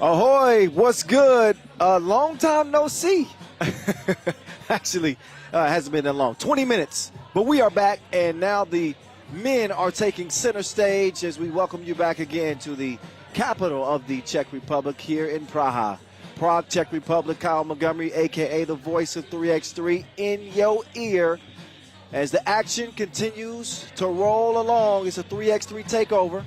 Ahoy, what's good? Long time no see. Actually, hasn't been that long. 20 minutes. But we are back, and now the men are taking center stage as we welcome you back again to the capital of the Czech Republic here in Praha. Prague, Czech Republic, Kyle Montgomery, a.k.a. the voice of 3x3, in your ear as the action continues to roll along. It's a 3x3 takeover.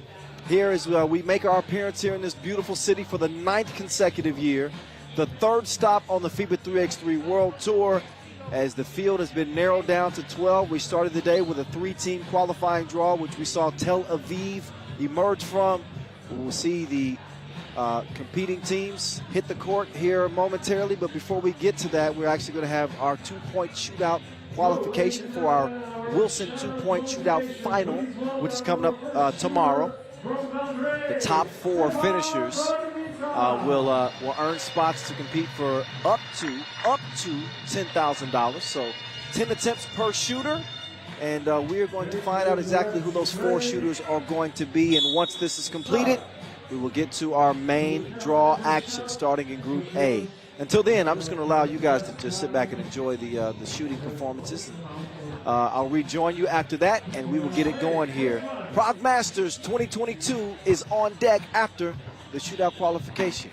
Here as we make our appearance here in this beautiful city for the 9th consecutive year. The third stop on the FIBA 3x3 World Tour as the field has been narrowed down to 12. We started the day with a 3-team qualifying draw, which we saw Tel-Aviv emerge from. We will see the competing teams hit the court here momentarily, but before we get to that, we're actually going to have our 2-point shootout qualification for our Wilson 2-point shootout final, which is coming up tomorrow. The top 4 finishers will earn spots to compete for up to $10,000. So 10 attempts per shooter, and we are going to find out exactly who those 4 shooters are going to be. And once this is completed, we will get to our main draw action starting in Group A. Until then, I'm just going to allow you guys to just sit back and enjoy the shooting performances. I'll rejoin you after that, and we will get it going here. Prague Masters 2022 is on deck after the shootout qualification.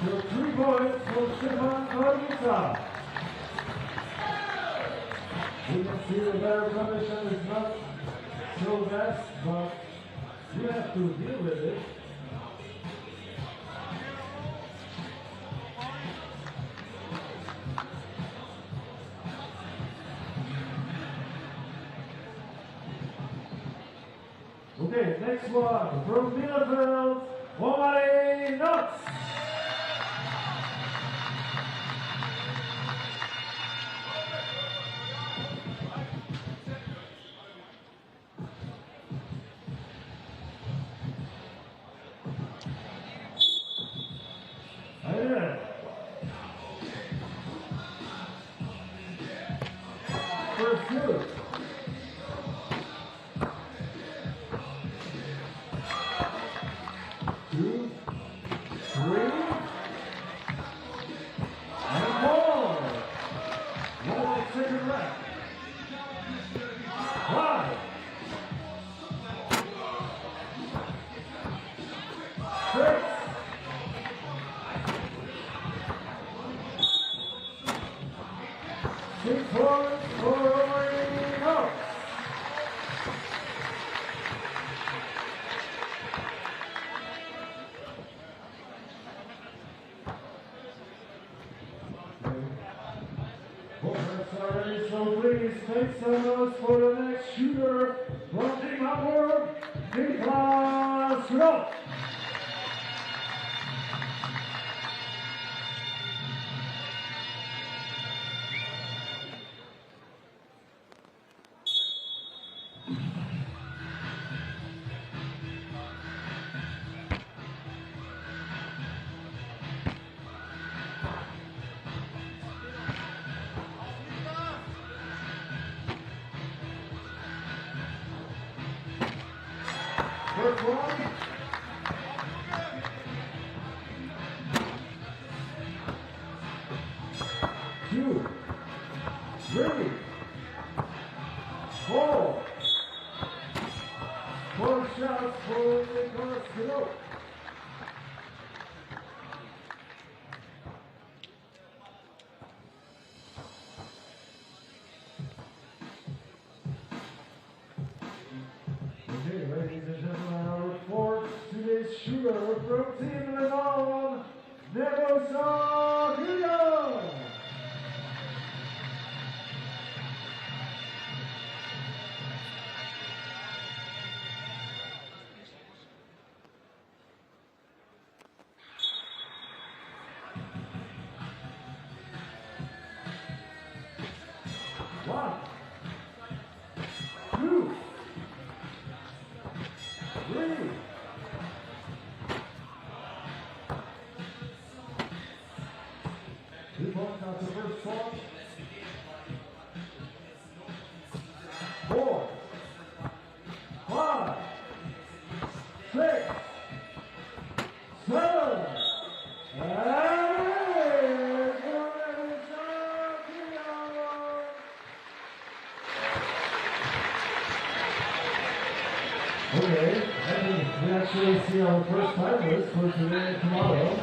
Your 3 points for Stefan. You can see the better condition is not so best, but you have to deal with it. Okay, next one from Bielefeld, Omari Knox. First shoot. Two, 3, and 4. 1 second left. 5, 6. 6 points for Omari Knox. Both are ready, so please take some notes for the next shooter from Hamburg, Niklas. First one. 2, 3, 4. 4 shots for Niklas. Ladies and gentlemen, our report to this shooter from Team Liman, Riga. One, 2, 3. the first point. 4, 5, 6, 7, Okay, I think we actually see our first timers for today and tomorrow.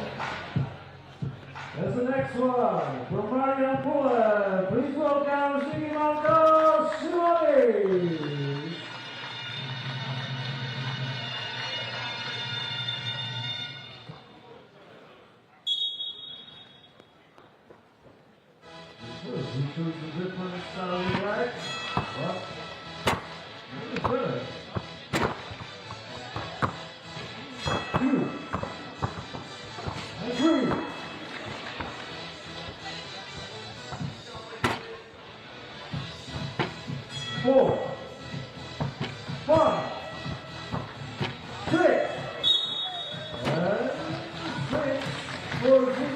That's the next one from Marijampolė. Please welcome Liman Shoot. He shows a different style of rack. Well, really good. 2 and 3. 4, 5, 6, and 6 for Liman.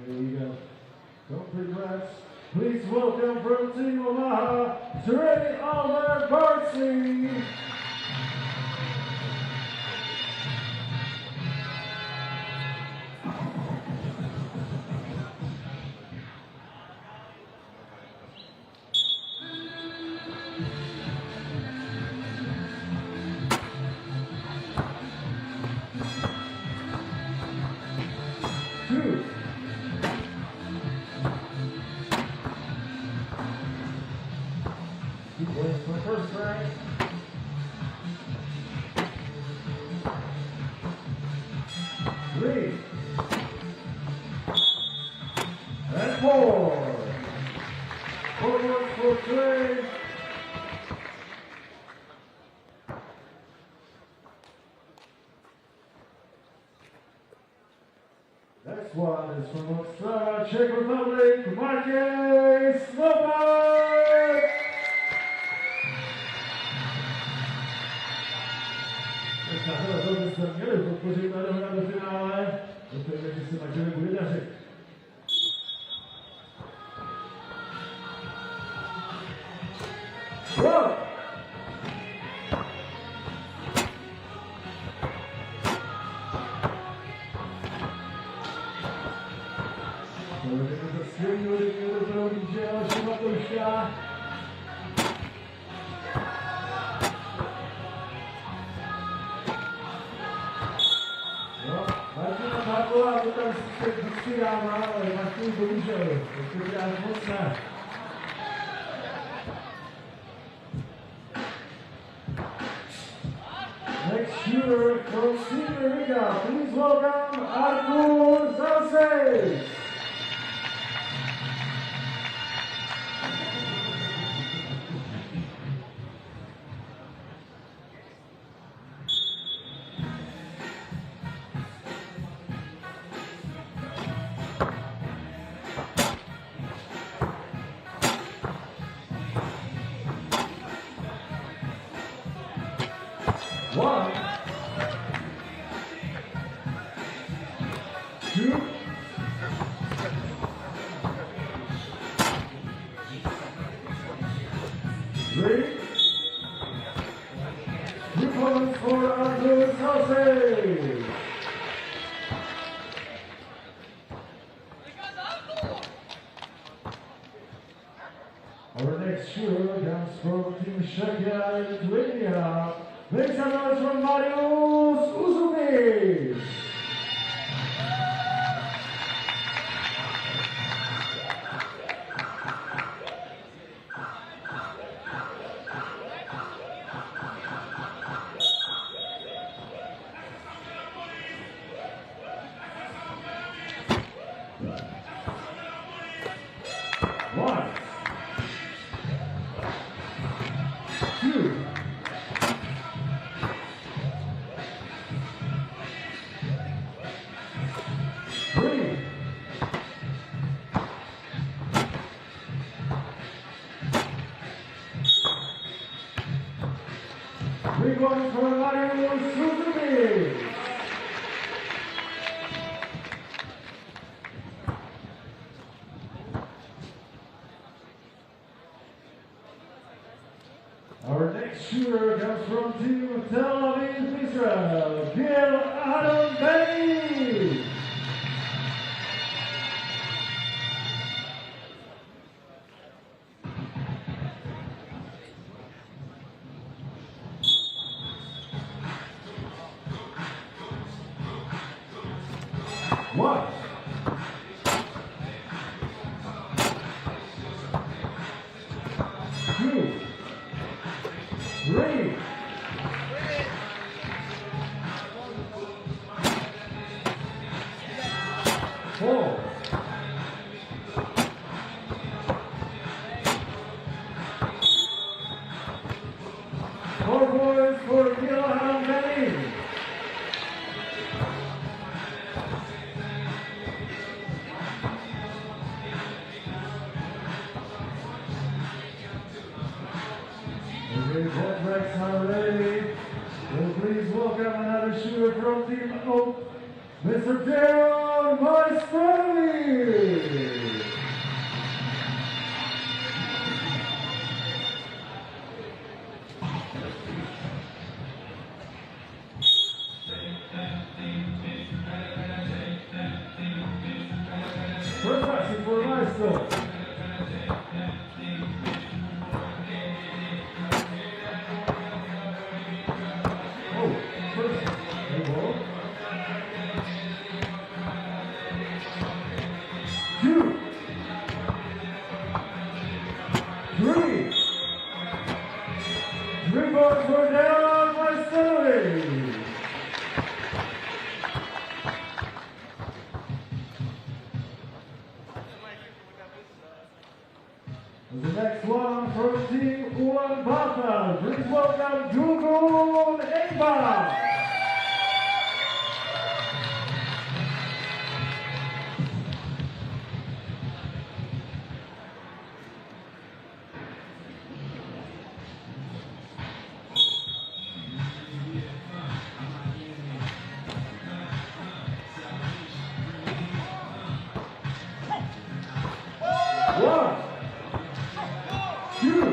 Here we go. Don't regrets. Please welcome from Team Omaha, Ulaanbaatar. First rank. 3 and 4. 4 points for 3. Next one is from Ostrava, Czech Republic, Marijampolė. Přátelé, to byste měli podpořit a dohrát do finále. Doufejme, že se Matějovi bude dařit. Wow! To skvělý odebí do toho díže, ale šuma to ušťá. Martina to tam se vždycky dává, ale Martin bohužel, protože až moc ne. Next shooter from Riga, please welcome Warsaw. One, 2, 3. 2 points for Warsaw. Our next shooter comes from Team Šakiai, Lithuania. Make some noise from Marijampolė. One, 2, 3. 4, next shooter comes from Team Tel-Aviv, Israel, Ulaanbaatar. One. Two. Three. Four. Four points for Ulaanbaatar. Both racks are ready. So please welcome another shooter from Team Oak, Mr. Darren Maestri. First passing for Maestro. Three balls for Darren Maestri. The next one from Team Ulaanbaatar. Please welcome Gulbelė. One, two,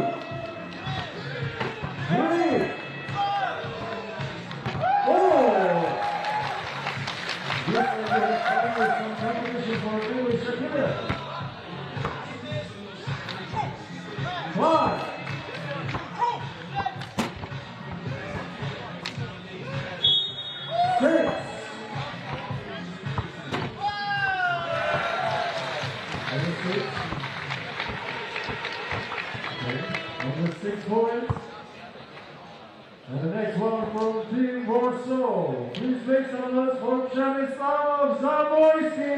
three, four. This is some competition for Šakiai. 5, 6. Number 6 points. And the next one from Team Warsaw. Please make some noise for Przemysław Zabojski.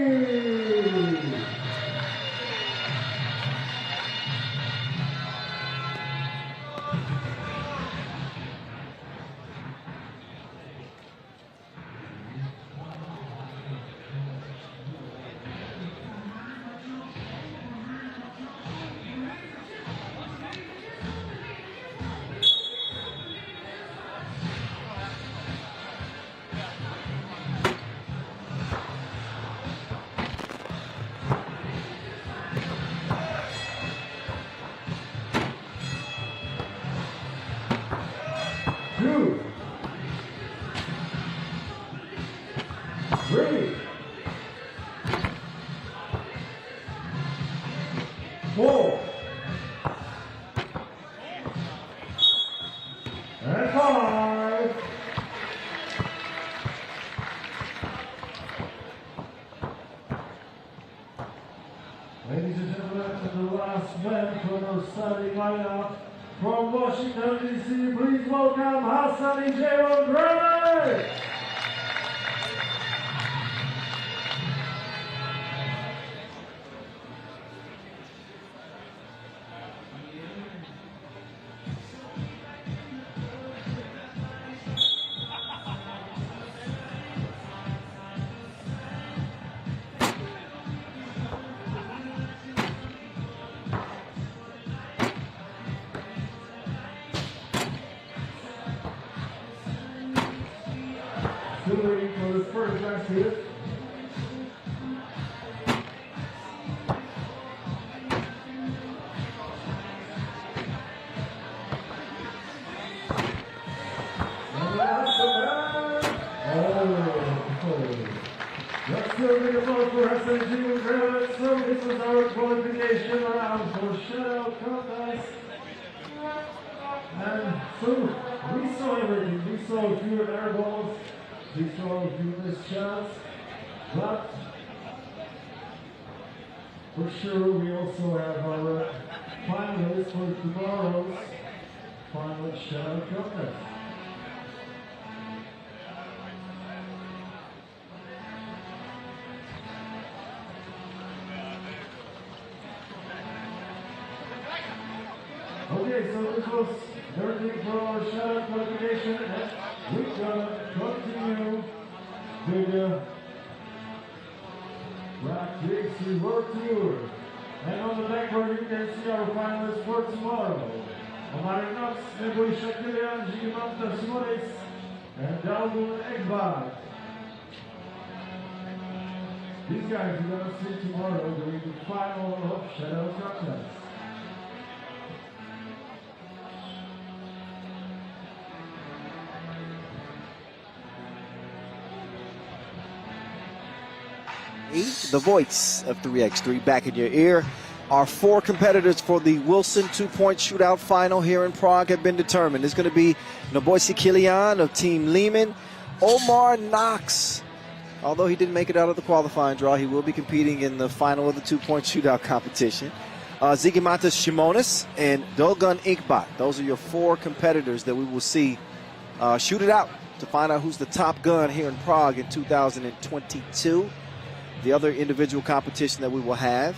Two, three, four, and 5. Ladies and gentlemen, the last man for the starting lineup from Washington, D.C., please welcome Hassan J. contest. And so we saw everything. We saw a few air balls, we saw a few missed shots, but for sure we also have our finalists for tomorrow's final Shoot Out contest. Okay, so this was everything for our Shoot Out Qualification, and we're gonna continue with the Prague 3x3 World Tour. And on the backboard you can see our finalists for tomorrow. Omar Knox, Šakiai, and Ulaanbaatar. These guys you're gonna see tomorrow during the final of Shoot Out contest. The voice of 3x3 back in your ear. Our 4 competitors for the Wilson 2-point shootout final here in Prague have been determined. It's going to be Noboisi Kilian of Team Liman, Omar Knox. Although he didn't make it out of the qualifying draw, he will be competing in the final of the 2-point shootout competition. Zigimantas Shimonis and Dolgun Inkbat. Those are your 4 competitors that we will see shoot it out to find out who's the top gun here in Prague in 2022. The other individual competition that we will have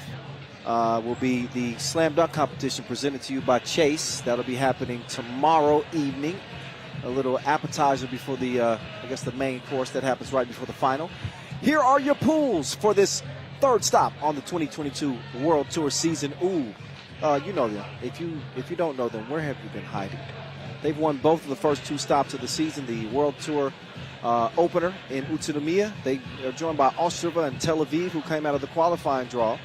will be the slam dunk competition presented to you by Chase. That'll be happening tomorrow evening. A little appetizer before the, I guess, the main course that happens right before the final. Here are your pools for this 3rd stop on the 2022 World Tour season. Ooh, you know them. If you don't know them, where have you been hiding? They've won both of the first 2 stops of the season, the World Tour opener in Utsunomiya. They are joined by Ostrava and Tel-Aviv, who came out of the qualifying draw.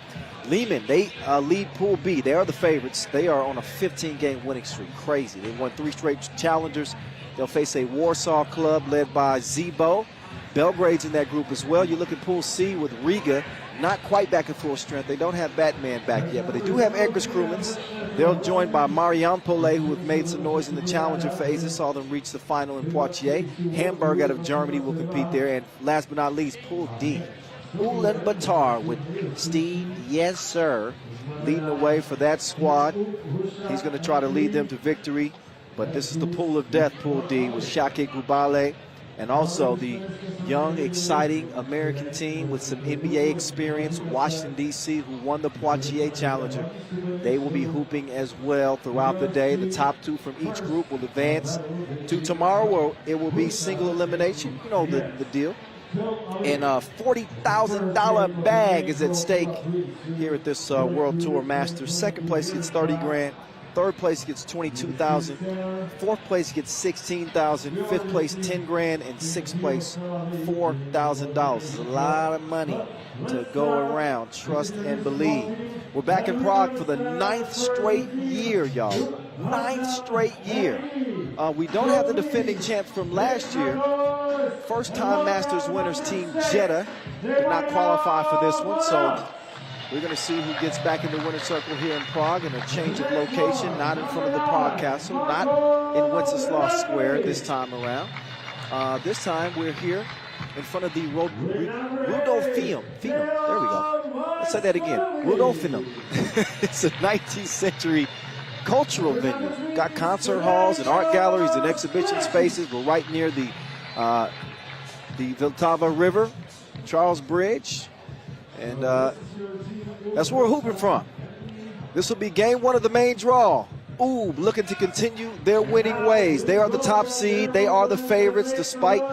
Liman, they lead Pool B. They are the favorites. They are on a 15-game winning streak. Crazy. They won 3 straight challengers. They'll face a Warsaw club led by Zebo. Belgrade's in that group as well. You look at Pool C with Riga, not quite back at full strength. They don't have Batman back yet, but they do have Edgar Krumens. They're joined by Marijampolė, who have made some noise in the challenger phases. Saw them reach the final in Poitiers. Hamburg out of Germany will compete there. And last but not least, Pool D. Ulaanbaatar with Steve, yes sir, leading the way for that squad. He's going to try to lead them to victory. But this is the pool of death, Pool D, with Šakiai Gulbelė, and also the young, exciting American team with some NBA experience, Washington, D.C., who won the Poitiers Challenger. They will be hooping as well throughout the day. The top 2 from each group will advance to tomorrow, where it will be single elimination. You know the deal. And a $40,000 bag is at stake here at this World Tour Masters. 2nd place gets $30,000. 3rd place gets $22,000. 4th place gets $16,000. 5th place $10,000, and 6th place $4,000. It's a lot of money to go around. Trust and believe. We're back in Prague for the 9th straight year, y'all. 9th straight year. We don't have the defending champs from last year. First-time Masters winners Team Jeddah did not qualify for this one, so we're going to see who gets back in the winner's circle here in Prague in a change of location, not in front of the Prague Castle, not in Wenceslas Square this time around. This time we're here in front of the Rudolfinum. There we go. Let's say that again. Rudolfinum. It's a 19th century cultural venue. Got concert halls and art galleries and exhibition spaces. We're right near the Vltava River, Charles Bridge. And that's where we're hooping from. This will be game 1 of the main draw. Ooh, looking to continue their winning ways. They are the top seed. They are the favorites despite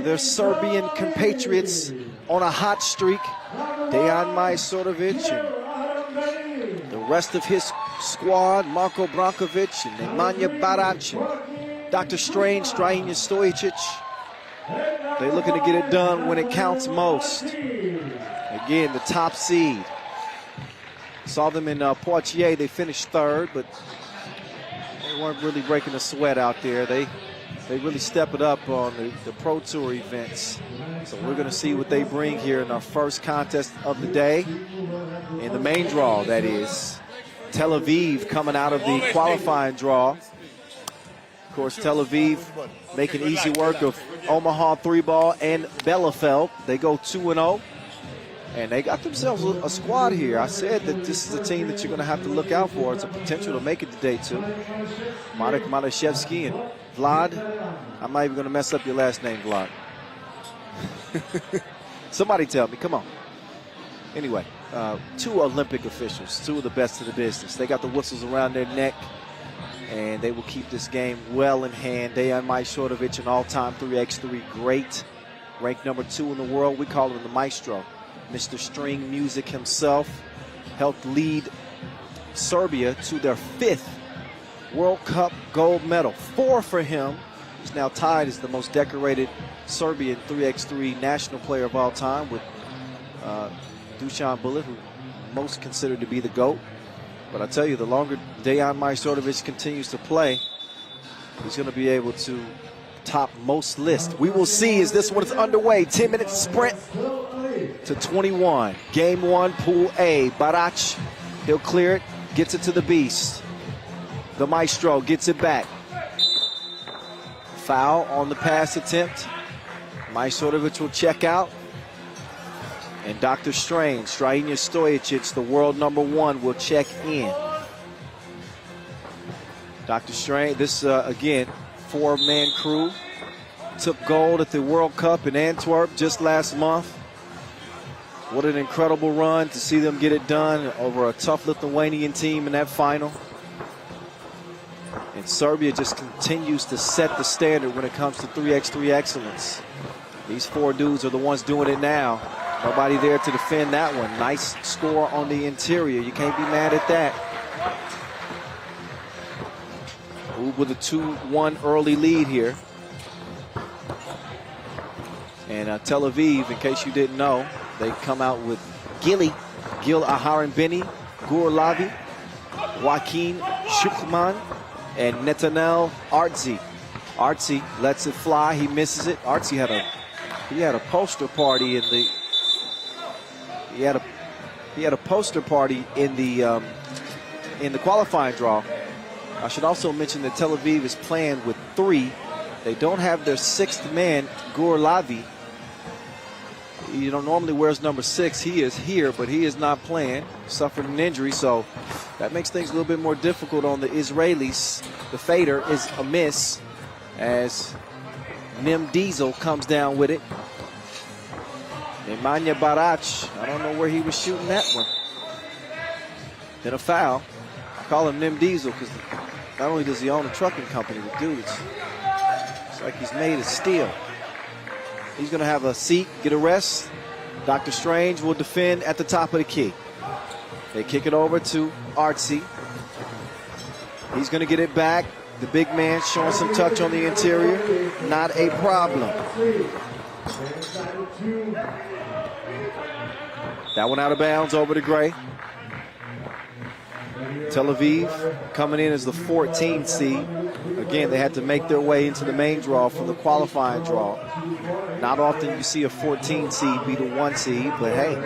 their Serbian compatriots on a hot streak. Dejan Majsorovic and the rest of his squad, Marko Brankovic and Nemanja Barac and Dr. Strange, Strahimir Stojicic. They're looking to get it done when it counts most. Again, the top seed. Saw them in Poitiers. They finished 3rd, but they weren't really breaking a sweat out there. They really step it up on the Pro Tour events. So we're going to see what they bring here in our first contest of the day. In the main draw, that is. Tel Aviv coming out of the qualifying draw. Of course, Tel Aviv making easy work of Omaha 3-ball and Bielefeld. They go 2-0. And they got themselves a squad here. I said that this is a team that you're going to have to look out for. It's a potential to make it to day 2. Marek Malashevsky and Vlad. I'm not even going to mess up your last name, Vlad. Somebody tell me. Come on. Anyway, 2 Olympic officials, 2 of the best in the business. They got the whistles around their neck, and they will keep this game well in hand. Dejan Majstorovic, an all-time 3x3 great, ranked number 2 in the world. We call him the maestro. Mr. String Music himself helped lead Serbia to their 5th World Cup gold medal. 4 for him. He's now tied as the most decorated Serbian 3x3 national player of all time with Dusan Bulut, who most considered to be the GOAT. But I tell you, the longer Dejan Majstorovic continues to play, he's going to be able to top most lists. We will see as this one is underway. 10-minute sprint to 21. Game 1, Pool A. Barac, he'll clear it, gets it to the Beast. The Maestro gets it back. Foul on the pass attempt. Majstorovic will check out. And Dr. Strange, Strahina Stojicic, the world number 1, will check in. Dr. Strange, this again, 4-man crew. Took gold at the World Cup in Antwerp just last month. What an incredible run to see them get it done over a tough Lithuanian team in that final. And Serbia just continues to set the standard when it comes to 3x3 excellence. These 4 dudes are the ones doing it now. Nobody there to defend that one. Nice score on the interior. You can't be mad at that. Move with a 2-1 early lead here. And Tel Aviv, in case you didn't know, they come out with Gil Aharonbeni, Gurlavi, Joaquin Schuchman, and Netanel Artzi. Artzi lets it fly. He misses it. Artzi had a poster party in the. He had a poster party in the qualifying draw. I should also mention that Tel Aviv is playing with 3. They don't have their 6th man, Gurlavi. You know, normally wears number 6. He is here, but he is not playing. Suffered an injury, so that makes things a little bit more difficult on the Israelis. The fader is a miss as Nim Diesel comes down with it. Nemanja Barac, I don't know where he was shooting that one. Then a foul. I call him Nim Diesel because not only does he own a trucking company, the dude, it's like he's made of steel. He's going to have a seat, get a rest. Dr. Strange will defend at the top of the key. They kick it over to Artzi. He's going to get it back. The big man showing some touch on the interior. Not a problem. That one out of bounds over to Gray. Tel Aviv coming in as the 14th seed. Again, they had to make their way into the main draw from the qualifying draw. Not often you see a 14 seed be the 1 seed, but hey,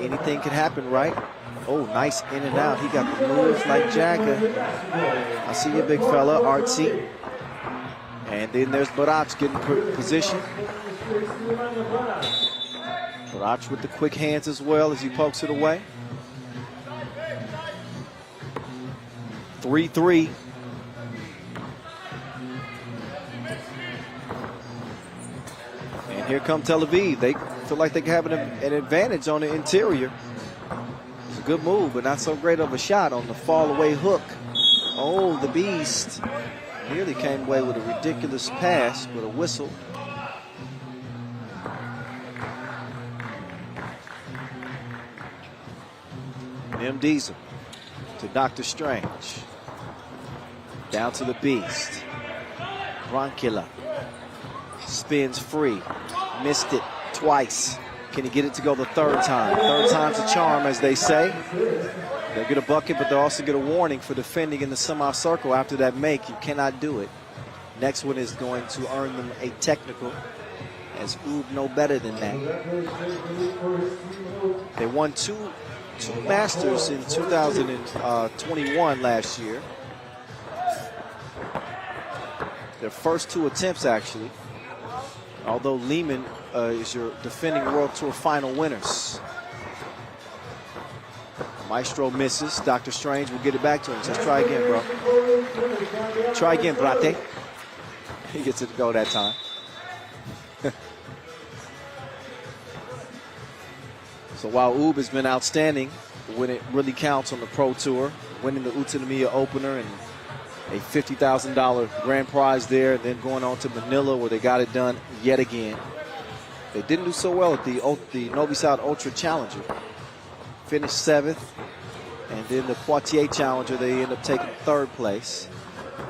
anything can happen, right? Oh, nice in and out. He got the moves like Jagger. I see you, big fella, Artzi. And then there's Barac getting position. Barac with the quick hands as well as he pokes it away. 3-3. And here come Tel Aviv. They feel like they can have an advantage on the interior. It's a good move, but not so great of a shot on the fall away hook. Oh, the Beast nearly came away with a ridiculous pass with a whistle. Nim Diesel to Dr. Strange. Down to the Beast. Ronkila spins free. Missed it twice. Can he get it to go the 3rd time? 3rd time's a charm, as they say. They'll get a bucket, but they'll also get a warning for defending in the semicircle after that make. You cannot do it. Next one is going to earn them a technical, as Oob know better than that. They won 2 2 Masters in 2021 last year. Their first 2 attempts, actually. Although Liman is your defending World Tour final winners. Maestro misses. Dr. Strange will get it back to him. Says, try again, bro. Try again, brate. He gets it to go that time. So while Ub has been outstanding when it really counts on the Pro Tour, winning the Utsunomiya opener and a $50,000 grand prize there, and then going on to Manila where they got it done yet again. They didn't do so well at the Novi Sad Ultra Challenger. Finished 7th, and then the Poitiers Challenger, they end up taking 3rd place.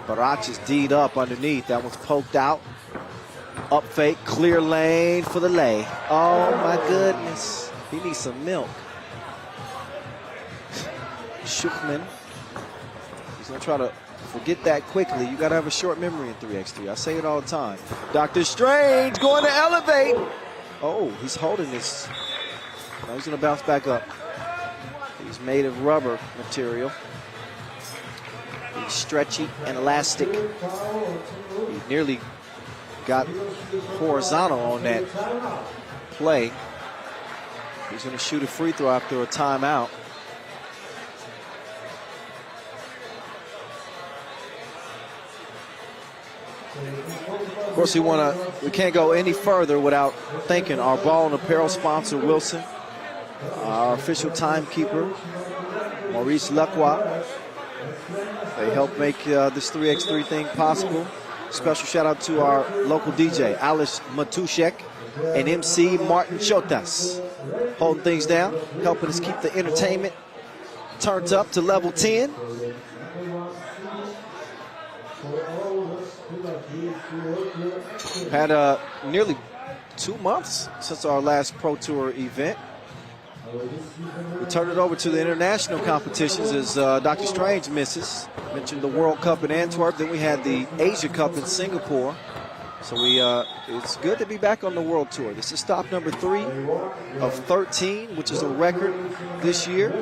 Barach is D'd up underneath. That one's poked out. Up fake, clear lane for the lay. Oh my goodness. He needs some milk. Schuchman. He's going to try to forget that quickly. You got to have a short memory in 3x3. I say it all the time. Dr. Strange going to elevate. Oh, he's holding this. Now he's going to bounce back up. He's made of rubber material. He's stretchy and elastic. He nearly got horizontal on that play. He's going to shoot a free throw after a timeout. Of course, we can't go any further without thanking our ball and apparel sponsor, Wilson, our official timekeeper, Maurice Lacroix. They help make this 3x3 thing possible. Special shout out to our local DJ, Alice Matuszek, and MC Martin Chotas, holding things down, helping us keep the entertainment turned up to level 10. Had nearly 2 months since our last Pro Tour event. We turn it over to the international competitions as Dr. Strange misses. Mentioned the World Cup in Antwerp, then we had the Asia Cup in Singapore. So it's good to be back on the World Tour. This is stop number 3 of 13, which is a record this year.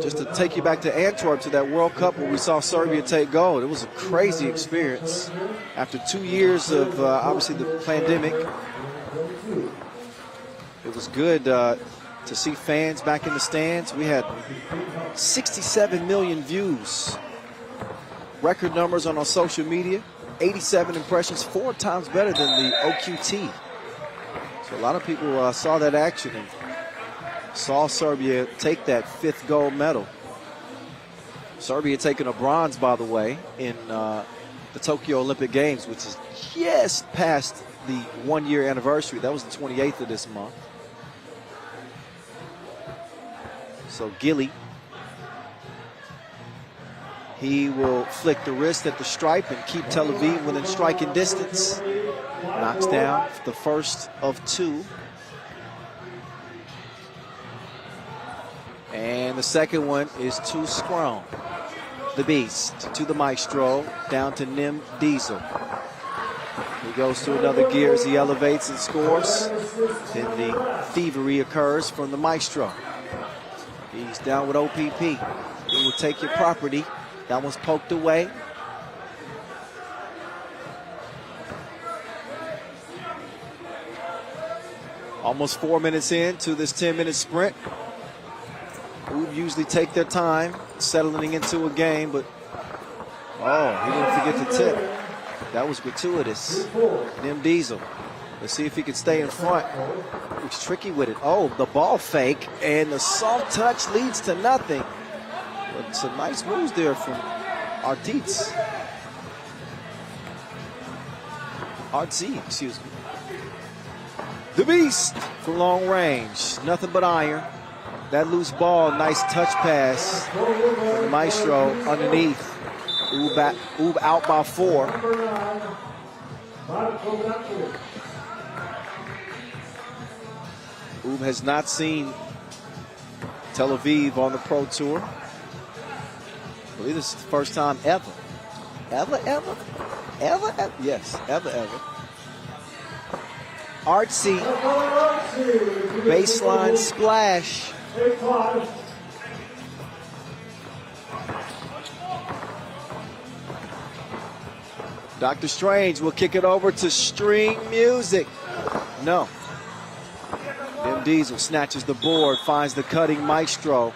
Just to take you back to Antwerp, to that World Cup where we saw Serbia take gold. It was a crazy experience. After 2 years of, obviously, the pandemic, it was good to see fans back in the stands. We had 67 million views. Record numbers on our social media. 87 impressions, 4 times better than the OQT. So a lot of people saw that action and saw Serbia take that 5th gold medal. Serbia taking a bronze, by the way, in the Tokyo Olympic Games, which is just past the 1-year anniversary. That was the 28th of this month. So Gilly, he will flick the wrist at the stripe and keep Tel-Aviv within striking distance. Knocks down the first of 2. And the second one is too strong. The Beast to the Maestro, down to Nim Diesel. He goes to another gear as he elevates and scores. Then the thievery occurs from the Maestro. He's down with OPP. He will take your property. That one's poked away. Almost 4 minutes into this 10-minute sprint. Who usually take their time settling into a game, but he didn't forget the tip. That was gratuitous. Nim Diesel. Let's see if he can stay in front. He's tricky with it. Oh, the ball fake, and the soft touch leads to nothing. But some nice moves there from Artzi, excuse me. The Beast from long range. Nothing but iron. That loose ball, nice touch pass from the Maestro underneath. Ub out by 4. Ub has not seen Tel-Aviv on the Pro Tour. I believe this is the first time ever. Ever? Yes, ever. Artzi, baseline splash 6-5. Dr. Strange will kick it over to string music. No. M. Diesel snatches the board, finds the cutting maestro.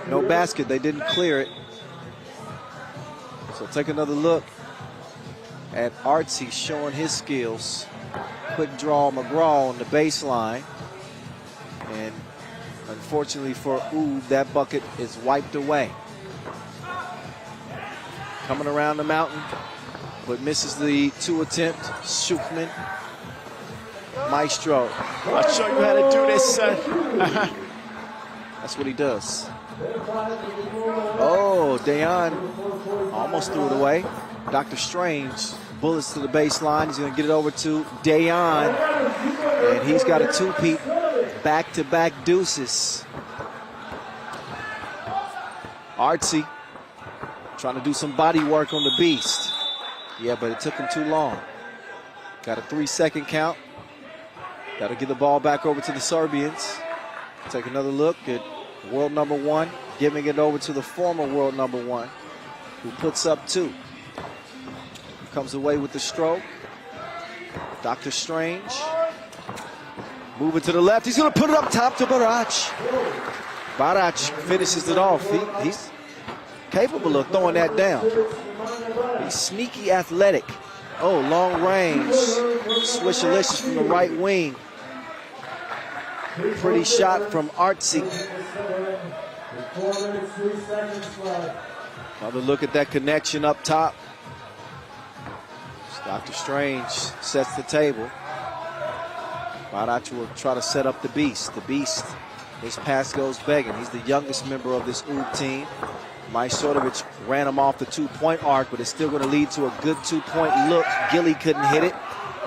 No basket, they didn't clear it. So take another look at Artsy showing his skills. Quick draw McGraw on the baseline. And unfortunately for Ulaanbaatar, that bucket is wiped away. Coming around the mountain, but misses the 2 attempt. Shukman. Maestro. I'll show you how to do this, son. That's what he does. Oh, Dayan almost threw it away. Dr. Strange bullets to the baseline. He's going to get it over to Dayan. And he's got a two-peat, back-to-back deuces. Artsy trying to do some body work on the beast. Yeah, but it took him too long. Got a 3-second count. Got to get the ball back over to the Serbians. Take another look at world number 1, giving it over to the former world number 1, who puts up 2. Comes away with the stroke. Dr. Strange. Moving to the left. He's going to put it up top to Barac. Barac finishes it off. He's capable of throwing that down. He's sneaky athletic. Oh, long range. Swishalicious from the right wing. Pretty shot from Artsy. Another look at that connection up top. Dr. Strange sets the table. Barac will try to set up the beast. The beast, his pass goes begging. He's the youngest member of this Ulaanbaatar team. Majstorovic ran him off the 2-point arc, but it's still going to lead to a good 2-point look. Gilly couldn't hit it.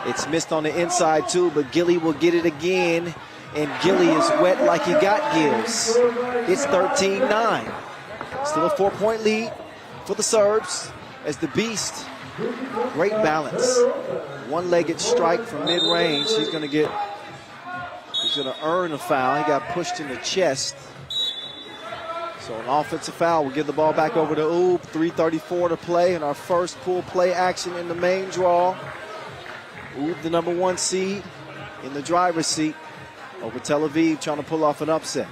It's missed on the inside too, but Gilly will get it again. And Gilly is wet like he got gills. It's 13-9. Still a 4-point lead for the Serbs as the beast. Great balance. One-legged strike from mid-range. He's going to earn a foul. He got pushed in the chest. So an offensive foul will give the ball back over to Ulaanbaatar. 3:34 to play in our first pool play action in the main draw. Ulaanbaatar, the number 1 seed, in the driver's seat over Tel Aviv, trying to pull off an upset.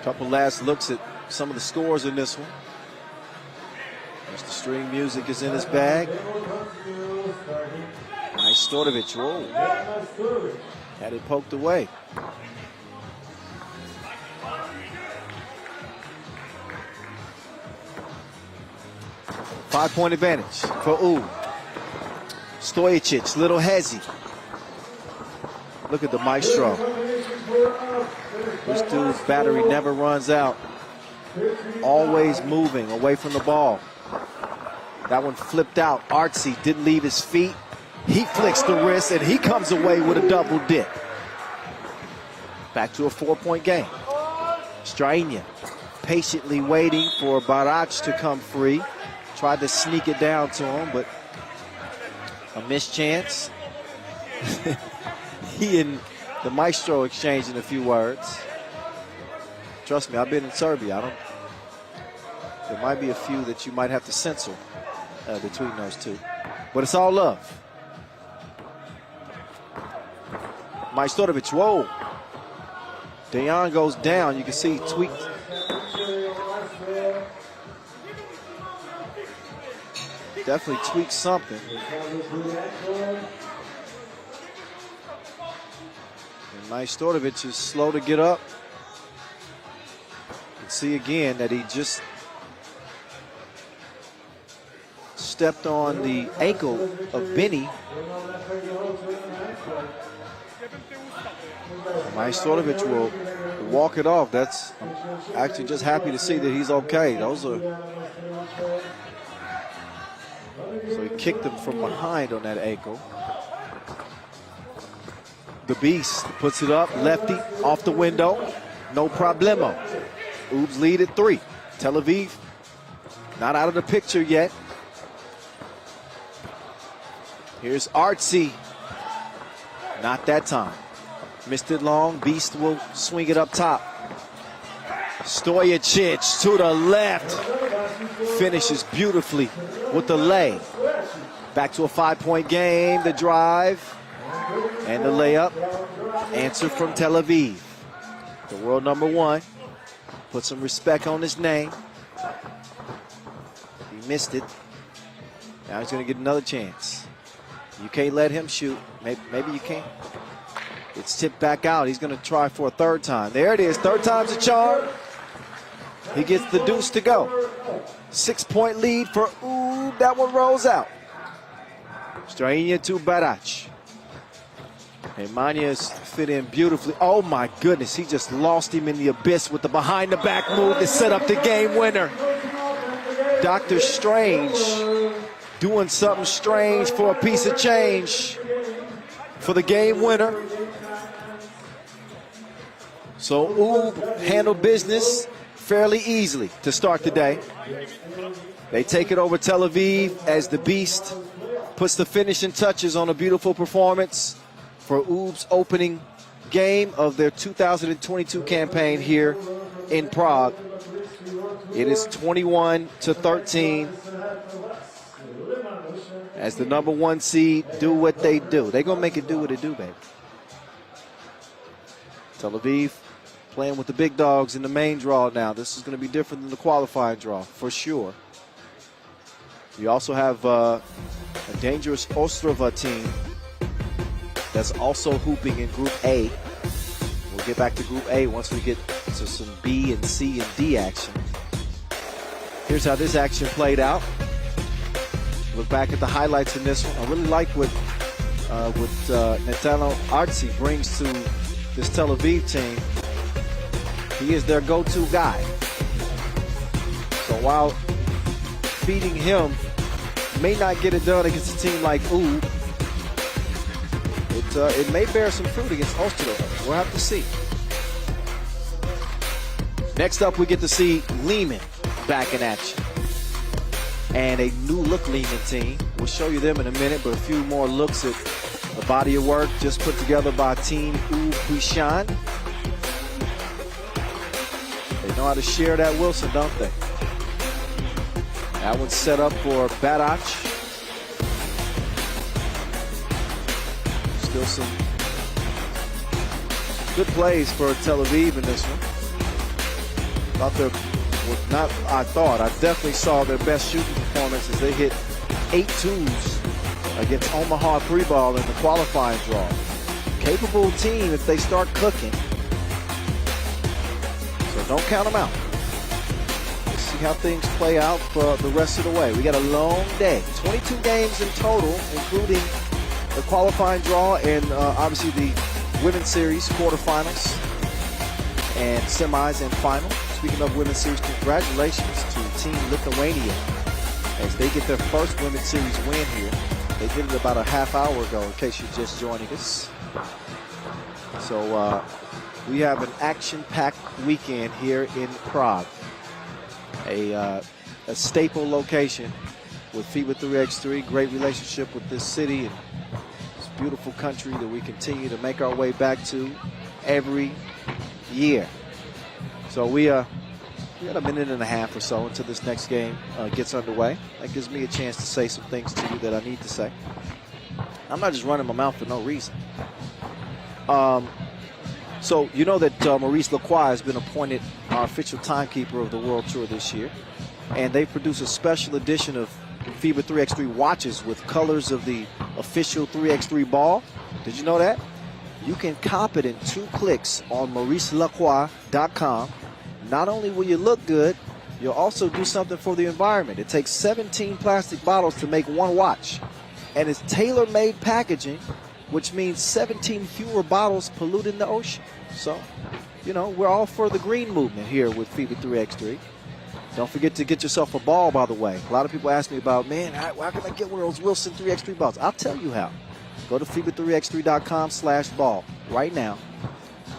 Couple last looks at some of the scores in this one. Mr. String Music is in his bag. Majstorovic, whoa. Had it poked away. Five-point advantage for Ulaanbaatar. Stojicic, little hezzy. Look at the maestro. This dude's battery never runs out. Always moving away from the ball. That one flipped out. Artsy didn't leave his feet. He flicks the wrist and he comes away with a double dip. Back to a 4-point game. Strainia patiently waiting for Barac to come free. Tried to sneak it down to him, but a missed chance. He and the maestro exchanging a few words. Trust me, I've been in Serbia. There might be a few that you might have to censor between those two. But it's all love. Majstorovic, whoa. Dayan goes down. You can see he tweaked. Definitely tweaked something. And Majstorovic is slow to get up. You can see again that he just stepped on the ankle of Benny. Majstorovic will walk it off. I'm actually just happy to see that he's okay. Those are So he kicked him from behind on that ankle. The Beast puts it up, lefty, off the window. No problemo. Oobs lead at 3. Tel Aviv not out of the picture yet. Here's Artsy. Not that time. Missed it long. Beast will swing it up top. Stojicic to the left. Finishes beautifully with the lay. Back to a 5-point game. The drive and the layup. Answer from Tel Aviv. The world number 1. Put some respect on his name. He missed it. Now he's going to get another chance. You can't let him shoot. Maybe you can. It's tipped back out. He's going to try for a 3rd time. There it is. 3rd time's a charm. He gets the deuce to go. 6-point lead for Oob. That one rolls out. Strainia to Barac. And Mania's fit in beautifully. Oh my goodness, he just lost him in the abyss with the behind the back move to set up the game winner. Dr. Strange doing something strange for a piece of change for the game winner. So Oob handled business fairly easily to start the day. They take it over Tel Aviv as the Beast puts the finishing touches on a beautiful performance for Oob's opening game of their 2022 campaign here in Prague. It is 21-13 as the number 1 seed do what they do. They're going to make it do what it do, baby. Tel Aviv playing with the big dogs in the main draw now. This is going to be different than the qualifying draw, for sure. We also have a dangerous Ostrava team that's also hooping in Group A. We'll get back to Group A once we get to some B and C and D action. Here's how this action played out. Look back at the highlights in this one. I really like what Netano Artsy brings to this Tel Aviv team. He is their go-to guy. So while feeding him may not get it done against a team like Oob, it may bear some fruit against Ostrava. We'll have to see. Next up, we get to see Liman back in action. And a new look Liman team. We'll show you them in a minute, but a few more looks at the body of work just put together by Team Huishan. They know how to share that Wilson, don't they? That one's set up for Barac. Still some good plays for Tel Aviv in this one. I definitely saw their best shooting performance as they hit 8 twos against Omaha 3-ball in the qualifying draw. Capable team if they start cooking. So don't count them out. Let's see how things play out for the rest of the way. We got a long day. 22 games in total, including the qualifying draw and obviously the women's series quarterfinals and semis and final. Speaking of women's series, congratulations to Team Lithuania as they get their first women's series win here. They did it about a half hour ago, in case you're just joining us. So we have an action-packed weekend here in Prague, a staple location with FIBA 3x3. Great relationship with this city and this beautiful country that we continue to make our way back to every year. So we got a minute and a half or so until this next game gets underway. That gives me a chance to say some things to you that I need to say. I'm not just running my mouth for no reason. So you know that Maurice Lacroix has been appointed our official timekeeper of the World Tour this year. And they produce a special edition of FIBA 3x3 watches with colors of the official 3x3 ball. Did you know that? You can cop it in 2 clicks on mauricelacroix.com. Not only will you look good, you'll also do something for the environment. It takes 17 plastic bottles to make 1 watch. And it's tailor-made packaging, which means 17 fewer bottles polluting the ocean. So, you know, we're all for the green movement here with FIBA 3x3. Don't forget to get yourself a ball, by the way. A lot of people ask me about, man, how can I get one of those Wilson 3x3 balls? I'll tell you how. Go to FIBA3x3.com/ball right now.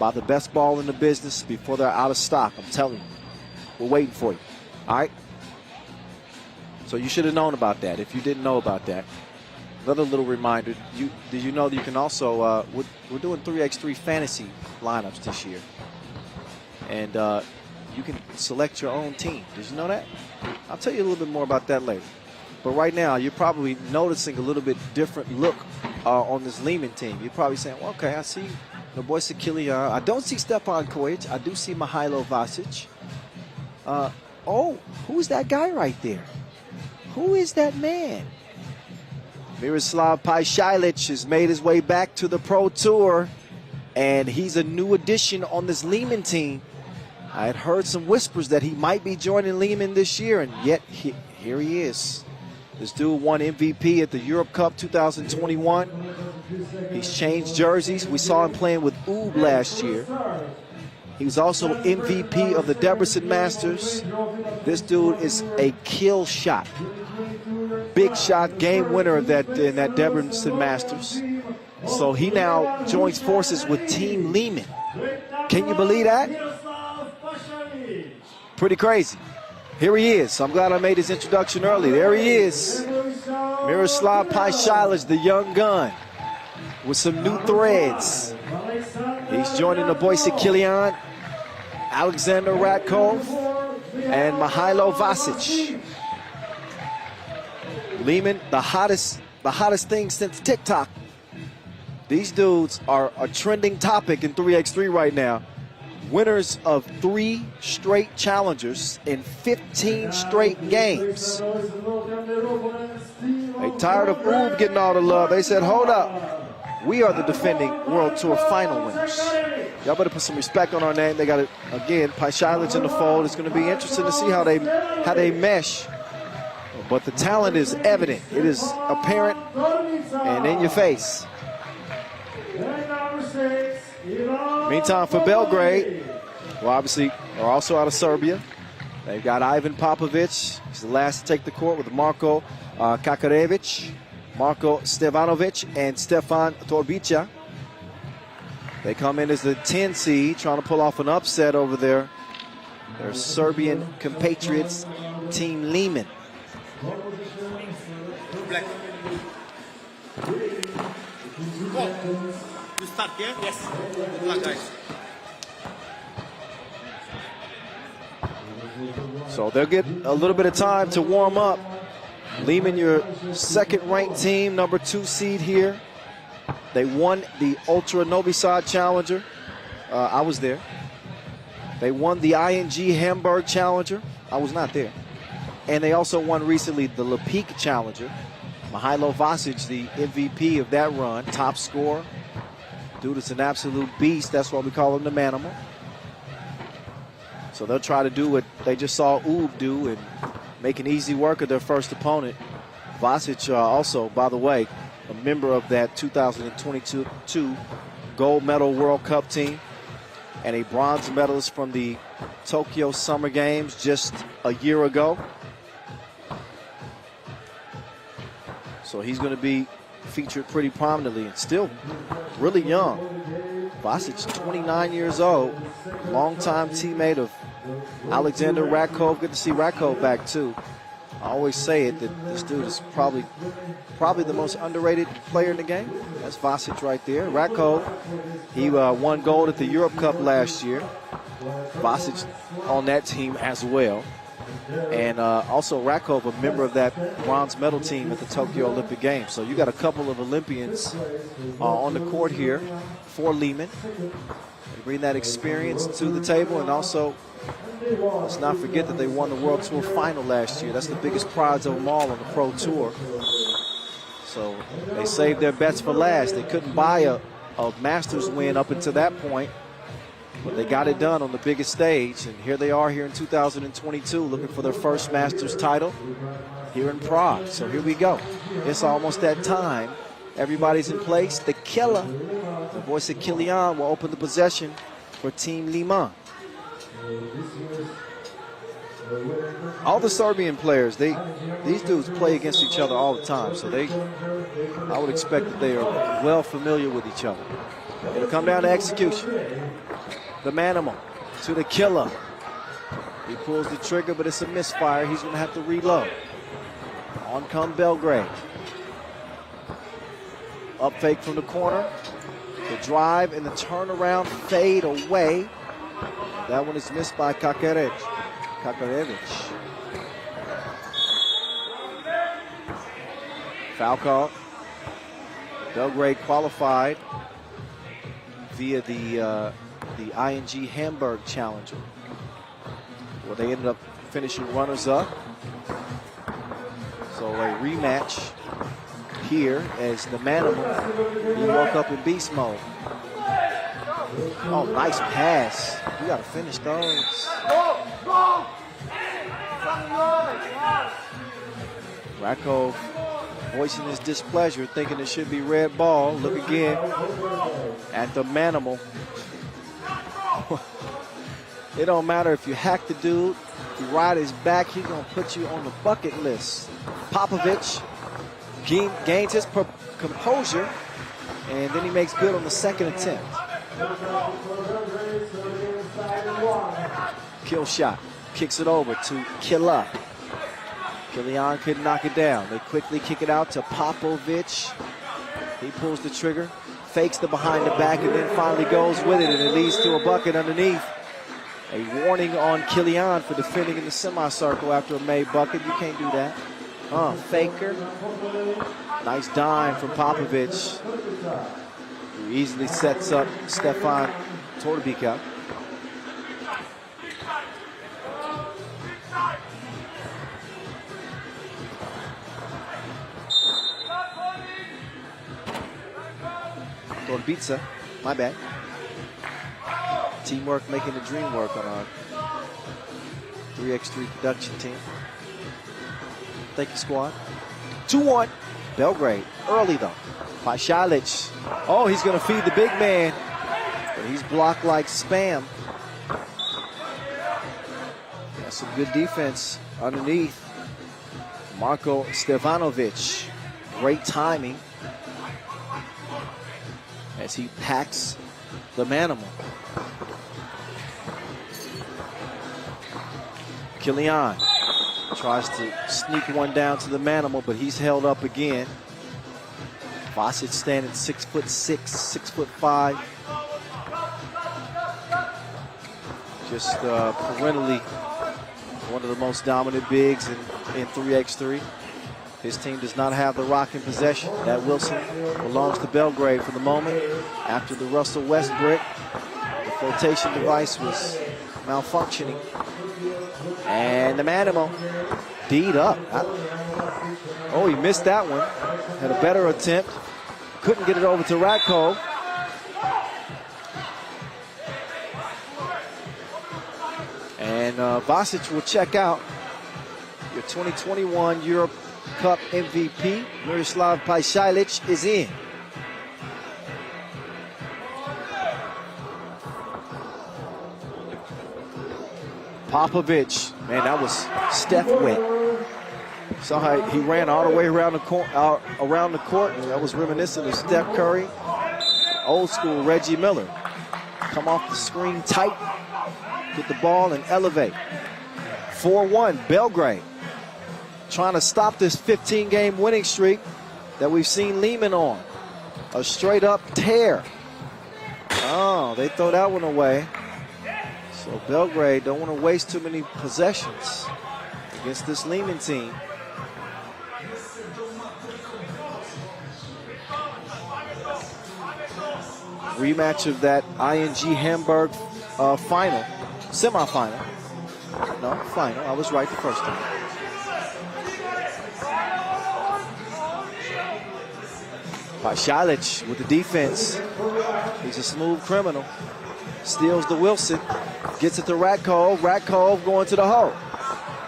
Buy the best ball in the business before they're out of stock. I'm telling you. We're waiting for you. All right? So you should have known about that if you didn't know about that. Another little reminder, did you know that you can also, we're doing 3x3 fantasy lineups this year. And you can select your own team. Did you know that? I'll tell you a little bit more about that later. But right now, you're probably noticing a little bit different look on this Liman team. You're probably saying, well, okay, I see the boy Šakiai. I don't see Stepan Kojic. I do see Mihailo Vasic. Oh, who's that guy right there? Who is that man? Miroslav Pajšajlić has made his way back to the Pro Tour, and he's a new addition on this Liman team. I had heard some whispers that he might be joining Liman this year, and yet here he is. This dude won MVP at the Europe Cup 2021. He's changed jerseys. We saw him playing with Ub last year. He was also MVP of the Debrecen Masters. This dude is a kill shot. Big shot, game winner in that Debrecen Masters. So he now joins forces with Team Liman. Can you believe that? Pretty crazy. Here he is. I'm glad I made his introduction early. There he is. Miroslav Pajšajlić, the young gun, with some new threads. He's joining the boy Šakiai, Alexander Radkov, and Mihailo Vasic. Liman, the hottest thing since TikTok. These dudes are a trending topic in 3x3 right now. Winners of 3 straight challengers in 15 straight games. They tired of Ub getting all the love. They said, hold up. We are the defending World Tour final winners. Y'all better put some respect on our name. They got it again. Pajšajlić in the fold. It's going to be interesting to see how they mesh. But the talent is evident. It is apparent and in your face. Meantime, for Belgrade, well, obviously, are also out of Serbia. They've got Ivan Popovic. He's the last to take the court with Marko Kakarevic, Marko Stevanovic, and Stefan Torbica. They come in as the 10 seed, trying to pull off an upset over there. Their Serbian compatriots, Team Liman. Black. You start here? Yes. Good luck, guys. So they'll get a little bit of time to warm up. Liman, your second-ranked team, number 2 seed here. They won the Ultra Novi Sad Challenger. I was there. They won the ING Hamburg Challenger. I was not there. And they also won recently the Lepeak Challenger. Mihailo Vasic, the MVP of that run, top scorer. Dude is an absolute beast. That's why we call him the Manimal. So they'll try to do what they just saw Ub do and make an easy work of their first opponent. Vasic also, by the way, a member of that 2022 gold medal World Cup team and a bronze medalist from the Tokyo Summer Games just a year ago. So he's going to be featured pretty prominently and still really young. Vasic, 29 years old, longtime teammate of Alexander Radkov. Good to see Radkov back too. I always say it that this dude is probably the most underrated player in the game. That's Vasic right there. Radkov, he won gold at the Europe Cup last year. Vasic on that team as well. And also Radkov, a member of that bronze medal team at the Tokyo Olympic Games. So you got a couple of Olympians on the court here for Liman. They bring that experience to the table, and also let's not forget that they won the World Tour final last year. That's the biggest prize of them all on the Pro Tour. So they saved their bets for last. They couldn't buy a Masters win up until that point, but they got it done on the biggest stage, and here they are here in 2022 looking for their first Masters title here in Prague. So here we go. It's almost that time. Everybody's in place. The killer, the boy Šakiai, will open the possession for Team Liman. all the Serbian players, these dudes play against each other all the time, so I would expect that they are well familiar with each other. It'll come down to execution. The Manimal to the killer. He pulls the trigger, but it's a misfire. He's going to have to reload. On come Belgrade. Up fake from the corner. The drive and the turnaround fade away. That one is missed by Kakarevich. Foul call. Belgrade qualified via the ING Hamburg Challenger, where they ended up finishing runners-up. So a rematch here as the Manimal, he woke up in beast mode. Oh, nice pass. You got to finish those. Rakov voicing his displeasure, thinking it should be red ball. Look again at the Manimal. It don't matter if you hack the dude, if you ride his back, he's going to put you on the bucket list. Popovich gains his composure, and then he makes good on the second attempt. Kill shot, kicks it over to Killa. Kilian couldn't knock it down. They quickly kick it out to Popovich. He pulls the trigger, fakes the behind the back, and then finally goes with it, and it leads to a bucket underneath. A warning on Kilian for defending in the semicircle after a made bucket. You can't do that. Faker. Nice dime from Popovich, who easily sets up Stefan Torbica. Torbica, my bad. Teamwork making the dream work on our 3x3 production team. Thank you, squad. 2-1. Belgrade. Early, though. Pasalic. Oh, he's going to feed the big man. But he's blocked like spam. That's some good defense underneath. Marko Stefanovic. Great timing as he packs the Manimal. Kilian tries to sneak one down to the Manimal, but he's held up again. Vasic standing 6'6", 6'5". Just perennially one of the most dominant bigs in 3x3. His team does not have the rock in possession. That Wilson belongs to Belgrade for the moment. After the Russell Westbrook, the flotation device was malfunctioning. And the Manimal D'd up. Oh, he missed that one. Had a better attempt. Couldn't get it over to Radko. And Vasic will check out. Your 2021 Europe Cup MVP, Miroslav Pasalic, is in. Popovich, man, that was Steph wet. Saw how he ran all the way around the court. That was reminiscent of Steph Curry, old school Reggie Miller. Come off the screen tight, get the ball and elevate. 4-1, Belgrade. Trying to stop this 15-game winning streak that we've seen Liman on. A straight-up tear. Oh, they throw that one away. So Belgrade don't want to waste too many possessions against this Liman team. Rematch of that ING Hamburg semifinal. No, final. I was right the first time. Pasalic with the defense. He's a smooth criminal. Steals the Wilson. Gets it to Radko. Radko going to the hole.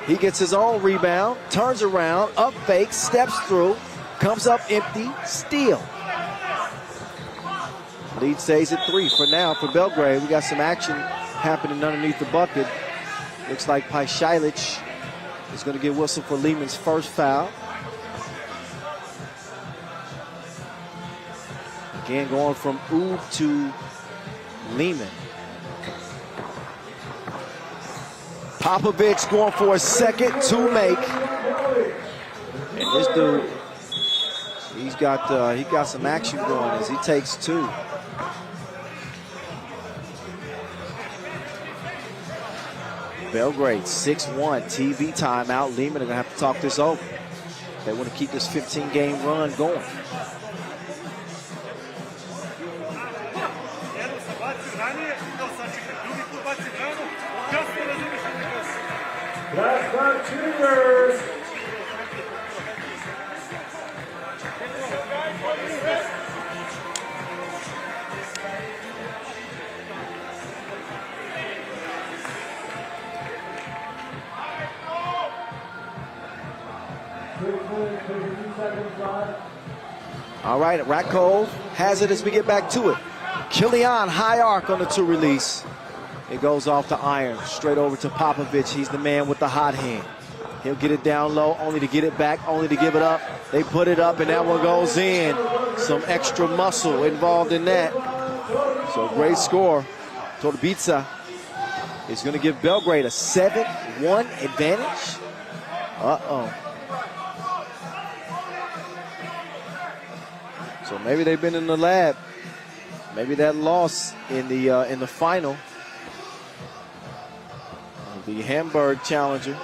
He gets his own rebound. Turns around. Up fake. Steps through. Comes up empty. Steal. Lead stays at 3 for now for Belgrade. We got some action happening underneath the bucket Looks like Pajsic is going to get whistled for Liman's first foul. Again, going from Ub to Liman. Popovich going for a second to make. And this dude, he got some action going as he takes two. Belgrade 6-1, TV timeout. Liman are going to have to talk this over. They want to keep this 15-game run going. Last time, juniors. All right, Rakov has it as we get back to it. Kilian, high arc on the two release. It goes off to Iron, straight over to Popovich. He's the man with the hot hand. He'll get it down low, only to get it back, only to give it up. They put it up, and that one goes in. Some extra muscle involved in that. So great score. Torbica is going to give Belgrade a 7-1 advantage. Uh-oh. So maybe they've been in the lab. Maybe that loss in the final, the Hamburg challenger,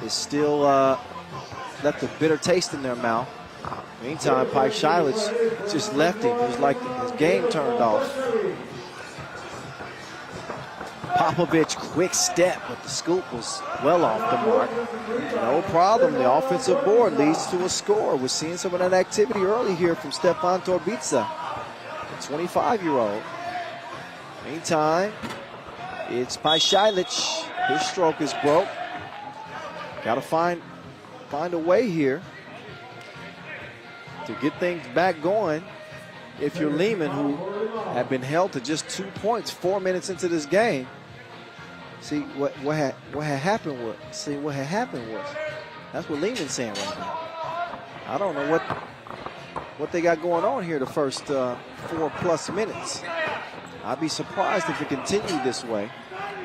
is still left a bitter taste in their mouth. Meantime, Pajsic just left him. It was like his game turned off. Popovich, quick step, but the scoop was well off the mark. No problem. The offensive board leads to a score. We're seeing some of that activity early here from Stefan Torbica, the 25-year-old. Meantime, it's Pajsic. His stroke is broke. Got to find a way here to get things back going. If you're Liman, who have been held to just 2 points 4 minutes into this game. See what had happened was. That's what Liman's saying right now. I don't know what they got going on here the first 4+ minutes. I'd be surprised if it continued this way.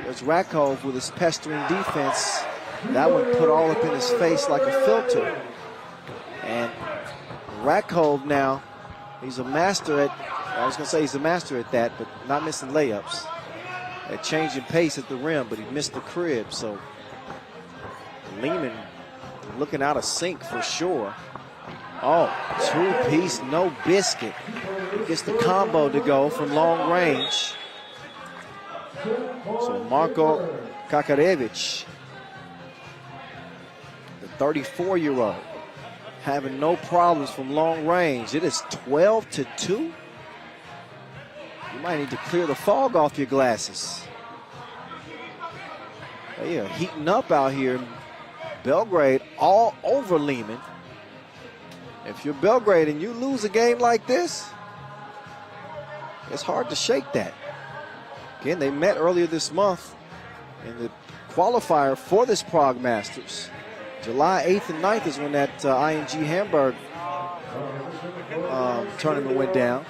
There's Rakov with his pestering defense. That one put all up in his face like a filter. And Rakov now, he's a master at, I was going to say he's a master at that, but not missing layups. At changing pace at the rim, but he missed the crib. So Liman looking out of sync for sure. Oh, two-piece, no biscuit. He gets the combo to go from long range. So Marko Kakarevich, the 34-year-old, having no problems from long range. It is 12-2. You might need to clear the fog off your glasses. They are heating up out here. Belgrade all over Liman. If you're Belgrade and you lose a game like this, it's hard to shake that. Again, they met earlier this month in the qualifier for this Prague Masters. July 8th and 9th is when that ING Hamburg tournament went down.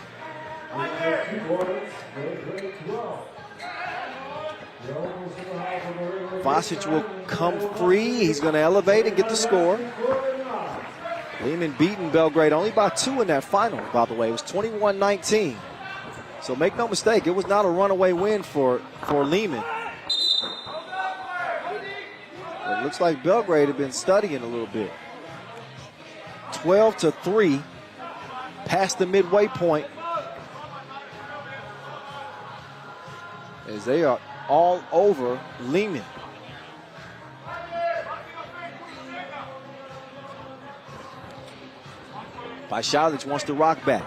Vasic will come free. He's going to elevate and get the score. Liman beating Belgrade only by 2 in that final, by the way. It was 21-19. So make no mistake, it was not a runaway win for Liman. It looks like Belgrade have been studying a little bit. 12-3, past the midway point, as they are all over Liman. Pajsic wants to rock back.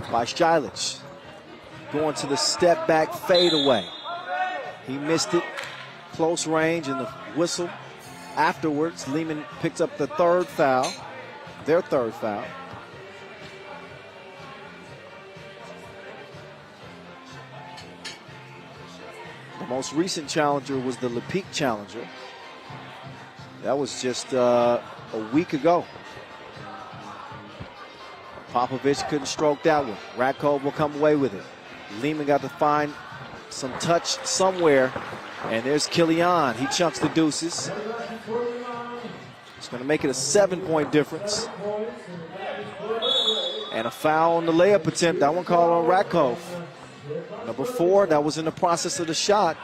Pajsic going to the step back fadeaway. He missed it, close range, and the whistle afterwards. Liman picked up the third foul, their third foul. Most recent challenger was the Lepeak challenger. That was just a week ago. Popovich couldn't stroke that one. Radkov will come away with it. Liman got to find some touch somewhere. And there's Kilian. He chunks the deuces. It's going to make it a 7-point difference. And a foul on the layup attempt. That one called on Radkov. Number 4, that was in the process of the shot.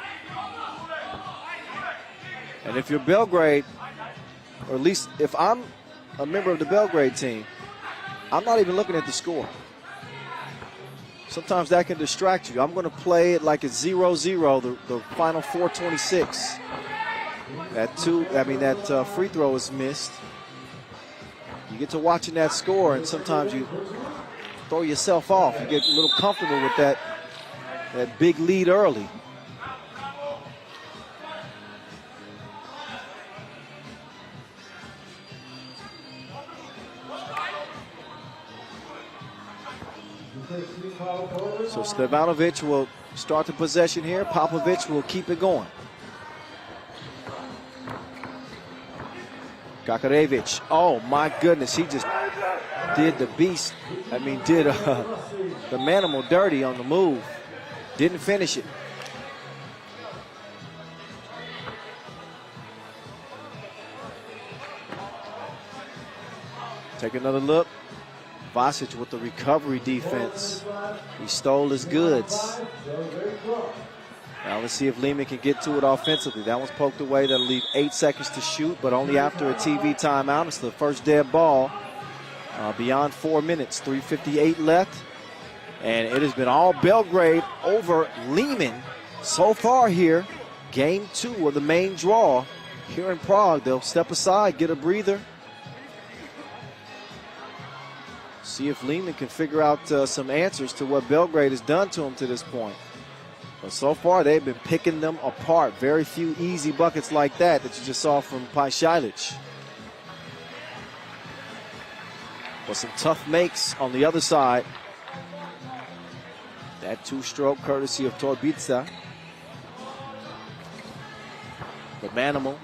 And if you're Belgrade, or at least if I'm a member of the Belgrade team, I'm not even looking at the score. Sometimes that can distract you. I'm going to play it like it's 0-0, the final 4:26. That free throw is missed. You get to watching that score, and sometimes you throw yourself off. You get a little comfortable with that big lead early. So Stevanovic will start the possession here. Popovich will keep it going. Kakarevic. Oh my goodness, he just did the beast. Did the manimal dirty on the move. Didn't finish it. Take another look. Vasic with the recovery defense. He stole his goods. Now let's see if Liman can get to it offensively. That one's poked away. That'll leave 8 seconds to shoot, but only after a TV timeout. It's the first dead ball beyond 4 minutes. 3:58 left. And it has been all Belgrade over Liman so far here. Game 2 of the main draw here in Prague. They'll step aside, get a breather. See if Liman can figure out some answers to what Belgrade has done to him to this point. But so far, they've been picking them apart. Very few easy buckets like that you just saw from Pajsilic. But some tough makes on the other side. That two-stroke courtesy of Torbica. But Manimal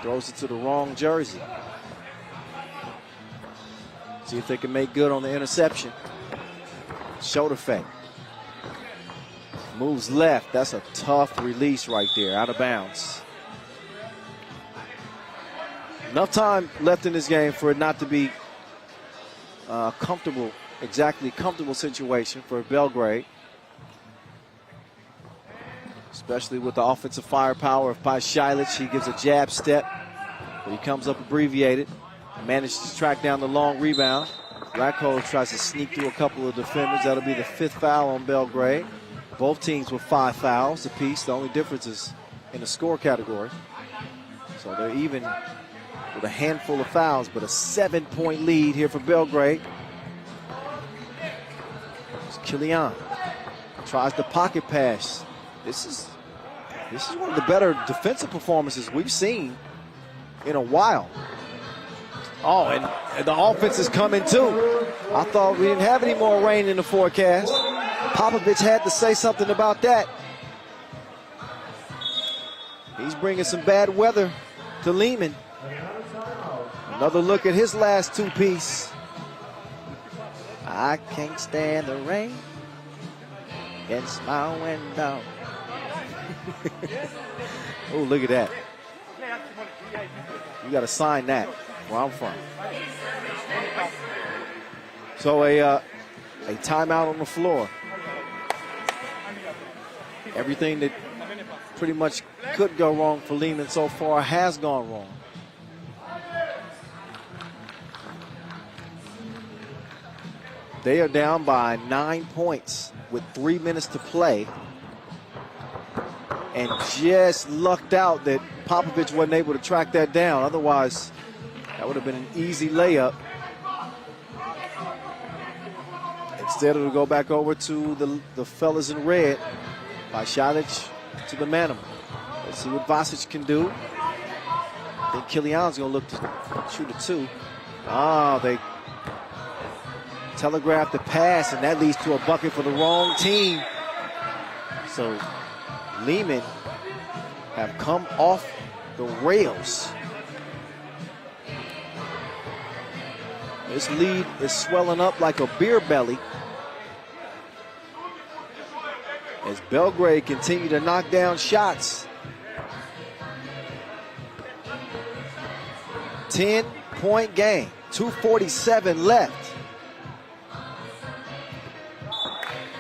throws it to the wrong jersey. See if they can make good on the interception. Shoulder fake. Moves left. That's a tough release right there, out of bounds. Enough time left in this game for it not to be comfortable situation for Belgrade. Especially with the offensive firepower of Pajsilic. He gives a jab step, but he comes up abbreviated. Manages to track down the long rebound. Radkov tries to sneak through a couple of defenders. That'll be the 5th foul on Belgrade. Both teams with 5 fouls apiece. The only difference is in the score category. So they're even with a handful of fouls, but a 7-point lead here for Belgrade. It's Kilian. Tries the pocket pass. This is one of the better defensive performances we've seen in a while. Oh, and the offense is coming too. I thought we didn't have any more rain in the forecast. Popovich had to say something about that. He's bringing some bad weather to Liman. Another look at his last two-piece. I can't stand the rain against my window. Oh, look at that. You got to sign that. Where I'm from. So a timeout on the floor. Everything that pretty much could go wrong for Liman so far has gone wrong. They are down by 9 points with 3 minutes to play. And just lucked out that Popovich wasn't able to track that down. Otherwise, that would have been an easy layup. Instead, it'll go back over to the fellas in red. Pajsilic to the Manimal. Let's see what Vasic can do. I think Kilian's going to look to shoot a 2. They telegraphed the pass, and that leads to a bucket for the wrong team. So Liman have come off the rails. This lead is swelling up like a beer belly as Belgrade continue to knock down shots. 10-point game, 2:47 left.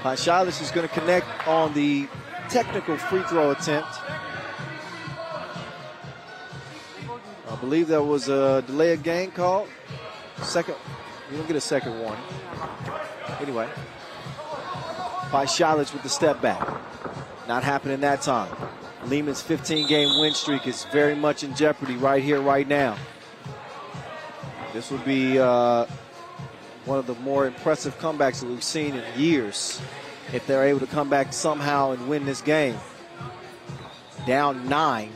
Pashalis is going to connect on the technical free throw attempt. I believe there was a delay of game called. Second, you don't get a second warning. Anyway, Pashalis with the step back. Not happening that time. Liman's 15-game win streak is very much in jeopardy right here, right now. This would be one of the more impressive comebacks that we've seen in years if they're able to come back somehow and win this game. Down 9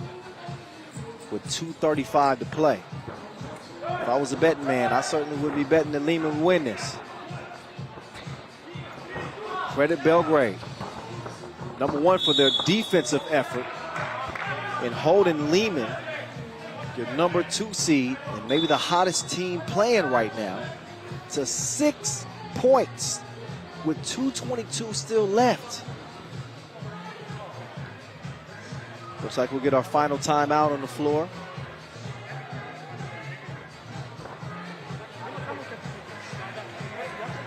with 2:35 to play. If I was a betting man, I certainly would be betting that Liman would win this. Credit Belgrade. Number one for their defensive effort in holding Liman, your number 2 seed, and maybe the hottest team playing right now, to 6 points with 2:22 still left. Looks like we'll get our final timeout on the floor.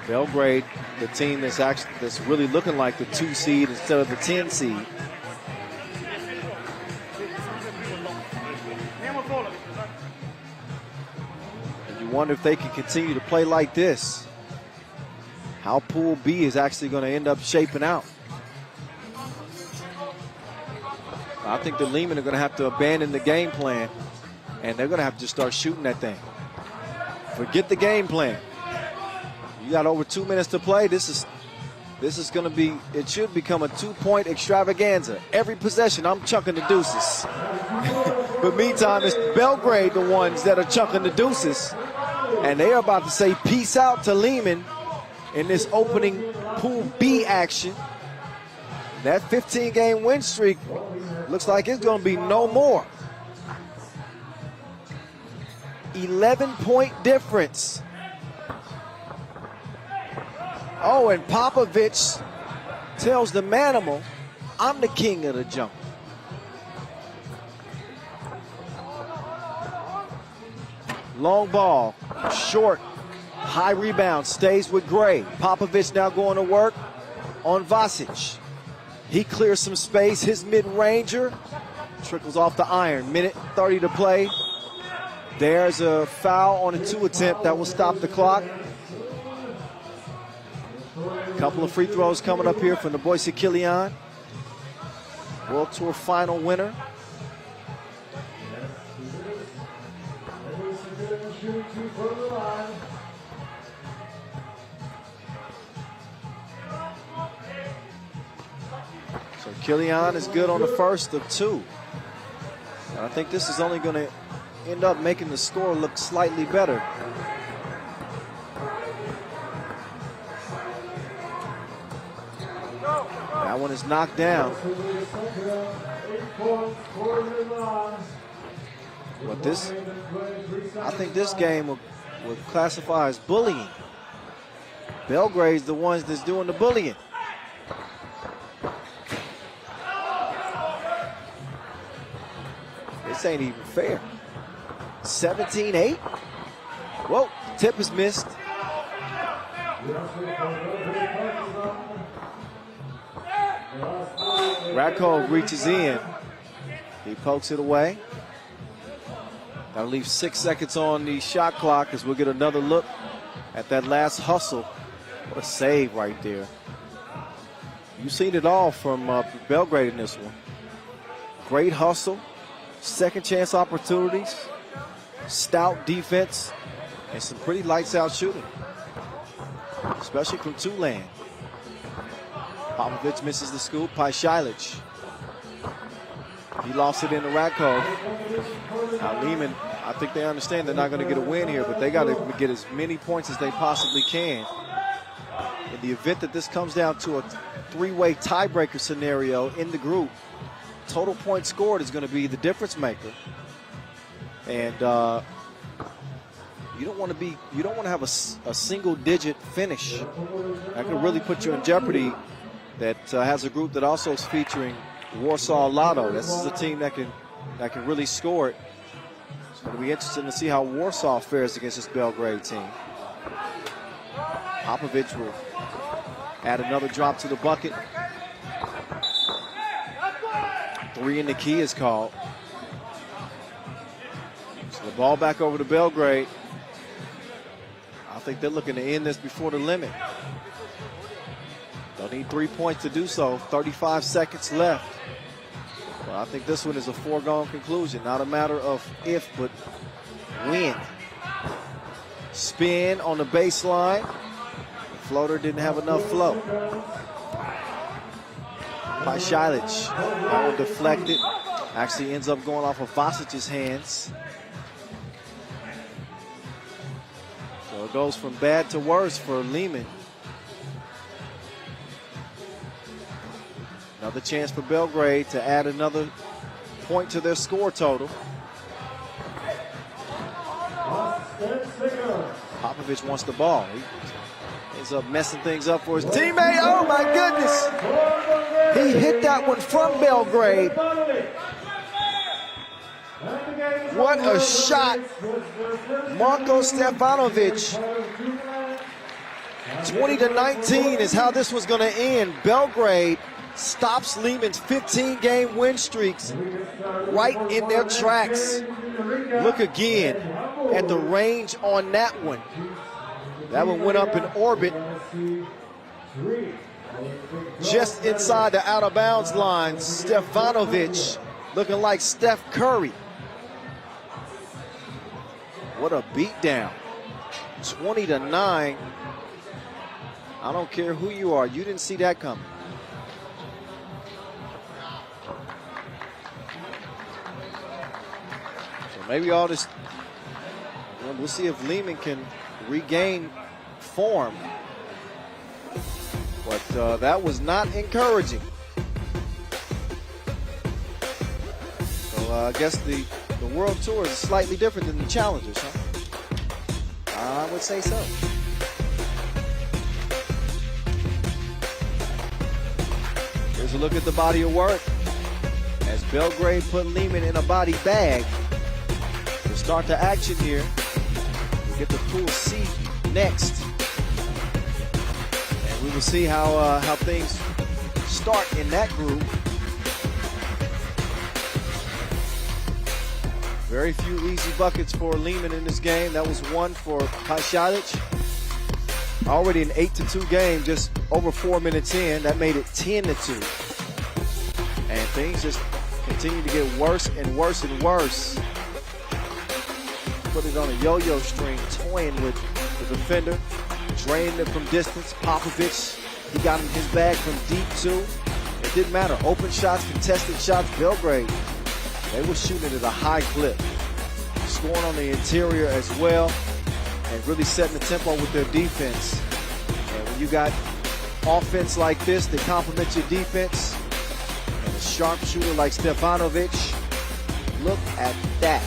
Belgrade, the team that's really looking like the 2 seed instead of the 10 seed. And you wonder if they can continue to play like this, how Pool B is actually going to end up shaping out. I think the Liman are going to have to abandon the game plan, and they're going to have to just start shooting that thing. Forget the game plan. You got over 2 minutes to play. This is going to be, it should become a 2-point extravaganza. Every possession, I'm chunking the deuces. But meantime, it's Belgrade the ones that are chunking the deuces. And they are about to say peace out to Liman in this opening Pool B action. That 15-game win streak looks like it's going to be no more. 11-point difference. Oh, and Popovich tells the Manimal, I'm the king of the jungle. Long ball, short, high rebound, stays with Gray. Popovich now going to work on Vasic. He clears some space, his mid-ranger trickles off the iron. Minute 30 to play. There's a foul on a 2 attempt that will stop the clock. A couple of free throws coming up here from the Boise Killian. World Tour final winner. So Killian is good on the first of 2. And I think this is only going to end up making the score look slightly better. That one is knocked down. But this, I think this game will classify as bullying. Belgrade's the ones that's doing the bullying. This ain't even fair. 17-8. Whoa, tip is missed. Rakov reaches in. He pokes it away. That'll leave 6 seconds on the shot clock as we'll get another look at that last hustle. What a save right there. You've seen it all from Belgrade in this one. Great hustle, second chance opportunities, stout defense, and some pretty lights out shooting, especially from Tulane. Popovich misses the scoop. Pashalis. He lost it in the Rakov. Now Liman, I think they understand they're not going to get a win here, but they got to get as many points as they possibly can In the event that this comes down to a three-way tiebreaker scenario in the group, total points scored is going to be the difference maker. And you don't want to have a single-digit finish. That could really put you in jeopardy. That has a group that also is featuring Warsaw Lotto. This is a team that can really score it. It's going to be interesting to see how Warsaw fares against this Belgrade team. Popovic will add another drop to the bucket. 3 in the key is called. So the ball back over to Belgrade. I think they're looking to end this before the limit. They'll need 3 points to do so. 35 seconds left. But I think this one is a foregone conclusion. Not a matter of if, but when. Spin on the baseline. The floater didn't have enough flow. By Šajlić. That one deflected. Actually ends up going off of Vasic's hands. So it goes from bad to worse for Liman. Another chance for Belgrade to add another point to their score total. Popovic wants the ball. He ends up messing things up for his teammate. Oh my goodness! He hit that one from Belgrade. What a shot. Marko Stefanovic. 20-19 is how this was going to end. Belgrade stops Liman's 15-game win streaks right in their tracks. Look again at the range on that one. That one went up in orbit just inside the out-of-bounds line. Stefanovic looking like Steph Curry. What a beatdown. 20-9. I don't care who you are. You didn't see that coming. Maybe all this, we'll see if Liman can regain form. But that was not encouraging. So I guess the World Tour is slightly different than the Challengers, huh? I would say so. Here's a look at the body of work. As Belgrade put Liman in a body bag. Start the action here. We'll get the Pool C next. And we will see how things start in that group. Very few easy buckets for Liman in this game. That was one for Šajlić. Already an 8-2 game, just over 4 minutes in. That made it 10-2. And things just continue to get worse and worse and worse. Put it on a yo-yo string, toying with the defender, draining it from distance. Popovic, he got him his bag from deep too. It didn't matter. Open shots, contested shots. Belgrade, they were shooting it at a high clip. Scoring on the interior as well, and really setting the tempo with their defense. And when you got offense like this that complements your defense, and a sharpshooter like Stefanovic, look at that.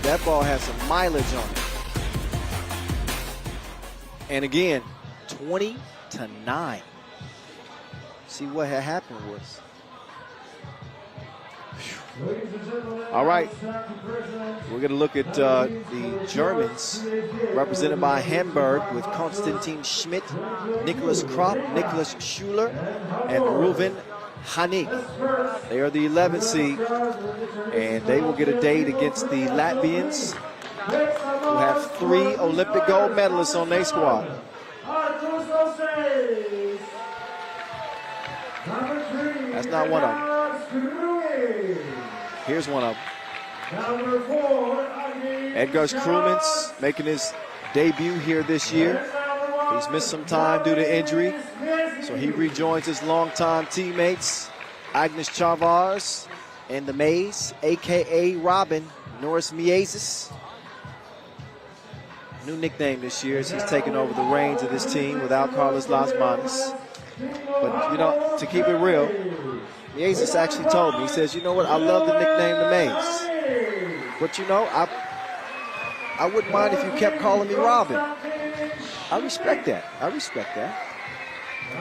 That ball has some mileage on it. And again, 20-9. See what had happened was. All right. We're going to look at the Germans, represented by Hamburg, with Konstantin Schmidt, Nicholas Kropp, Nicholas Schuler, and Reuven Hanig. They are the 11th seed, and they will get a date against the Latvians, who have 3 Olympic gold medalists on their squad. That's not one of them. Here's one of them. Edgars Krumins making his debut here this year. He's missed some time due to injury, so he rejoins his longtime teammates, Agnes Chavars and the Maze, a.k.a. Robin Norris Miezis. new nickname this year as he's taken over the reins of this team without Carlos Lasmanis. But, you know, to keep it real, Jesus actually told me, he says, you know what, I love the nickname the Maze. But, you know, I wouldn't mind if you kept calling me Robin. I respect that. I respect that.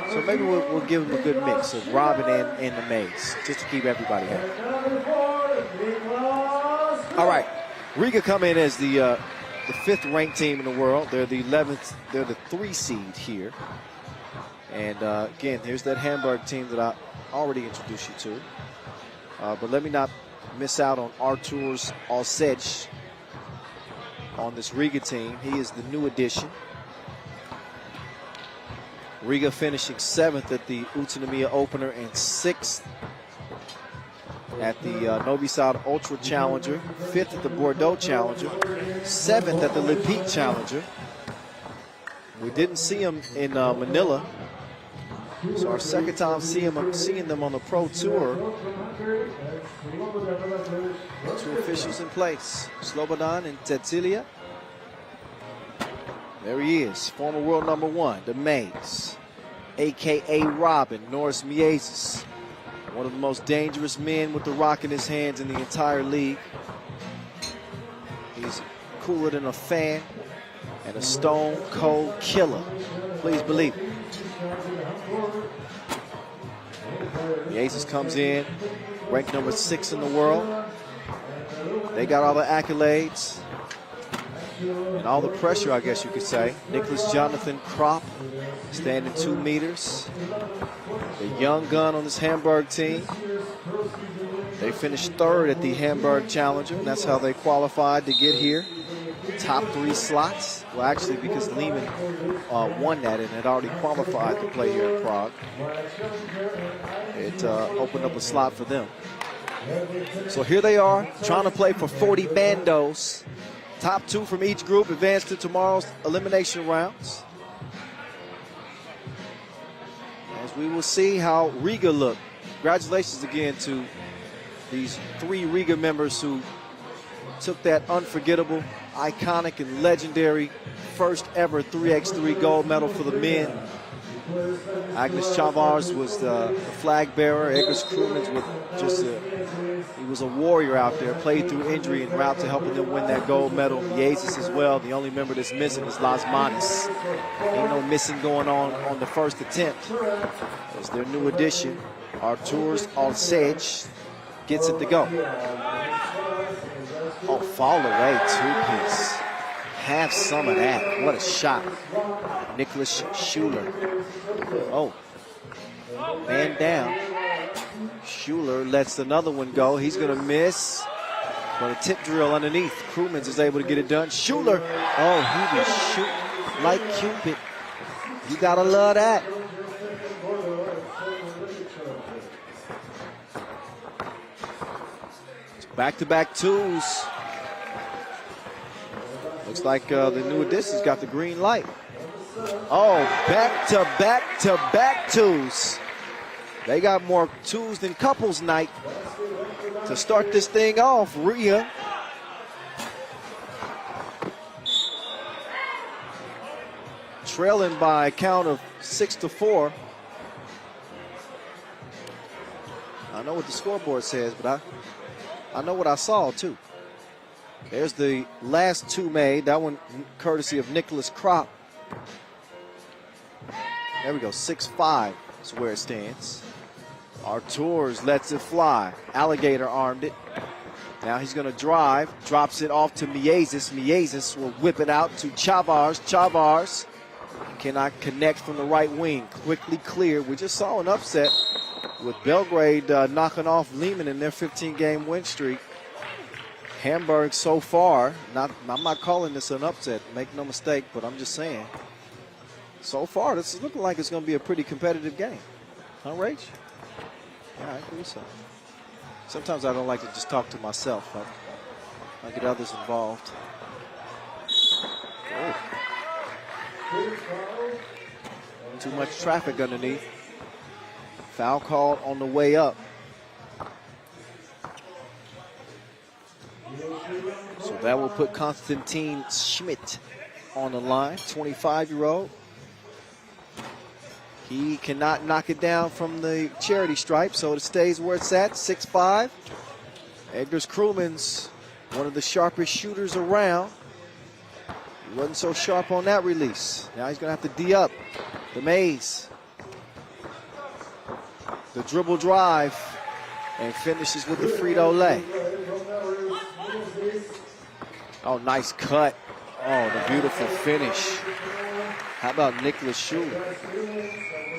So maybe we'll give him a good mix of Robin and the Maze, just to keep everybody happy. All right, Riga come in as the 5th ranked team in the world. They're the 11th. They're the 3 seed here. And again, here's that Hamburg team that I already introduced you to. But let me not miss out on Artur's Alsej on this Riga team. He is the new addition. Riga finishing 7th at the Utsunomiya opener and 6th at the Novi Sad Ultra Challenger, 5th at the Bordeaux Challenger, 7th at the Lipik Challenger. We didn't see him in Manila, so our second time seeing them on the Pro Tour. 2 officials in place, Slobodan and Cecilia. There he is, former world number 1, the Maze, a.k.a. Robin, Norris Miezes. One of the most dangerous men with the rock in his hands in the entire league. He's cooler than a fan and a stone-cold killer. Please believe it. Miezes comes in, ranked number 6 in the world. They got all the accolades and all the pressure, I guess you could say. Nicholas Jonathan Kropp, standing 2 meters. The young gun on this Hamburg team. They finished 3rd at the Hamburg Challenger, and that's how they qualified to get here. Top 3 slots. Well, actually, because Liman won that and had already qualified to play here in Prague. It opened up a slot for them. So here they are, trying to play for 40 bandos. Top 2 from each group advance to tomorrow's elimination rounds. As we will see how Riga look. Congratulations again to these 3 Riga members who took that unforgettable, iconic, and legendary first ever 3x3 gold medal for the men. Agnes Chavars was the flag bearer. Egers Krumens was just he was a warrior out there, played through injury en route to helping them win that gold medal. Miezes as well. The only member that's missing is Lasmanis. Ain't no missing going on the first attempt. As their new addition, Artur's Alsej gets it to go. Oh, fall away 2-piece. Have some of that. What a shot. Nicholas Schuler. Oh, man down. Schuler lets another one go. He's going to miss. But a tip drill underneath. Krumens is able to get it done. Schuler. Oh, he was shooting like Cupid. You got to love that. Back-to-back 2s. Looks like the new addition's got the green light. Oh, back-to-back 2s. They got more 2s than couples night to start this thing off. Riga. Trailing by a count of 6-4. I know what the scoreboard says, but I know what I saw too. There's the last 2 made. That one courtesy of Nicholas Kropp. There we go, 6-5 is where it stands. Arturs lets it fly. Alligator armed it. Now he's going to drive. Drops it off to Miezes. Miezes will whip it out to Chavars. Chavars cannot connect from the right wing. Quickly cleared. We just saw an upset with Belgrade knocking off Liman in their 15-game win streak. Hamburg so far, I'm not calling this an upset, make no mistake, but I'm just saying, so far this is looking like it's going to be a pretty competitive game. Huh, Rach? Yeah, I agree so. Sometimes I don't like to just talk to myself. I get others involved. Oh. Too much traffic underneath. Foul called on the way up. So that will put Konstantin Schmidt on the line, 25-year-old. He cannot knock it down from the charity stripe, so it stays where it's at, 6'5". Edgar Krumens, one of the sharpest shooters around. He wasn't so sharp on that release. Now he's going to have to D up the maze. The dribble drive, and finishes with the Frito-Lay. Oh, nice cut. Oh, the beautiful finish. How about Nicholas Schuler?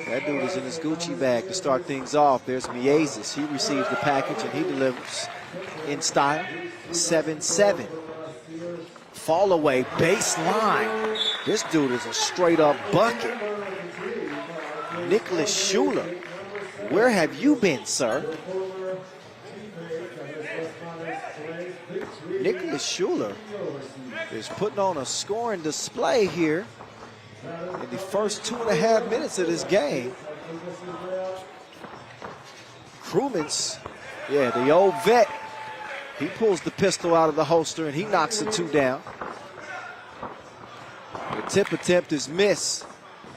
That dude is in his Gucci bag to start things off. There's Miezis. He receives the package and he delivers in style. 7-7. Fall away, baseline. This dude is a straight up bucket. Nicholas Schuler. Where have you been, sir? Nicholas Schuler is putting on a scoring display here in the first 2.5 minutes of this game. Krumens, yeah, the old vet, he pulls the pistol out of the holster and he knocks the 2 down. The tip attempt is missed.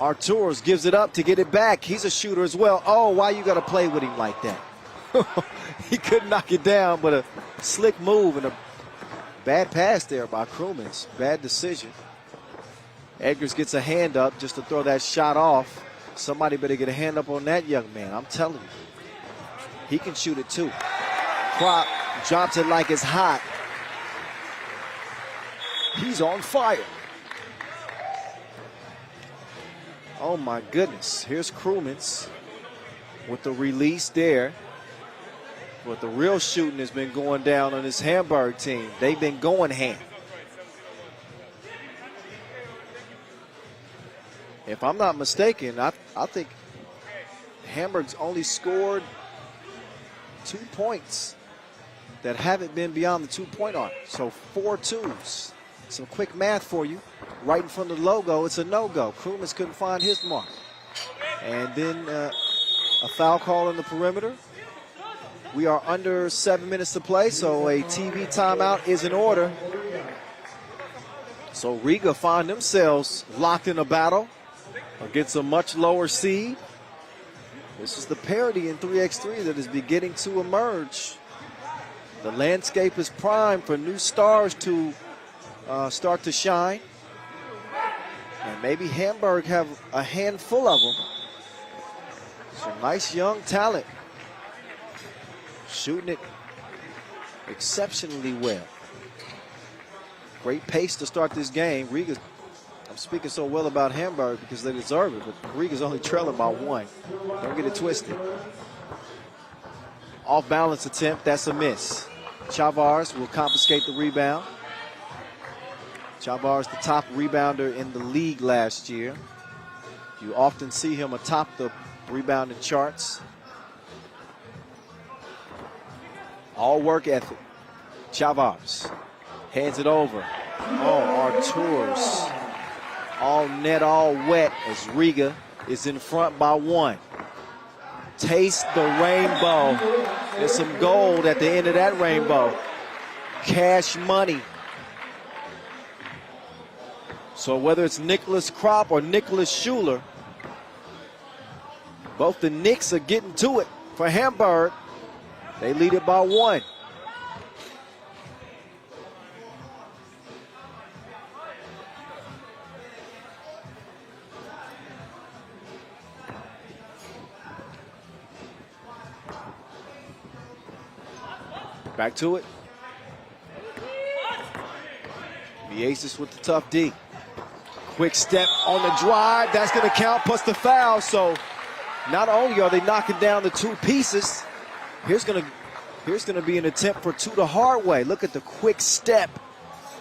Arturs gives it up to get it back. He's a shooter as well. Oh, why you got to play with him like that? He couldn't knock it down, but a slick move and a bad pass there by Krumens. Bad decision. Edgars gets a hand up just to throw that shot off. Somebody better get a hand up on that young man. I'm telling you. He can shoot it too. Krop drops it like it's hot. He's on fire. Oh my goodness. Here's Krumens with the release there. But the real shooting has been going down on this Hamburg team. They've been going ham. If I'm not mistaken, I think Hamburg's only scored 2 points that haven't been beyond the 2-point arc. So 4 twos. Some quick math for you. Right in front of the logo, it's a no-go. Krumens couldn't find his mark. And then a foul call in the perimeter. We are under 7 minutes to play, so a TV timeout is in order. So Riga find themselves locked in a battle against a much lower seed. This is the parity in 3x3 that is beginning to emerge. The landscape is primed for new stars to start to shine. And maybe Hamburg have a handful of them. Some nice young talent. Shooting it exceptionally well. Great pace to start this game. Riga, I'm speaking so well about Hamburg because they deserve it, but Riga's only trailing by 1. Don't get it twisted. Off balance attempt, that's a miss. Chavars will confiscate the rebound. Chavars, the top rebounder in the league last year. You often see him atop the rebounding charts. All work ethic. Chavars hands it over. Oh, Arturs. All net, all wet as Riga is in front by 1. Taste the rainbow. There's some gold at the end of that rainbow. Cash money. So whether it's Nicholas Krop or Nicholas Schuler, both the Knicks are getting to it for Hamburg. They lead it by 1. Back to it. The Aces with the tough D. Quick step on the drive. That's going to count, plus the foul. So not only are they knocking down the 2 pieces, here's going to be an attempt for 2 the hard way. Look at the quick step.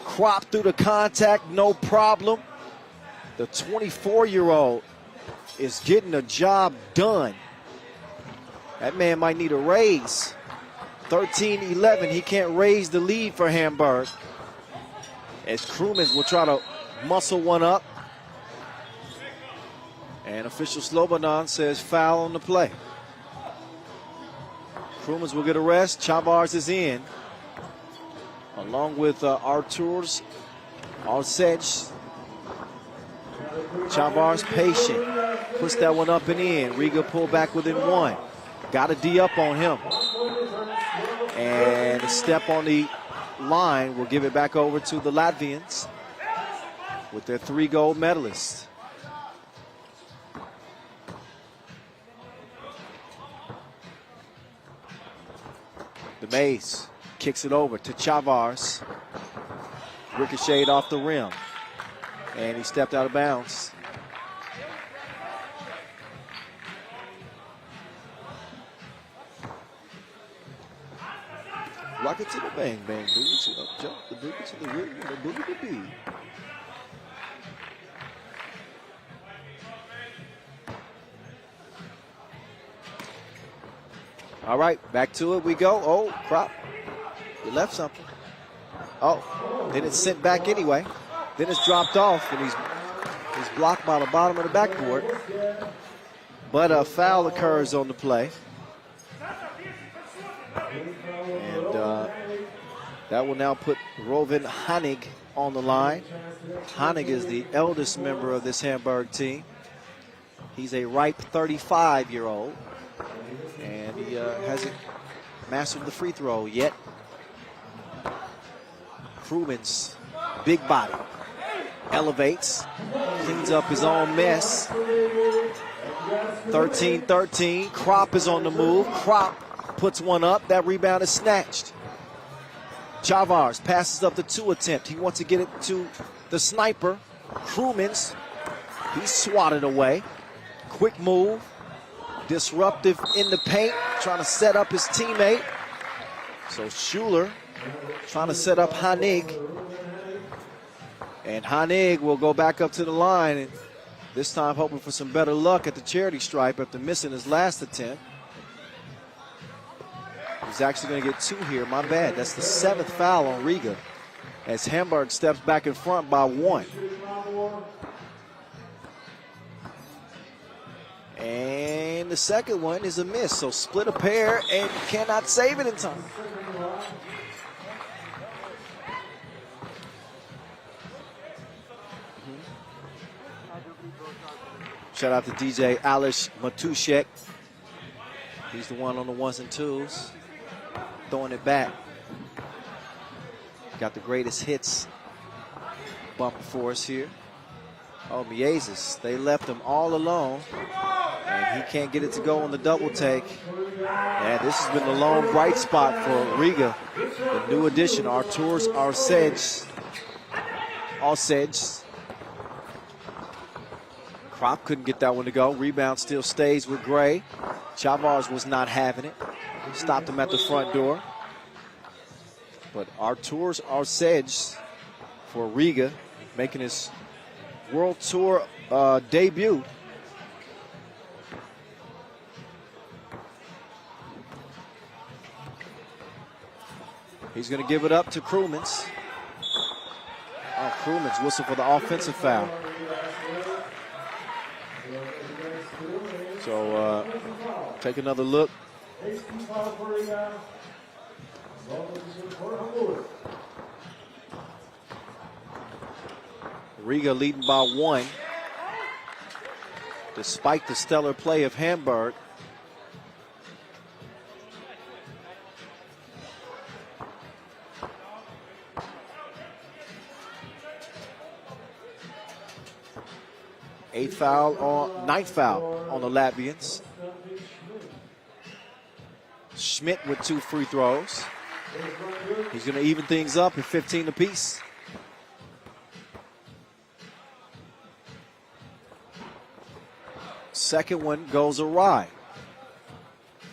Crop through the contact, no problem. The 24-year-old is getting the job done. That man might need a raise. 13-11, he can't raise the lead for Hamburg. As Krumens will try to muscle one up. And official Slobodan says foul on the play. Krumens will get a rest. Chavars is in. Along with Arturs, Arsej, Chavars patient. Puts that one up and in. Riga pull back within one. Got a D up on him. And a step on the line will give it back over to the Latvians with their 3 gold medalists. The Maze kicks it over to Chavars. Ricocheted off the rim. And he stepped out of bounds. Rock it to the bang, bang, boogie to up jump, the boogie to the rhythm, the boogie to beat. All right, back to it we go. Oh, crap. You left something. Oh, then it's sent back anyway. Then it's dropped off, and he's blocked by the bottom of the backboard. But a foul occurs on the play. And that will now put Rovin Hanig on the line. Hanig is the eldest member of this Hamburg team. He's a ripe 35-year-old. And he hasn't mastered the free throw yet. Krumens, big body, elevates, cleans up his own mess. 13-13, Krop is on the move. Krop puts one up, that rebound is snatched. Chavars passes up the 2 attempt. He wants to get it to the sniper. Krumens, he's swatted away. Quick move, disruptive in the paint, trying to set up his teammate. So Schuler trying to set up Hanig. And Hanig will go back up to the line, and this time hoping for some better luck at the charity stripe after missing his last attempt. He's actually going to get 2 here. My bad. That's the 7th foul on Riga as Hamburg steps back in front by 1. And the second one is a miss. So split a pair and cannot save it in time. Shout out to DJ Alish Matushek. He's the one on the 1s and 2s. Throwing it back. Got the greatest hits bumper for us here. Oh, Miezes, they left him all alone. And he can't get it to go on the double take. And this has been the lone bright spot for Riga. The new addition, Arturs Arsedge. Krop couldn't get that one to go. Rebound still stays with Gray. Chavars was not having it. Stopped him at the front door. But Arturs Arsedge for Riga, making his World Tour debut. He's going to give it up to Krumens. Oh, Krumens whistle for the offensive foul. So take another look. Riga leading by 1. Despite the stellar play of Hamburg. Ninth foul on the Latvians. Schmidt with 2 free throws. He's going to even things up at 15 apiece. Second one goes awry.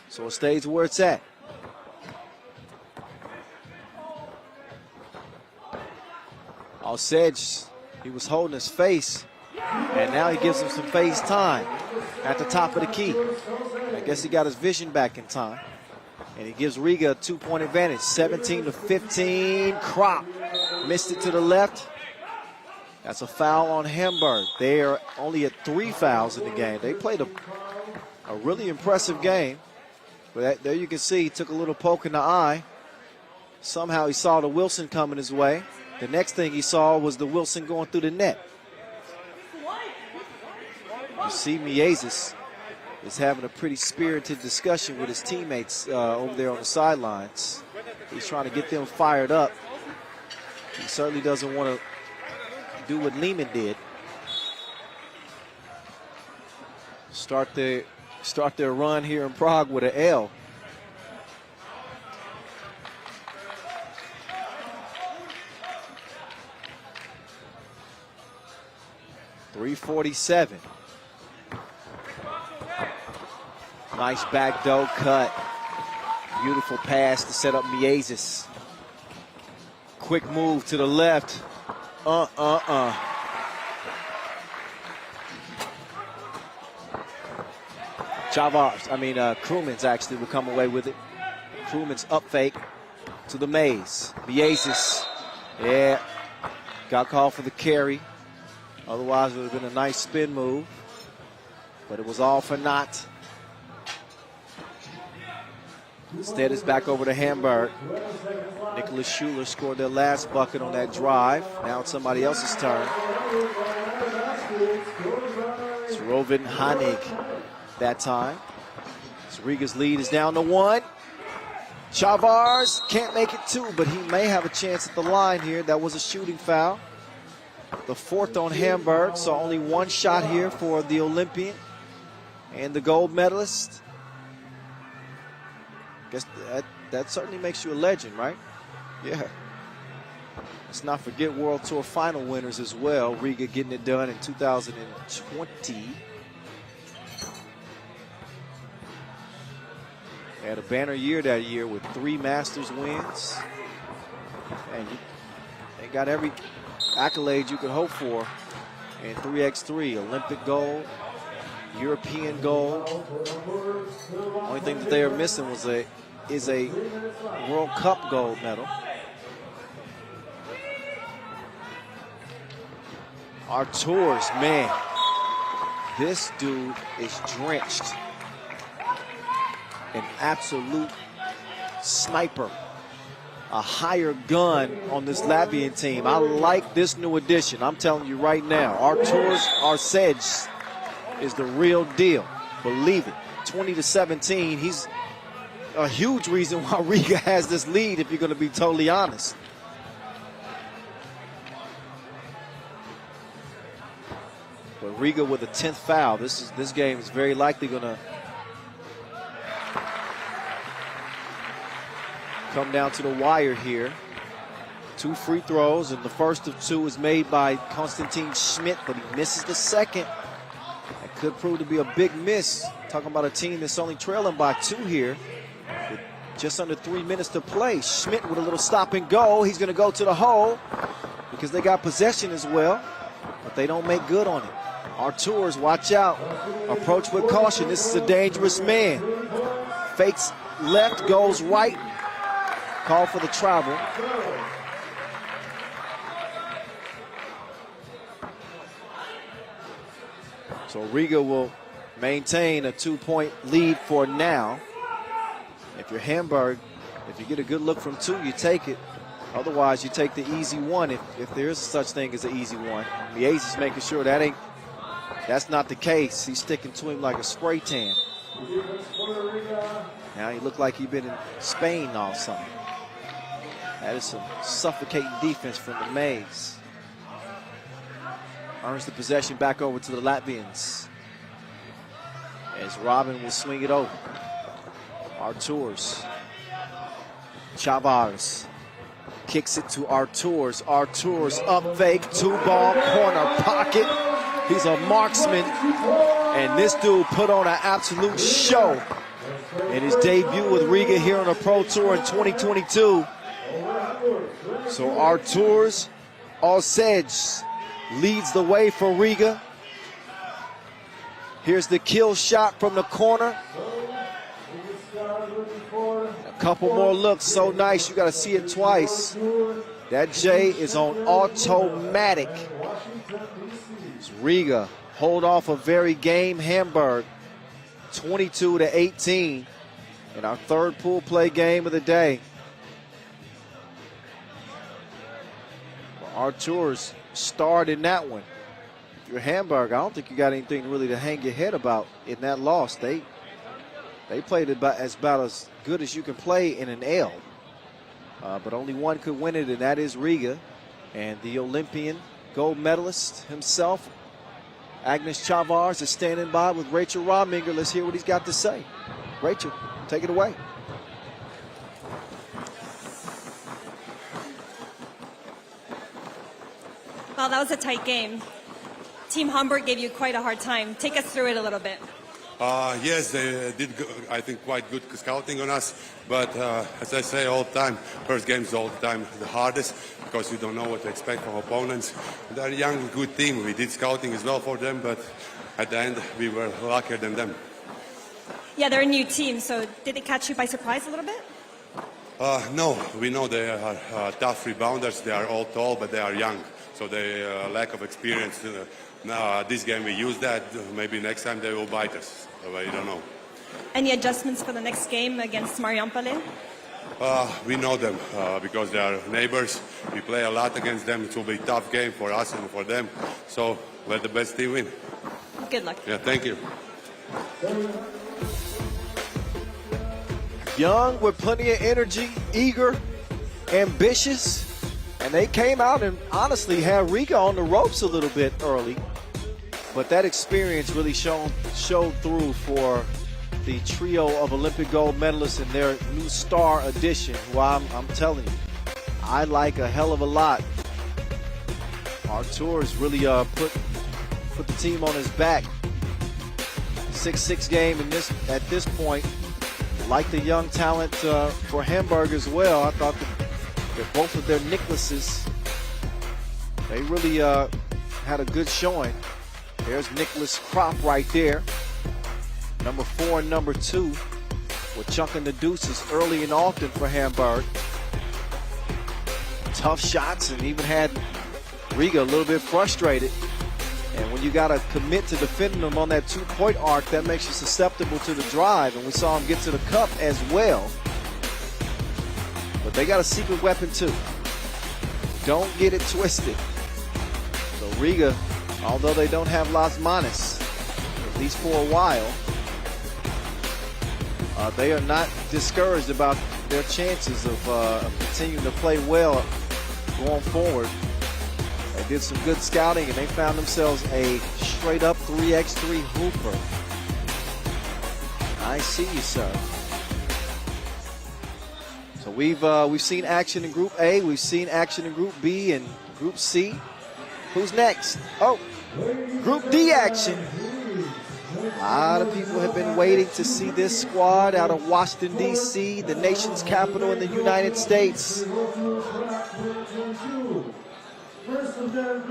So it stays where it's at. Alsedge, he was holding his face. And now he gives him some face time at the top of the key. I guess he got his vision back in time. And he gives Riga a 2-point advantage, 17-15. Krop missed it to the left. That's a foul on Hamburg. They are only at 3 fouls in the game. They played a really impressive game. But there you can see he took a little poke in the eye. Somehow he saw the Wilson coming his way. The next thing he saw was the Wilson going through the net. You see Miezis is having a pretty spirited discussion with his teammates over there on the sidelines. He's trying to get them fired up. He certainly doesn't want to do what Liman did. Start their run here in Prague with an L. .347. Nice back door cut. Beautiful pass to set up Miezis. Quick move to the left. Krumans actually will come away with it. Krumans up fake to the maze. Miezis, yeah, got called for the carry. Otherwise, it would have been a nice spin move, but it was all for naught. Instead, it's back over to Hamburg. Nicholas Schuler scored their last bucket on that drive. Now it's somebody else's turn. It's Rovin Hanig that time. So Riga's lead is down to 1. Chavars can't make it 2, but he may have a chance at the line here. That was a shooting foul. The 4th on Hamburg, so only 1 shot here for the Olympian and the gold medalist. Guess that certainly makes you a legend, right? Yeah. Let's not forget World Tour final winners as well. Riga getting it done in 2020. They had a banner year that year with 3 Masters wins. And they got every accolade you could hope for in 3x3. Olympic gold, European gold. Only thing that they are missing is a World Cup gold medal. Arturs, man, this dude is drenched. An absolute sniper. A higher gun on this Latvian team. I like this new addition. I'm telling you right now, Arturs Arsedz is the real deal. Believe it. 20-17. He's a huge reason why Riga has this lead, if you're going to be totally honest. But Riga with a 10th foul. This game is very likely going to come down to the wire here. 2 free throws, and the first of 2 is made by Konstantin Schmidt, but he misses the second. That could prove to be a big miss. Talking about a team that's only trailing by 2 here with just under 3 minutes to play. Schmidt with a little stop and go. He's going to go to the hole because they got possession as well, but they don't make good on it. Arturs, watch out. Approach with caution. This is a dangerous man. Fakes left, goes right. Call for the travel. So Riga will maintain a 2-point lead for now. If you're Hamburg, if you get a good look from 2, you take it. Otherwise, you take the easy one if there is such thing as an easy one. Miezis is making sure that's not the case. He's sticking to him like a spray tan. Now he looked like he'd been in Spain all summer. That is some suffocating defense from the Maze. Earns the possession back over to the Latvians. As Robin will swing it over. Arturs. Chavars kicks it to Arturs. Arturs up fake, 2-ball corner pocket. He's a marksman. And this dude put on an absolute show in his debut with Riga here on the Pro Tour in 2022. So Arturs Arsedz leads the way for Riga. Here's the kill shot from the corner. A couple more looks, so nice, you gotta see it twice. That J is on automatic. It's Riga hold off a very game Hamburg, 22-18 in our 3rd pool play game of the day. Arturs starred in that one. If you're Hamburg, I don't think you got anything really to hang your head about in that loss. They played about as good as you can play in an L. But only one could win it, and that is Riga. And the Olympian gold medalist himself, Agnes Chavars, is standing by with Rachel Rominger. Let's hear what he's got to say. Rachel, take it away. Well, that was a tight game. Team Hamburg gave you quite a hard time. Take us through it a little bit. Yes, they did, I think, quite good scouting on us. But as I say all the time, first game is all the time the hardest because you don't know what to expect from opponents. They're a young, good team. We did scouting as well for them, but at the end, we were luckier than them. Yeah, they're a new team, so did it catch you by surprise a little bit? No, we know they are tough rebounders. They are all tall, but they are young. So they lack of experience. Now, this game we use that. Maybe next time they will bite us. I don't know. Any adjustments for the next game against Marijampolė? We know them because they are neighbors. We play a lot against them. It will be a tough game for us and for them. So let the best team win. Good luck. Yeah, thank you. Young with plenty of energy, eager, ambitious. And they came out and honestly had Riga on the ropes a little bit early. But that experience really showed through for the trio of Olympic gold medalists and their new star addition, who I'm telling you, I like a hell of a lot. Artur has really put the team on his back. 6-6 game at this point. Like the young talent for Hamburg as well. I thought that both of their Nicholases, they really had a good showing. There's Nicholas Kropp right there. Number 4 and number 2 were chunking the deuces early and often for Hamburg. Tough shots and even had Riga a little bit frustrated. And when you got to commit to defending them on that 2-point arc, that makes you susceptible to the drive. And we saw him get to the cup as well. But they got a secret weapon too. Don't get it twisted. So Riga, although they don't have Las Manas, at least for a while, they are not discouraged about their chances of continuing to play well going forward. They did some good scouting and they found themselves a straight up 3x3 hooper. I see you, sir. So we've seen action in Group A, we've seen action in Group B and Group C. Who's next? Oh, Group D action. A lot of people have been waiting to see this squad out of Washington, D.C., the nation's capital in the United States.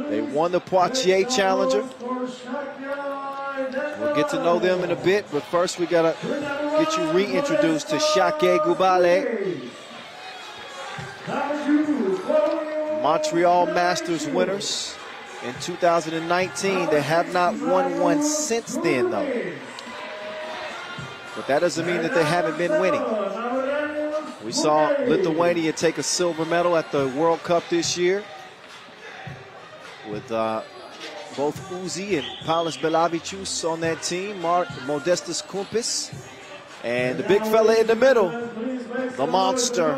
They won the Poitiers Challenger. We'll get to know them in a bit, but first we got to get you reintroduced to Šakiai Gulbelė. Montreal Masters winners in 2019. They have not won one since then, though. But that doesn't mean that they haven't been winning. We saw Lithuania take a silver medal at the World Cup this year with both Uzi and Paulius Belavičius on that team, Modestas Kumpis, and the big fella in the middle, the monster,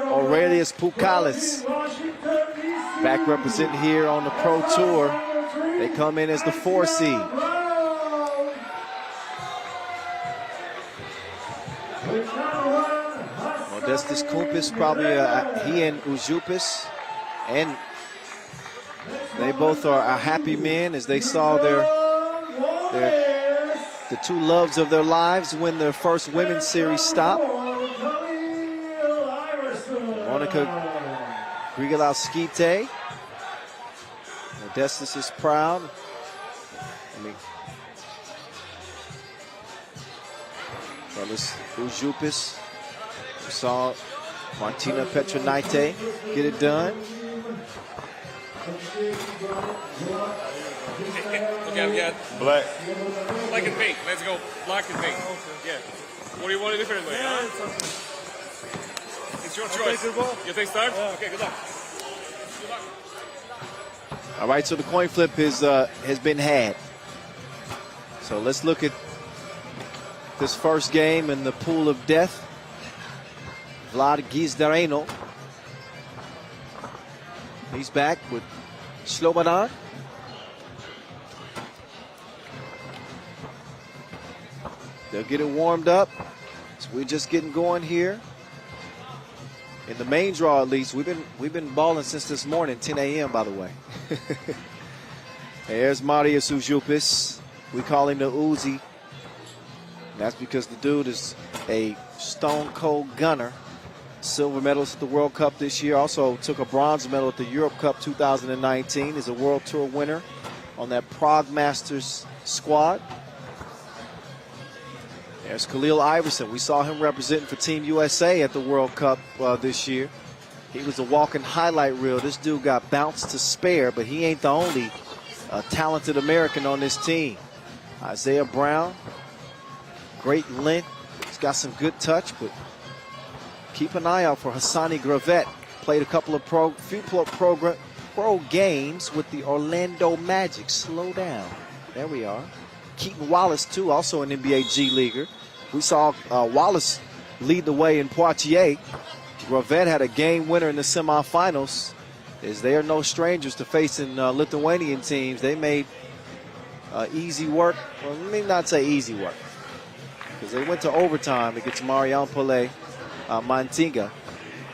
Aurelius Pukalis. Back representing here on the Pro Tour. They come in as the 4 seed. Modestas Kumpis, probably he and Uzupis, and they both are happy men as they saw the two loves of their lives win their first women's series stop. Monika Grigolauskite. Modestas is proud. Fellas, Uzupis. We saw Martina Petronaite get it done. Okay, I've got black and pink. Let's go. Black and pink. Yeah. What do you want to do differently? It's your choice. You take start? Okay, good luck. All right, so the coin flip has been had. So let's look at this first game in the pool of death. Vlad Gizdareno. He's back with Slobodan. They'll get it warmed up. So we're just getting going here. In the main draw, at least, we've been balling since this morning, 10 a.m. by the way. There's Marius Ujupis. We call him the Uzi. That's because the dude is a stone cold gunner. Silver medalist at the World Cup this year. Also took a bronze medal at the Europe Cup 2019. Is a World Tour winner on that Prague Masters squad. There's Khalil Iverson. We saw him representing for Team USA at the World Cup this year. He was a walking highlight reel. This dude got bounced to spare, but he ain't the only talented American on this team. Isaiah Brown, great length. He's got some good touch, but keep an eye out for Hassani Gravet. Played a couple of pro games with the Orlando Magic. Slow down. There we are. Keaton Wallace, too, also an NBA G Leaguer. We saw Wallace lead the way in Poitiers. Gravet had a game winner in the semifinals. As they are no strangers to facing Lithuanian teams, they made easy work. Well, let me not say easy work, because they went to overtime against Marijampolė, Mantinga,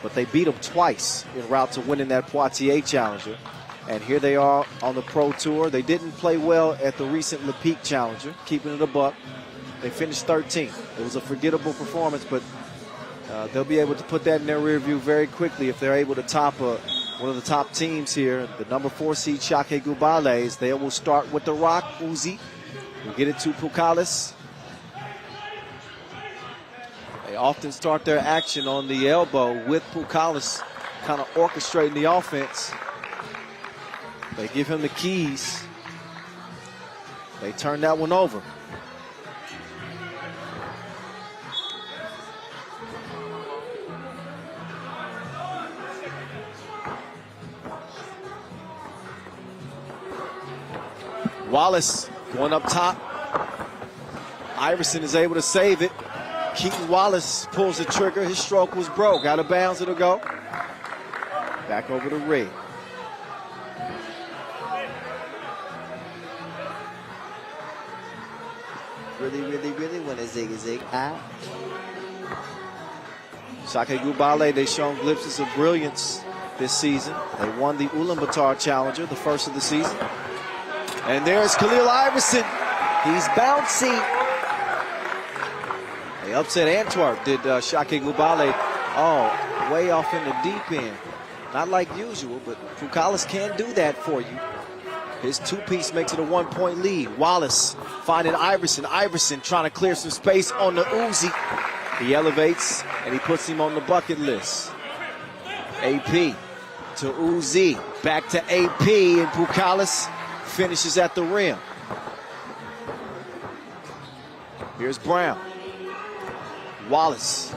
but they beat them twice en route to winning that Poitiers Challenger. And here they are on the Pro Tour. They didn't play well at the recent Le Pic Challenger, keeping it a buck. They finished 13th. It was a forgettable performance, but they'll be able to put that in their rear view very quickly if they're able to top one of the top teams here. The number 4 seed Czech Republic. They will start with the rock, Uzi. We'll get it to Pukalis. They often start their action on the elbow with Pukalis kind of orchestrating the offense. They give him the keys. They turn that one over. Wallace going up top. Iverson is able to save it. Keaton Wallace pulls the trigger. His stroke was broke. Out of bounds it'll go. Back over to Ray. Really want to zig out. Czech Republic, they've shown glimpses of brilliance this season. They won the Ulaanbaatar Challenger, the first of the season. And there's Khalil Iverson. He's bouncy. They upset Antwerp, did Czech Republic. Oh, way off in the deep end. Not like usual, but Pukalis can do that for you. His two-piece makes it a 1-point lead. Wallace finding Iverson. Iverson trying to clear some space on the Uzi. He elevates, and he puts him on the bucket list. AP to Uzi. Back to AP, and Pukalis finishes at the rim. Here's Brown. Wallace.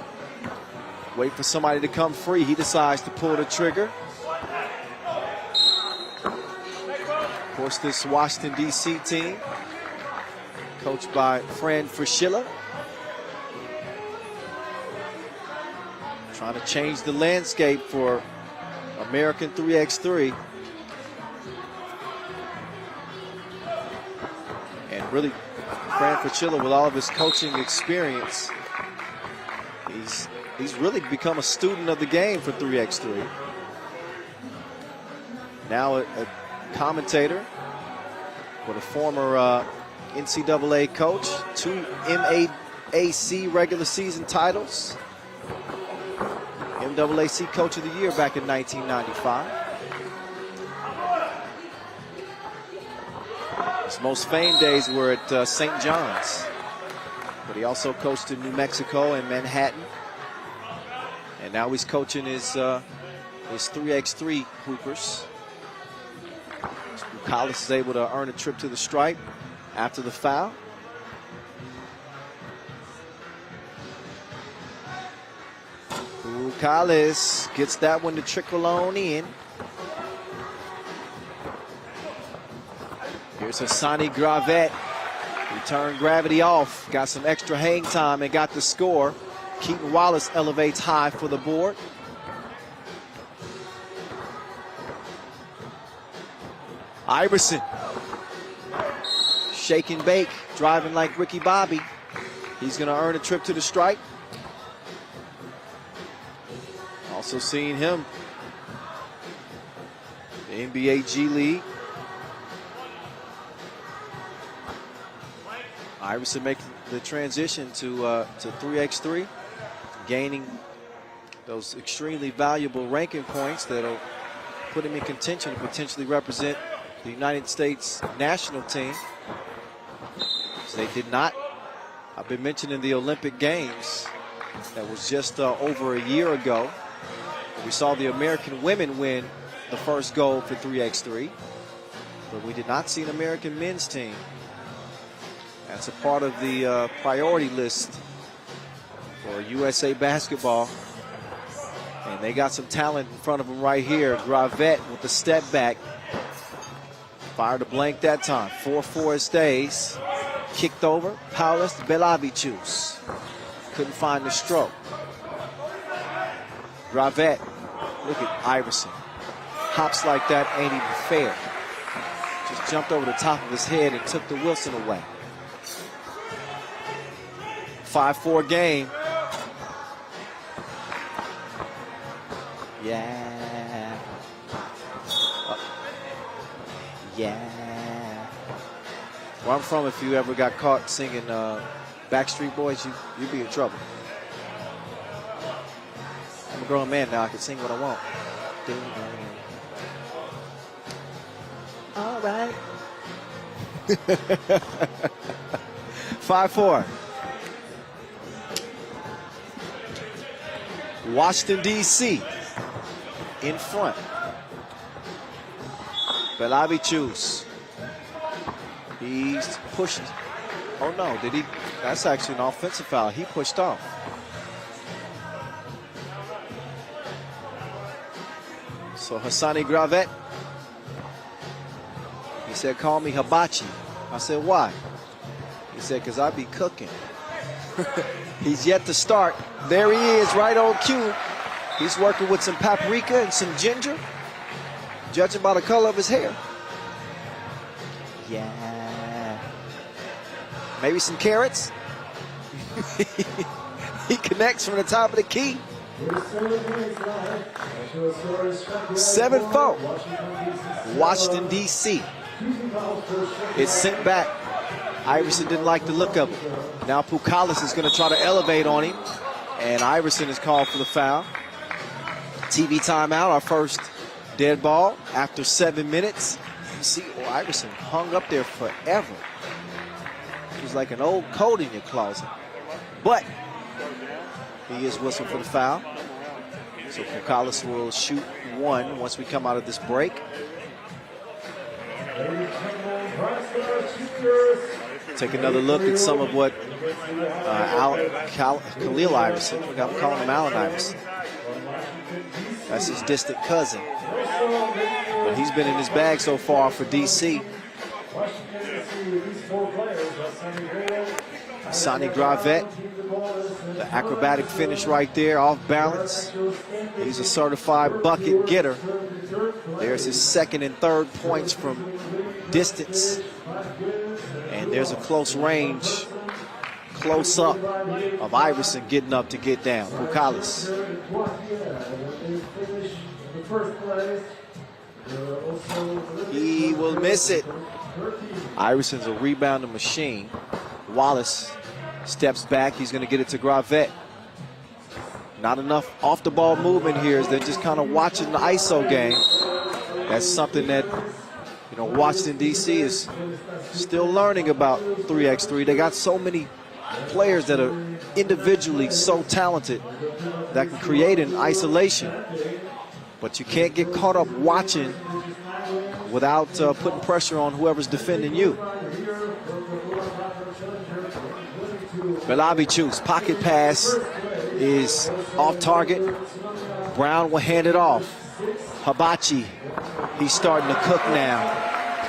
Wait for somebody to come free. He decides to pull the trigger. Of course, this Washington, D.C. team, coached by Fran Fraschilla, trying to change the landscape for American 3x3. And really, Fran Fraschilla, with all of his coaching experience, he's really become a student of the game for 3x3. Now a commentator, but a former NCAA coach, 2 MAAC regular season titles, MAAC Coach of the Year back in 1995. His most famed days were at St. John's, but he also coached in New Mexico and Manhattan, and now he's coaching his 3x3 hoopers. Collis is able to earn a trip to the stripe after the foul. Collis gets that one to trickle on in. Here's Hassani Gravet. He turned gravity off, got some extra hang time and got the score. Keaton Wallace elevates high for the board. Iverson. Shake and bake, driving like Ricky Bobby. He's going to earn a trip to the stripe. Also seeing him, the NBA G League. Iverson making the transition to 3x3, gaining those extremely valuable ranking points that'll put him in contention to potentially represent the United States national team. So they did not. I've been mentioning the Olympic Games. That was just over a year ago. We saw the American women win the first gold for 3x3, but we did not see an American men's team. That's a part of the priority list for USA basketball. And they got some talent in front of them right here. Gravet with the step back. Fired a blank that time. 4-4 it stays. Kicked over. Paulas Belavicius. Couldn't find the stroke. Gravet. Look at Iverson. Hops like that ain't even fair. Just jumped over the top of his head and took the Wilson away. 5-4 game. Yeah. Yeah. Where I'm from, if you ever got caught singing Backstreet Boys, you'd be in trouble. I'm a grown man now. I can sing what I want. All right. 5-4. Washington, D.C. in front. Belavicius. He's pushed. Oh, no. Did he? That's actually an offensive foul. He pushed off. So Hassani Gravet. He said, call me hibachi. I said, why? He said, because I be cooking. He's yet to start. There he is, right on cue. He's working with some paprika and some ginger, judging by the color of his hair. Yeah. Maybe some carrots. He connects from the top of the key. 7-4. Washington, D.C. It's sent back. Iverson didn't like the look of it. Now Pukalis is going to try to elevate on him. And Iverson is called for the foul. TV timeout, our first dead ball after 7 minutes. You see, Iverson hung up there forever. He was like an old coat in your closet. But he is whistled for the foul. So Pukalis will shoot one once we come out of this break. Take another look at some of what Khalil Iverson, I'm calling him Allen Iverson. That's his distant cousin. But he's been in his bag so far for D.C. Hassani Gravet, the acrobatic finish right there, off balance. He's a certified bucket getter. There's his second and third points from distance. And there's a close range, close up of Iverson getting up to get down. Pukalis. He will miss it. Iverson's a rebounding machine. Wallace steps back. He's going to get it to Gravet. Not enough off the ball movement here as they're just kind of watching the ISO game. That's something that, you know, Washington, D.C. is still learning about 3x3. They got so many players that are individually so talented that can create an isolation. But you can't get caught up watching without putting pressure on whoever's defending you. Belavicius, pocket pass is off target. Brown will hand it off. Hibachi, he's starting to cook now.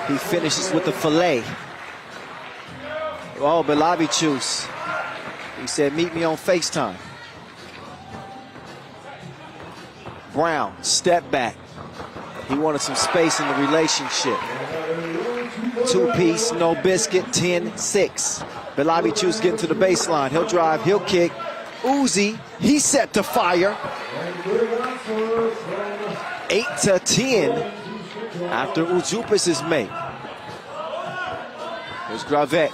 He finishes with the fillet. Oh, Belavichus. He said, meet me on FaceTime. Brown, step back. He wanted some space in the relationship. Two-piece, no biscuit, 10-6. Belavichus getting to the baseline. He'll drive, he'll kick. Uzi, he's set to fire. 8-10 after Uzupis is made. There's Gravet.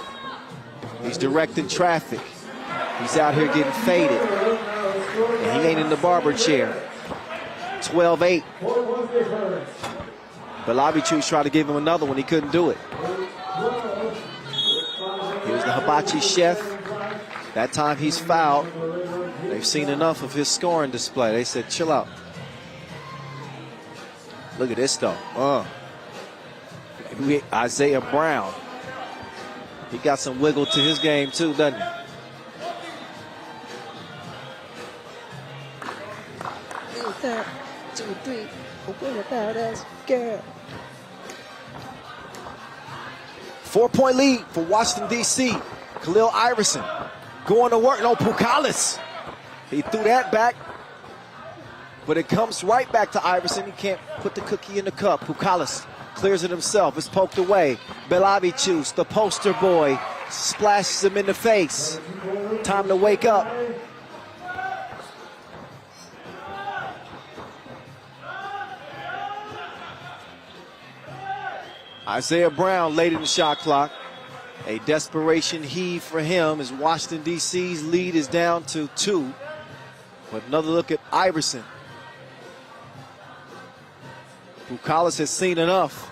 He's directing traffic. He's out here getting faded. And he ain't in the barber chair. 12-8. Belavichus tried to give him another one. He couldn't do it. Here's the hibachi chef. That time he's fouled. They've seen enough of his scoring display. They said, chill out. Look at this, though. Isaiah Brown. He got some wiggle to his game, too, doesn't he? Girl. 4-point lead for Washington, D.C. Khalil Iverson going to work. No, Pukalis. He threw that back, but it comes right back to Iverson. He can't put the cookie in the cup. Pukalis clears it himself. It's poked away. Belavichus, the poster boy, splashes him in the face. Time to wake up. Isaiah Brown late in the shot clock. A desperation heave for him as Washington, D.C.'s lead is down to 2. But another look at Iverson. Pukalis has seen enough.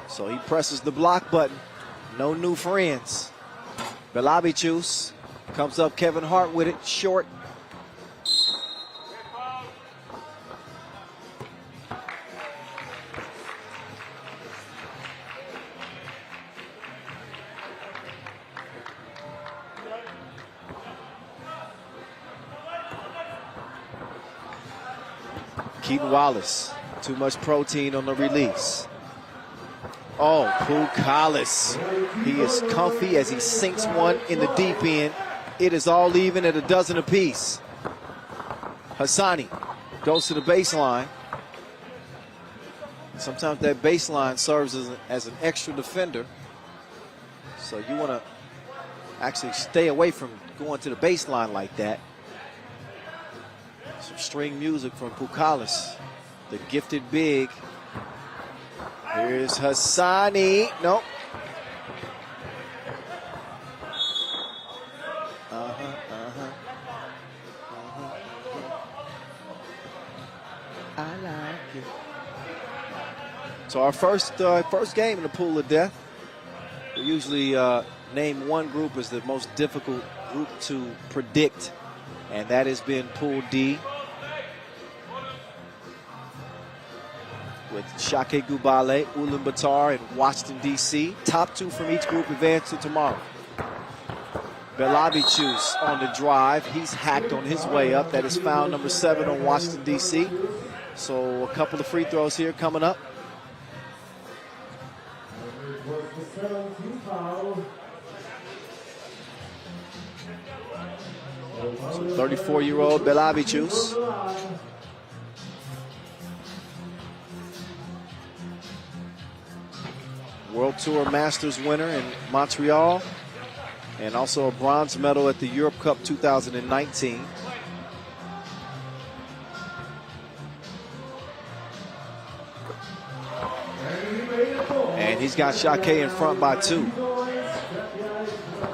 So he presses the block button. No new friends. Belavichus comes up, Kevin Hart with it, short. Keaton Wallace, too much protein on the release. Oh, Pukalis. He is comfy as he sinks one in the deep end. It is all even at a dozen apiece. Hassani goes to the baseline. Sometimes that baseline serves as an extra defender. So you want to actually stay away from going to the baseline like that. Some string music from Pukalis, the gifted big. Here's Hassani. Nope. I like it. So our first game in the pool of death. We usually name one group as the most difficult group to predict, and that has been Pool D, with Šakiai, Gulbelė, Ulaanbaatar, and Washington, D.C. Top 2 from each group advance to tomorrow. Belavichus on the drive. He's hacked on his way up. That is foul number 7 on Washington, D.C. So a couple of free throws here coming up. So 34-year-old Belavichus. World Tour Masters winner in Montreal, and also a bronze medal at the Europe Cup 2019. And he's got Šakiai in front by 2.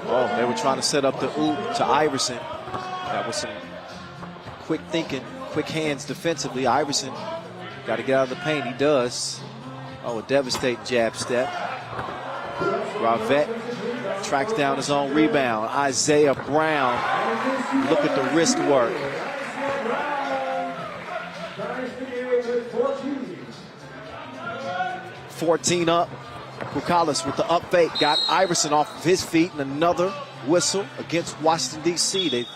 Oh, they were trying to set up the oop to Iverson. That was some quick thinking, quick hands defensively. Iverson got to get out of the paint. He does. Oh, a devastating jab step. Gravet tracks down his own rebound. Isaiah Brown. Look at the wrist work. 14 up. Pukalis with the up fake. Got Iverson off of his feet, and another whistle against Washington, D.C. They've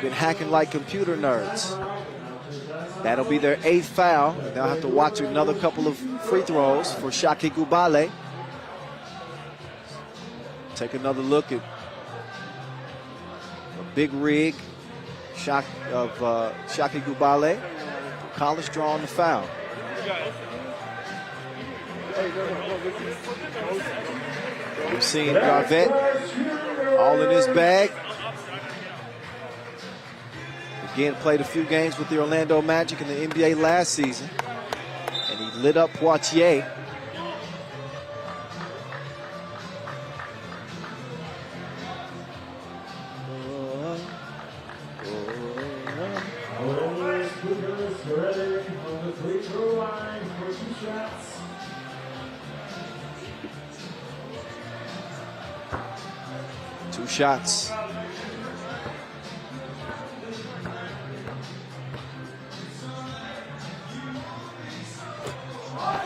been hacking like computer nerds. That'll be their 8th foul. And they'll have to watch another couple of free throws for Šakiai Gulbelė. Take another look at a big rig of Šakiai Gulbelė. College drawing the foul. We've seen Garvett all in his bag. Again, played a few games with the Orlando Magic in the NBA last season. And he lit up Poitiers. Two shots.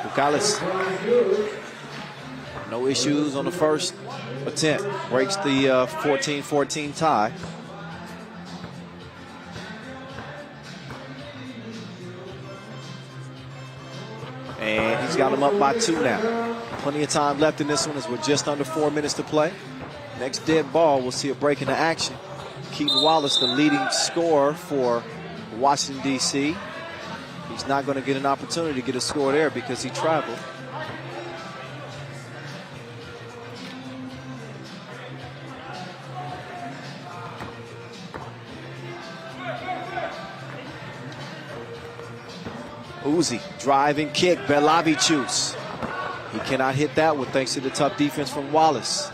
Bukalis, no issues on the first attempt. Breaks the 14-14 tie. And he's got him up by 2 now. Plenty of time left in this one as we're just under 4 minutes to play. Next dead ball, we'll see a break into action. Keaton Wallace, the leading scorer for Washington, D.C. He's not going to get an opportunity to get a score there because he traveled. Uzi, driving kick, Belavicius. He cannot hit that one thanks to the tough defense from Wallace.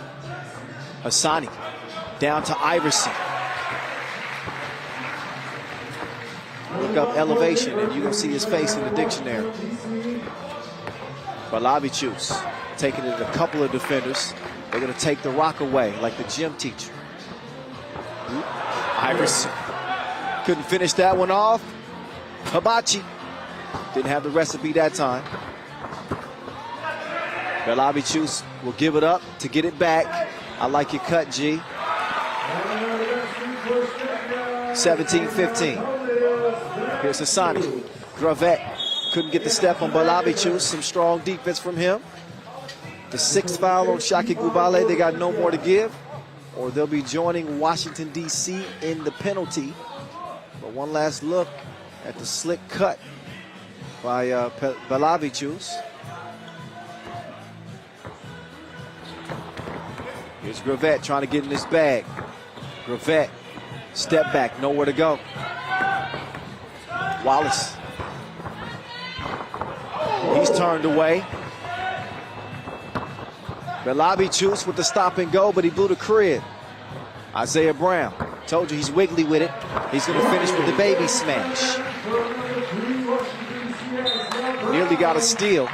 Hassani, down to Iverson. Look up elevation and you're going to see his face in the dictionary. Belavicius taking it to a couple of defenders. They're going to take the rock away like the gym teacher. Iverson couldn't finish that one off. Hibachi didn't have the recipe that time. Belavicius will give it up to get it back. I like your cut, G. 17-15. Here's Hassani. Gravett couldn't get the step on Belavicius. Some strong defense from him. The 6th foul on Šakiai Gulbelė. They got no more to give, or they'll be joining Washington, D.C. in the penalty. But one last look at the slick cut by Belavicius. Here's Gravett trying to get in his bag. Gravett, step back, nowhere to go. Wallace. He's turned away. Belavicius with the stop and go, but he blew the crib. Isaiah Brown. Told you he's wiggly with it. He's going to finish with the baby smash. Nearly got a steal.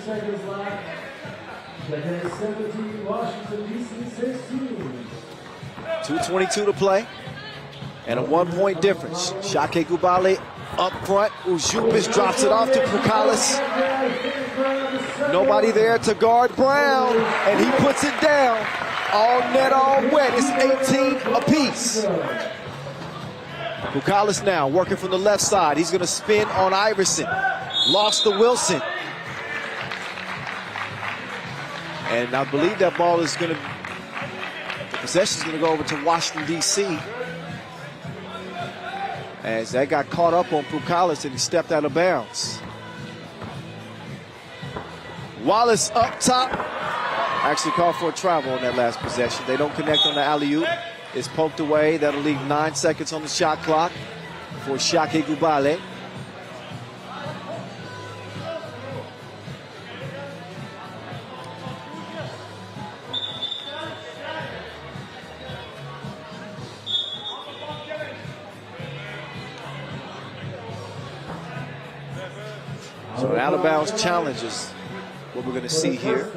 Seconds left. Against 17, Washington, D.C. 16. 2:22 to play. And a 1-point difference. Šakiai Gulbelė up front. Ujupis drops it off to Pukalis. Nobody there to guard Brown. And he puts it down. All net, all wet. It's 18 apiece. Pukalis now working from the left side. He's going to spin on Iverson. Lost to Wilson. And I believe that ball is going to, the possession is going to go over to Washington, D.C. As that got caught up on Pukalis and he stepped out of bounds. Wallace up top. Actually called for a travel on that last possession. They don't connect on the alley-oop. It's poked away. That'll leave 9 seconds on the shot clock for Šakiai Gulbelė. So an out-of-bounds challenge is what we're going to see here.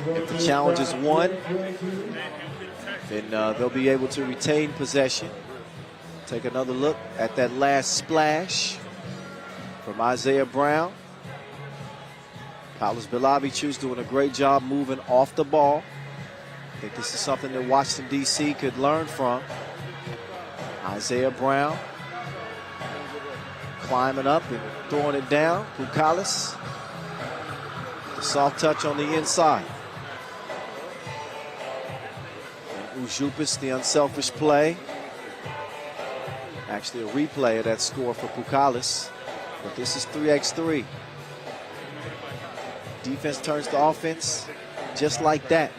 If the challenge is won, then they'll be able to retain possession. Take another look at that last splash from Isaiah Brown. Carlos Belavichus doing a great job moving off the ball. I think this is something that Washington, D.C. could learn from. Isaiah Brown climbing up and throwing it down. Pukalis, the soft touch on the inside. And Ujupis, the unselfish play. Actually a replay of that score for Pukalis. But this is 3x3. Defense turns to offense just like that.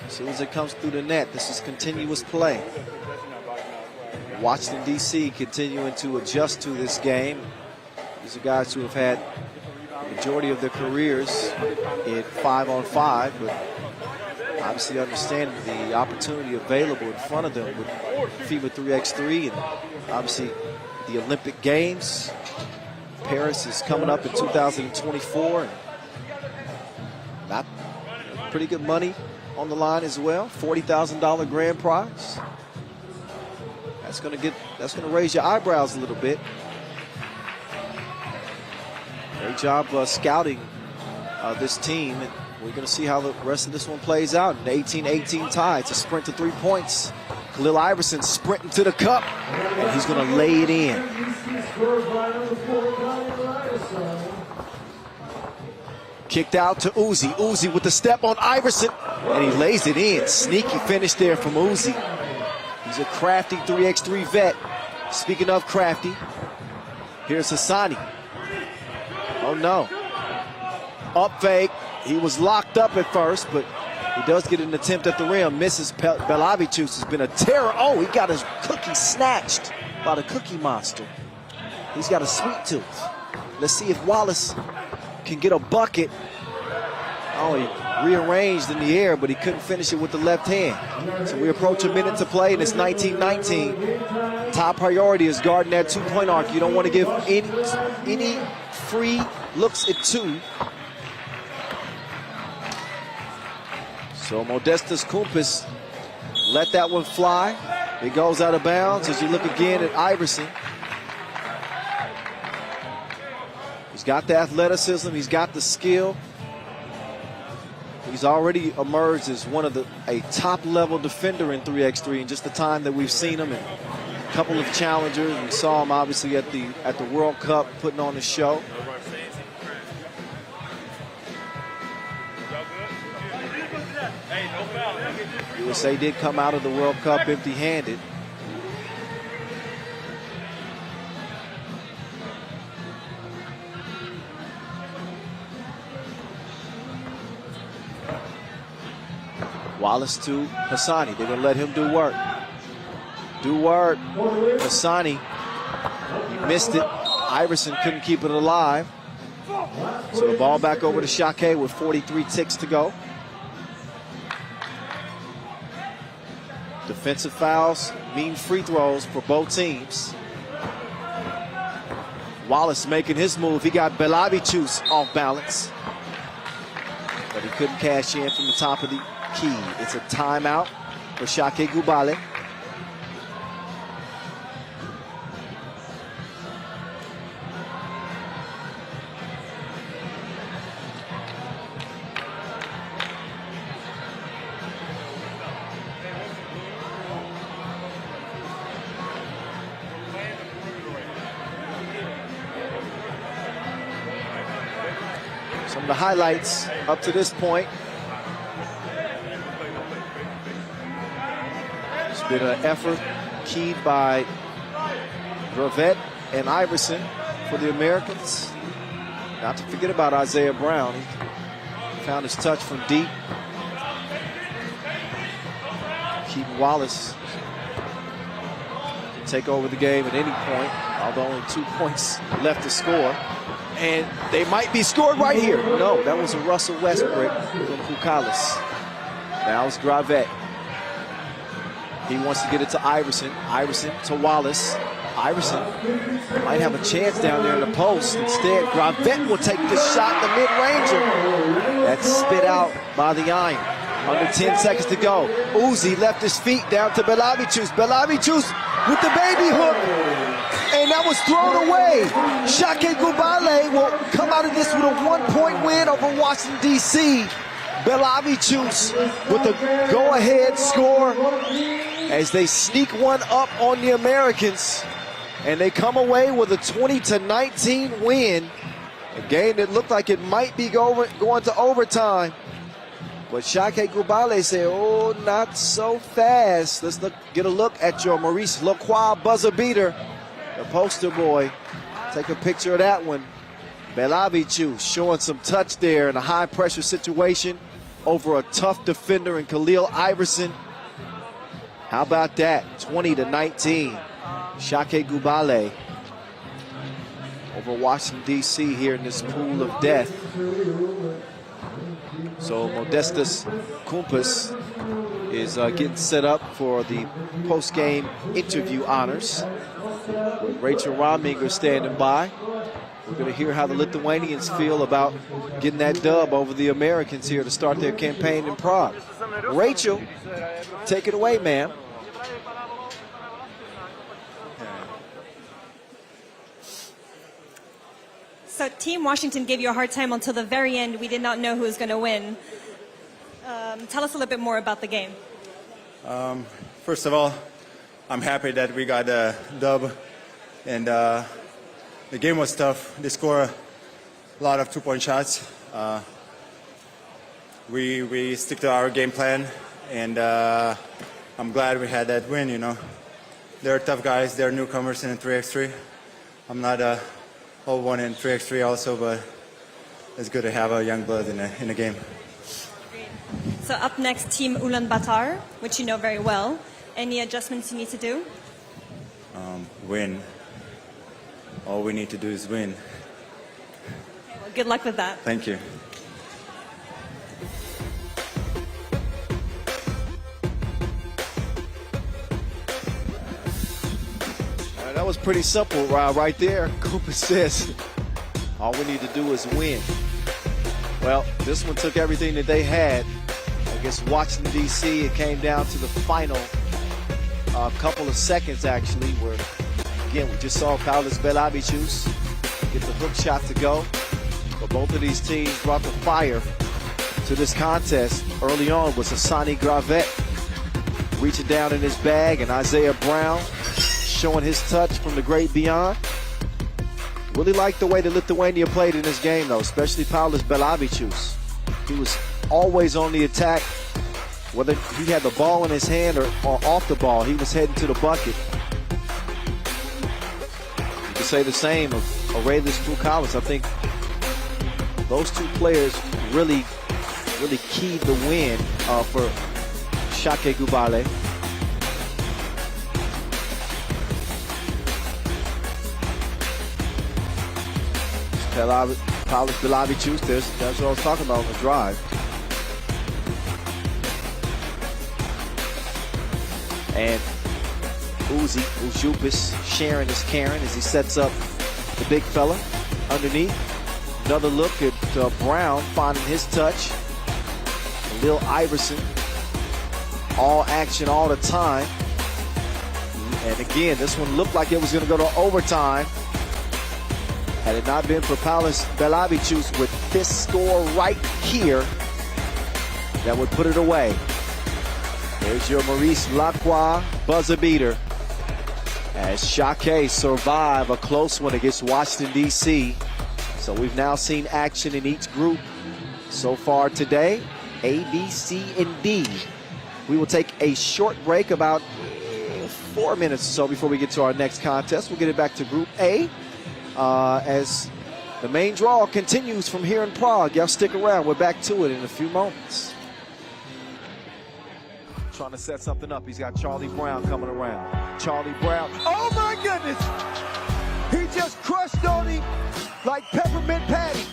As soon as it comes through the net, this is continuous play. Washington, D.C. continuing to adjust to this game. These are guys who have had the majority of their careers in 5-on-5, but obviously understanding the opportunity available in front of them with FIBA 3x3 and obviously the Olympic Games. Paris is coming up in 2024. And not pretty good money on the line as well. $40,000 grand prize. That's gonna raise your eyebrows a little bit. Great job scouting this team, and we're gonna see how the rest of this one plays out. An 18-18 tie. It's a sprint to 3 points. Khalil Iverson sprinting to the cup, and he's gonna lay it in. Kicked out to Uzi. Uzi with the step on Iverson, and he lays it in. Sneaky finish there from Uzi. He's a crafty 3x3 vet. Speaking of crafty, here's Hassani. Oh no. Up fake. He was locked up at first, but he does get an attempt at the rim. Misses. Belavichus has been a terror. Oh, he got his cookie snatched by the Cookie Monster. He's got a sweet tooth. Let's see if Wallace can get a bucket. Oh, he rearranged in the air, but he couldn't finish it with the left hand. So we approach a minute to play, and it's 19-19. Top priority is guarding that two-point arc. You don't want to give any free looks at two. So Modestas Kumpis let that one fly. It goes out of bounds as you look again at Iverson. He's got the athleticism. He's got the skill. He's already emerged as a top-level defender in 3x3 in just the time that we've seen him, and a couple of challengers. We saw him obviously at the World Cup putting on the show. USA did come out of the World Cup empty-handed. Wallace to Hassani. They're going to let him do work. Do work. Hassani. He missed it. Iverson couldn't keep it alive. So the ball back over to Šakiai with 43 ticks to go. Defensive fouls mean free throws for both teams. Wallace making his move. He got Belavichus off balance, but he couldn't cash in from the top of the key. It's a timeout for Šakiai Gulbelė. Some of the highlights up to this point. It's been an effort keyed by Gravett and Iverson for the Americans. Not to forget about Isaiah Brown. He found his touch from deep. Keaton Wallace can take over the game at any point, although only 2 points left to score. And they might be scored right here. No, that was a Russell Westbrook from Pukalis. Now it's Gravett. He wants to get it to Iverson. Iverson to Wallace. Iverson might have a chance down there in the post. Instead, Gravett will take this shot, the mid-ranger. That's spit out by the iron. Under 10 seconds to go. Uzi left his feet down to Belavichus. Belavichus with the baby hook. and that was thrown away. Šakiai Gulbelė will come out of this with a 1-point win over Washington, D.C. Belavičius with the go-ahead score as they sneak one up on the Americans, and they come away with a 20-19 win. A game that looked like it might be going to overtime. But Šakiai Gulbelė say, oh, not so fast. Let's get a look at your Maurice Lacroix buzzer beater, the poster boy. Take a picture of that one. Belavičius showing some touch there in a high-pressure situation over a tough defender in Khalil Iverson. How about that? 20-19. Šakiai Gulbelė over Washington, D.C. here in this pool of death. So Modestas Kumpas is getting set up for the post-game interview honors. With Rachel Rominger standing by. We're going to hear how the Lithuanians feel about getting that dub over the Americans here to start their campaign in Prague. Rachel, take it away, ma'am. So Team Washington gave you a hard time until the very end. We did not know who was going to win. Tell us a little bit more about the game. First of all, I'm happy that we got a dub, and the game was tough. They scored a lot of two-point shots. We stick to our game plan, and I'm glad we had that win. You know, they're tough guys. They're newcomers in 3x3. I'm not a old one in 3x3 also, but it's good to have a young blood in a game. So up next, Team Ulaanbaatar, which you know very well. Any adjustments you need to do? Win. All we need to do is win. Okay, well, good luck with that. Thank you. That was pretty simple right there. Cooper says all we need to do is win. Well, this one took everything that they had against Washington, D.C. It came down to the final couple of seconds, actually, where, again, we just saw Paulius Belavičius get the hook shot to go. But both of these teams brought the fire to this contest. Early on was Hassani Gravet reaching down in his bag, and Isaiah Brown showing his touch from the great beyond. Really liked the way that Lithuania played in this game, though, especially Paulius Belavičius. He was always on the attack. Whether he had the ball in his hand or off the ball, he was heading to the bucket. You can say the same of Aurelius Bukalis. I think those two players really keyed the win for Šakiai Gulbelė. Paulius Belavičius, that's what I was talking about on the drive. And Uzupis sharing his Karen as he sets up the big fella underneath. Another look at Brown finding his touch. Lil Iverson, all action all the time. And again, this one looked like it was going to go to overtime. Had it not been for Paulius Belavičius with this score right here, that would put it away. There's your Maurice Lacroix buzzer beater as Šakiai survive a close one against Washington, D.C. So we've now seen action in each group so far today, A, B, C, and D. We will take a short break, about 4 minutes or so before we get to our next contest. We'll get it back to Group A as the main draw continues from here in Prague. Y'all stick around. We're back to it in a few moments. Trying to set something up. He's got Charlie Brown coming around. Charlie Brown. Oh, my goodness. He just crushed on him like peppermint patty.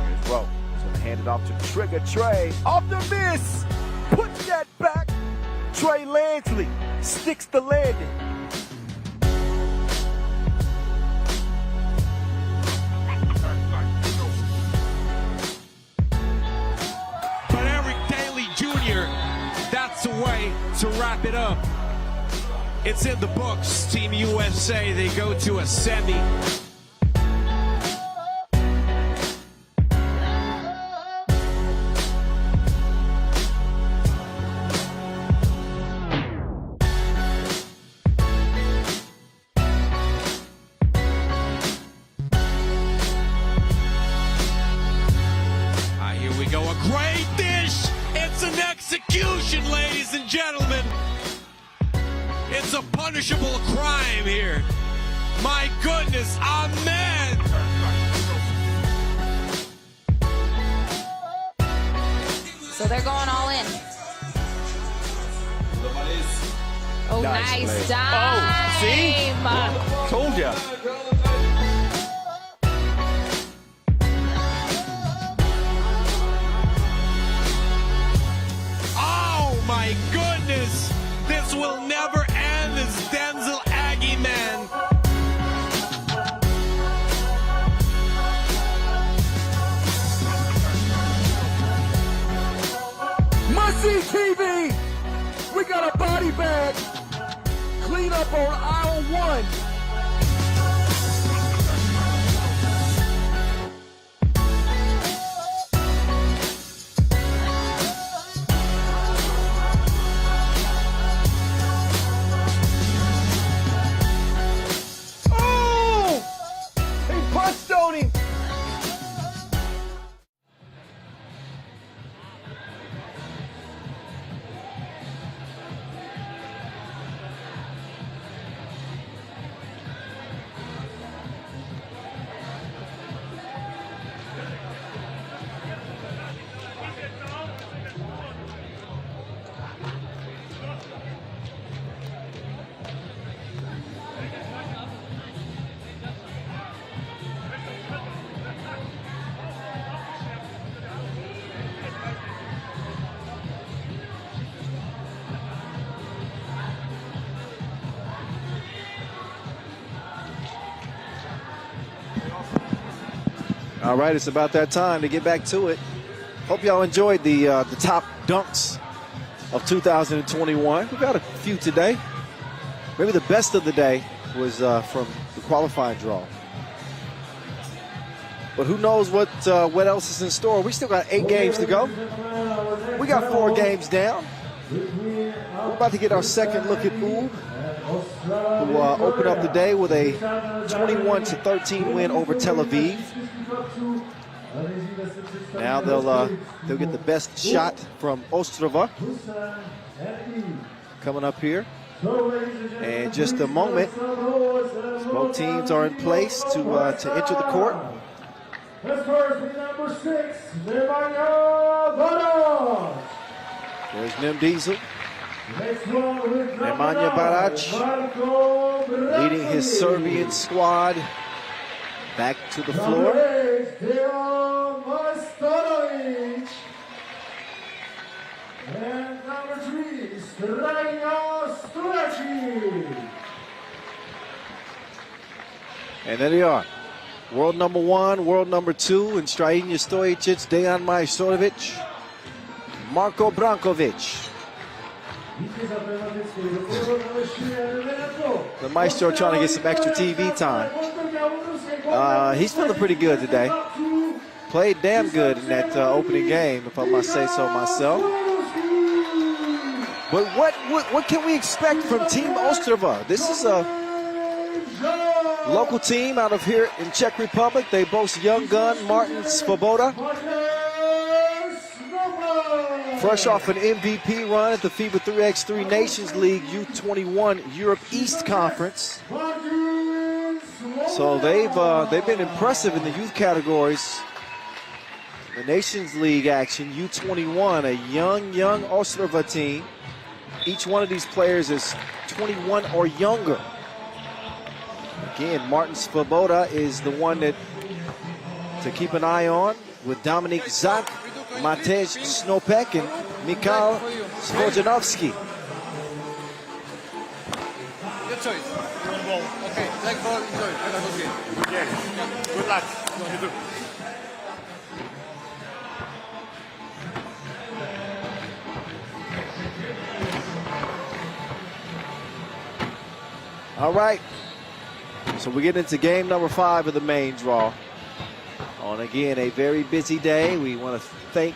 Here's Rowe. He's going to hand it off to Trigger Trey. Off the miss. Put that back. Trey Lansley sticks the landing. That's the way to wrap it up. It's in the books. Team USA, they go to a semi. Here we go, a great dish. It's an execution, ladies and gentlemen. It's a punishable crime here. My goodness, amen. So they're going all in. Oh, nice dive. Oh, see? Told ya. Oh my goodness. This will never end, this Denzel Aggie man. Must-see TV! We got a body bag. Clean up on aisle 1. All right, it's about that time to get back to it. Hope y'all enjoyed the top dunks of 2021. We got a few today. Maybe the best of the day was from the qualifying draw. But who knows what else is in store. We still got 8 games to go. We got 4 games down. We're about to get our second look at U, who opened up the day with a 21-13 win over Tel-Aviv. Now they'll get the best shot from Ostrava coming up here. In just a moment, both teams are in place to enter the court. Let's first with number 6, Marijampolė. There's Nim Diesel. Next one with Marijampolė leading his Serbian squad back to the floor. And number 3, Strajno. And there they are. World number 1, world number 2, and Strajno Stojicic, Dejan Majstorovic, Marko Brankovic. The Maestro trying to get some extra TV time. He's feeling pretty good today. Played damn good in that opening game, if I must say so myself. But what can we expect from Team Ostrava? This is a local team out of here in Czech Republic. They boast young gun Martin Svoboda. Fresh off an MVP run at the FIBA 3x3 Nations League U21 Europe East Conference. So they've been impressive in the youth categories. The Nations League action, U21, a young Ostrava team. Each one of these players is 21 or younger. Again, Martin Svoboda is the one to keep an eye on, with Dominik Zak, Matej Snopek, and Mikhail Svojanovski. Good choice. Okay, leg ball, enjoy. Yes. Good luck. All right. So we get into game number 5 of the main draw. On again a very busy day. We want to thank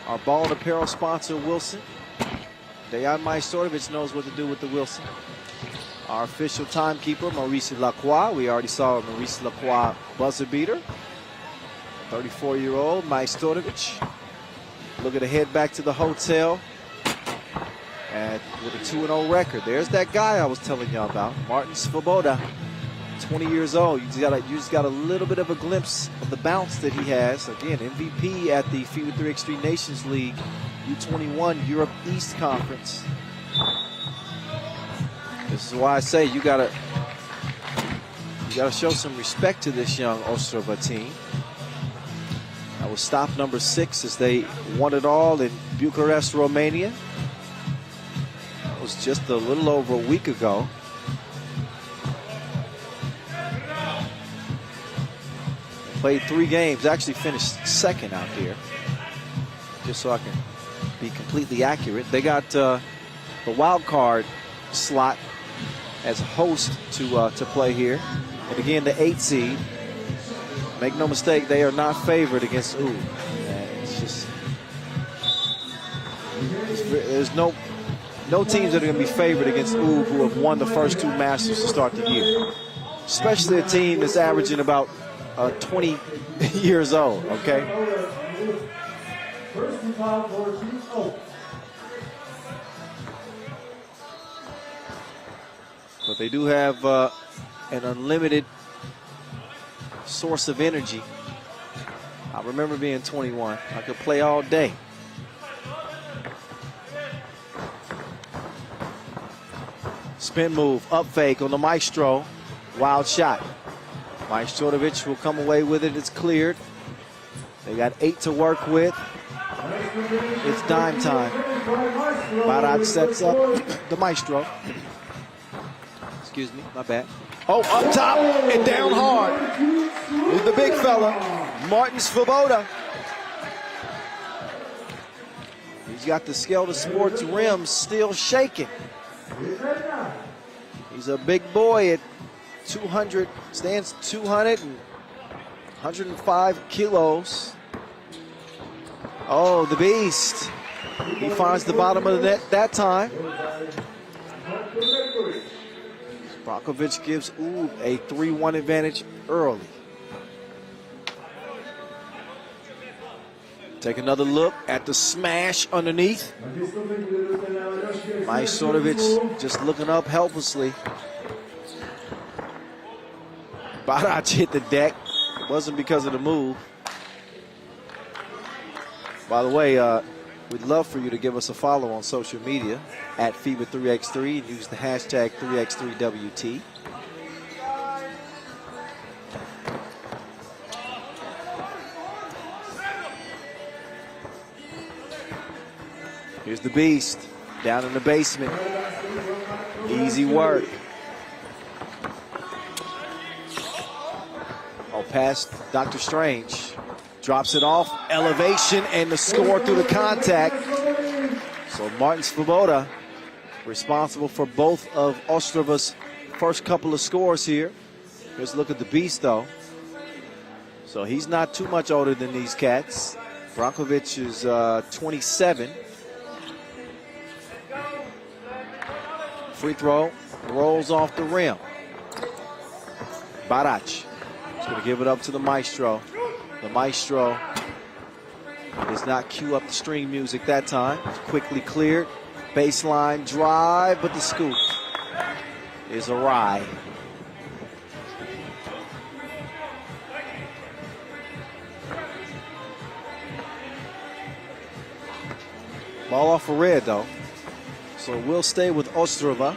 our ball and apparel sponsor, Wilson. Dejan Majstorovic knows what to do with the Wilson. Our official timekeeper, Maurice Lacroix. We already saw Maurice Lacroix buzzer beater. 34-year-old Majstorovic. Looking to head back to the hotel and with a 2-0 record. There's that guy I was telling y'all about, Martin Svoboda, 20 years old. You just got a little bit of a glimpse of the bounce that he has. Again, MVP at the FIBA 3x3 Nations League U21 Europe East Conference. This is why I say you gotta show some respect to this young Ostrava team. That was stop number 6 as they won it all in Bucharest, Romania. That was just a little over a week ago. Played 3 games, actually finished second out here. Just so I can be completely accurate. They got the wild card slot as a host to play here. And again, the 8 seed. Make no mistake, they are not favored against Ulaanbaatar. It's just there's no teams that are going to be favored against Ulaanbaatar who have won the first 2 Masters to start the year. Especially a team that's averaging about 20 years old. Okay. But they do have an unlimited source of energy. I remember being 21. I could play all day. Spin move, up fake on the Maestro. Wild shot. Majstorovic will come away with it. It's cleared. They got 8 to work with. It's dime time. Barat sets up the Maestro. Excuse me, my bad. Oh, up top and down hard is the big fella, Martin Svoboda. He's got the Skelter Sports rims still shaking. He's a big boy at 200, stands 200 and 105 kilos. Oh, the beast. He finds the bottom of the net that time. Brakovic gives a 3-1 advantage early. Take another look at the smash underneath. Majstorovic just looking up helplessly. Barac hit the deck. It wasn't because of the move. By the way, we'd love for you to give us a follow on social media at FIBA 3x3 and use the hashtag 3x3WT. Here's the beast down in the basement. Easy work. Oh, past Dr. Strange. Drops it off, elevation, and the score through the contact. So Martin Svoboda responsible for both of Ostrava's first couple of scores here. Here's a look at the beast, though. So he's not too much older than these cats. Brakovic is 27. Free throw, rolls off the rim. Barac is going to give it up to the Maestro. The Maestro does not cue up the string music that time. It's quickly cleared. Baseline drive, but the scoop is awry. Ball off a red, though. So we'll stay with Ostrava.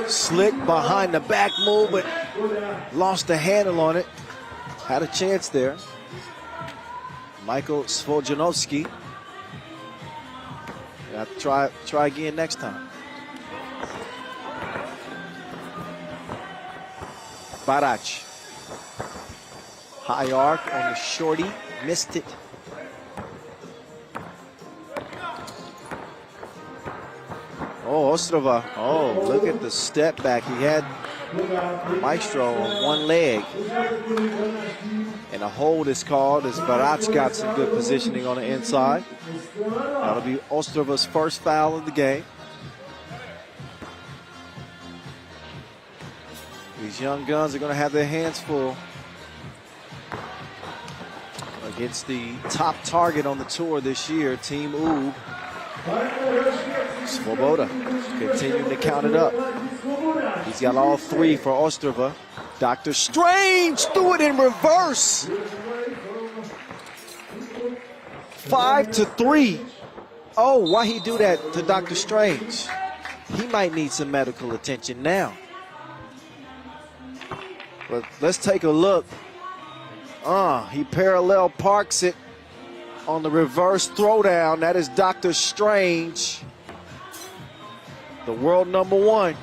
Slick behind the back move, but lost the handle on it. Had a chance there. Michael Svojanovski. Have to try again next time. Barac. High arc on the shorty. Missed it. Oh, Ostrava. Oh, look at the step back. He had Maestro on one leg. And a hold is called as Barac got some good positioning on the inside. That'll be Ostrava's first foul of the game. These young guns are going to have their hands full against the top target on the tour this year, Team Ub. Svoboda continuing to count it up. He's got all three for Ostrava. Dr. Strange threw it in reverse. 5-3. Oh, why he do that to Dr. Strange? He might need some medical attention now. But let's take a look. He parallel parks it on the reverse throwdown. That is Dr. Strange, the world #1.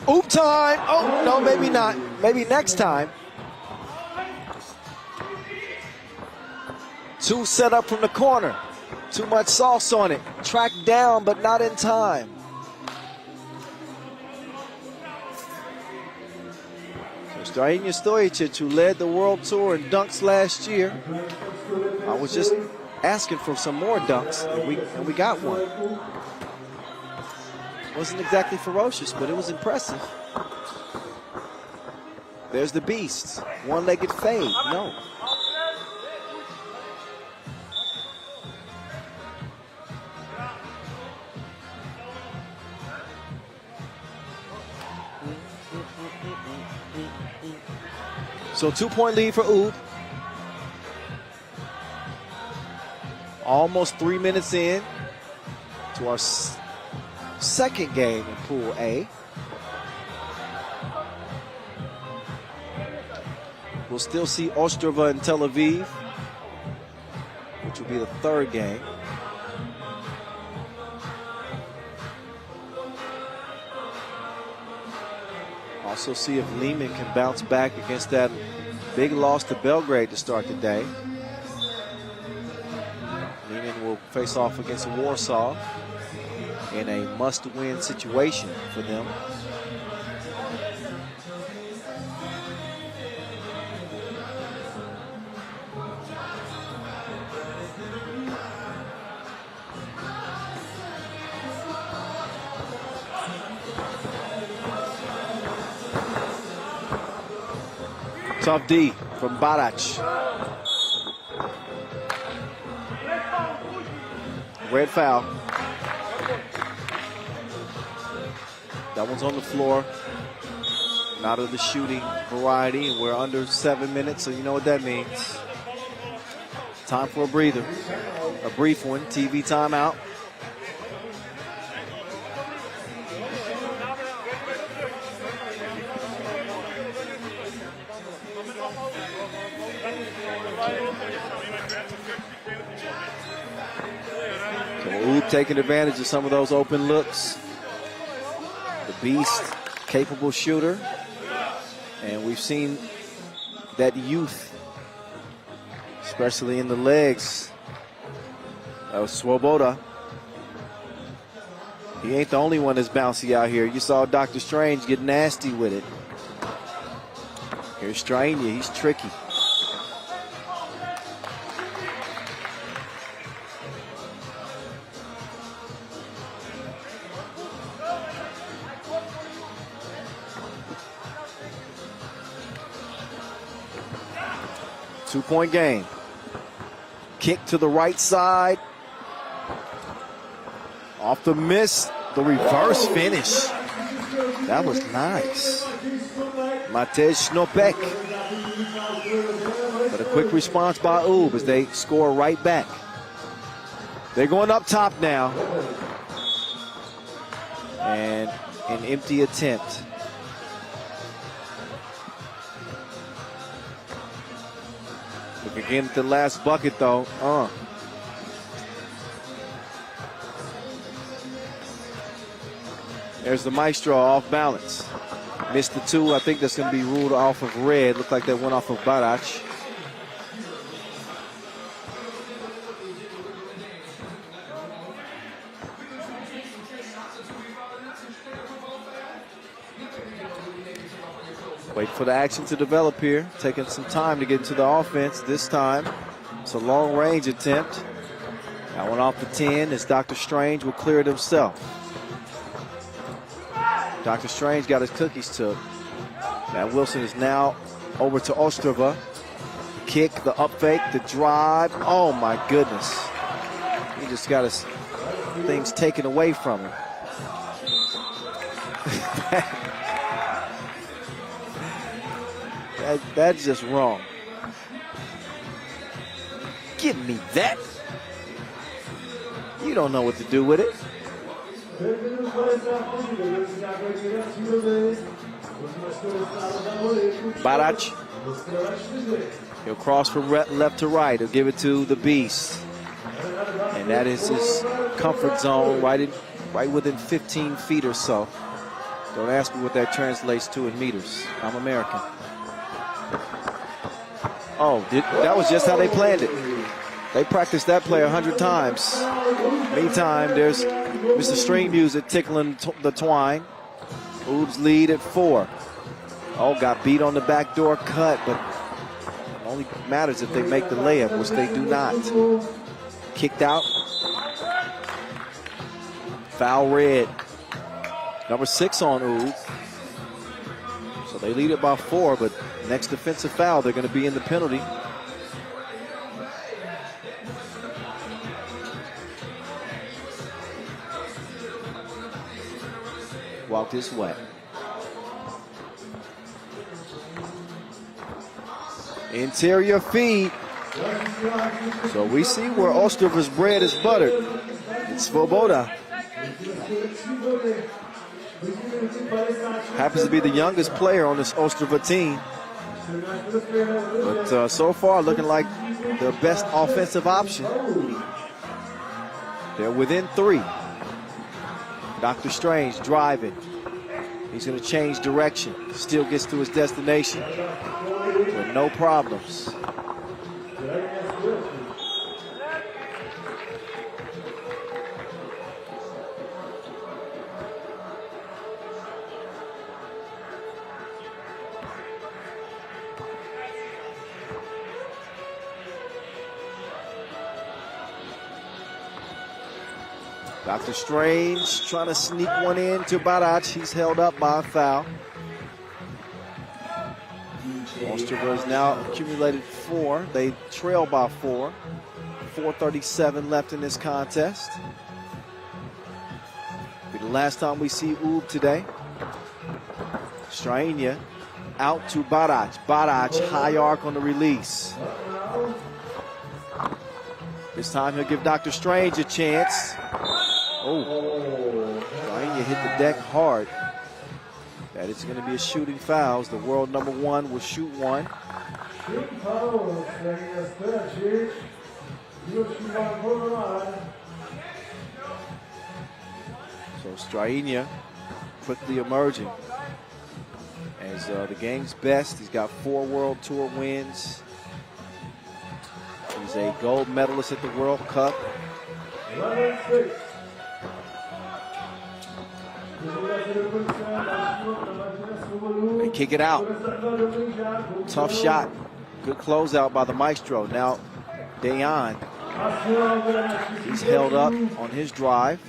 Oop time. Oh, no, maybe not. Maybe next time. Two set up from the corner. Too much sauce on it. Tracked down, but not in time. Strahinja Stojicic, who led the World Tour in dunks last year. I was just asking for some more dunks, and we got one. Wasn't exactly ferocious, but it was impressive. There's the beast. One-legged fade. No. So 2-point lead for Ub. Almost 3 minutes in to our second game in Pool A. We'll still see Ostrava and Tel-Aviv, which will be the third game. Also see if Liman can bounce back against that big loss to Belgrade to start the day. Liman will face off against Warsaw in a must-win situation for them. Tough D from Barac. Red foul. That one's on the floor. Not of the shooting variety, and we're under 7 minutes, so you know what that means. Time for a breather. A brief one, TV timeout. Taking advantage of some of those open looks. The beast, capable shooter. And we've seen that youth, especially in the legs. That was Svoboda. He ain't the only one that's bouncy out here. You saw Dr. Strange get nasty with it. Here's Strahinja, he's tricky. Two-point game. Kick to the right side. Off the miss, the reverse finish. That was nice. Matej Snopek. But a quick response by Ub as they score right back. They're going up top now. And an empty attempt. Look again at the last bucket, though. There's the Maestro off balance. Missed the two. I think that's going to be ruled off of red. Looked like that went off of Barac. Wait for the action to develop here. Taking some time to get into the offense. This time, it's a long-range attempt. That one off the 10 as Dr. Strange will clear it himself. Dr. Strange got his cookies took. Matt Wilson is now over to Ostrava. Kick, the up fake, the drive. Oh my goodness. He just got his things taken away from him. That's just wrong. Give me that. You don't know what to do with it. Barac. He'll cross from left to right. He'll give it to the Beast. And that is his comfort zone, right within 15 feet or so. Don't ask me what that translates to in meters. I'm American. Oh, that was just how they planned it. They practiced that play 100 times. Meantime, there's Mr. String Music tickling the twine. Oob's lead at 4. Oh, got beat on the backdoor cut, but it only matters if they make the layup, which they do not. Kicked out. Foul red. Number 6 on Oob. So they lead it by 4, but next defensive foul, they're going to be in the penalty. Walked his way. Interior feed. So we see where Ostrava's bread is buttered. It's Svoboda. Happens to be the youngest player on this Ostrava team. But so far looking like their best offensive option. They're within 3. Dr. Strange driving. He's going to change direction. Still gets to his destination with no problems. Dr. Strange trying to sneak one in to Barac. He's held up by a foul. Ostrava has now accumulated 4. They trail by 4. 4:37 left in this contest. Be the last time we see Oob today. Strainia out to Barac. Barac high arc on the release. This time he'll give Dr. Strange a chance. Oh, Strainia hit the deck hard. That is going to be a shooting foul. The world number 1 will shoot one. So Strainia quickly emerging as the game's best. He's got 4 World Tour wins. He's a gold medalist at the World Cup. They kick it out. Tough shot. Good closeout by the maestro. Now, Dayan. He's held up on his drive.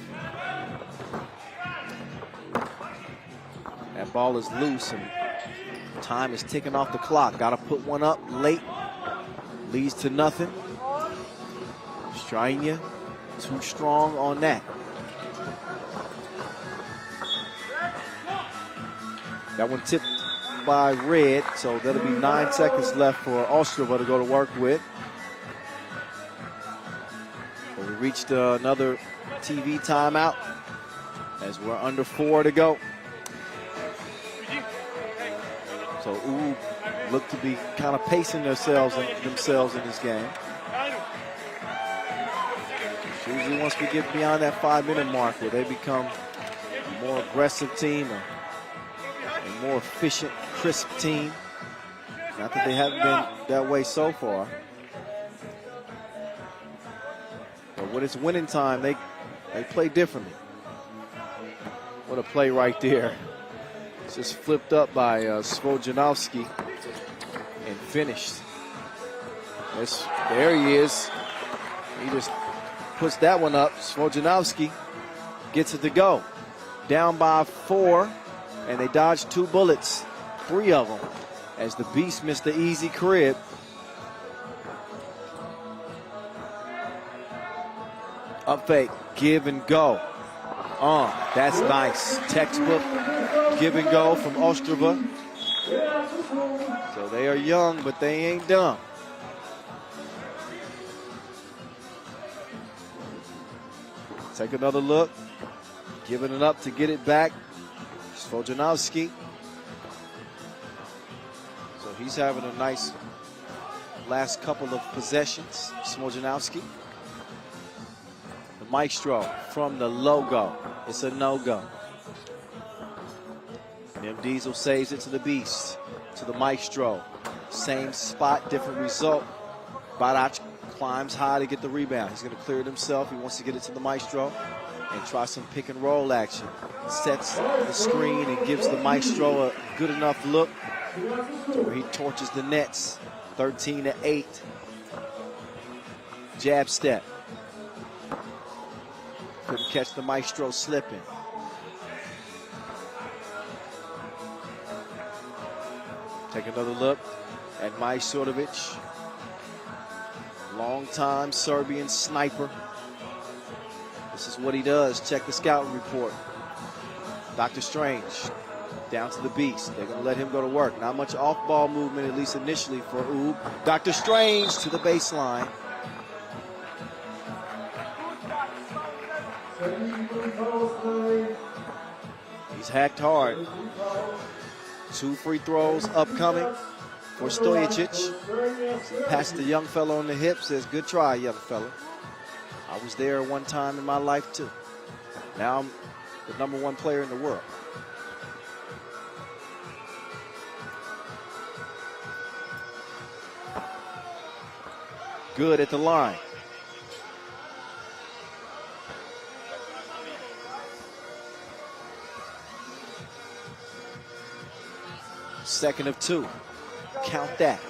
That ball is loose and time is ticking off the clock. Got to put one up late. Leads to nothing. Strainia too strong on that. That one tipped by Red, so that'll be 9 seconds left for Ostrava to go to work with. But we reached another TV timeout as we're under 4 to go. So Oob look to be kind of pacing themselves in this game. Usually once we get beyond that 5-minute mark where they become a more aggressive team, a more efficient, crisp team. Not that they haven't been that way so far. But when it's winning time, they play differently. What a play right there. Just flipped up by Svojanovski and finished. There he is. He just puts that one up. Svojanovski gets it to go. Down by 4, and they dodged 2 bullets, 3 of them, as the Beast missed the easy crib. Up fake, give and go. That's nice. Textbook give and go from Ostrava. So they are young, but they ain't dumb. Take another look. Giving it up to get it back. Svojanovski. So he's having a nice last couple of possessions. Svojanovski. The Maestro from the logo. It's a no-go. Nim Diesel saves it to the Beast. To the Maestro. Same spot, different result. Barac climbs high to get the rebound. He's going to clear it himself. He wants to get it to the Maestro and try some pick and roll action. Sets the screen and gives the Maestro a good enough look to where he torches the nets. 13-8. Jab step. Couldn't catch the Maestro slipping. Take another look at Majstorovic. Long-time Serbian sniper. This is what he does. Check the scouting report. Dr. Strange down to the Beast. They're going to let him go to work. Not much off-ball movement, at least initially, for Oob. Dr. Strange to the baseline. He's hacked hard. 2 free throws upcoming for Stojicic. Past the young fellow on the hip, says, good try, young fella. I was there one time in my life, too. Now I'm the #1 player in the world. Good at the line. Second of 2. Count that.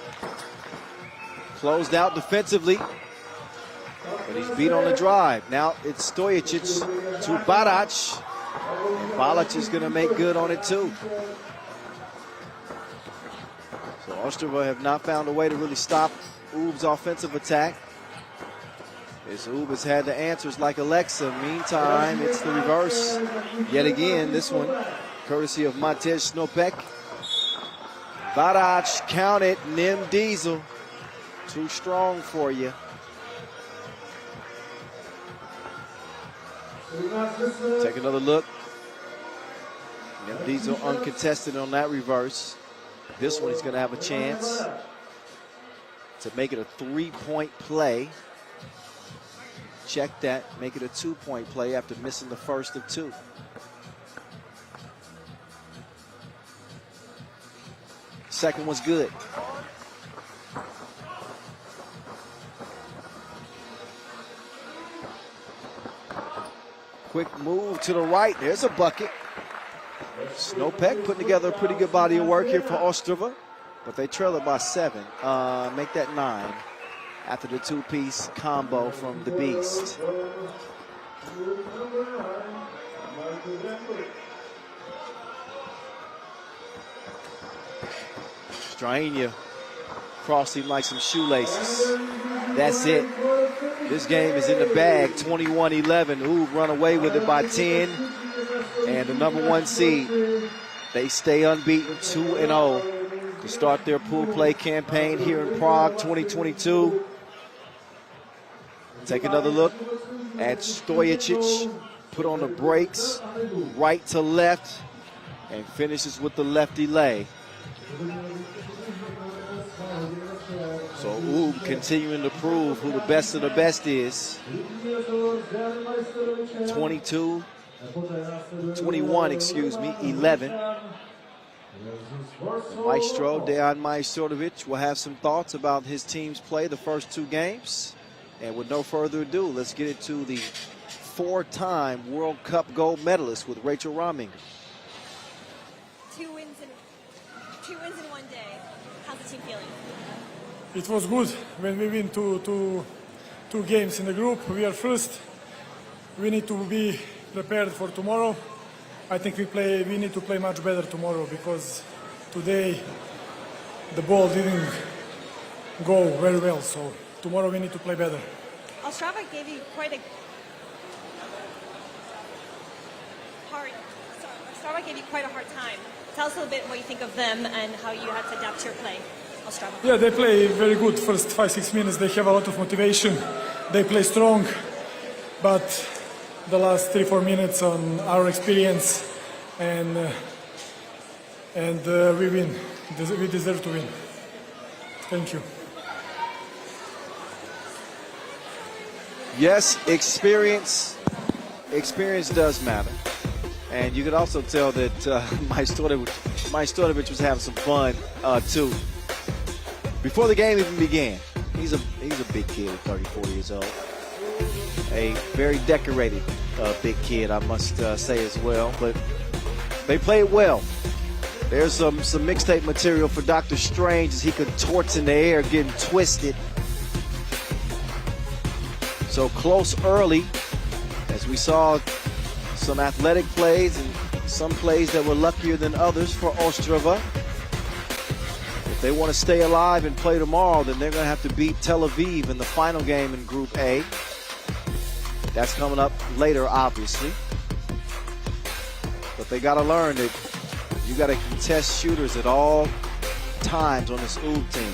Closed out defensively. But he's beat on the drive. Now it's Stojicic to Barac. And Barac is going to make good on it too. So Ostrava have not found a way to really stop Oob's offensive attack. As Oob has had the answers like Alexa. Meantime, it's the reverse. Yet again, this one courtesy of Matej Snopek. Barac, count it. Nim Diesel. Too strong for you. Take another look. Nim Diesel uncontested on that reverse. This one he's going to have a chance to make it a 3-point play. Check that. Make it a 2-point play after missing the first of 2. Second one's good. Quick move to the right. There's a bucket. Snopek putting together a pretty good body of work here for Ostrava, but they trail it by 7. Make that 9 after the 2-piece combo from the Beast. Straina crossing like some shoelaces. That's it. This game is in the bag. 21-11. Ooh, run away with it by 10. And the #1 seed, they stay unbeaten, 2-0 to start their pool play campaign here in Prague 2022. Take another look at Stojicic. Put on the brakes, right to left, and finishes with the lefty lay. So Oob continuing to prove who the best of the best is. 21, 11. Maestro Dejan Majstorovic will have some thoughts about his team's play the first 2 games. And with no further ado, let's get into the 4-time World Cup gold medalist with Rachel Rominger. 2 2 wins in one day. How's the team feeling? It was good when we win two games in the group. We are first. We need to be prepared for tomorrow. I think we need to play much better tomorrow because today the ball didn't go very well. So tomorrow we need to play better. Ostrava gave you quite a hard time. Tell us a little bit what you think of them and how you had to adapt to your play, Ostrava. Yeah, they play very good first 5-6 minutes. They have a lot of motivation. They play strong, but the last 3-4 minutes on our experience and we win. We deserve to win. Thank you. Yes, experience does matter. And you could also tell that Majstorovic was having some fun too. Before the game even began, he's a big kid at 34 years old. A very decorated big kid, I must say as well. But they played well. There's some mixtape material for Dr. Strange as he contorts in the air, getting twisted. So close early, as we saw some athletic plays and some plays that were luckier than others for Ostrava. If they want to stay alive and play tomorrow, then they're going to have to beat Tel-Aviv in the final game in Group A. That's coming up later, obviously. But they got to learn that you got to contest shooters at all times on this UB team.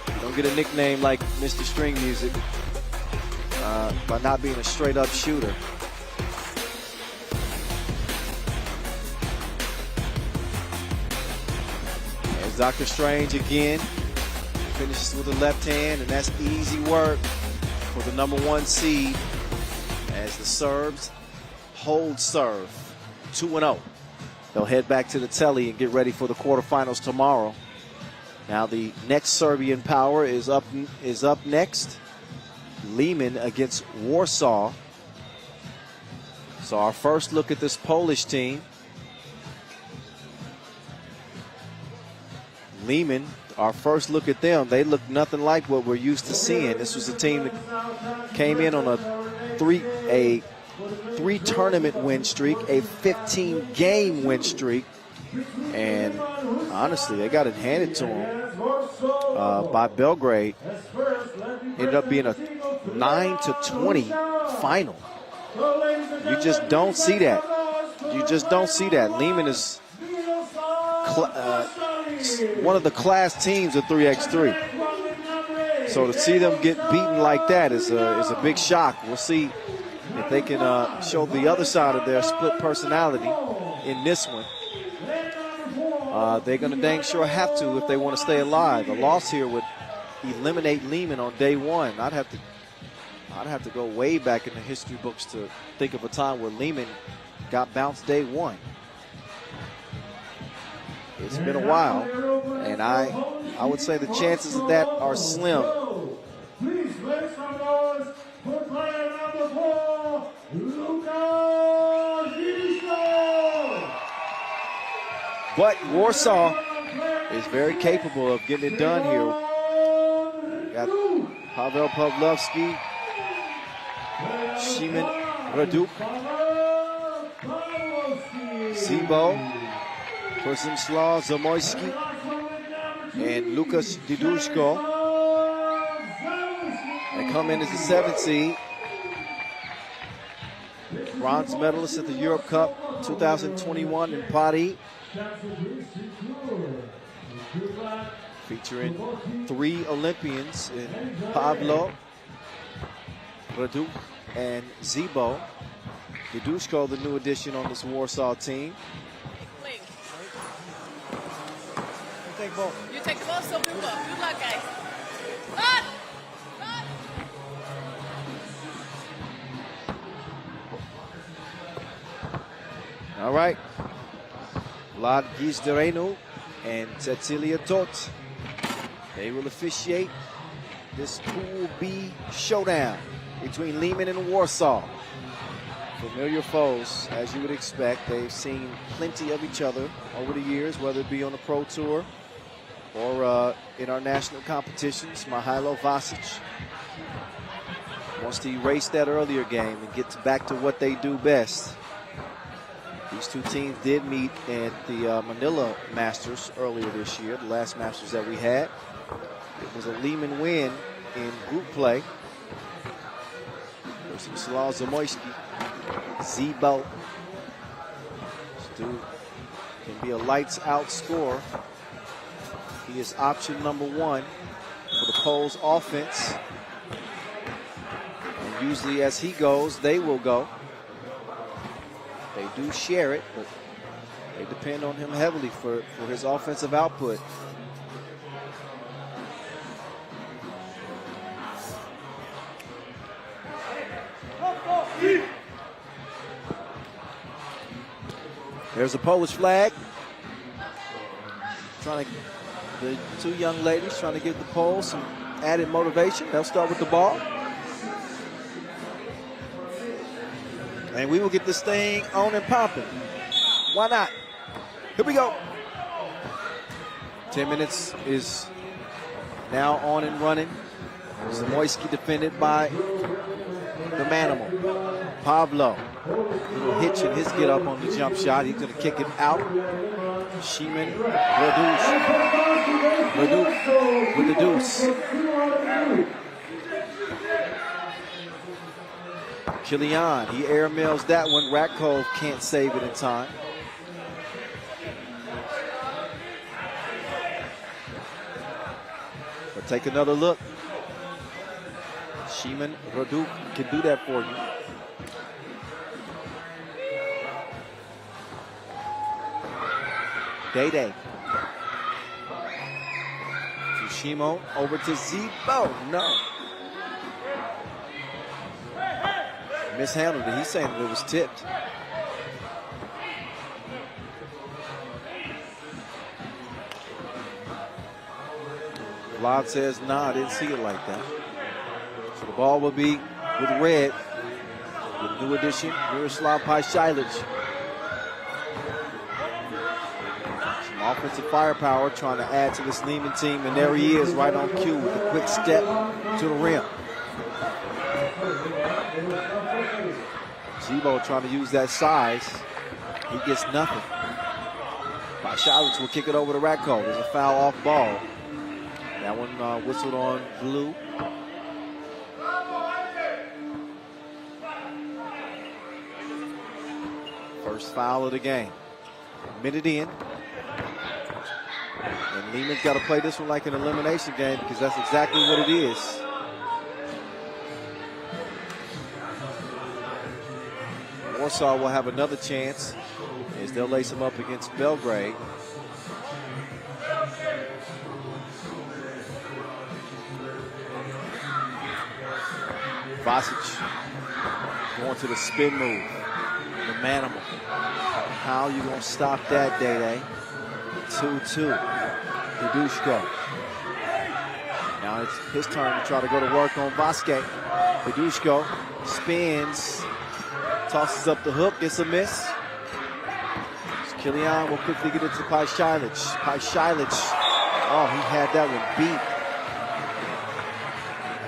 You don't get a nickname like Mr. String Music by not being a straight-up shooter. There's Dr. Strange again. Finishes with the left hand, and that's easy work for the #1 seed as the Serbs hold serve 2-0. They'll head back to the telly and get ready for the quarterfinals tomorrow. Now the next Serbian power is up next. Liman against Warsaw. So our first look at this Polish team. Liman, our first look at them, they look nothing like what we're used to seeing. This was a team that came in on a three tournament win streak, a 15-game win streak, and honestly, they got it handed to them by Belgrade. Ended up being a 9-20 final. You just don't see that. You just don't see that. Liman is one of the class teams of 3x3. So to see them get beaten like that is a big shock. We'll see if they can show the other side of their split personality in this one. They're going to dang sure have to if they want to stay alive. A loss here would eliminate Liman on day one. I'd have to go way back in the history books to think of a time where Liman got bounced day one. It's been a while, and I would say the chances of that are slim. Please make some noise for player #4, But Warsaw is very capable of getting it done here. Got Pavel Pavlovsky, Szymon Raduk, Zibo, Przemysław Zamoyski, and Lukas Diduszko. They come in as the 7th seed. Bronze medalist at the Europe Cup 2021 in Paris. Featuring 3 Olympians in Pavlo, Raduk, and Zibo. Diduszko, the new addition on this Warsaw team. You take the ball, so good luck. Good luck, guys. Run! Run! All right. Vlad Gizderenu and Cecilia Tot. They will officiate this Pool B showdown between Liman and Warsaw Familiar foes, as you would expect. They've seen plenty of each other over the years, whether it be on the Pro Tour or in our national competitions. Mihailo Vasic wants to erase that earlier game and get back to what they do best. These two teams did meet at the Manila Masters earlier this year, the last Masters that we had. It was a Liman win in group play. Versus Slal Zamoyski. Zebo. This dude can be a lights out scorer. He is option number 1 for the Poles offense. And usually as he goes, they will go. They do share it, but they depend on him heavily for his offensive output. There's a Polish flag. The two young ladies trying to give the Poles some added motivation. They'll start with the ball. And we will get this thing on and popping. Why not? Here we go. 10 minutes is now on and running. Zamoyski defended by the Manimal. Pavlo. Little hitch in his get up on the jump shot. He's going to kick it out. Sheeman Raduk with the deuce. Kilian, he airmails that one. Ratkov can't save it in time. But take another look. Sheeman Raduk can do that for you. Day. Fushimo over to Zebo. No. Mishandled it. He's saying that it was tipped. Vlad says, nah, I didn't see it like that. So the ball will be with red. The new addition, Miroslav Pajcilic. Some offensive firepower trying to add to this Liman team, and there he is right on cue with a quick step to the rim. Zebo trying to use that size. He gets nothing. Pajcilic will kick it over to Ratko. There's a foul off ball. That one whistled on blue. First foul of the game. Minute in. And Liman's got to play this one like an elimination game because that's exactly what it is. Warsaw will have another chance as they'll lace him up against Belgrade. Vasic going to the spin move. The Manimal. How you gonna stop that, Day? 2-2. Pedushko. Now it's his turn to try to go to work on Vasquez. Pedushko spins. Tosses up the hook, gets a miss. Kilian will quickly get it to Pajcilic. Pajcilic, oh, he had that one beat.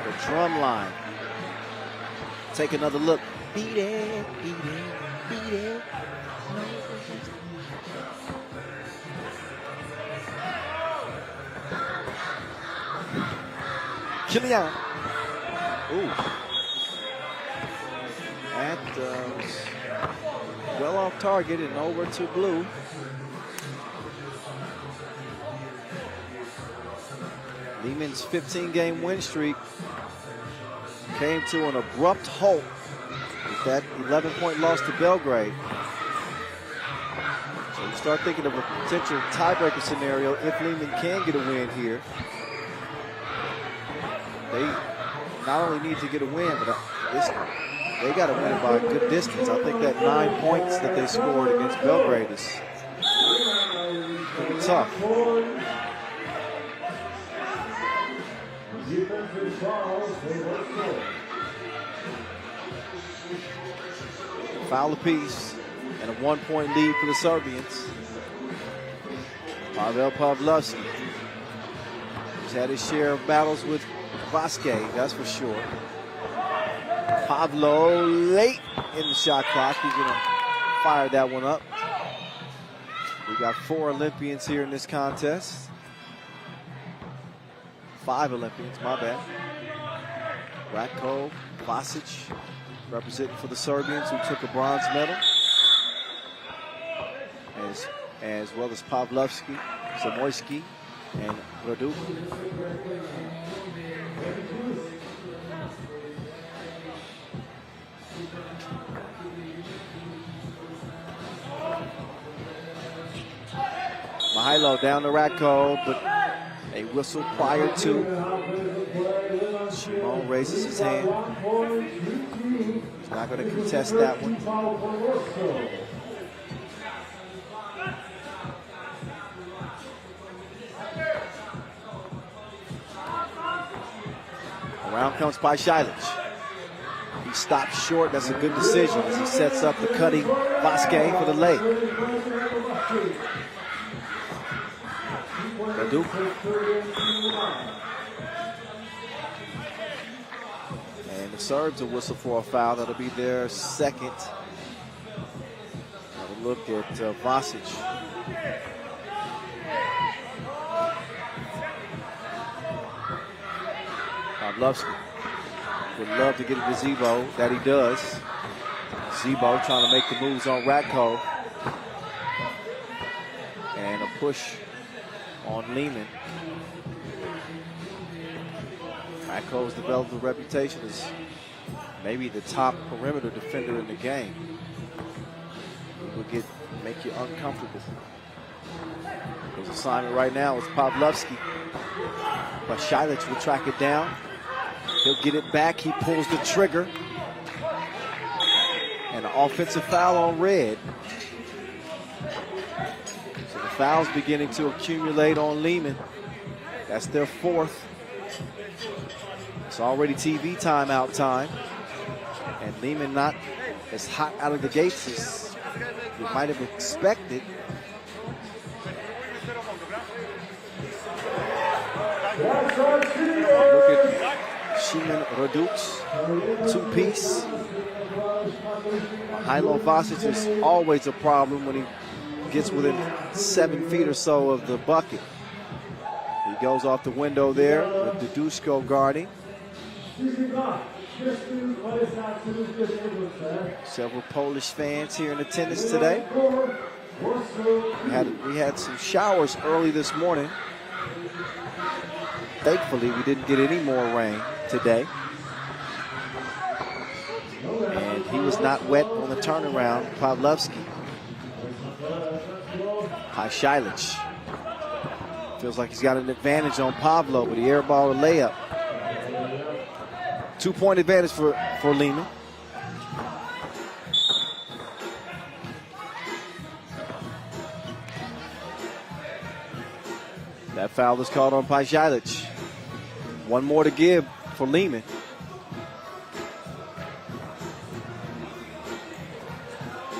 The drum line. Take another look. Beat it, beat it, beat it. Kilian. Ooh. That was well off target and over to blue. Liman's 15-game win streak came to an abrupt halt with that 11-point loss to Belgrade. So you start thinking of a potential tiebreaker scenario if Liman can get a win here. They not only need to get a win, but they got to win it by a good distance. I think that 9 points that they scored against Belgrade is pretty tough. Foul apiece and a 1-point lead for the Serbians. Pavel Pavlovsky. He's had his share of battles with Vasquez, that's for sure. Pavlo late in the shot clock. He's going to fire that one up. We got 4 Olympians here in this contest. 5 Olympians, my bad. Ratko, Vasic, representing for the Serbians who took a bronze medal. As well as Pavlovsky, Zamoyski, and Raduk. Mihailo down to Ratko, but a whistle prior to. Shimon raises his hand. He's not going to contest that one. Around comes Pajsic. He stops short. That's a good decision as he sets up the cutting Vasquez for the lay. Raduk. And the Serbs will whistle for a foul. That'll be their second. Have a look at Vasic. Pavlovsky would love to get it to Zebo. That he does. Zebo trying to make the moves on Ratko. And a push on Liman. Ratko's developed a reputation as maybe the top perimeter defender in the game. He will make you uncomfortable. His assignment right now is Pavlovsky. But Pajsic will track it down. He'll get it back. He pulls the trigger. And an offensive foul on Red. So the foul's beginning to accumulate on Liman. That's their 4th. It's already TV timeout time. And Liman not as hot out of the gates as you might have expected. Look at Shimon Raduk's 2-piece. Mihailo Vasic is always a problem when he gets within 7 feet or so of the bucket. He goes off the window there with Dudushko guarding. Several Polish fans here in attendance today. We had some showers early this morning. Thankfully, we didn't get any more rain today. And he was not wet on the turnaround, Pavlovsky. Pajsic. Feels like he's got an advantage on Pavlo, but he airballed a layup. 2-point advantage for Liman. That foul is called on Pajsic. 1 more to give for Liman.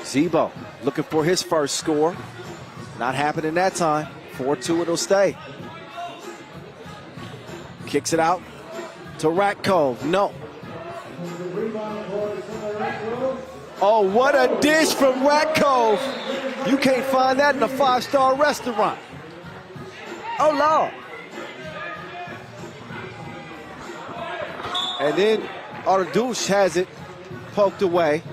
Zebo looking for his first score. Not happening that time. 4-2, it'll stay. Kicks it out to Ratko. No. Oh, what a dish from Ratko. You can't find that in a 5-star restaurant. Oh, Lord. And then Ardush has it poked away.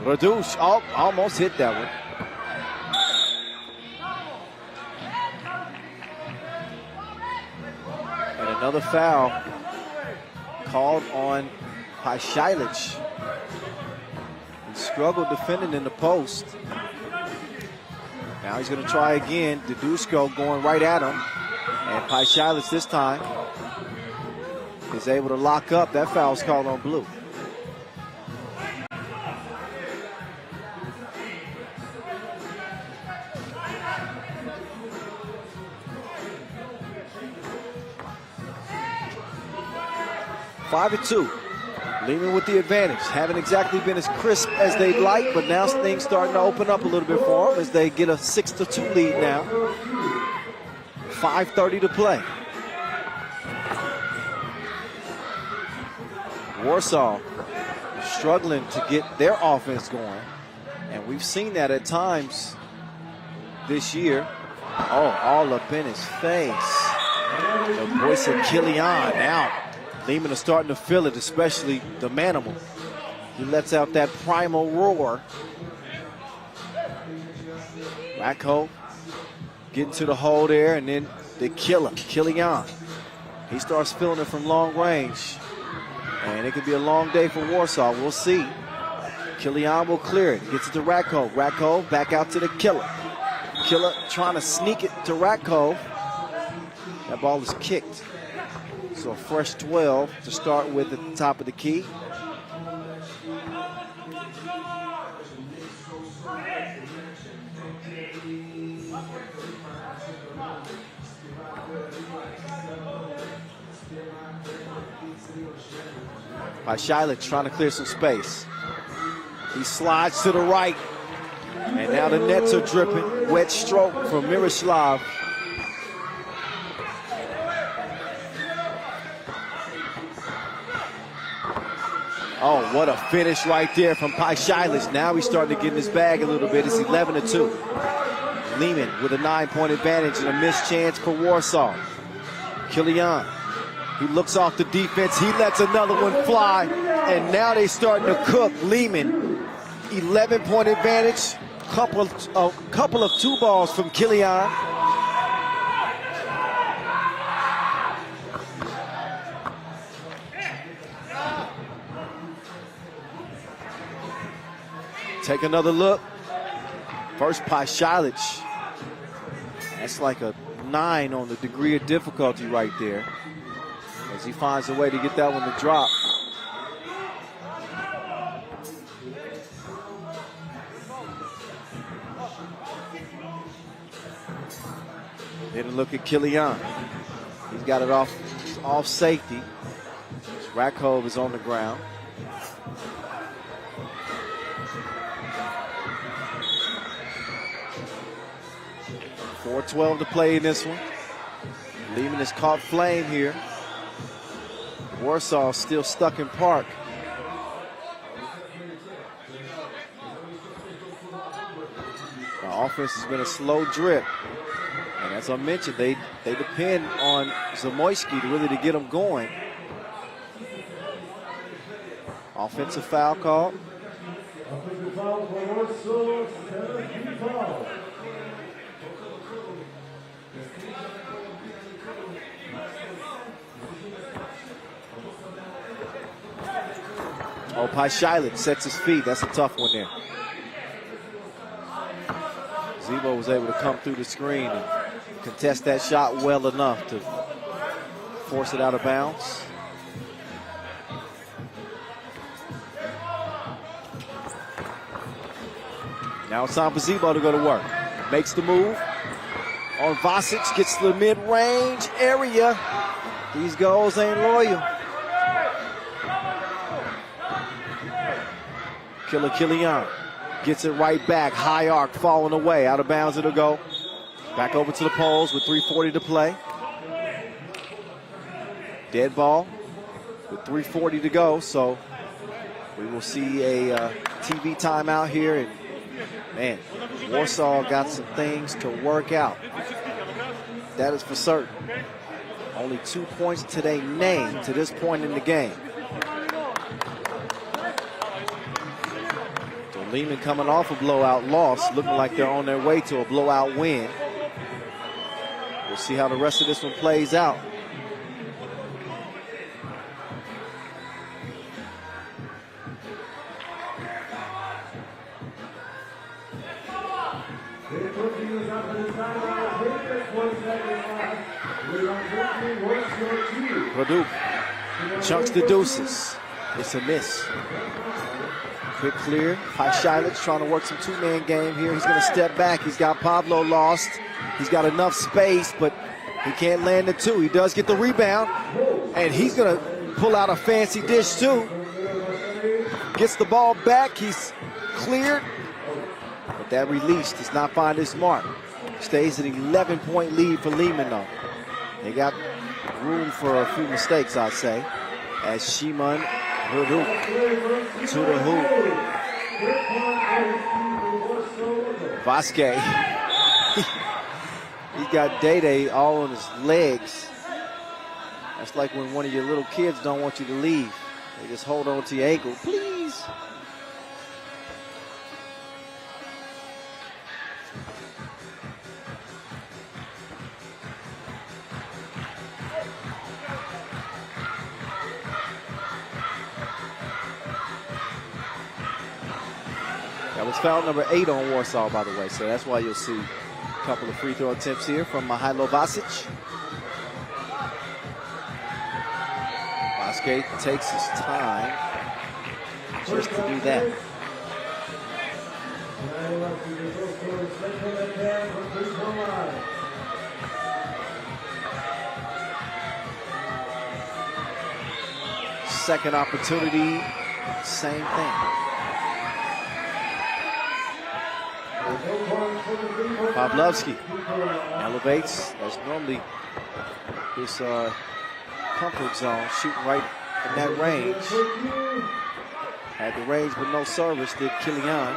Ardush almost hit that one. And another foul called on Pajsic. He struggled defending in the post. Now he's going to try again. Dudushko going right at him. And Pajsic this time is able to lock up. That foul's called on blue. 5-2. Liman with the advantage. Haven't exactly been as crisp as they'd like, but now things starting to open up a little bit for them as they get a 6-2 lead now. 5:30 to play. Warsaw struggling to get their offense going, and we've seen that at times this year. Oh, all up in his face. The voice of Kilian. Now, Liman is starting to feel it, especially the Manimal. He lets out that primal roar. Racco getting to the hole there, and then the killer, Kilian. He starts feeling it from long range. And it could be a long day for Warsaw. We'll see. Kilian will clear it. Gets it to Racco. Racco back out to the killer. Killer trying to sneak it to Racco. That ball is kicked. So a fresh 12 to start with at the top of the key. Shilich trying to clear some space. He slides to the right. And now the nets are dripping. Wet stroke from Miroslav. Oh, what a finish right there from Shilich. Now he's starting to get in his bag a little bit. It's 11-2. Liman with a 9-point advantage and a missed chance for Warsaw. Kilian. He looks off the defense. He lets another one fly. And now they're starting to cook. Liman, 11-point advantage. Couple of two balls from Kilian. Take another look. First Shilich. That's like a 9 on the degree of difficulty right there, as he finds a way to get that one to drop. Then a look at Kilian. He's got it off safety. Racco is on the ground. .412 to play in this one. Liman has caught flame here. Warsaw still stuck in park. The offense has been a slow drip. And as I mentioned, they depend on Zamoyski to get them going. Offensive foul call. Offensive foul for Warsaw, 7 foul. Oh, Shilich sets his feet. That's a tough one there. Zebo was able to come through the screen and contest that shot well enough to force it out of bounds. Now it's time for Zebo to go to work. Makes the move on Vasic, gets to the mid-range area. These goals ain't loyal. Killer Kilian gets it right back. High arc falling away. Out of bounds it'll go. Back over to the poles with 3:40 to play. Dead ball with 3:40 to go. So we will see a TV timeout here. And man, Warsaw got some things to work out. That is for certain. Only 2 points to their name to this point in the game. Liman coming off a blowout loss, looking like they're on their way to a blowout win. We'll see how the rest of this one plays out. Purdue chunks the deuces. It's a miss. Quick clear. Shilich trying to work some two-man game here. He's going to step back. He's got Pablo lost. He's got enough space, but he can't land the two. He does get the rebound, and he's going to pull out a fancy dish too. Gets the ball back, he's cleared. But that release does not find his mark. Stays an 11-point lead for Liman though. They got room for a few mistakes, I'd say. As Shimon Hurduk to the hoop. Vasquez. He's got Day-Day all on his legs. That's like when one of your little kids don't want you to leave. They just hold on to your ankle. Please. That was foul number 8 on Warsaw, by the way, so that's why you'll see a couple of free throw attempts here from Mihailo Vasic. Vasquez takes his time just to do that. Second opportunity, same thing. Pavlovsky elevates. That's normally his comfort zone, shooting right in that range. Had the range but no service, did Kilian.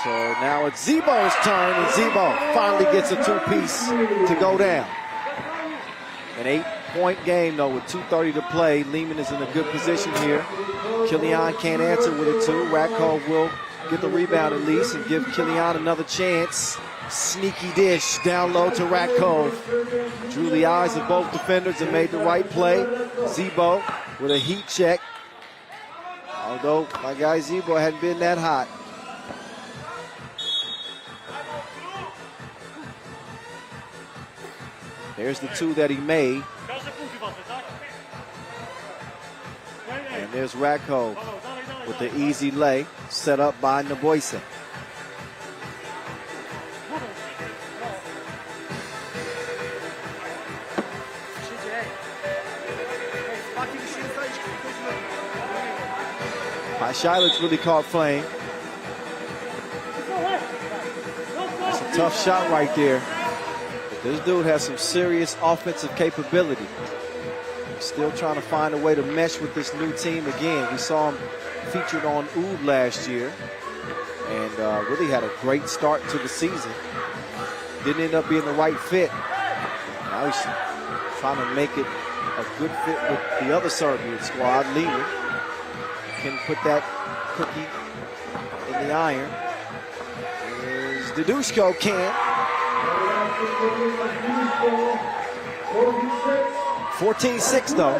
So now it's Zebo's turn, and Zebo finally gets a two-piece to go down. An 8-point game though with 2:30 to play. Liman is in a good position here. Kilian can't answer with a 2. Radkov will get the rebound at least and give Kilian another chance. Sneaky dish down low to Radkov. Drew the eyes of both defenders and made the right play. Zebo with a heat check. Although my guy Zebo hadn't been that hot. There's the 2 that he made. And there's Radkov with the easy lay set up by Neboysen. Shilich really caught flame. That's a tough shot right there. But this dude has some serious offensive capability. He's still trying to find a way to mesh with this new team again. We saw him featured on Oud last year and really had a great start to the season. Didn't end up being the right fit. Now he's trying to make it a good fit with the other Serbian squad, Liman. Can put that cookie in the iron. Is Didushko can. 14-6 though.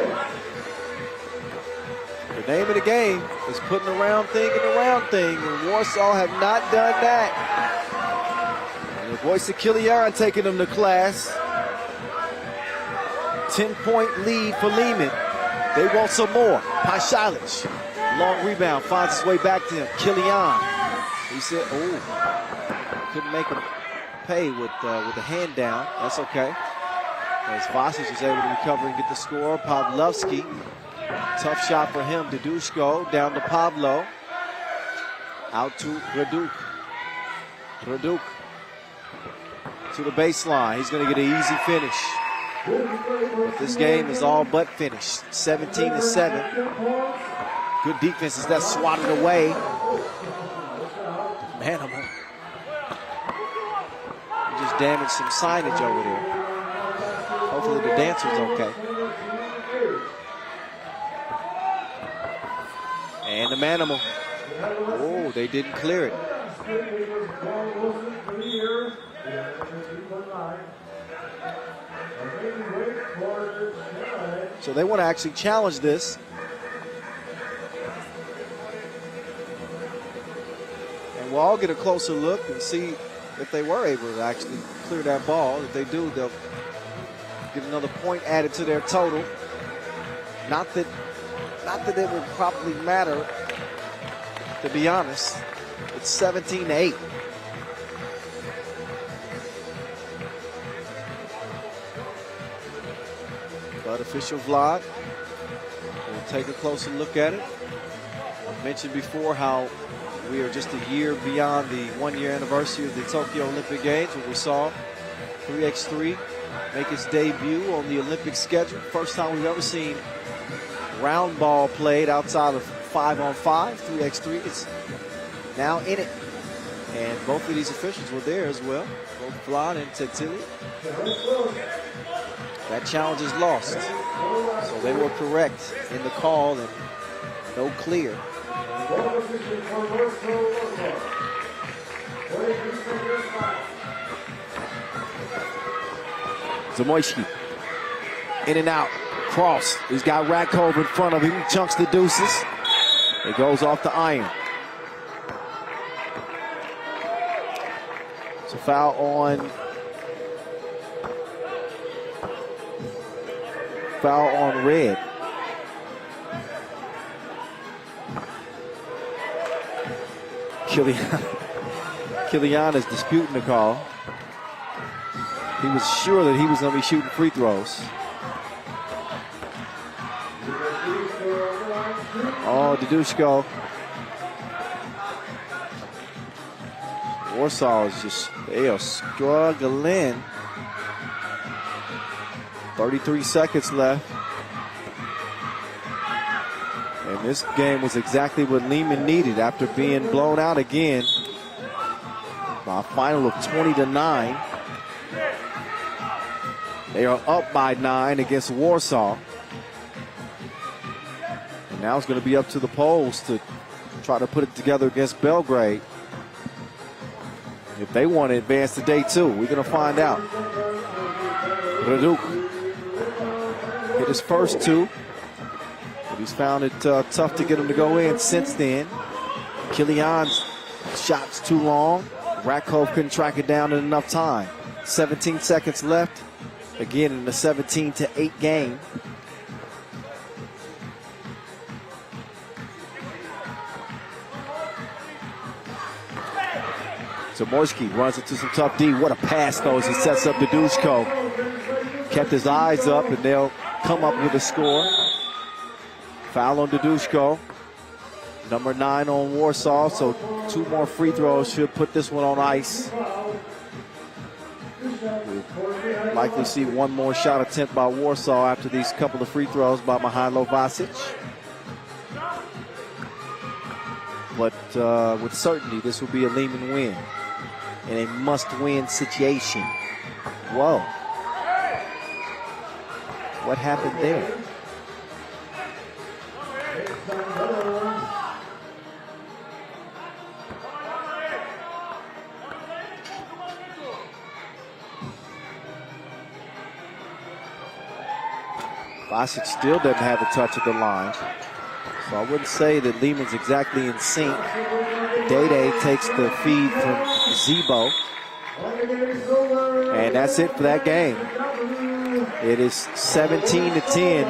The name of the game is putting the round thing in the round thing, and Warsaw have not done that. And the voice of Kilian taking them to class. 10-point lead for Liman. They want some more. Shilich. Long rebound, finds his way back to him. Kilian. He said, oh, couldn't make him pay with the hand down. That's okay. As Vasic is able to recover and get the score. Pavlovsky, tough shot for him. Didushko down to Pablo. Out to Hrduk. Hrduk to the baseline. He's going to get an easy finish. But this game is all but finished. 17-7. Good defense as that's swatted away. Manimal. Just damaged some signage over there. Hopefully the dancer's okay. And the Manimal. Oh, they didn't clear it. So they want to actually challenge this. And we'll all get a closer look and see if they were able to actually clear that ball. If they do, they'll get another point added to their total. Not that it would probably matter, to be honest. It's 17-8. But official Vlad will take a closer look at it. I mentioned before how we are just a year beyond the 1-year anniversary of the Tokyo Olympic Games, when we saw 3x3 make its debut on the Olympic schedule. First time we've ever seen round ball played outside of 5-on-5. 3x3 is now in it. And both of these officials were there as well, both Vlad and Tetili. That challenge is lost. So they were correct in the call and no clear. Zamoyski in and out, cross. He's got Rakov in front of him, chunks the deuces. It goes off the iron. It's a foul on red. Kilian is disputing the call. He was sure that he was going to be shooting free throws. Oh, Didushko. Warsaw is just, they are struggling. 33 seconds left. And this game was exactly what Liman needed after being blown out again by a final of 20-9. They are up by 9 against Warsaw. And now it's going to be up to the Poles to try to put it together against Belgrade. If they want to advance to day 2, we're going to find out. Raduk hit his first 2. But he's found it tough to get him to go in since then. Kilian's shot's too long. Rakov couldn't track it down in enough time. 17 seconds left. Again in the 17-8 game. Zamoyski runs into some tough D. What a pass, though, as he sets up Didushko. Kept his eyes up, and they'll come up with a score. Foul on Didushko. Number 9 on Warsaw, so 2 more free throws should put this one on ice. We'll likely see 1 more shot attempt by Warsaw after these couple of free throws by Mihailo Vasic. But with certainty, this will be a Liman win in a must-win situation. Whoa. What happened there? Vasic still doesn't have a touch at the line. So I wouldn't say that Liman's exactly in sync. Day takes the feed from Zebo. And that's it for that game. It is 17-10.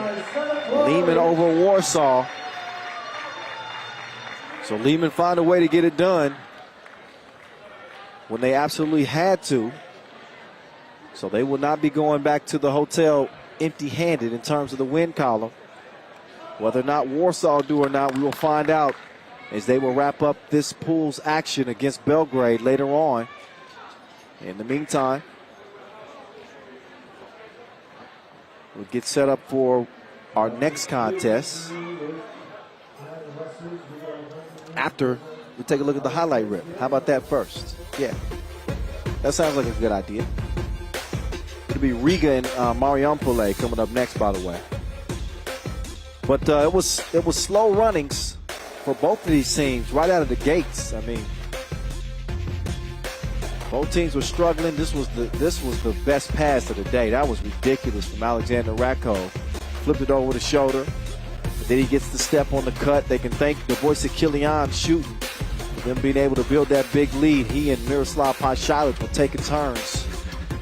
Liman over Warsaw. So Liman found a way to get it done when they absolutely had to. So they will not be going back to the hotel empty-handed in terms of the win column. Whether or not Warsaw do or not, we will find out as they will wrap up this pool's action against Belgrade later on. In the meantime, we'll get set up for our next contest after we take a look at the highlight rip. How about that first? Yeah, that sounds like a good idea. It'll be Riga and Marijampolė coming up next, by the way. But it was slow runnings for both of these teams right out of the gates. I mean, both teams were struggling. This was the best pass of the day. That was ridiculous from Alexander Rakov. Flipped it over the shoulder. Then he gets the step on the cut. They can thank the voice of Kilian shooting for them being able to build that big lead. He and Miroslav Pasalic were taking turns.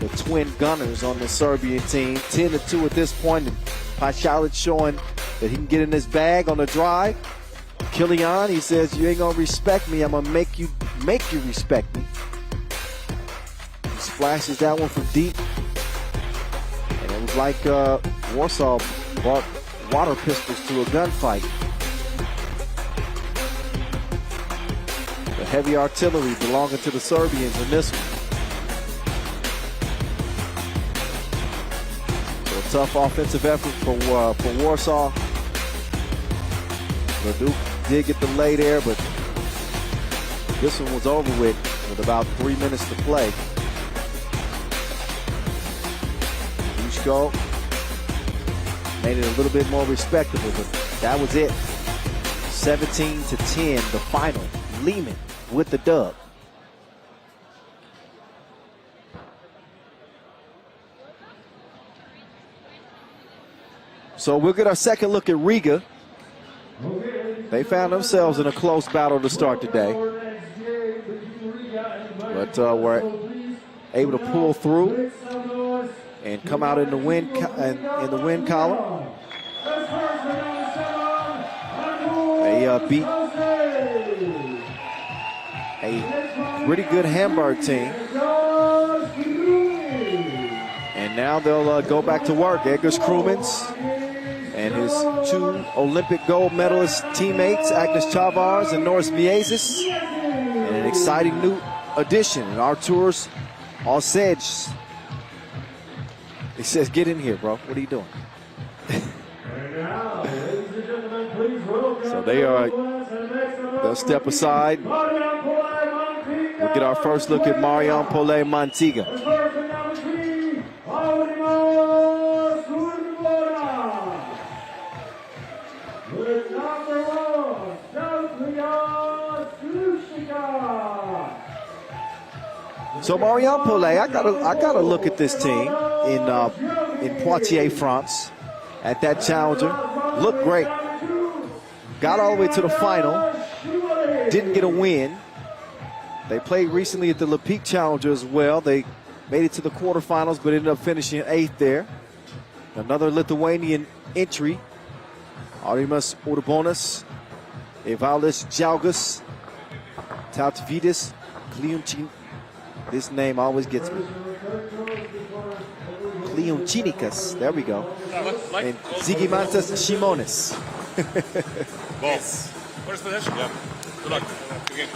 The twin gunners on the Serbian team. 10-2 at this point. And Pasalic showing that he can get in his bag on the drive. Kilian, he says, you ain't gonna respect me. I'm gonna make you respect me. He splashes that one from deep. And it was like Warsaw brought water pistols to a gunfight. The heavy artillery belonging to the Serbians in this one. So a tough offensive effort for Warsaw. Leduc did get the lay there, but this one was over with about 3 minutes to play. Dushko made it a little bit more respectable, but that was it. 17-10, the final. Liman with the dub. So we'll get our second look at Riga. They found themselves in a close battle to start today, but were able to pull through and come out in the win column. They beat a pretty good Hamburg team, and now they'll go back to work. Edgar's Krumens and his 2 Olympic gold medalist teammates, Agnes Chavars and Norris Miezis, and an exciting new addition, Artur's Osej. He says, get in here, bro. What are you doing? So they'll step aside. We'll get our first look at Marijampolė Mantinga. So Marijampolė, I gotta look at this team in Poitiers, France, at that challenger. Looked great. Got all the way to the final. Didn't get a win. They played recently at the Le Pic Challenger as well. They made it to the quarterfinals, but ended up finishing 8th there. Another Lithuanian entry. Aurimas Urbonas, Evalis Džiaugas, Tautvydas Kliunchin. This name always gets me. Kliunchinikas, there we go. And Zigimantas Šimonis. Yes. First possession? Yeah. Good luck. Again.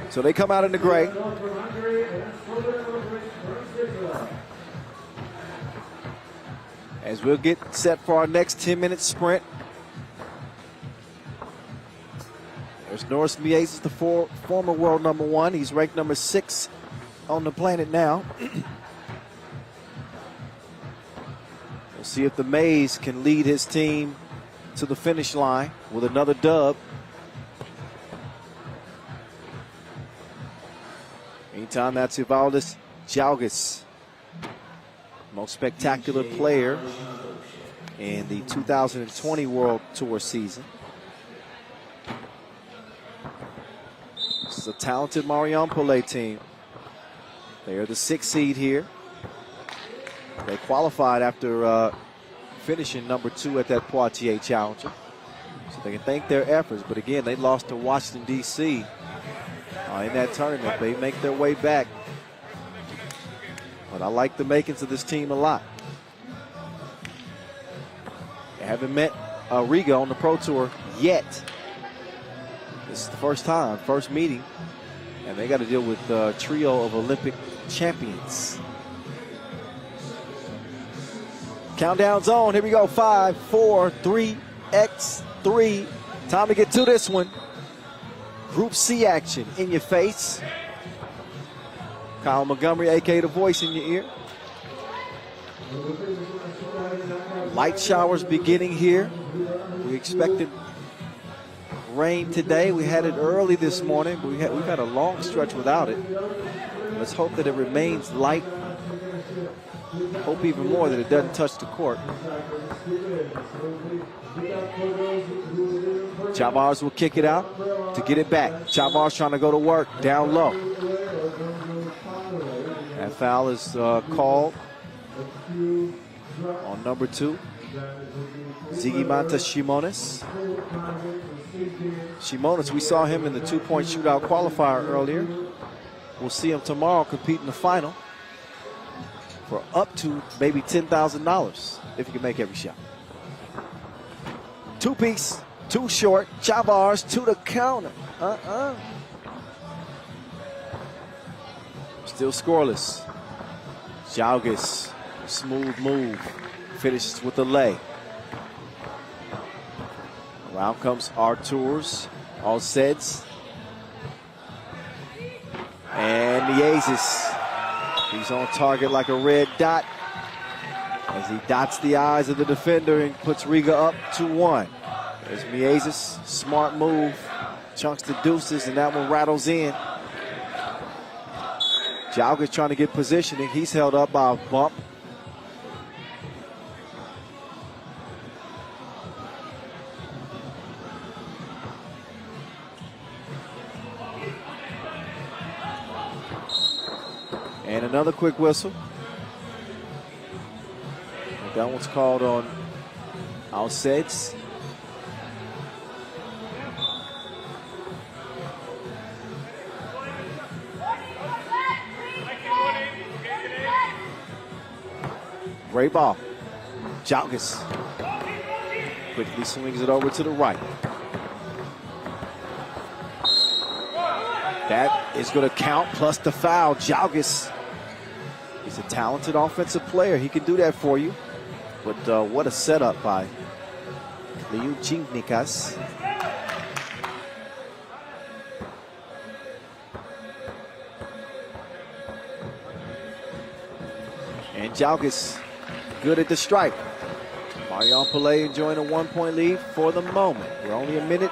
So they come out in the gray. As we'll get set for our next 10-minute sprint. There's Norris Miezis, the former world #1. He's ranked number 6 on the planet now. We'll see if the Maze can lead his team to the finish line with another dub. Meantime, that's Evaldas Džiaugas, most spectacular player in the 2020 World Tour season. This is a talented Marijampolė team. They are the 6th seed here. They qualified after finishing number 2 at that Poitiers Challenger. So they can thank their efforts. But again, they lost to Washington, D.C. In that tournament. They make their way back. But I like the makings of this team a lot. They haven't met Riga on the Pro Tour yet. This is the first time, first meeting. And they got to deal with a trio of Olympic champions. Countdown zone, here we go. 5, 4, 3, X3. Time to get to this one. Group C action in your face. Kyle Montgomery, a.k.a. the voice in your ear. Light showers beginning here. We expected rain today. We had it early this morning, but we've had a long stretch without it. Let's hope that it remains light. Hope even more that it doesn't touch the court. Chavars will kick it out to get it back. Chavars trying to go to work down low. That foul is called on number 2. Zigimantas Šimonis. Šimonis, we saw him in the 2-point shootout qualifier earlier. We'll see him tomorrow compete in the final. for up to maybe $10,000 if you can make every shot. Two-piece, too short. Chavars to the counter. Still scoreless. Jalgis, smooth move. Finishes with the lay. Around comes Arturs. All sets. And Miezis. He's on target like a red dot as he dots the eyes of the defender and puts Riga up 2-1. There's Miezis. Smart move. Chunks the deuces, and that one rattles in. Jalgis trying to get positioning. He's held up by a bump. And another quick whistle. That one's called on outsets. Great ball. Jalgis quickly swings it over to the right. That is going to count, plus the foul. Jalgis is a talented offensive player. He can do that for you. But what a setup by Liu Jingnikas. And Jalgis good at the stripe. Marijampolė enjoying a 1-point lead for the moment. We're only a minute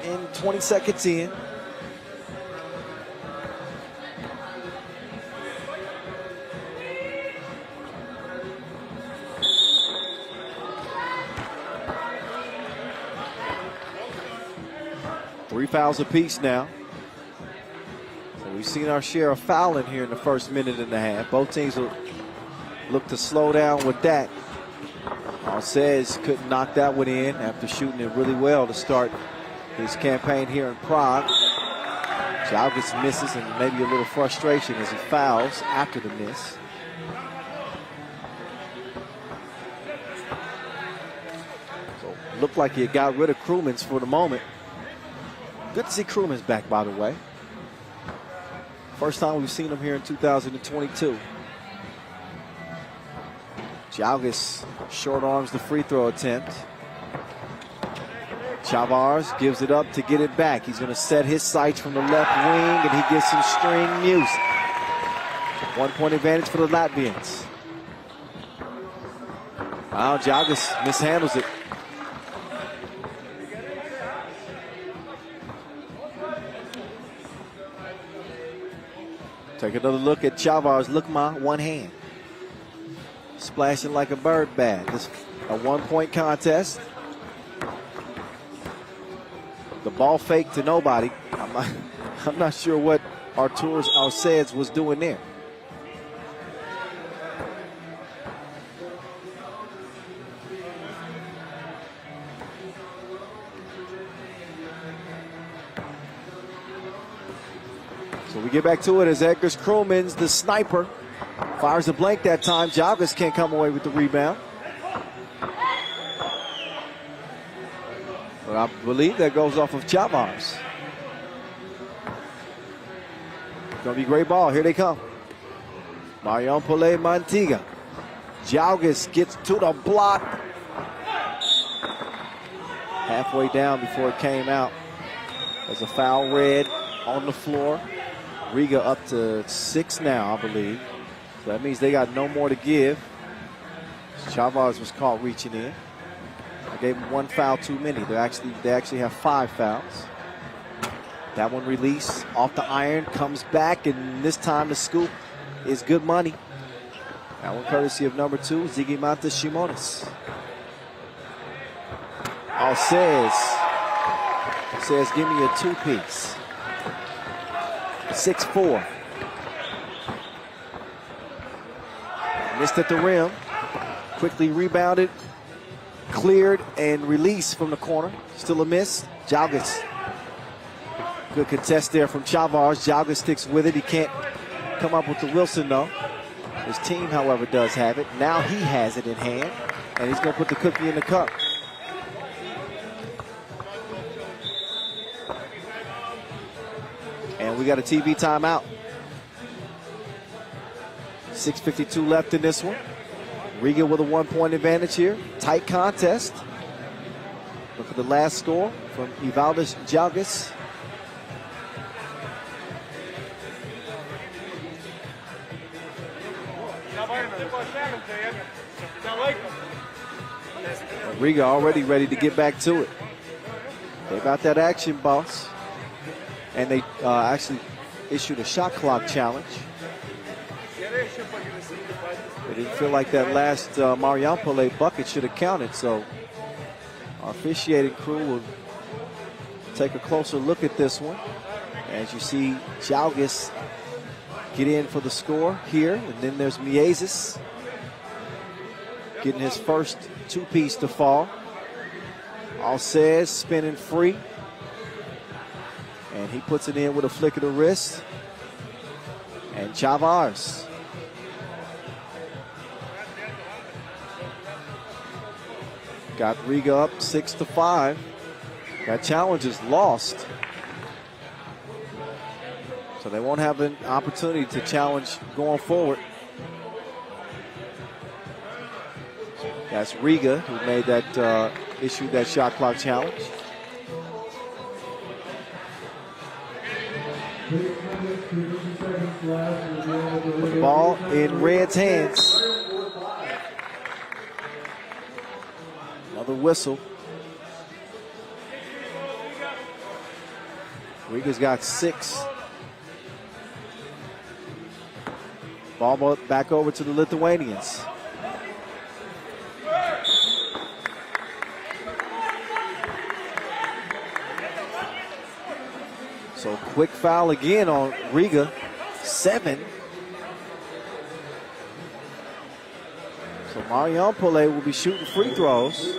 and 20 seconds in. Three fouls apiece now. So we've seen our share of fouling here in the first minute and a half. Both teams will look to slow down with that. Says couldn't knock that one in after shooting it really well to start his campaign here in Prague. Jalgis misses, and maybe a little frustration as he fouls after the miss. So looked like he got rid of Krumins for the moment. Good to see Krumins back, by the way. First time we've seen him here in 2022. Jalgis short arms the free throw attempt. Chavars gives it up to get it back. He's going to set his sights from the left wing, and he gets some string music. 1 point advantage for the Latvians. Wow, Jalgis mishandles it. Take another look at Chavars. Look, my one hand. Splashing like a bird bat. This a 1 point contest. The ball fake to nobody. I'm not sure what Arturs Alceds was doing there. So we get back to it as Edgar Krumins, the sniper, fires a blank that time. Jalgis can't come away with the rebound. But I believe that goes off of Chavars. Gonna be a great ball. Here they come. Marijampolė, Mantinga. Jalgis gets to the block. Halfway down before it came out. There's a foul red on the floor. Riga up to 6 now, I believe. So that means they got no more to give. Chavars was caught reaching in. I gave him 1 foul too many. They actually have 5 fouls. That one released off the iron, comes back, and this time the scoop is good money. That one courtesy of number 2, Zigimanta Shimonis. Says, give me a 2-piece. 6-4. Missed at the rim. Quickly rebounded, cleared, and released from the corner. Still a miss. Jalgis. Good contest there from Chavars. Jalgis sticks with it. He can't come up with the Wilson, though. His team, however, does have it. Now he has it in hand, and he's going to put the cookie in the cup. And we got a TV timeout. 6:52 left in this one. Riga with a 1-point advantage here. Tight contest. Look at the last score from Ivaldis Jalgis. Riga already ready to get back to it. They got that action, boss. And they actually issued a shot clock challenge. They didn't feel like that last Marijampolė bucket should have counted, so our officiating crew will take a closer look at this one. As you see Jalgis get in for the score here, and then there's Miezis getting his first two-piece to fall. Alcez spinning free, and he puts it in with a flick of the wrist. And Chavars got Riga up 6-5. That challenge is lost, so they won't have an opportunity to challenge going forward. That's Riga who made that, issued that shot clock challenge. Put the ball in Red's hands. Another whistle. Riga's got 6. Ball back over to the Lithuanians. So quick foul again on Riga, 7. So Marijampolė will be shooting free throws.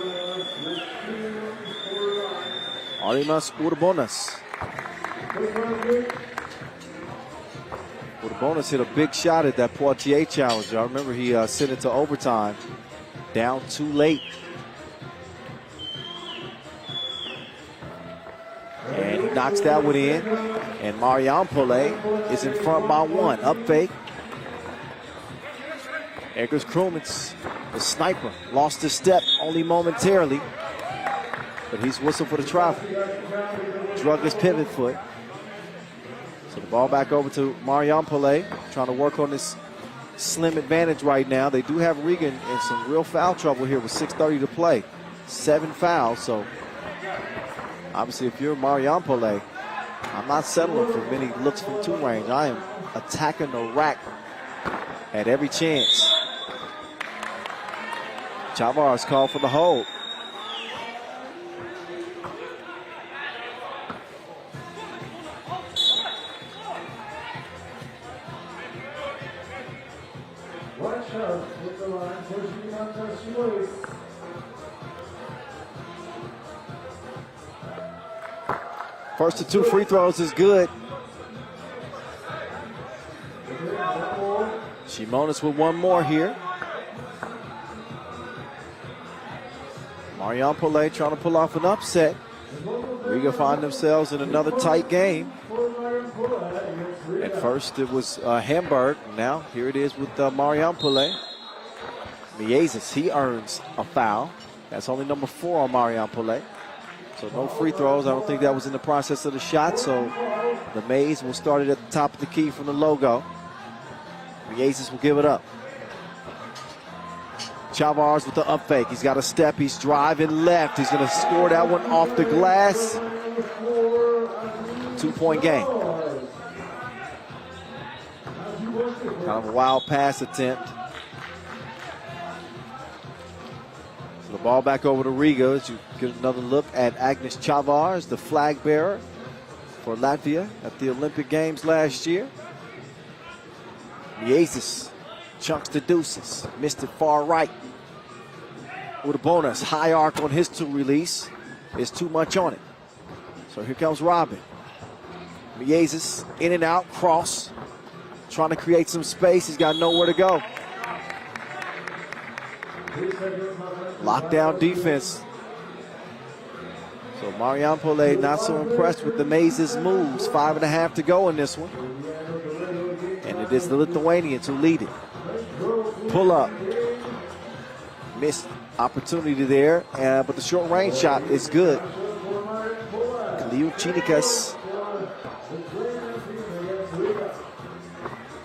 Arimas Urbonas. Urbonas hit a big shot at that Poitiers challenge. I remember he sent it to overtime, down too late. And he knocks that one in. And Marijampolė is in front by 1. Up fake. Eggers Krumens, the sniper, lost his step only momentarily. But he's whistled for the travel. Drug his pivot foot. So the ball back over to Marijampolė, trying to work on this slim advantage right now. They do have Riga in some real foul trouble here with 6:30 to play. 7 fouls, so obviously if you're Marijampolė, I'm not settling for many looks from 2 range. I am attacking the rack at every chance. Chavars called for the hold. Watch out with the line for Liman. First of 2 free throws is good. Shimonis with 1 more here. Marijampolė trying to pull off an upset. Riga find themselves in another tight game. At first it was Hamburg. Now here it is with Marijampolė. Miezis, he earns a foul. That's only number 4 on Marijampolė. So no free throws. I don't think that was in the process of the shot. So the Maze will start it at the top of the key from the logo. Miezis will give it up. Chavars with the up fake. He's got a step. He's driving left. He's going to score that one off the glass. 2-point game. Kind of a wild pass attempt. So the ball back over to Riga as you get another look at Agnes Chavars, the flag bearer for Latvia at the Olympic Games last year. Miezis chunks the deuces. Missed it far right. With a bonus. High arc on his 2 release. Is too much on it. So here comes Robin. Miezis in and out. Cross. trying to create some space. He's got nowhere to go. Lockdown defense. So Marijampolė not so impressed with the Maze's moves. 5.5 to go in this one. And it is the Lithuanians who lead it. Pull up. Missed opportunity there, but the short range shot is good. Kliučinikas.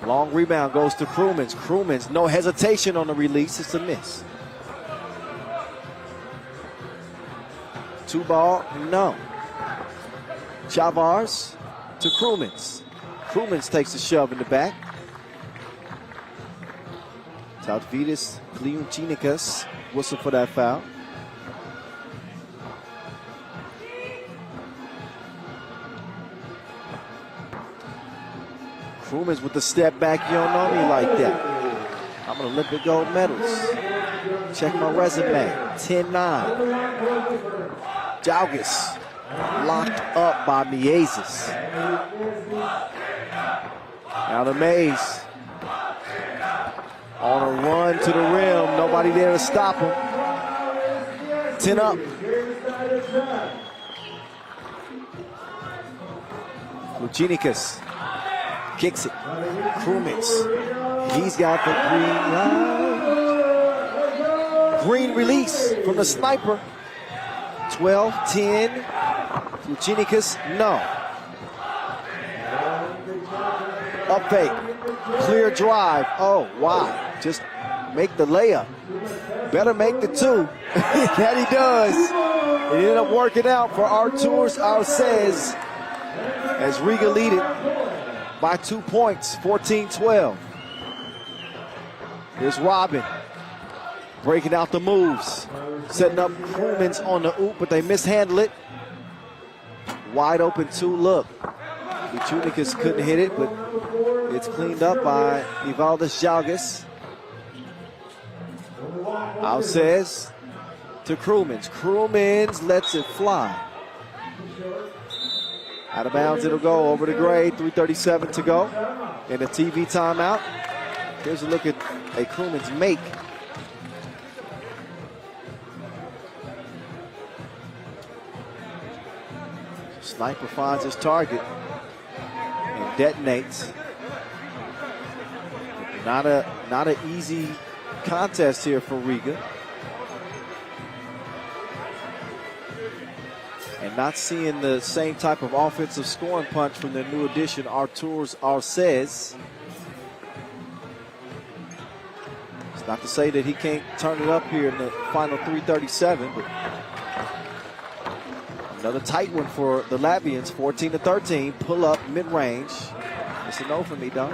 Long rebound goes to Krumins. Krumins, no hesitation on the release. It's a miss. 2 ball, no. Chavars to Krumins. Krumins takes a shove in the back. Tautvidas Kliučinikas, whistle for that foul. Krumins with the step back. You don't know me like that. I'm an Olympic gold medalist. Check my resume. 10-9. Jalgis locked up by Miezes. Now the Maze on a run to the rim. Nobody there to stop him. 10 up. Lučinikas kicks it. Krumins. He's got the green line. Green release from the sniper. 12-10. Lučinikas, no. Up fake. Clear drive. Oh, wow. Just make the layup. Better make the 2. That he does. It ended up working out for Arturs Arces as Riga lead it by 2 points, 14-12. Here's Robin breaking out the moves, setting up Krumins on the oop, but they mishandle it. Wide open 2 look. Lučinikas couldn't hit it, but it's cleaned up by Evaldas Jalgis. Arces to Krumins. Krumins lets it fly. Out of bounds it'll go over to Grade. 3:37 to go in a TV timeout. Here's a look at a Krumins make. Sniper finds his target and detonates. Not an easy contest here for Riga. And not seeing the same type of offensive scoring punch from their new addition, Arturs Arces. It's not to say that he can't turn it up here in the final 3:37, but another tight one for the Latvians, 14-13, pull up mid-range. It's a no for me, Don.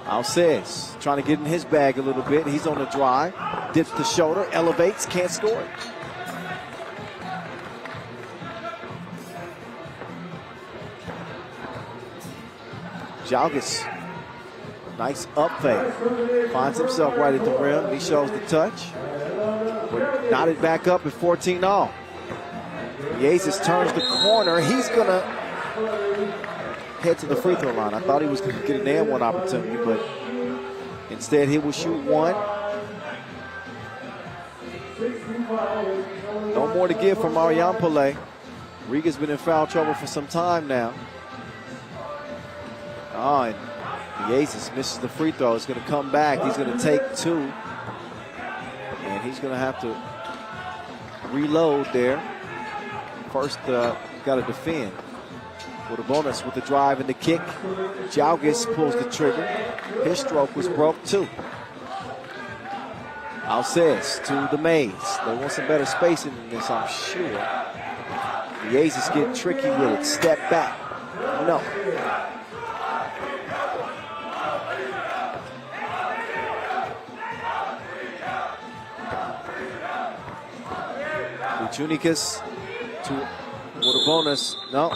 Arces trying to get in his bag a little bit. He's on the drive, dips the shoulder, elevates, can't score it. Jalgis, nice up fake. Finds himself right at the rim. He shows the touch. But knotted back up at 14-all. Miezes turns the corner. He's going to head to the free throw line. I thought he was going to get an and one opportunity, but instead he will shoot one. No more to give from Marijampolė. Riga's been in foul trouble for some time now. Oh, and Miezes misses the free throw. He's going to come back. He's going to take 2. And he's going to have to reload there. First, got to defend. With a bonus with the drive and the kick. Jalgis pulls the trigger. His stroke was broke too. Arces to the Maze. They want some better spacing than this, I'm sure. Miezes getting tricky with it. Step back. No. Lučinikas to with a bonus. No.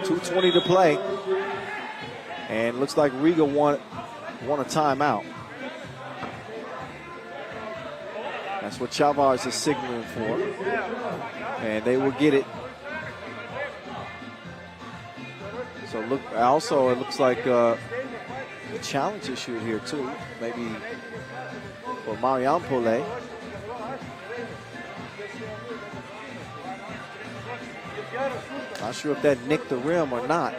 .220 to play. And looks like Riga want a timeout. That's what Chavars is signaling for. And they will get it So look, also it looks like a challenge issue here too, maybe for Marijampolė. Not sure if that nicked the rim or not.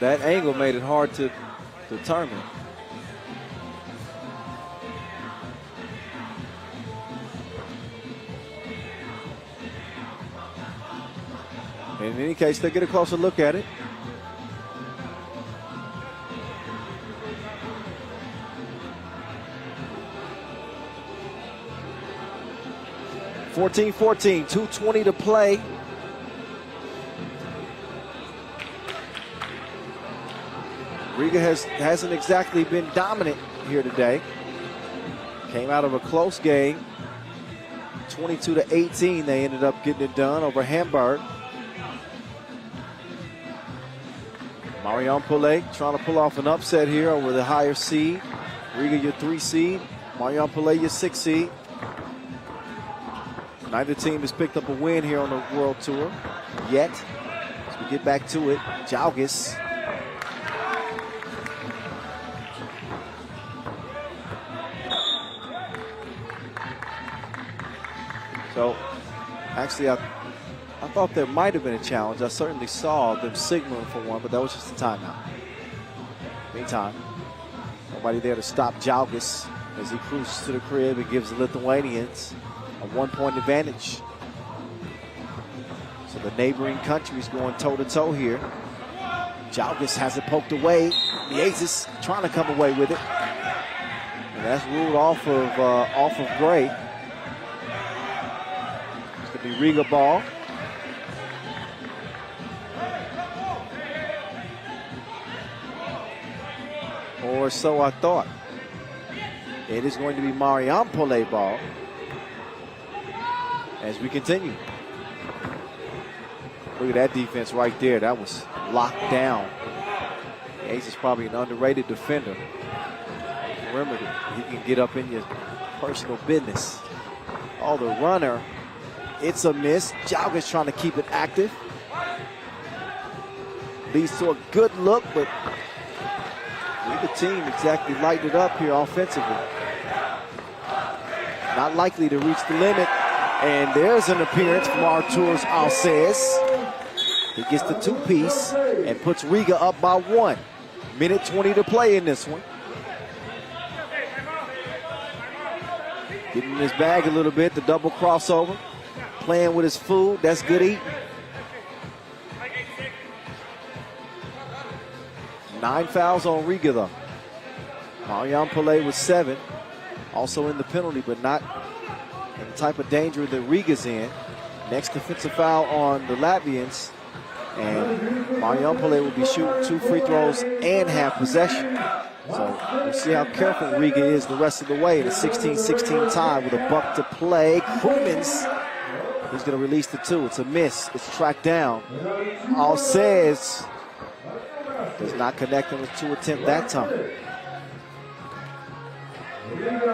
That angle made it hard to determine. In any case, they'll get a closer look at it. (14-14), 2:20 to play. Riga hasn't exactly been dominant here today. Came out of a close game. 22-18, they ended up getting it done over Hamburg. Marijampolė trying to pull off an upset here over the higher seed. Riga, your 3 seed. Marijampolė, your 6 seed. Neither team has picked up a win here on the World Tour yet. As we get back to it, Jalgis. So, actually, I thought there might have been a challenge. I certainly saw them signaling for one, but that was just a timeout. Meantime, nobody there to stop Jalgis as he cruises to the crib and gives the Lithuanians a 1-point advantage. So the neighboring countries going toe-to-toe here. Jalgis has it poked away. Miezis trying to come away with it. And that's ruled off of Gray. It's going to be Riga ball. Or so I thought. It is going to be Marijampolė ball as we continue. Look at that defense right there. That was locked down. Ace is probably an underrated defender. Remember, he can get up in your personal business. Oh, the runner. It's a miss. Jalgis trying to keep it active. Leads to a good look, but neither team exactly lighted it up here offensively. Not likely to reach the limit. And there's an appearance from Artur's Alces. He gets the 2-piece and puts Riga up by 1. Minute 20 to play in this one. Getting in his bag a little bit, the double crossover. Playing with his food, that's good eating. 9 fouls on Riga though. Marijampolė with 7. Also in the penalty, but not in the type of danger that Riga's in. Next defensive foul on the Latvians. And Marijampolė will be shooting 2 free throws and have possession. So we'll see how careful Riga is the rest of the way in a 16-16 tie with a buck to play. Krumins, he's going to release the 2. It's a miss. It's tracked down. Alces does not connect on the 2 attempt that time.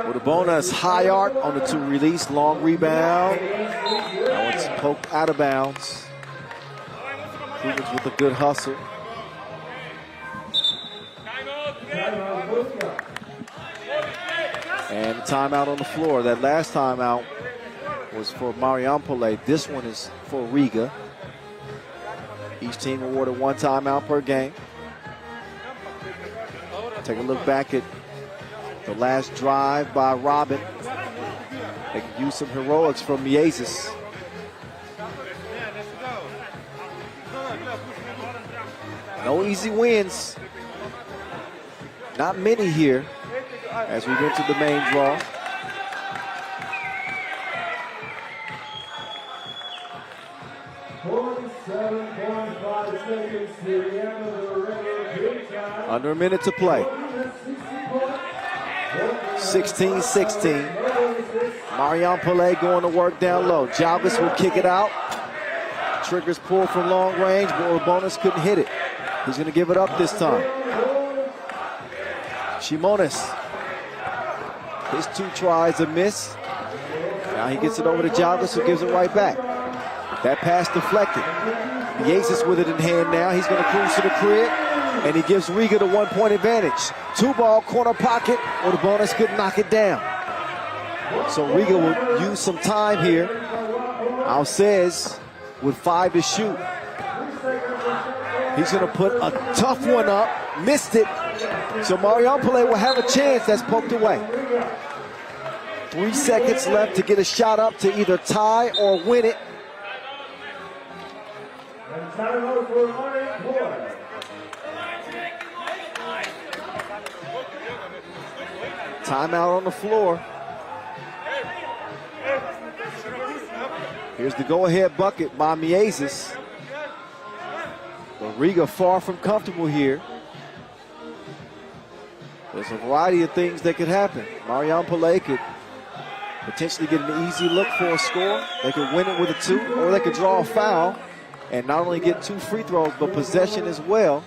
With a bonus, high arc on the 2 release, long rebound. Now it's poked out of bounds. Krumins with a good hustle. And timeout on the floor. That last timeout was for Marijampolė. This one is for Riga. Each team awarded 1 timeout per game. Take a look back at the last drive by Robin. They can use some heroics from Miezis. No easy wins. Not many here as we get to the main draw. Under a minute to play. 16-16. Marijampolė going to work down low. Jalgis will kick it out. Triggers pull from long range, but Urbanus couldn't hit it. He's going to give it up this time. Šimonis. His 2 tries a miss. Now he gets it over to Jalgis, who gives it right back. That pass deflected. Yesus with it in hand now. He's going to cruise to the crib, and he gives Riga the 1-point advantage. 2-ball, corner pocket, or the bonus could knock it down. So Riga will use some time here. Alcez with 5 to shoot. He's going to put a tough one up. Missed it. So Marijampolė will have a chance. That's poked away. 3 seconds left to get a shot up to either tie or win it. Timeout on the floor. Here's the go-ahead bucket by Mieses. But Riga far from comfortable here. There's a variety of things that could happen. Marijampolė could potentially get an easy look for a score. They could win it with a 2, or they could draw a foul and not only get 2 free throws, but possession as well.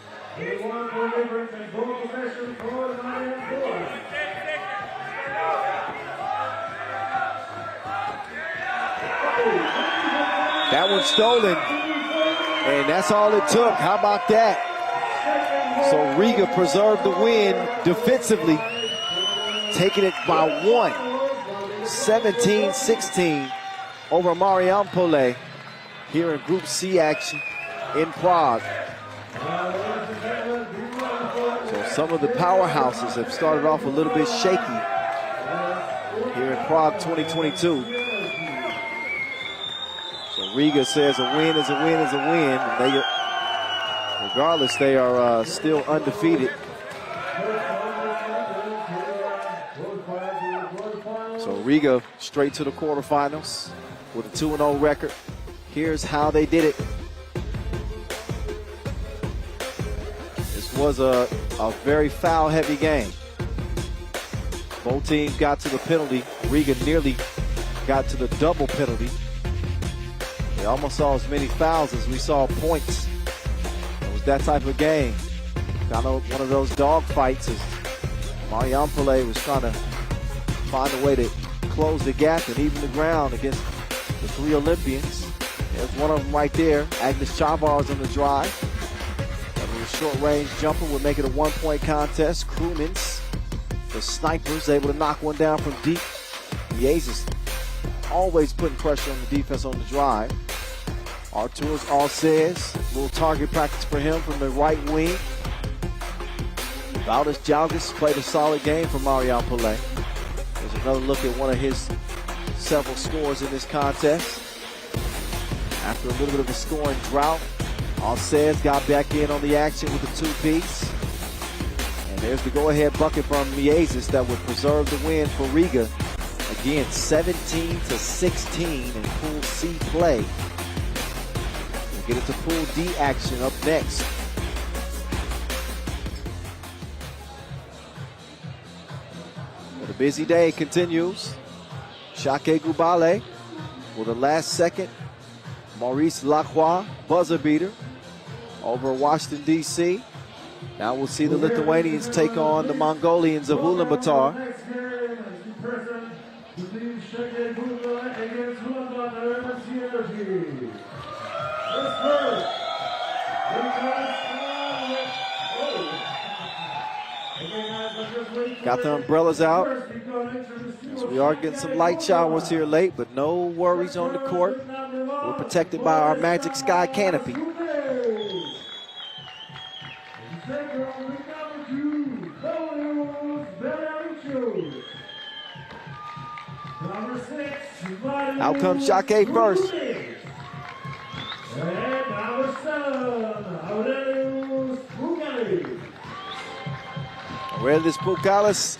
That one's stolen, and that's all it took. How about that? So Riga preserved the win defensively, taking it by 1, 17-16 over Marijampolė here in Group C action in Prague. So some of the powerhouses have started off a little bit shaky here in Prague 2022. So Riga says a win is a win is a win. And regardless, they are still undefeated. So Riga straight to the quarterfinals with a 2-0 record. Here's how they did it. This was a very foul-heavy game. Both teams got to the penalty. Riga nearly got to the double penalty. They almost saw as many fouls as we saw points. It was that type of game. Kind of one of those dog fights as Marijampolė was trying to find a way to close the gap and even the ground against the 3 Olympians. There's one of them right there. Agnes Chavars on the drive. That was a short-range jumper would make it a 1-point contest. Krumins, the snipers, able to knock one down from deep. Yesus always putting pressure on the defense on the drive. Artur's Alcez, little target practice for him from the right wing. Valdes Jalgis played a solid game for Marijampolė. There's another look at one of his several scores in this contest. After a little bit of a scoring drought, Alcez got back in on the action with the 2-piece. And there's the go-ahead bucket from Mieses that would preserve the win for Riga. Again, 17-16 in Pool C play. We'll get into Pool D action up next. But the busy day continues. Šakiai Gulbelė with the last second. Maurice Lacroix, buzzer beater over Washington, D.C. Now we'll see the Lithuanians take on the Mongolians of Ulaanbaatar. Got the umbrellas out. So we are getting some light showers here late, but no worries on the court. We're protected by our Magic Sky canopy. Out comes Šakiai first. Aurelius Pukalis,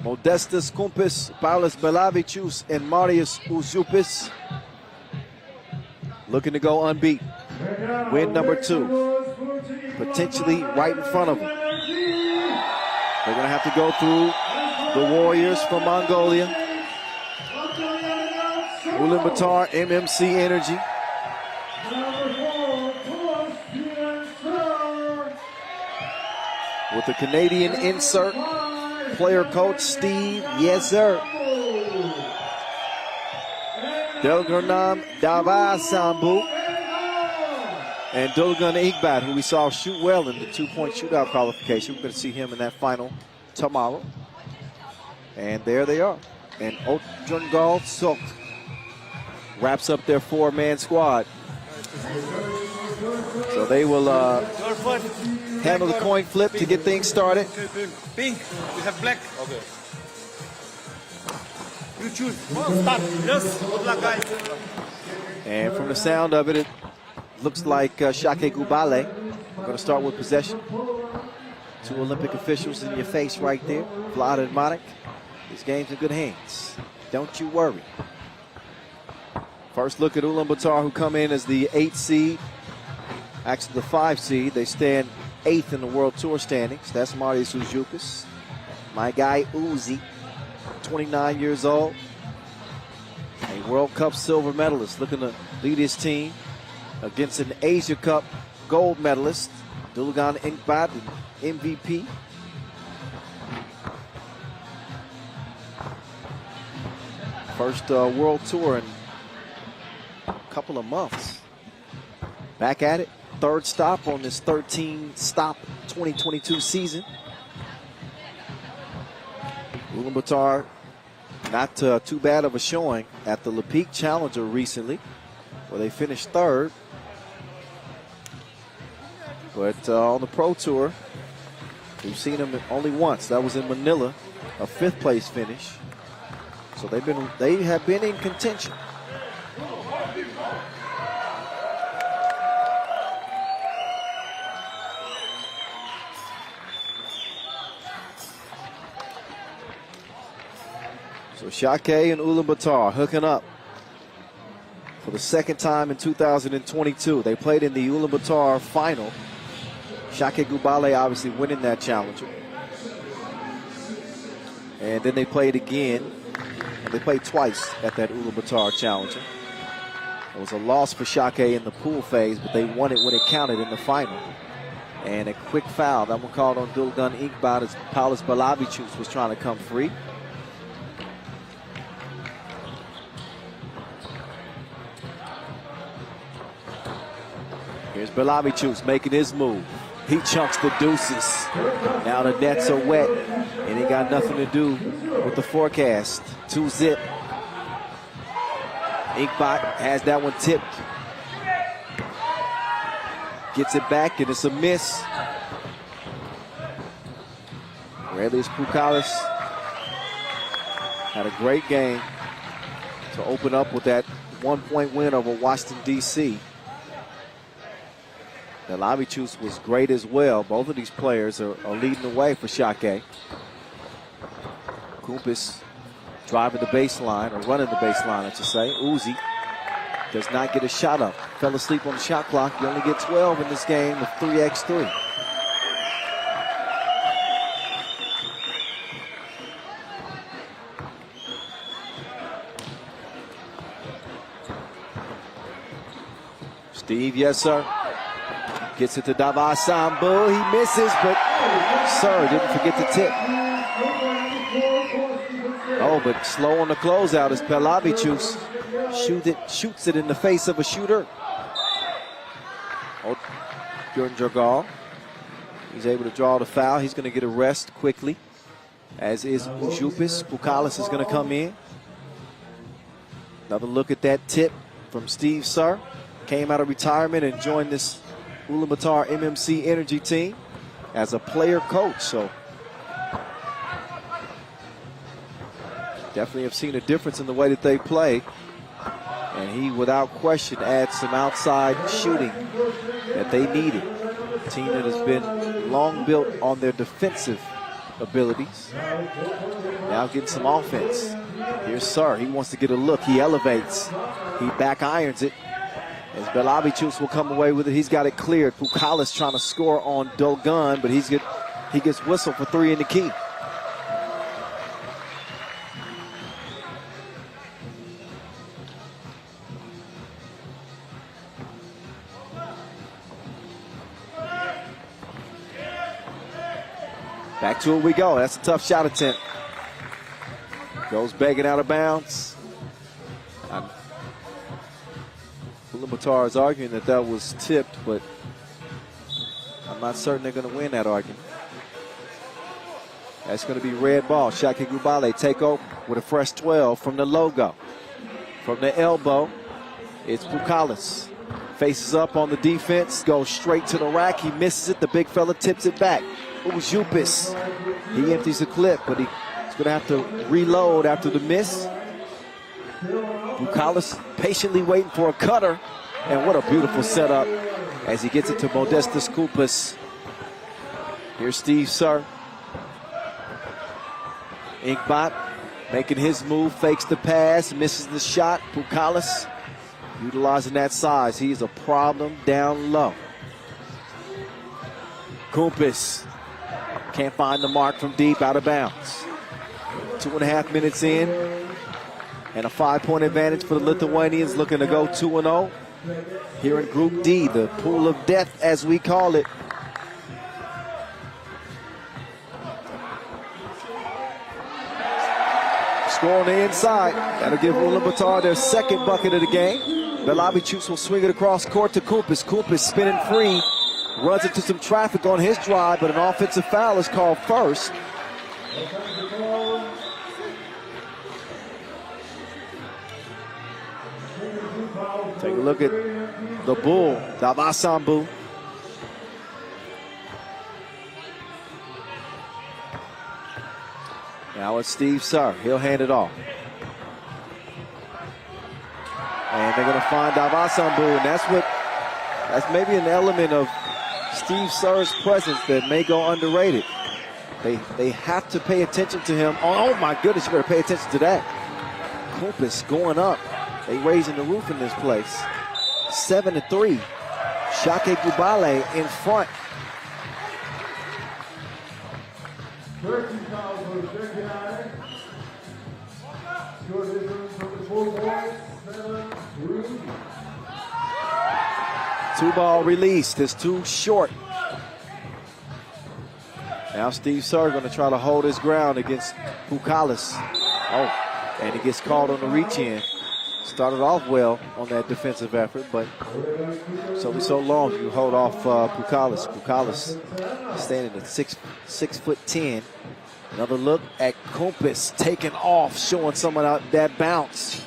Modestas Kumpis, Paulius Belavicius, and Marius Uzupis looking to go unbeaten. Win number 2, potentially right in front of them. They're going to have to go through the Warriors from Mongolia. Ulaanbaatar, MMC Energy. With the Canadian insert, player coach Steve, yes sir. Delgernam Davasambu and Dulgan Igbat, who we saw shoot well in the 2-point shootout qualification. We're going to see him in that final tomorrow. And there they are. And Otjungal Sok wraps up their 4-man squad. So they will handle the coin flip to get things started. Pink, we have black. Okay. You choose. Start. Yes, black guy. And from the sound of it, it looks like Šakiai Gulbelė. We're going to start with possession. 2 Olympic officials in your face right there. Vlad and Monik. This game's in good hands. Don't you worry. First look at Ulaanbaatar, who come in as the 8th seed. Actually, the 5 seed. They stand 8th in the World Tour standings. That's Marius Ujukas. My guy, Uzi, 29 years old. A World Cup silver medalist, looking to lead his team against an Asia Cup gold medalist, Dulgan Igbat, MVP. First World Tour in a couple of months. Back at it, 3rd stop on this 13-stop 2022 season. Ulaanbaatar, not too bad of a showing at the Le Peak Challenger recently, where they finished 3rd. But on the Pro Tour, we've seen them only once. That was in Manila, a 5th place finish. So they have been in contention. So Šakiai and Ulaanbaatar hooking up for the 2nd time in 2022. They played in the Ulaanbaatar final. Šakiai Gulbelė obviously winning that challenger. And then they played again. And they played twice at that Ulaanbaatar challenger. It was a loss for Šakiai in the pool phase, but they won it when it counted in the final. And a quick foul, that one called on Dulgan Igbat as Paulius Balavičius was trying to come free. Here's Balavičius making his move. He chunks the deuces. Now the nets are wet, and he got nothing to do with the forecast. 2-zip. Igbat has that one tipped. Gets it back, and it's a miss. Aurelius Pukalis had a great game to open up with that 1-point win over Washington, D.C. Balavičius was great as well. Both of these players are leading the way for Šakiai. Kumpis driving the baseline, or running the baseline, I should say. Uzi does not get a shot up. Fell asleep on the shot clock. You only get 12 in this game of 3x3. Steve, yes, sir. Gets it to Davasambu. He misses, but Sir didn't forget the tip. Oh, but slow on the closeout as Balavičius shoots it in the face of a shooter. Oh, Gjörn. He's able to draw the foul. He's going to get a rest quickly, as is Ujupis. Pukalis is going to come in. Another look at that tip from Steve Sir. Came out of retirement and joined this Ulaanbaatar MMC Energy team as a player coach. So definitely have seen a difference in the way that they play. And he, without question, adds some outside shooting that they needed. A team that has been long built on their defensive abilities. Now getting some offense. Here's Sir. He wants to get a look. He elevates. He back irons it. As Balavičius will come away with it. He's got it cleared. Pukalis trying to score on Dulgan, but he gets whistled for 3 in the key. Back to it we go. That's a tough shot attempt. Goes begging out of bounds. Ulaanbaatar is arguing that that was tipped, but I'm not certain they're going to win that argument. That's going to be red ball. Šakiai Gulbelė take over with a fresh 12 from the logo. From the elbow, it's Pukalis. Faces up on the defense, goes straight to the rack. He misses it. The big fella tips it back. Ujupis. He empties the clip, but he's going to have to reload after the miss. Pukalis patiently waiting for a cutter. And what a beautiful setup as he gets it to Modestas Kupas. Here's Steve Sir. Inkbot making his move, fakes the pass, misses the shot. Pukalis utilizing that size. He's a problem down low. Kupas can't find the mark from deep, out of bounds. 2.5 minutes in, and a 5-point advantage for the Lithuanians, looking to go 2-0 here in Group D, the pool of death as we call it. Score on the inside. That'll give Ulaanbaatar their second bucket of the game. Belavichus will swing it across court to Kupas. Kupas spinning free. Runs into some traffic on his drive, but an offensive foul is called first. Take a look at the Bull, Davasambu. Now it's Steve Sir. He'll hand it off. And they're going to find Davasambu, and that's maybe an element of Steve Sir's presence that may go underrated. They have to pay attention to him. Oh my goodness, you better pay attention to that. Kupas going up. They raising the roof in this place. 7-3. Šakiai Gulbelė in front. Two-ball released. It's too short. Now Steve Sir going to try to hold his ground against Pukalis. Oh, and he gets called on the reach-in. Started off well on that defensive effort, but it's only so long you hold off Pukalis. Pukalis standing at 6'10". Another look at Kupas taking off, showing someone out that bounce.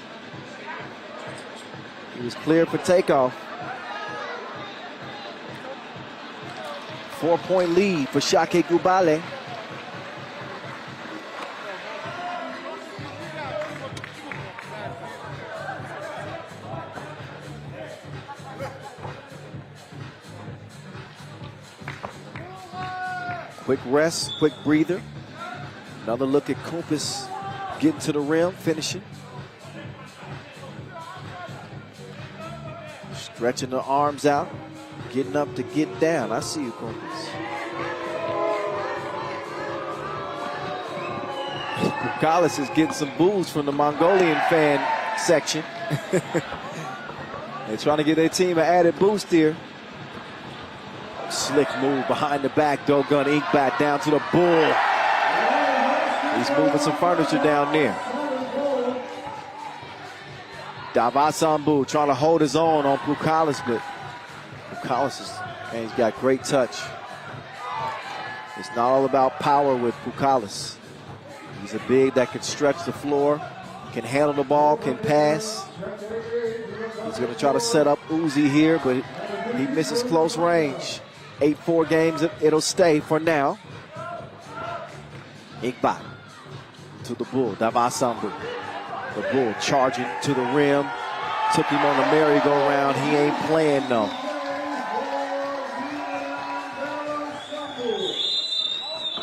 He was cleared for takeoff. 4-point lead for Šakiai Gulbelė. Quick rest, quick breather. Another look at Kupas getting to the rim, finishing. Stretching the arms out, getting up to get down. I see you, Kupas. Pukalis is getting some boos from the Mongolian fan section. They're trying to give their team an added boost here. Slick move behind the back. Dogun Inkbat down to the Bull. He's moving some furniture down there. Davasambu trying to hold his own on Pukalis, but Pukalis is, man, he's got great touch. It's not all about power with Pukalis. He's a big that can stretch the floor, can handle the ball, can pass. He's going to try to set up Uzi here, but he misses close range. 8-4 games, it'll stay for now. Inkbat to the Bull, Davasambu. The Bull charging to the rim. Took him on the merry-go-round. He ain't playing, no.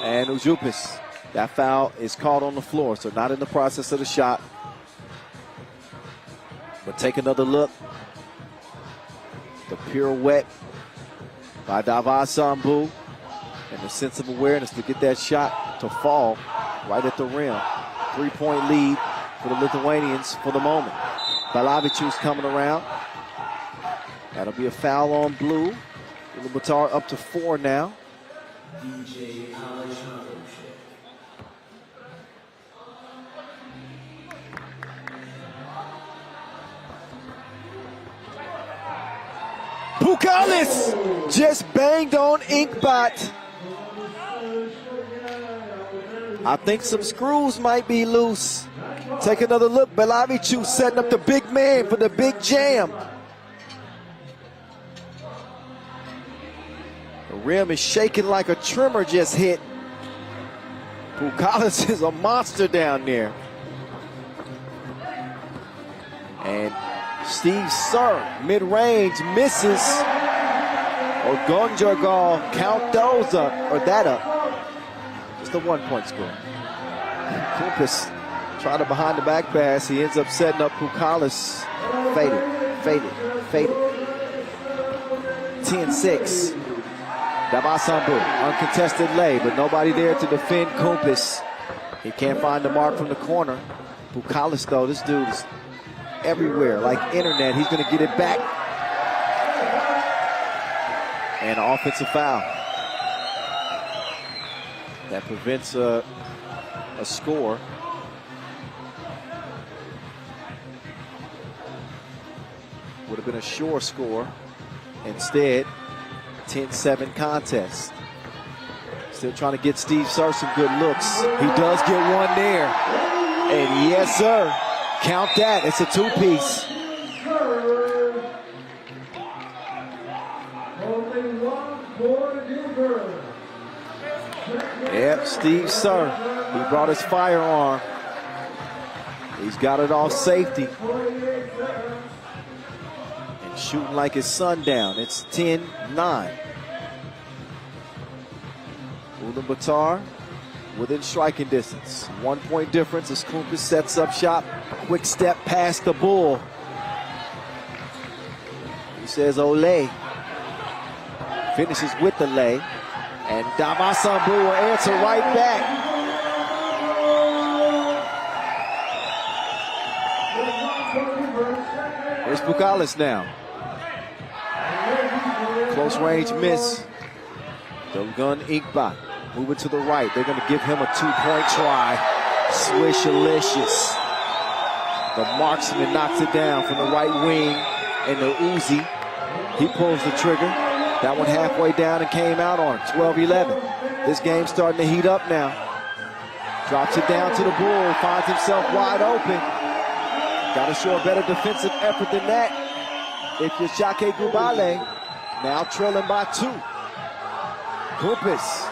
And Ujupis, that foul is called on the floor, so not in the process of the shot. But take another look. The pirouette by Davasambu, and the sense of awareness to get that shot to fall right at the rim. 3-point lead for the Lithuanians for the moment. Belavichus coming around. That'll be a foul on blue. Ulaanbaatar up to 4 now. Pukalis just banged on Inkbot. I think some screws might be loose. Take another look. Belavichu setting up the big man for the big jam. The rim is shaking like a trimmer just hit. Pukalis is a monster down there. And Steve Sir, mid-range, misses. Ogonjorgal, count those up, or that up. Just a 1-point score. Kumpis tried a behind-the-back pass. He ends up setting up Pukalis. Faded. 10-6. Davasambu, uncontested lay, but nobody there to defend Kumpis. He can't find the mark from the corner. Pukalis, though, this dude is everywhere, like internet. He's going to get it back. And an offensive foul. That prevents a score. Would have been a sure score. Instead, 10-7 contest. Still trying to get Steve Sir some good looks. He does get one there. And yes, sir. Count that. It's a two-piece. Yep, Steve Sir. He brought his firearm. He's got it off safety. And shooting like it's sundown. It's 10-9. Ulaanbaatar within striking distance. 1-point difference as Kumpis sets up shop. Quick step past the bull. He says ole. Finishes with the lay. And Davasambu will answer right back. Here's Pukalis now. Close range miss. Dogun Inkbot. Moving to the right. They're going to give him a 2-point try. Swishalicious. The marksman knocks it down from the right wing. And the Uzi, he pulls the trigger. That one halfway down and came out on 12-11. This game's starting to heat up now. Drops it down to the bull. Finds himself wide open. Got to show a better defensive effort than that. If you're Šakiai Gulbelė, now trailing by 2. Kumpis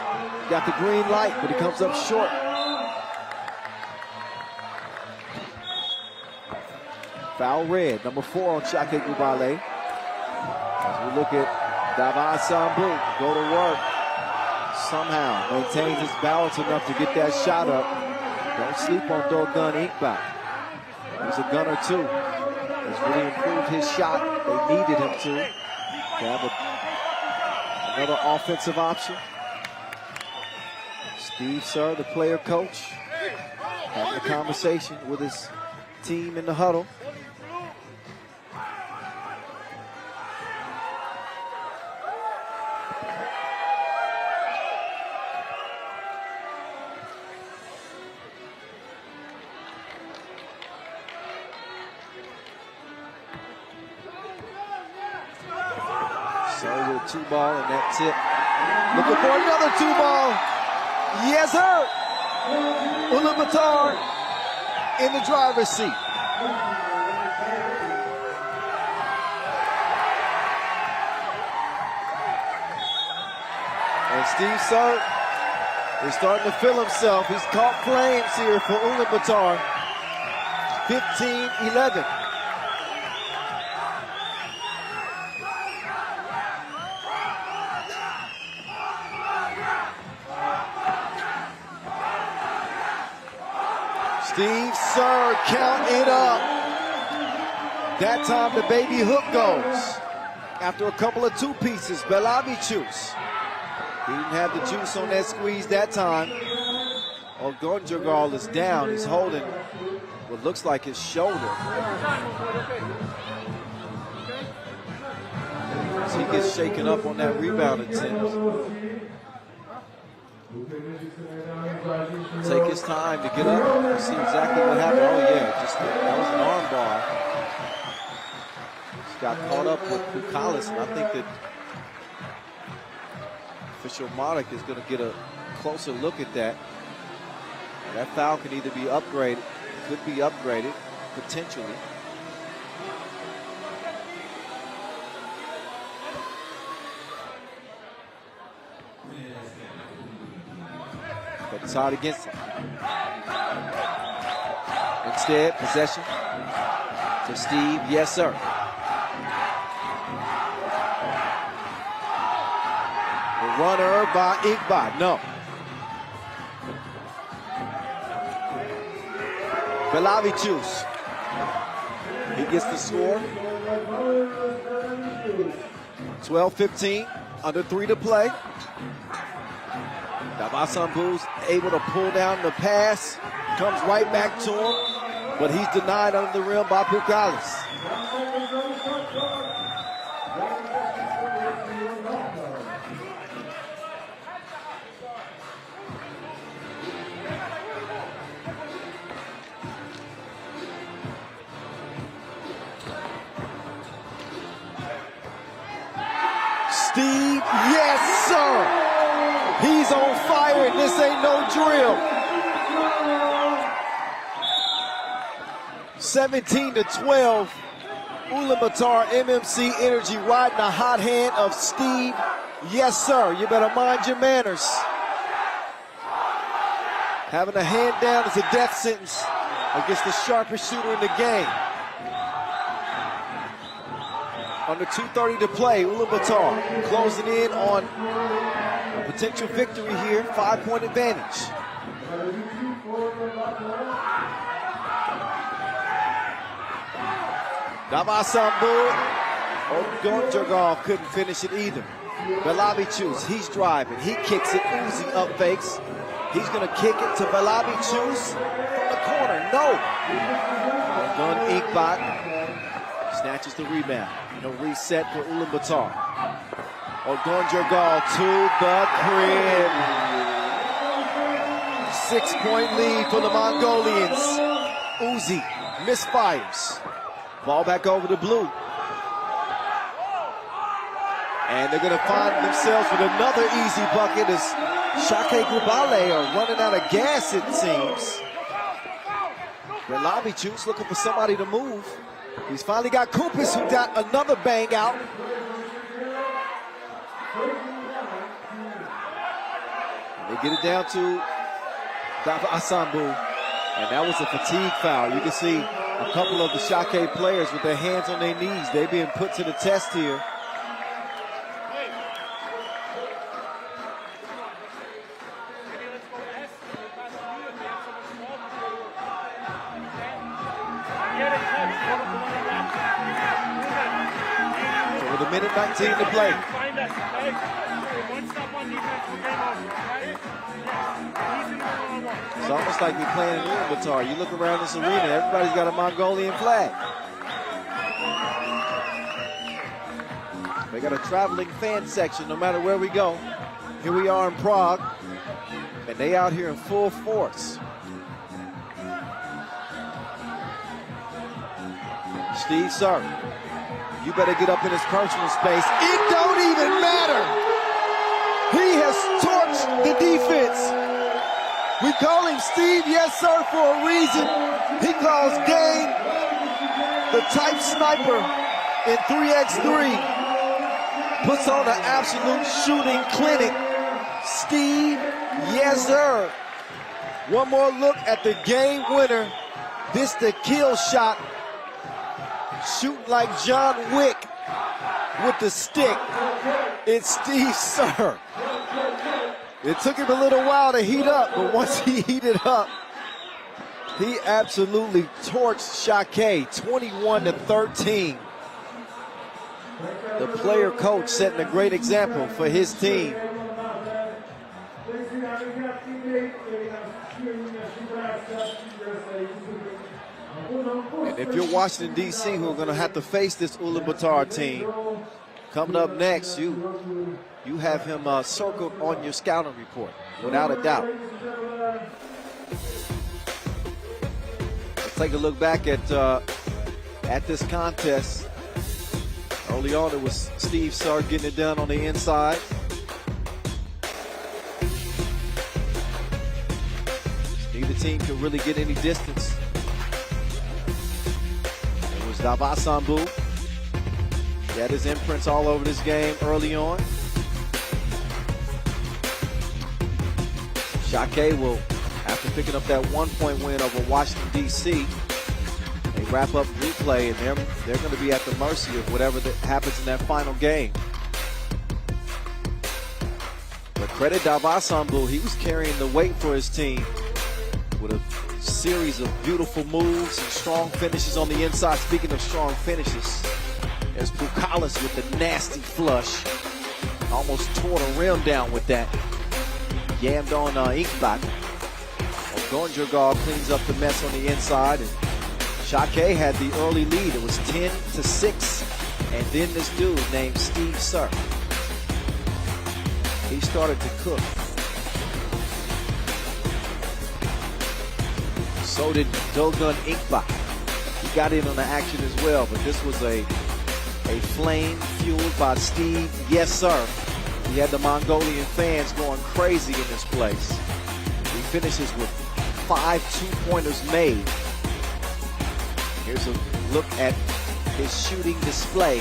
got the green light, but he comes up short. Foul red, number 4 on Šakiai Gulbelė. As we look at Davasambu, go to work. Somehow maintains his balance enough to get that shot up. Don't sleep on Dogun Inkbot. He's a gunner too. He's really improved his shot. They needed him to have another offensive option. Steve Sir, the player coach, having a conversation with his team in the huddle. Sir with a 2-ball and that tip. Looking for another 2-ball. Yes, sir. Ulaanbaatar in the driver's seat. And Steve Sir is starting to feel himself. He's caught flames here for Ulaanbaatar. 15-11. Steve Sir, count it up. That time the baby hook goes. After a couple of 2-pieces, Belavichus. He didn't have the juice on that squeeze that time. Ogonjorgal is down. He's holding what looks like his shoulder. As he gets shaken up on that rebound attempt. Take his time to get up and see exactly what happened. Oh yeah, just that was an arm bar. got caught up with Pukalis, and I think that official Marek is going to get a closer look at that. That foul can either be upgraded, could be upgraded, potentially. But it's hard against him. Instead, possession to Steve. Yes, sir. The runner by Iqbal. No. Belavicius. He gets the score. 12-15. Under 3 to play. Davasambu's able to pull down the pass. Comes right back to him. But he's denied under the rim by Pukalis. Steve, yes, sir. He's on fire, and this ain't no drill. 17-12. Ulaanbaatar MMC Energy riding the hot hand of Steve. Yes, sir. You better mind your manners. Having a hand down is a death sentence against the sharpest shooter in the game. Under 2:30 to play, Ulaanbaatar closing in on a potential victory here, 5-point advantage. Davasambu, Ogonjogov couldn't finish it either. Belavicius, he's driving, he kicks it, Uzi up fakes. He's gonna kick it to Belavicius from the corner, no. Gun Iqbal snatches the rebound. No reset for Ulaanbaatar. Ogonjogov to the crib. 6-point lead for the Mongolians. Uzi misfires. Ball back over to blue. And they're going to find themselves with another easy bucket as Šakiai Gulbelė are running out of gas, it seems. Belavicius looking for somebody to move. He's finally got Kupis, who got another bang out. They get it down to Davasambu, and that was a fatigue foul. You can see a couple of the Šakiai players with their hands on their knees. They're being put to the test here. So with a minute 19 to play. It's almost like you're playing in Ulaanbaatar. You look around this arena, everybody's got a Mongolian flag. They got a traveling fan section no matter where we go. Here we are in Prague, and they out here in full force. Steve, sir, you better get up in his personal space. It don't even matter. He has torched the defense. We call him Steve, yes sir, for a reason. He calls game the type sniper in 3x3. Puts on an absolute shooting clinic. Steve, yes sir. One more look at the game winner. This the kill shot. Shooting like John Wick with the stick. It's Steve, sir. It took him a little while to heat up, but once he heated up, he absolutely torched Šakiai, 21-13. The player coach setting a great example for his team. And if you're Washington, D.C., who are going to have to face this Ulaanbaatar team, coming up next, you have him circled on your scouting report, without a doubt. Let's take a look back at this contest. Early on, it was Steve Sir getting it done on the inside. Neither team could really get any distance. It was Davasambu. He had his imprints all over this game early on. Šakiai will, after picking up that 1-point win over Washington, D.C., they wrap up replay, and they're going to be at the mercy of whatever that happens in that final game. But credit Davasambu, he was carrying the weight for his team with a series of beautiful moves and strong finishes on the inside. Speaking of strong finishes, there's Pukalis with the nasty flush. Almost tore the rim down with that. Yammed on Inkbak. Gonjurgal cleans up the mess on the inside, and Šakiai had the early lead. It was 10-6, and then this dude named Steve Sir, he started to cook. So did Dogun Inkbak. He got in on the action as well, but this was a flame fueled by Steve Yes Sir. He had the Mongolian fans going crazy in this place. He finishes with 5 2-pointers made. Here's a look at his shooting display.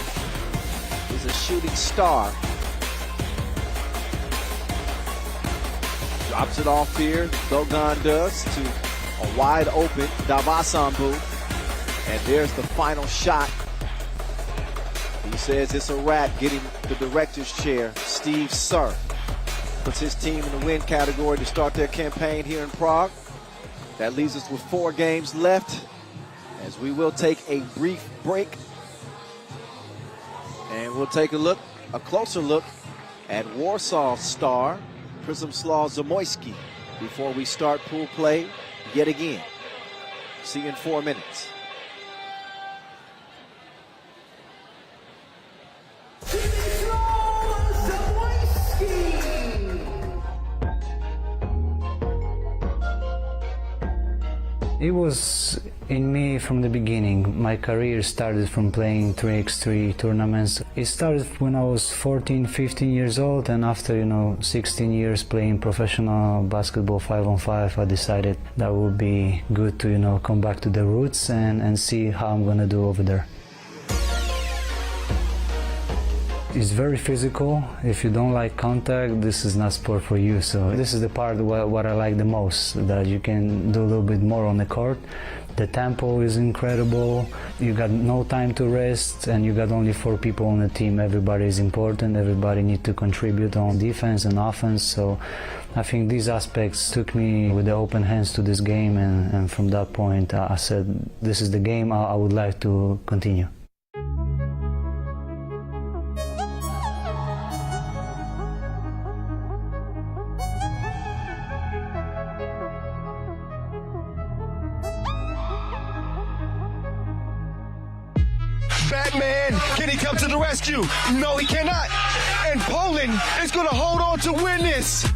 He's a shooting star. Drops it off here, Dogun does, to a wide open Davasambu. And there's the final shot. He says it's a wrap, getting the director's chair. Steve Sir puts his team in the win category to start their campaign here in Prague. That leaves us with 4 games left, as we will take a brief break. And we'll take a closer look at Warsaw star Przemysław Zamoyski before we start pool play yet again. See you in 4 minutes. It was in me from the beginning. My career started from playing 3x3 tournaments. It started when I was 14, 15 years old, and after 16 years playing professional basketball 5-on-5, I decided that would be good to come back to the roots and see how I'm gonna do over there. It's very physical. If you don't like contact, this is not sport for you. So this is the part what I like the most, that you can do a little bit more on the court. The tempo is incredible. You got no time to rest, and you got only 4 people on the team. Everybody is important. Everybody needs to contribute on defense and offense. So I think these aspects took me with the open hands to this game, and from that point I said, this is the game I would like to continue. Batman, can he come to the rescue? No, he cannot. And Poland is going to hold on to win this.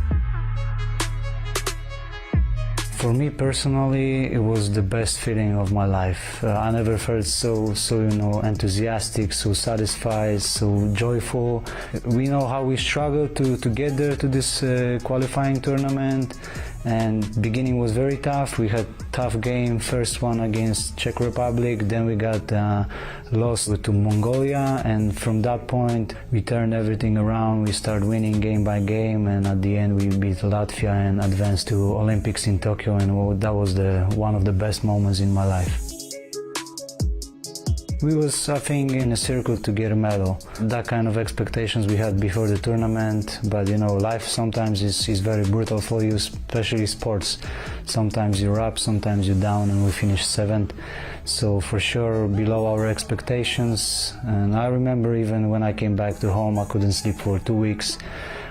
For me personally, it was the best feeling of my life. I never felt so enthusiastic, so satisfied, so joyful. We know how we struggled to get there to this qualifying tournament, and beginning was very tough. We had tough game, first one against Czech Republic, then we got lost to Mongolia, and from that point we turned everything around. We started winning game by game, and at the end we beat Latvia and advanced to Olympics in Tokyo, and that was one of the best moments in my life. We was, I think, in a circle to get a medal. That kind of expectations we had before the tournament, but life sometimes is very brutal for you, especially sports. Sometimes you're up, sometimes you're down, and we finished 7th. So for sure below our expectations. And I remember even when I came back to home, I couldn't sleep for 2 weeks.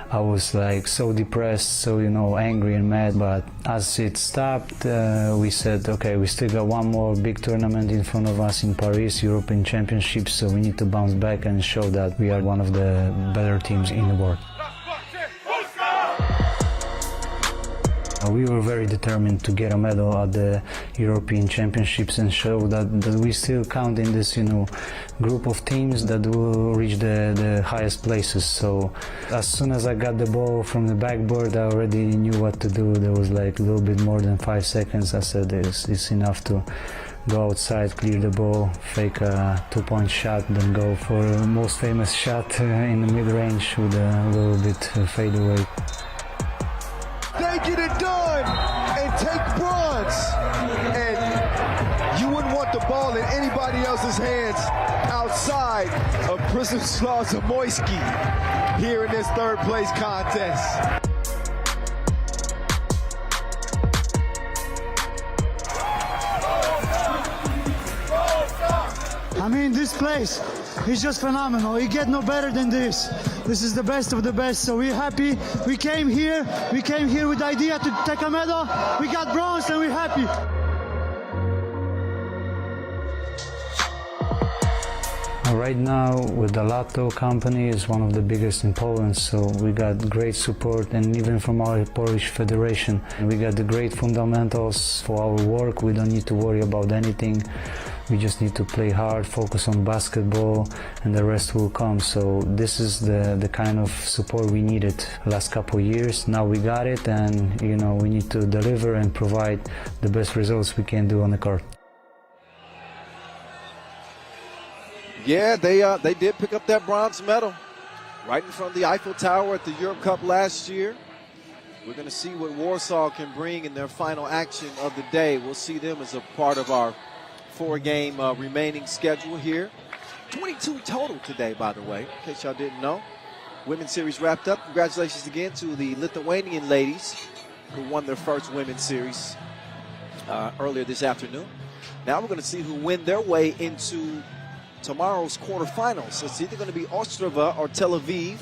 I was like so depressed, so angry and mad, but as it stopped, we said, okay, we still got one more big tournament in front of us in Paris, European Championships, so we need to bounce back and show that we are one of the better teams in the world. We were very determined to get a medal at the European Championships and show that we still count in this, group of teams that will reach the highest places. So as soon as I got the ball from the backboard, I already knew what to do. There was like a little bit more than 5 seconds. I said it's enough to go outside, clear the ball, fake a 2-point shot, then go for the most famous shot in the mid-range with a little bit fade away. They get it done and take bronze. And you wouldn't want the ball in anybody else's hands outside of Przemysław Zamoyski here in this third place contest. I mean, this place is just phenomenal. You get no better than this. This is the best of the best, so we're happy. We came here with the idea to take a medal. We got bronze and we're happy. Right now, with the Lotto company, is one of the biggest in Poland, so we got great support, and even from our Polish federation. We got the great fundamentals for our work. We don't need to worry about anything. We just need to play hard, focus on basketball, and the rest will come. So this is the kind of support we needed last couple of years. Now we got it, and we need to deliver and provide the best results we can do on the court. Yeah, they did pick up that bronze medal right in front of the Eiffel Tower at the Europe Cup last year. We're going to see what Warsaw can bring in their final action of the day. We'll see them as a part of our 4-game remaining schedule here. 22 total today, by the way, in case y'all didn't know. Women's series wrapped up. Congratulations again to the Lithuanian ladies who won their first women's series earlier this afternoon. Now we're going to see who win their way into tomorrow's quarterfinals. It's either going to be Ostrava or Tel Aviv.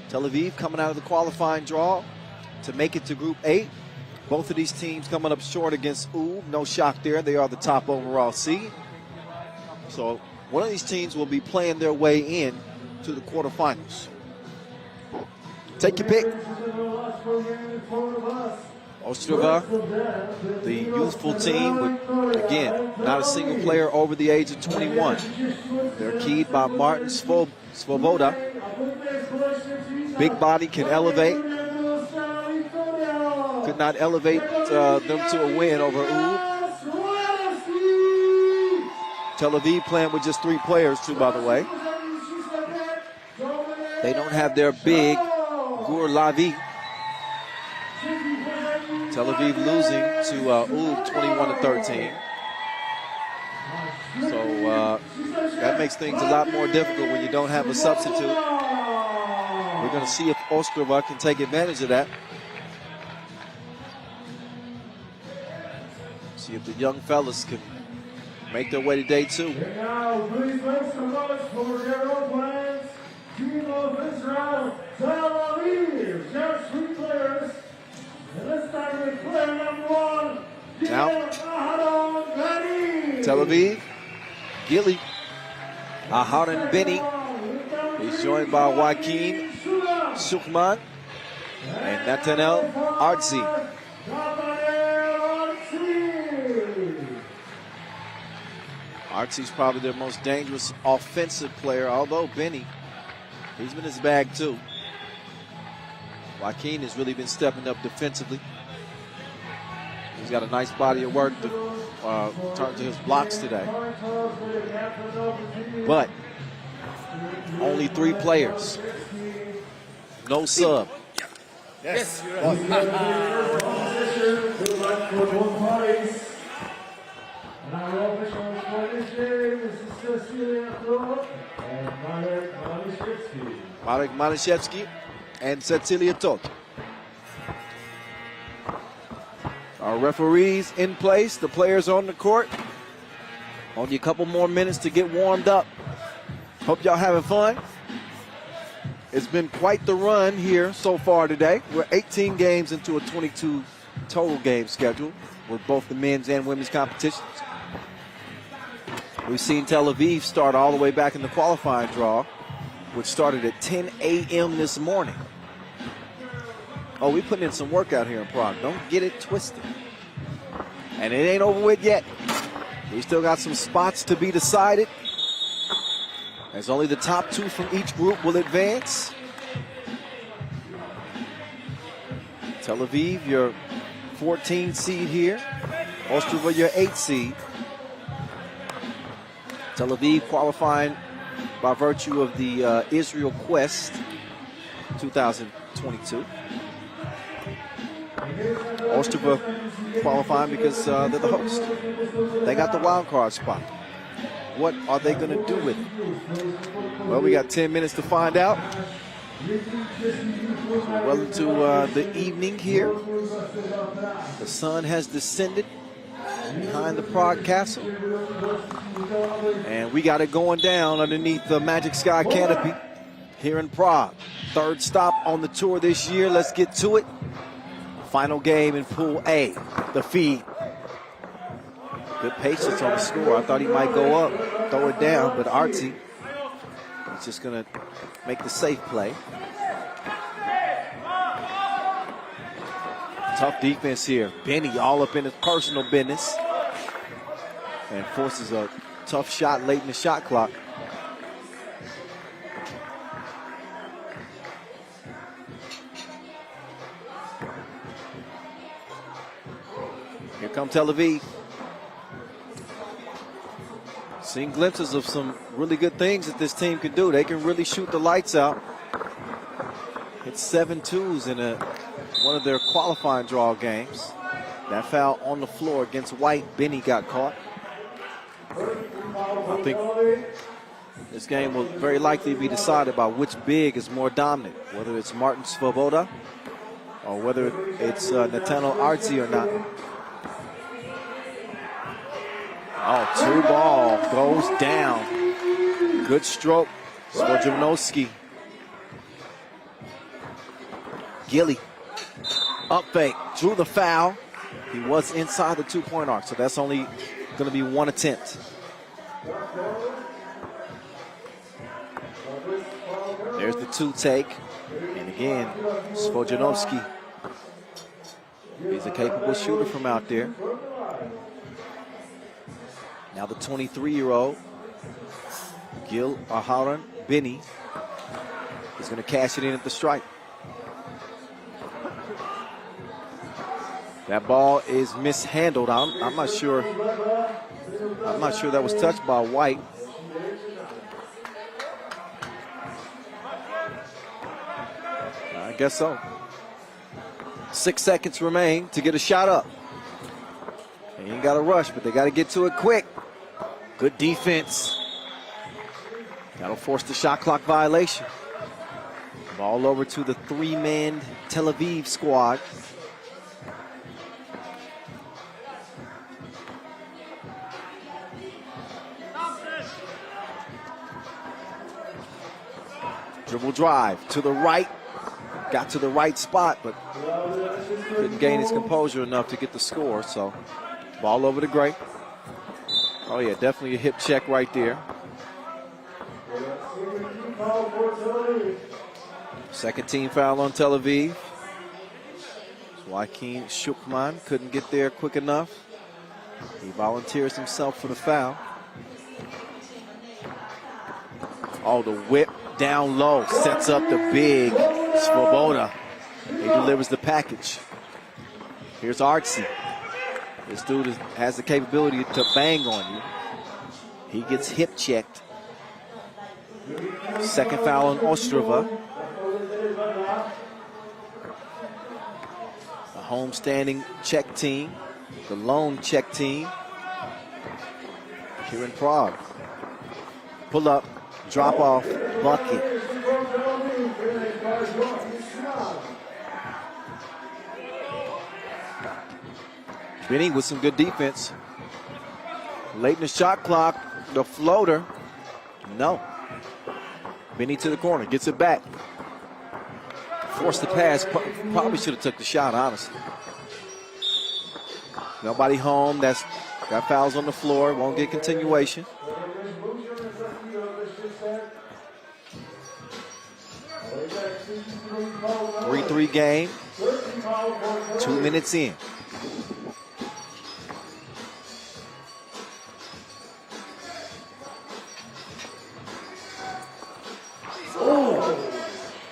Tel Aviv coming out of the qualifying draw to make it to Group 8. Both of these teams coming up short against Ulaanbaatar. No shock there. They are the top overall seed. So one of these teams will be playing their way in to the quarterfinals. Take your pick. Ostrava, the youthful team, with, again, not a single player over the age of 21. They're keyed by Martin Svoboda. Big body, can elevate. Could not elevate them to a win over Ulaanbaatar. Tel Aviv playing with just 3 players, too, by the way. They don't have their big Gulbelė. Tel Aviv losing to Ulaanbaatar 21-13. So that makes things a lot more difficult when you don't have a substitute. We're going to see if Ostrava can take advantage of that. See if the young fellas can make their way to day 2. And now, please make some noise for their opponents. Team of Israel, Tel-Aviv, just 3 players. And let's start with player number 1. Now, Tel Aviv, Gilly, Aharon Benny. He's joined by Joaquin Suchman and Nathaniel Artzi. Artzi's probably their most dangerous offensive player, although Benny, he's been his bag too. Joaquin has really been stepping up defensively. He's got a nice body of work to turn to his blocks today. But only 3 players. No sub. Yes. Marek Malishevsky and Cecilia Tot. Our referees in place, the players on the court. Only a couple more minutes to get warmed up. Hope y'all having fun. It's been quite the run here so far today. We're 18 games into a 22 total game schedule with both the men's and women's competitions. We've seen Tel Aviv start all the way back in the qualifying draw, which started at 10 a.m. this morning. Oh, we putting in some work out here in Prague. Don't get it twisted. And it ain't over with yet. We still got some spots to be decided, as only the top 2 from each group will advance. Tel-Aviv, your 14 seed here. Ostrava, your 8 seed. Tel-Aviv qualifying by virtue of the Israel Quest 2022. Ostrava qualifying because they're the host. They got the wild card spot. What are they going to do with it? Well, we got 10 minutes to find out. Well into the evening here. The sun has descended behind the Prague Castle. And we got it going down underneath the Magic Sky canopy here in Prague. Third stop on the tour this year. Let's get to it. Final game in Pool A, the feed. Good patience on the score. I thought he might go up, throw it down, but Artsy is just going to make the safe play. Tough defense here. Benny all up in his personal business and forces a tough shot late in the shot clock. Here come Tel Aviv. Seeing glimpses of some really good things that this team can do. They can really shoot the lights out. Hit 7 twos in one of their qualifying draw games. That foul on the floor against White. Benny got caught. I think this game will very likely be decided by which big is more dominant, whether it's Martin Svoboda or whether it's Nathaniel Artsy or not. Oh, 2 ball goes down. Good stroke, Svojanowski. Gilly, up fake, drew the foul. He was inside the 2-point arc, so that's only going to be 1 attempt. There's the 2 take. And again, Svojanowski. He's a capable shooter from out there. Now the 23-year-old, Gil Aharon Benny, is going to cash it in at the stripe. That ball is mishandled. I'm not sure. I'm not sure that was touched by White. I guess so. 6 seconds remain to get a shot up. They ain't got to rush, but they got to get to it quick. Good defense. That'll force the shot clock violation. Ball over to the 3-man Tel Aviv squad. Dribble drive to the right. Got to the right spot, but couldn't gain his composure enough to get the score. So, ball over to Gray. Oh yeah, definitely a hip check right there. Second team foul on Tel Aviv. Joaquin Shukman couldn't get there quick enough. He volunteers himself for the foul. Oh, the whip down low sets up the big Svoboda. He delivers the package. Here's Artsy. This dude has the capability to bang on you. He gets hip checked. Second foul on Ostrava. The homestanding Czech team, the lone Czech team here in Prague. Pull up, drop off, bucket. Benny with some good defense. Late in the shot clock, the floater. No. Benny to the corner, gets it back. Forced the pass, probably should have took the shot, honestly. Nobody home, got fouls on the floor, won't get continuation. Three game. 2 minutes in.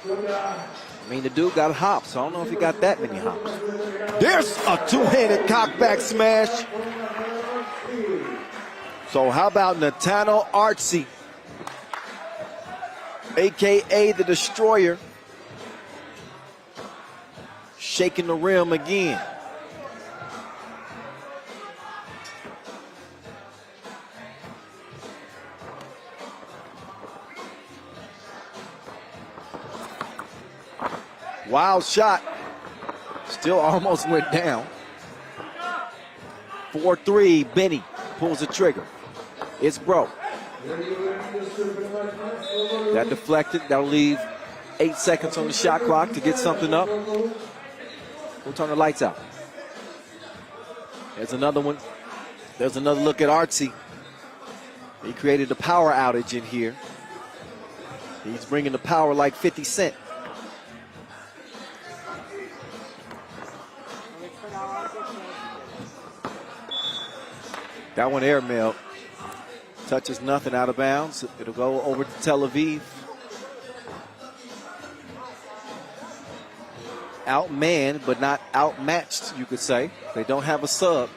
I mean, the dude got hops, so I don't know if he got that many hops. There's a two-handed cockback smash. So how about Natano Artsy, a.k.a. the Destroyer, shaking the rim again. Wild shot. Still almost went down. 4-3, Benny pulls the trigger. It's broke. That deflected. That'll leave 8 seconds on the shot clock to get something up. We'll turn the lights out. There's another one. There's another look at Artsy. He created a power outage in here. He's bringing the power like 50 Cent. That one airmailed. Touches nothing, out of bounds. It'll go over to Tel-Aviv. Outmanned, but not outmatched, you could say. They don't have a sub.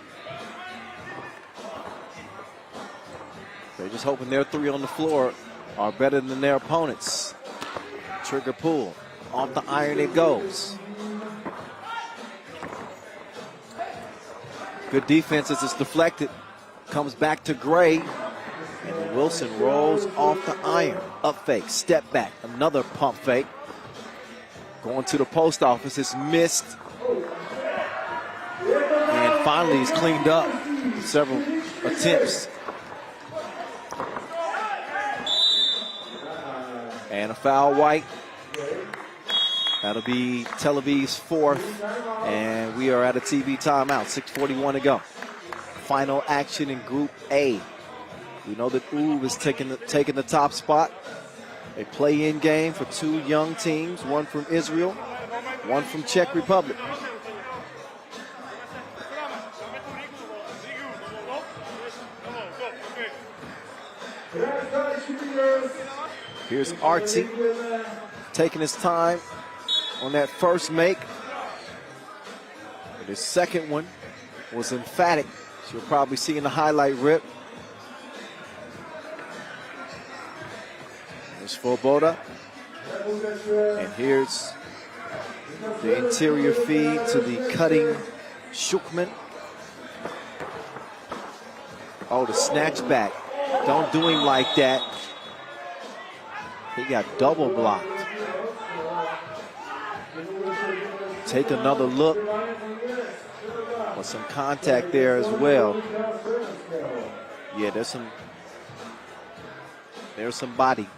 They're just hoping their three on the floor are better than their opponents. Trigger pull. Off the iron it goes. Good defense as it's deflected. Comes back to Gray. And Wilson rolls off the iron. Up fake, step back. Another pump fake. Going to the post office, it's missed. And finally he's cleaned up. Several attempts. And a foul, White. That'll be Tel Aviv's fourth. And we are at a TV timeout, 6:41 to go. Final action in Group A. We know that UV is taking the top spot. A play-in game for two young teams, one from Israel, one from Czech Republic. Here's Artsy taking his time on that first make. But his second one was emphatic. You'll probably see in the highlight rip. There's Svoboda. And here's the interior feed to the cutting Shukman. Oh, the snatch back. Don't do him like that. He got double blocked. Take another look. With some contact there as well. Yeah, there's some body.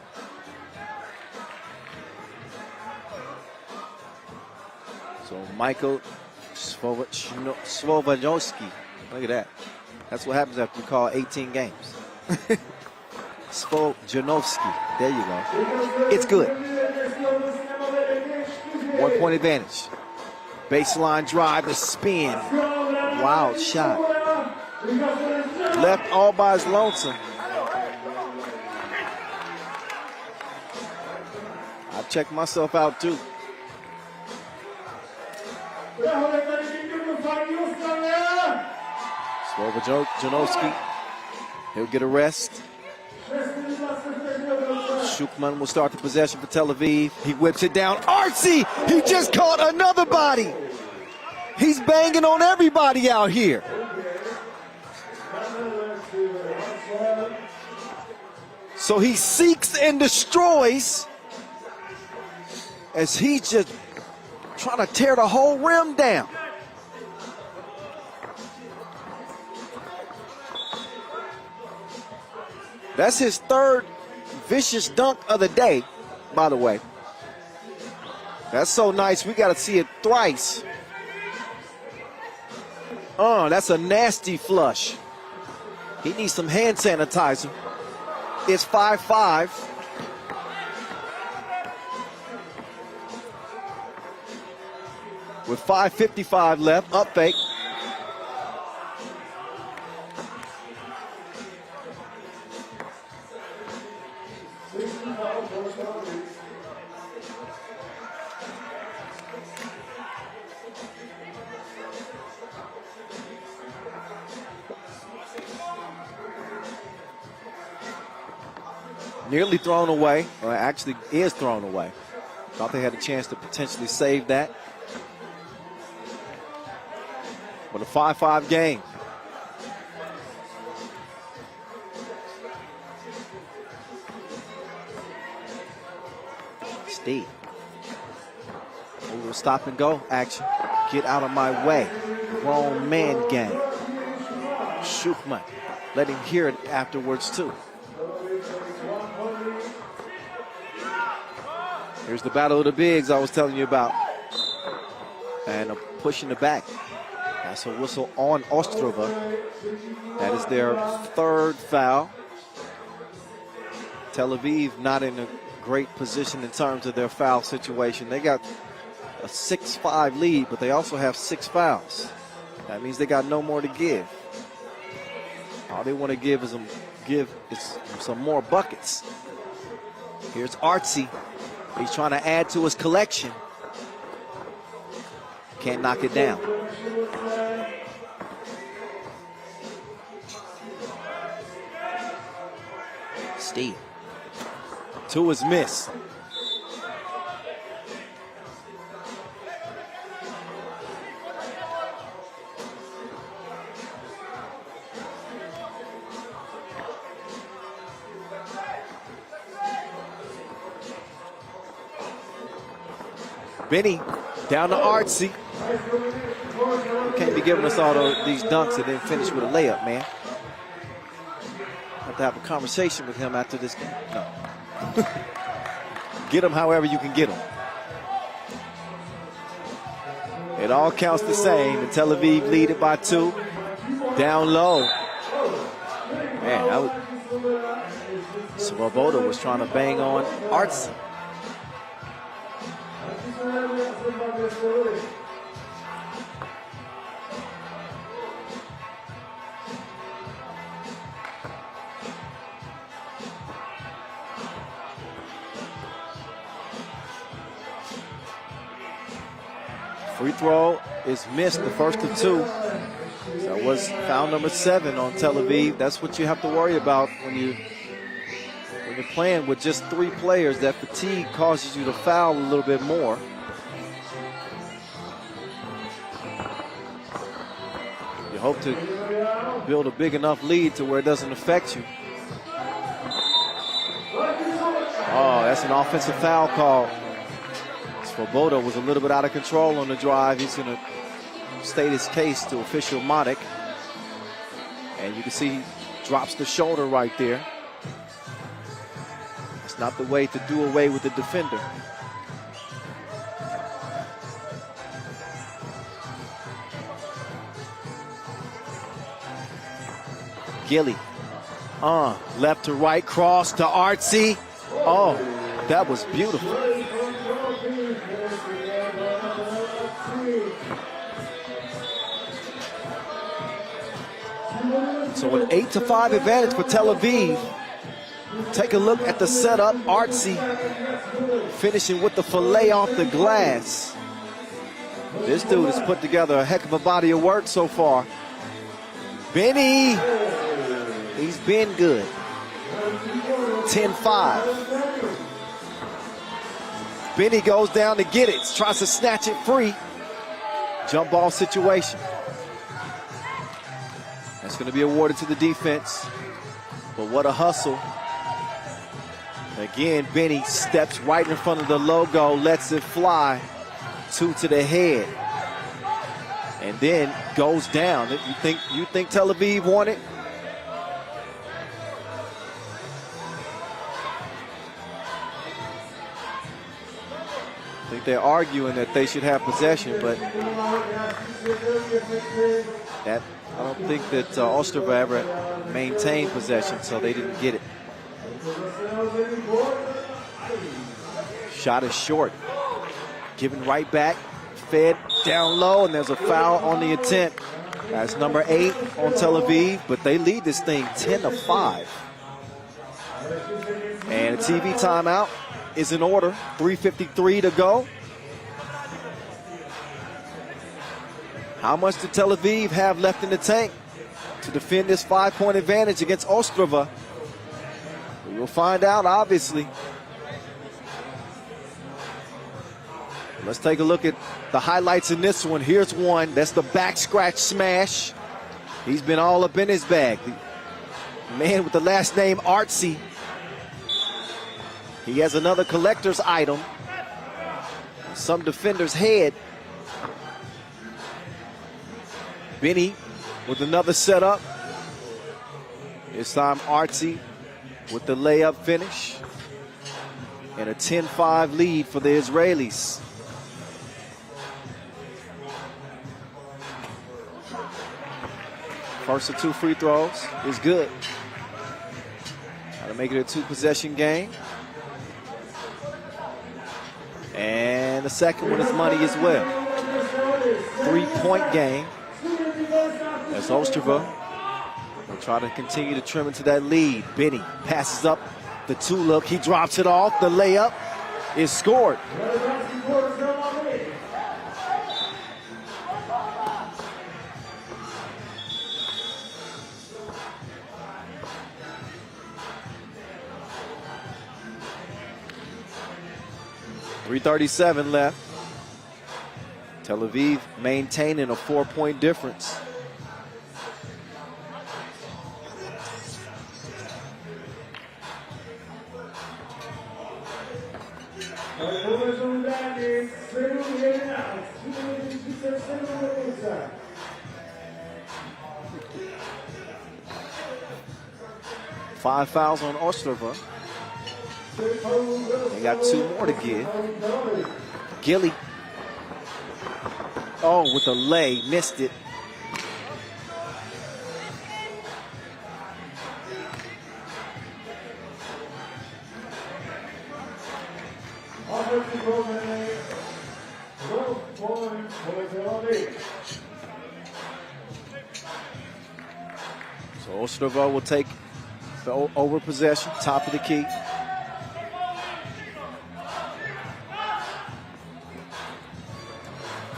So Michael Svoboda. Look at that. That's what happens after you call 18 games. Svoboda. There you go. It's good. 1 point advantage. Baseline drive, the spin. Wild shot. Left all by his lonesome. I checked myself out too. Svoboda. He'll get a rest. Shukman will start the possession for Tel Aviv. He whips it down. Artsy! He just caught another body. He's banging on everybody out here. So he seeks and destroys as he's just trying to tear the whole rim down. That's his third vicious dunk of the day, by the way. That's so nice. We got to see it thrice. Oh, that's a nasty flush. He needs some hand sanitizer. It's 5-5. with 5:55 left. Up fake. Nearly thrown away, or actually is thrown away. Thought they had a chance to potentially save that. But a 5-5 game. Steve. A little stop and go action. Get out of my way. Grown man game. Schuchman. Let him hear it afterwards too. Here's the battle of the bigs I was telling you about. And a push in the back. That's a whistle on Ostrava. That is their third foul. Tel Aviv not in a great position in terms of their foul situation. They got a 6-5 lead, but they also have 6 fouls. That means they got no more to give. All they want to give is some more buckets. Here's Artsy. He's trying to add to his collection. Can't knock it down. Steve. 2 is missed. Benny down to Artsy. Can't be giving us all these dunks and then finish with a layup, man. Have to have a conversation with him after this game. No. Get him however you can get him. It all counts the same. And Tel Aviv lead it by 2. Down low. Man, Svoboda was trying to bang on Artsy. Free throw is missed, the first of 2. That was foul number 7 on Tel Aviv. That's what you have to worry about when you're playing with just 3 players. That fatigue causes you to foul a little bit more. You hope to build a big enough lead to where it doesn't affect you. Oh, that's an offensive foul call. Svoboda was a little bit out of control on the drive. He's going to state his case to official Modic. And you can see he drops the shoulder right there. It's not the way to do away with the defender. Gilly. Left to right, cross to Artsy. Oh, that was beautiful. So an 8-5 advantage for Tel Aviv. Take a look at the setup. Artsy finishing with the fillet off the glass. This dude has put together a heck of a body of work so far. Benny, he's been good. 10-5. Benny goes down to get it. Tries to snatch it free. Jump ball situation. That's going to be awarded to the defense. But what a hustle. Again, Benny steps right in front of the logo, lets it fly. 2 to the head. And then goes down. You think Tel Aviv won it? I think they're arguing that they should have possession, but I don't think that Ostrava ever maintained possession, so they didn't get it. Shot is short. Given right back. fed down low, and there's a foul on the attempt. That's number 8 on Tel Aviv, but they lead this thing 10-5. And a TV timeout is in order. 3:53 to go. How much did Tel Aviv have left in the tank to defend this 5-point advantage against Ostrava? We will find out, obviously. Let's take a look at the highlights in this one. Here's one. That's the back scratch smash. He's been all up in his bag. The man with the last name Artsy. He has another collector's item. Some defender's head. Benny with another setup. This time Artsy with the layup finish. And a 10-5 lead for the Israelis. First of 2 free throws is good. Got to make it a 2-possession game. And the second one is money as well. 3-point game. As Ostrava will try to continue to trim into that lead. Benny passes up the 2-look. He drops it off. The layup is scored. .337 left. Tel Aviv maintaining a 4-point difference. Five fouls on Ostrava. They got 2 more to give. Gilly. Oh, with the lay, missed it. So Ostrava will take the over possession, top of the key.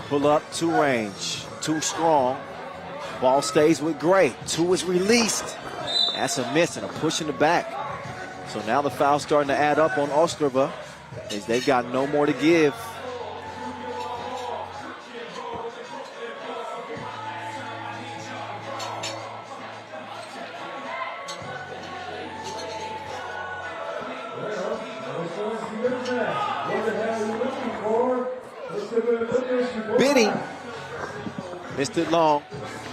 Pull up, 2 range, 2 strong. Ball stays with Gray. 2 is released. That's a miss and a push in the back. So now the foul's starting to add up on Ostrava as they've got no more to give. Benny missed it long.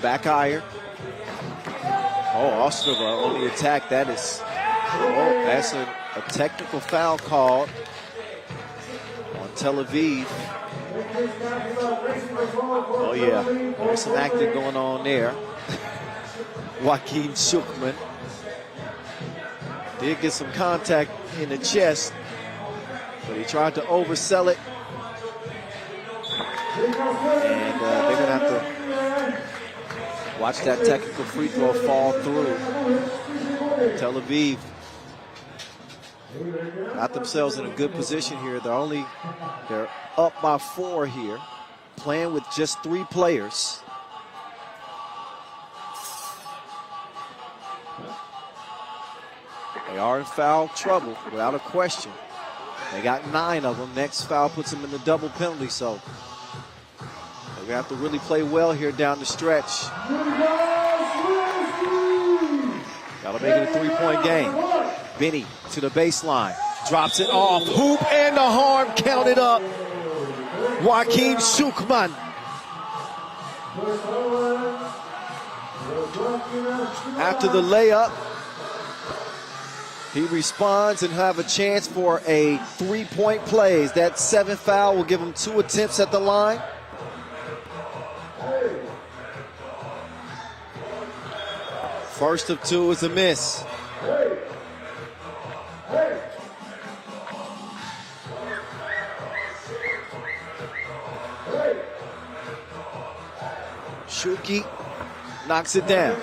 Back iron. Oh, Ostrava on the attack. That's a technical foul called on Tel Aviv. Oh yeah, there's some acting going on there. Joachim Schuchman did get some contact in the chest, but he tried to oversell it. And they're going to have to watch that technical free throw fall through. Tel Aviv got themselves in a good position here. They're up by 4 here, playing with just 3 players. They are in foul trouble, without a question. They got 9 of them. Next foul puts them in the double penalty, so we have to really play well here down the stretch. Got to make it a 3-point game. Benny to the baseline. Drops it off. Hoop and the harm counted up. Joachim Schuchman. After the layup, he responds and have a chance for a 3-point play. That 7th foul will give him 2 attempts at the line. First of 2 is a miss. Shuki knocks it down.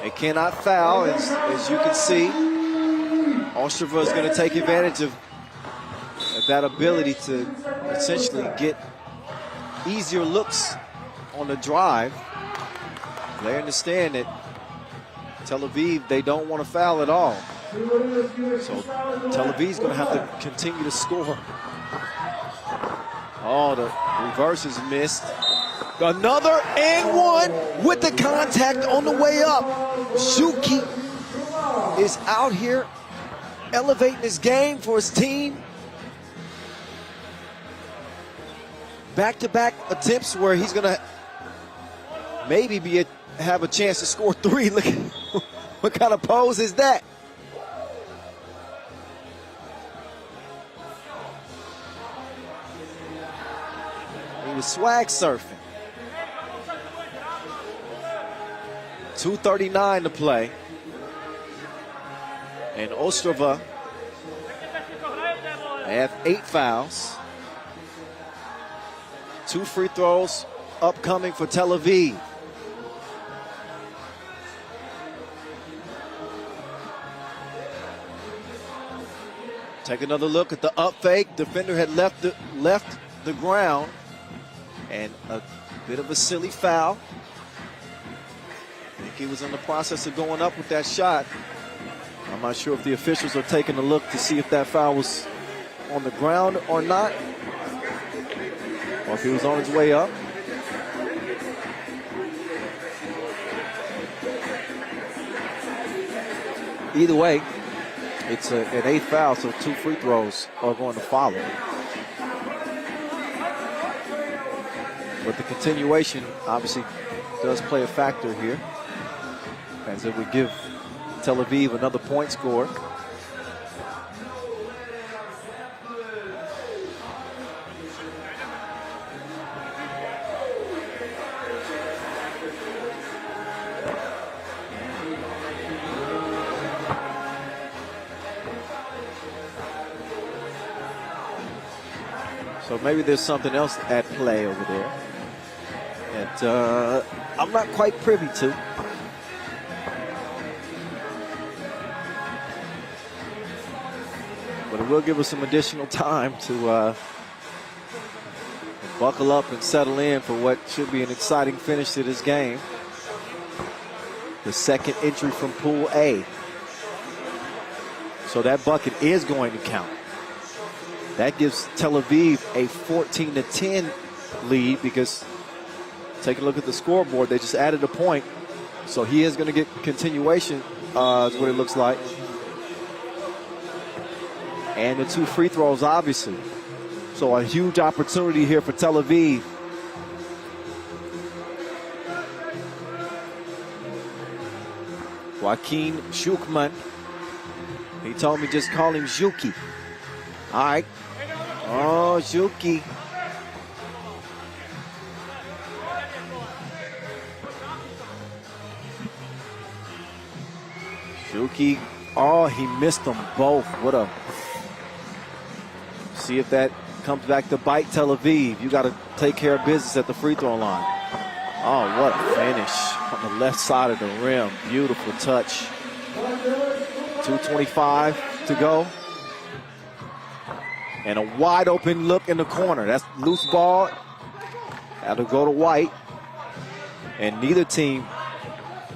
They cannot foul, as you can see. Ostrava is going to take advantage of that ability to essentially get easier looks on the drive. They understand that Tel Aviv, they don't want to foul at all. So Tel Aviv's going to have to continue to score. Oh, the reverse is missed. Another and one with the contact on the way up. Shuki is out here elevating his game for his team. Back-to-back attempts where he's going to maybe have a chance to score three. Look, what kind of pose is that? He was swag surfing. 2:39 to play. And Ostrava have 8 fouls. 2 free throws upcoming for Tel Aviv. Take another look at the up fake. Defender had left the ground. And a bit of a silly foul. I think he was in the process of going up with that shot. I'm not sure if the officials are taking a look to see if that foul was on the ground or not, or if he was on his way up. Either way, it's an 8th foul, so 2 free throws are going to follow. But the continuation obviously does play a factor here, as it would give Tel Aviv another point score. So maybe there's something else at play over there that I'm not quite privy to. But it will give us some additional time to buckle up and settle in for what should be an exciting finish to this game. The second entry from Pool A. So that bucket is going to count. That gives Tel Aviv a 14-10 lead, because take a look at the scoreboard. They just added a point. So he is going to get continuation, is what it looks like. And the 2 free throws, obviously. So a huge opportunity here for Tel Aviv. Joaquin Shukman. He told me just call him Juki. All right. Oh, Juki. Juki. Oh, he missed them both. What a... See if that comes back to bite Tel Aviv. You got to take care of business at the free throw line. Oh, what a finish on the left side of the rim. Beautiful touch. 2:25 to go. And a wide open look in the corner. That's loose ball. That'll go to White. And neither team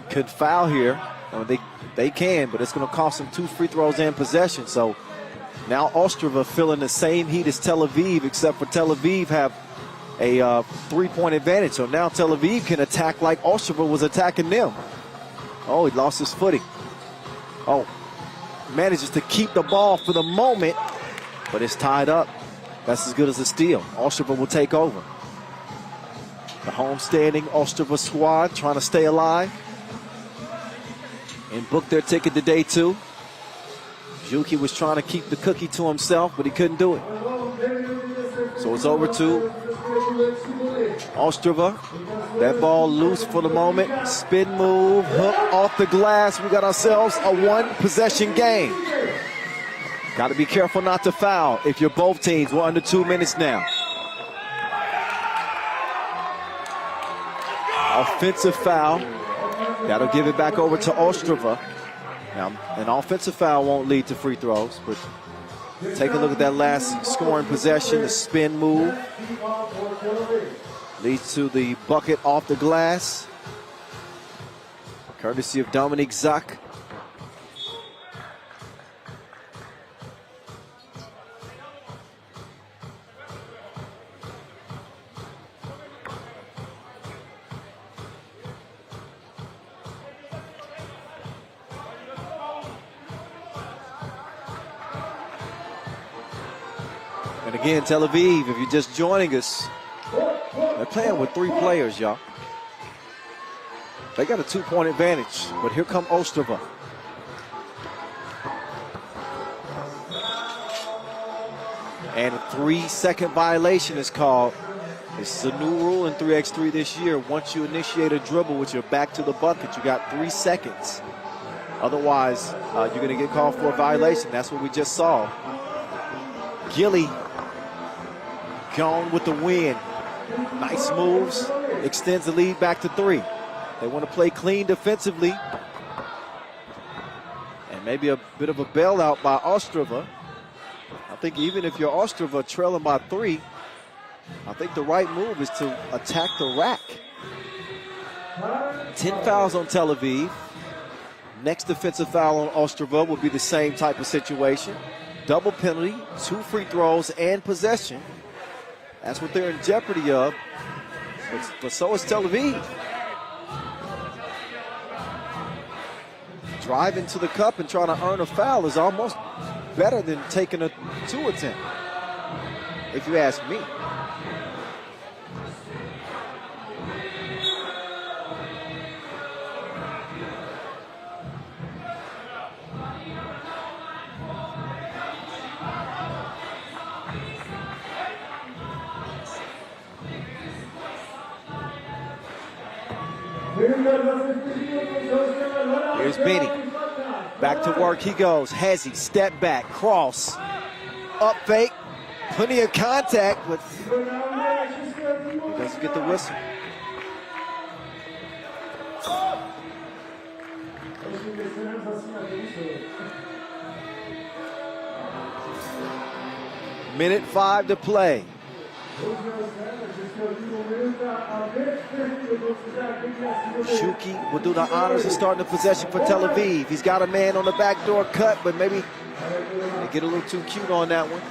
could foul here. I mean, they can, but it's going to cost them 2 free throws and possession. So now Ostrava feeling the same heat as Tel Aviv, except for Tel Aviv have a 3-point advantage. So now Tel Aviv can attack like Ostrava was attacking them. Oh, he lost his footing. Oh, manages to keep the ball for the moment, but it's tied up. That's as good as a steal. Ostrava will take over. The homestanding Ostrava squad trying to stay alive and book their ticket to day 2. Juki was trying to keep the cookie to himself, but he couldn't do it. So it's over to Ostrava. That ball loose for the moment. Spin move, hook off the glass. We got ourselves a 1-possession game. Got to be careful not to foul if you're both teams. We're under 2 minutes now. Offensive foul. That'll give it back over to Ostrava. Now, an offensive foul won't lead to free throws, but take a look at that last scoring possession, the spin move. Leads to the bucket off the glass, courtesy of Dominique Zak. And again, Tel Aviv, if you're just joining us, they're playing with 3 players, y'all. They got a 2-point advantage, but here come Ostrava. And a 3-second violation is called. This is a new rule in 3x3 this year. Once you initiate a dribble with your back to the bucket, you got 3 seconds. Otherwise, you're going to get called for a violation. That's what we just saw. Gilly gone with the win. Nice moves, extends the lead back to 3. They want to play clean defensively. And maybe a bit of a bailout by Ostrava. I think even if you're Ostrava trailing by 3, I think the right move is to attack the rack. 10 fouls on Tel Aviv. Next defensive foul on Ostrava will be the same type of situation. Double penalty, 2 free throws, and possession. That's what they're in jeopardy of, but so is Tel Aviv. Driving to the cup and trying to earn a foul is almost better than taking a 2 attempt, if you ask me. Here's Benny. Back to work he goes. Hezzy, step back, cross. Up fake. Plenty of contact, but he doesn't get the whistle. Minute 5 to play. Shuki will do the honors of starting the possession for Tel Aviv. He's got a man on the backdoor cut, but maybe they get a little too cute on that one.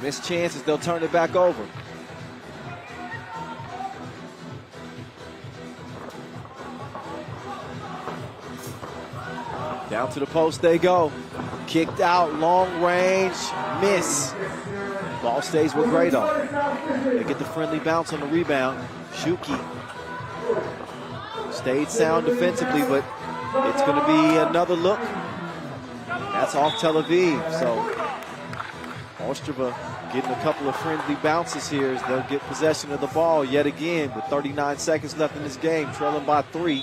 Missed chances, they'll turn it back over. Down to the post they go. Kicked out, long range, miss. Ball stays with Grado. They get the friendly bounce on the rebound. Shuki stayed sound defensively, but it's going to be another look. That's off Tel Aviv. So Ostrava getting a couple of friendly bounces here as they'll get possession of the ball yet again with 39 seconds left in this game, trailing by 3.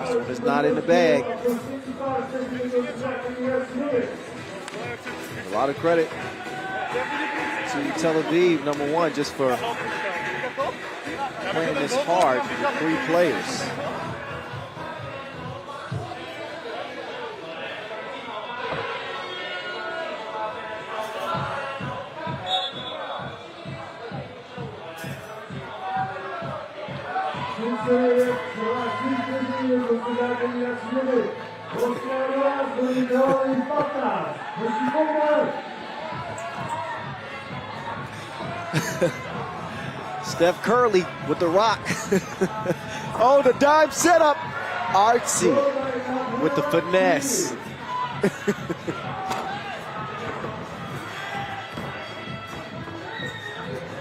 This one is not in the bag. A lot of credit to Tel Aviv, number one, just for playing this hard with 3 players. Steph Curley with the rock. Oh, the dime setup. Artsy with the finesse.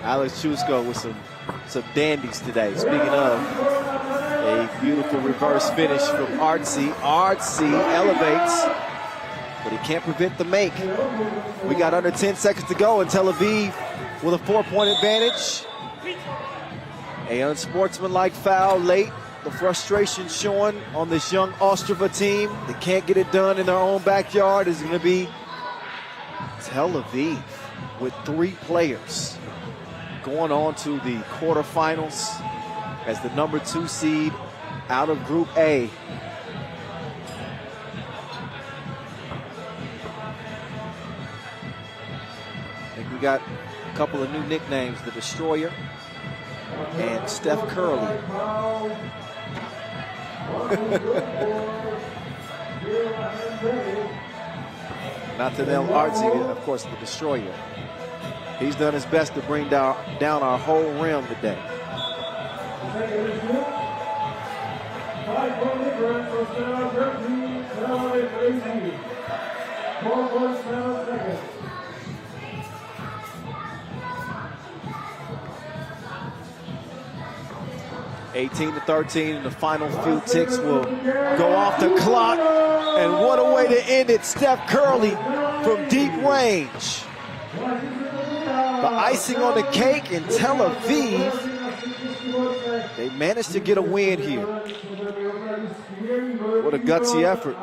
Alex Chusko with some dandies today. Speaking of, a beautiful reverse finish from Artsy. Artsy elevates, but he can't prevent the make. We got under 10 seconds to go, and Tel Aviv with a 4-point advantage. A unsportsmanlike foul late the frustration showing on this young Ostrava team. They can't get it done in their own backyard. Is going to be Tel Aviv with 3 players going on to the quarterfinals as the number 2 seed out of Group A. I think we got a couple of new nicknames, the Destroyer and Steph Curley. Not to them artsy, of course, the Destroyer. He's done his best to bring down our whole rim today. 18-13, and the final few ticks will go off the clock. And what a way to end it. Steph Curley from deep range. The icing on the cake in Tel Aviv. They managed to get a win here. What a gutsy effort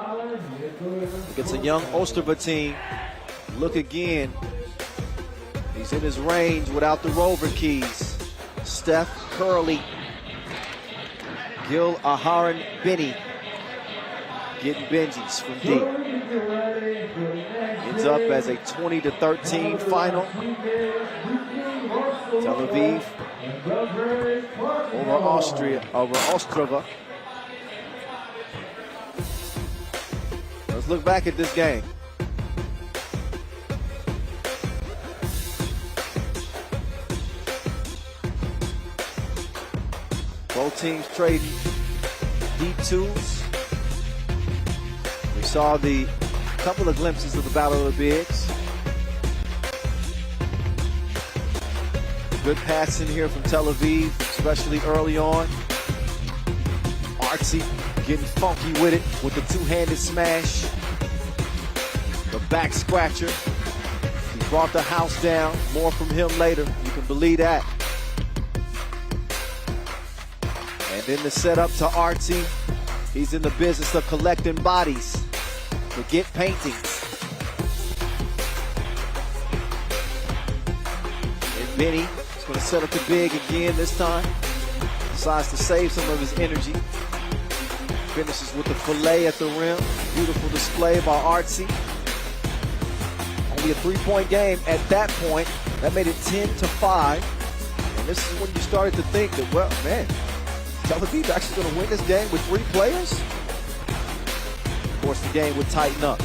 against a young Ostrava team. Look again. He's in his range without the rover keys. Steph Curley. Gil Aharon Benny getting Benjis from deep. Ends up as a 20-13 final. Tel Aviv over Ostrava. Let's look back at this game. Both teams trading deep twos. We saw the couple of glimpses of the Battle of the Bigs. Good passing here from Tel Aviv, especially early on. Artsy getting funky with it with the two-handed smash. The back scratcher. He brought the house down. More from him later. You can believe that. And then the setup to Artsy. He's in the business of collecting bodies to get paintings. And Benny is going to set up the big again this time. Decides to save some of his energy. Finishes with the fillet at the rim. Beautiful display by Artsy. Only a 3-point game at that point. That made it 10-5. And this is when you started to think that, well, man, Tel Aviv actually going to win this game with 3 players? Of course, the game would tighten up.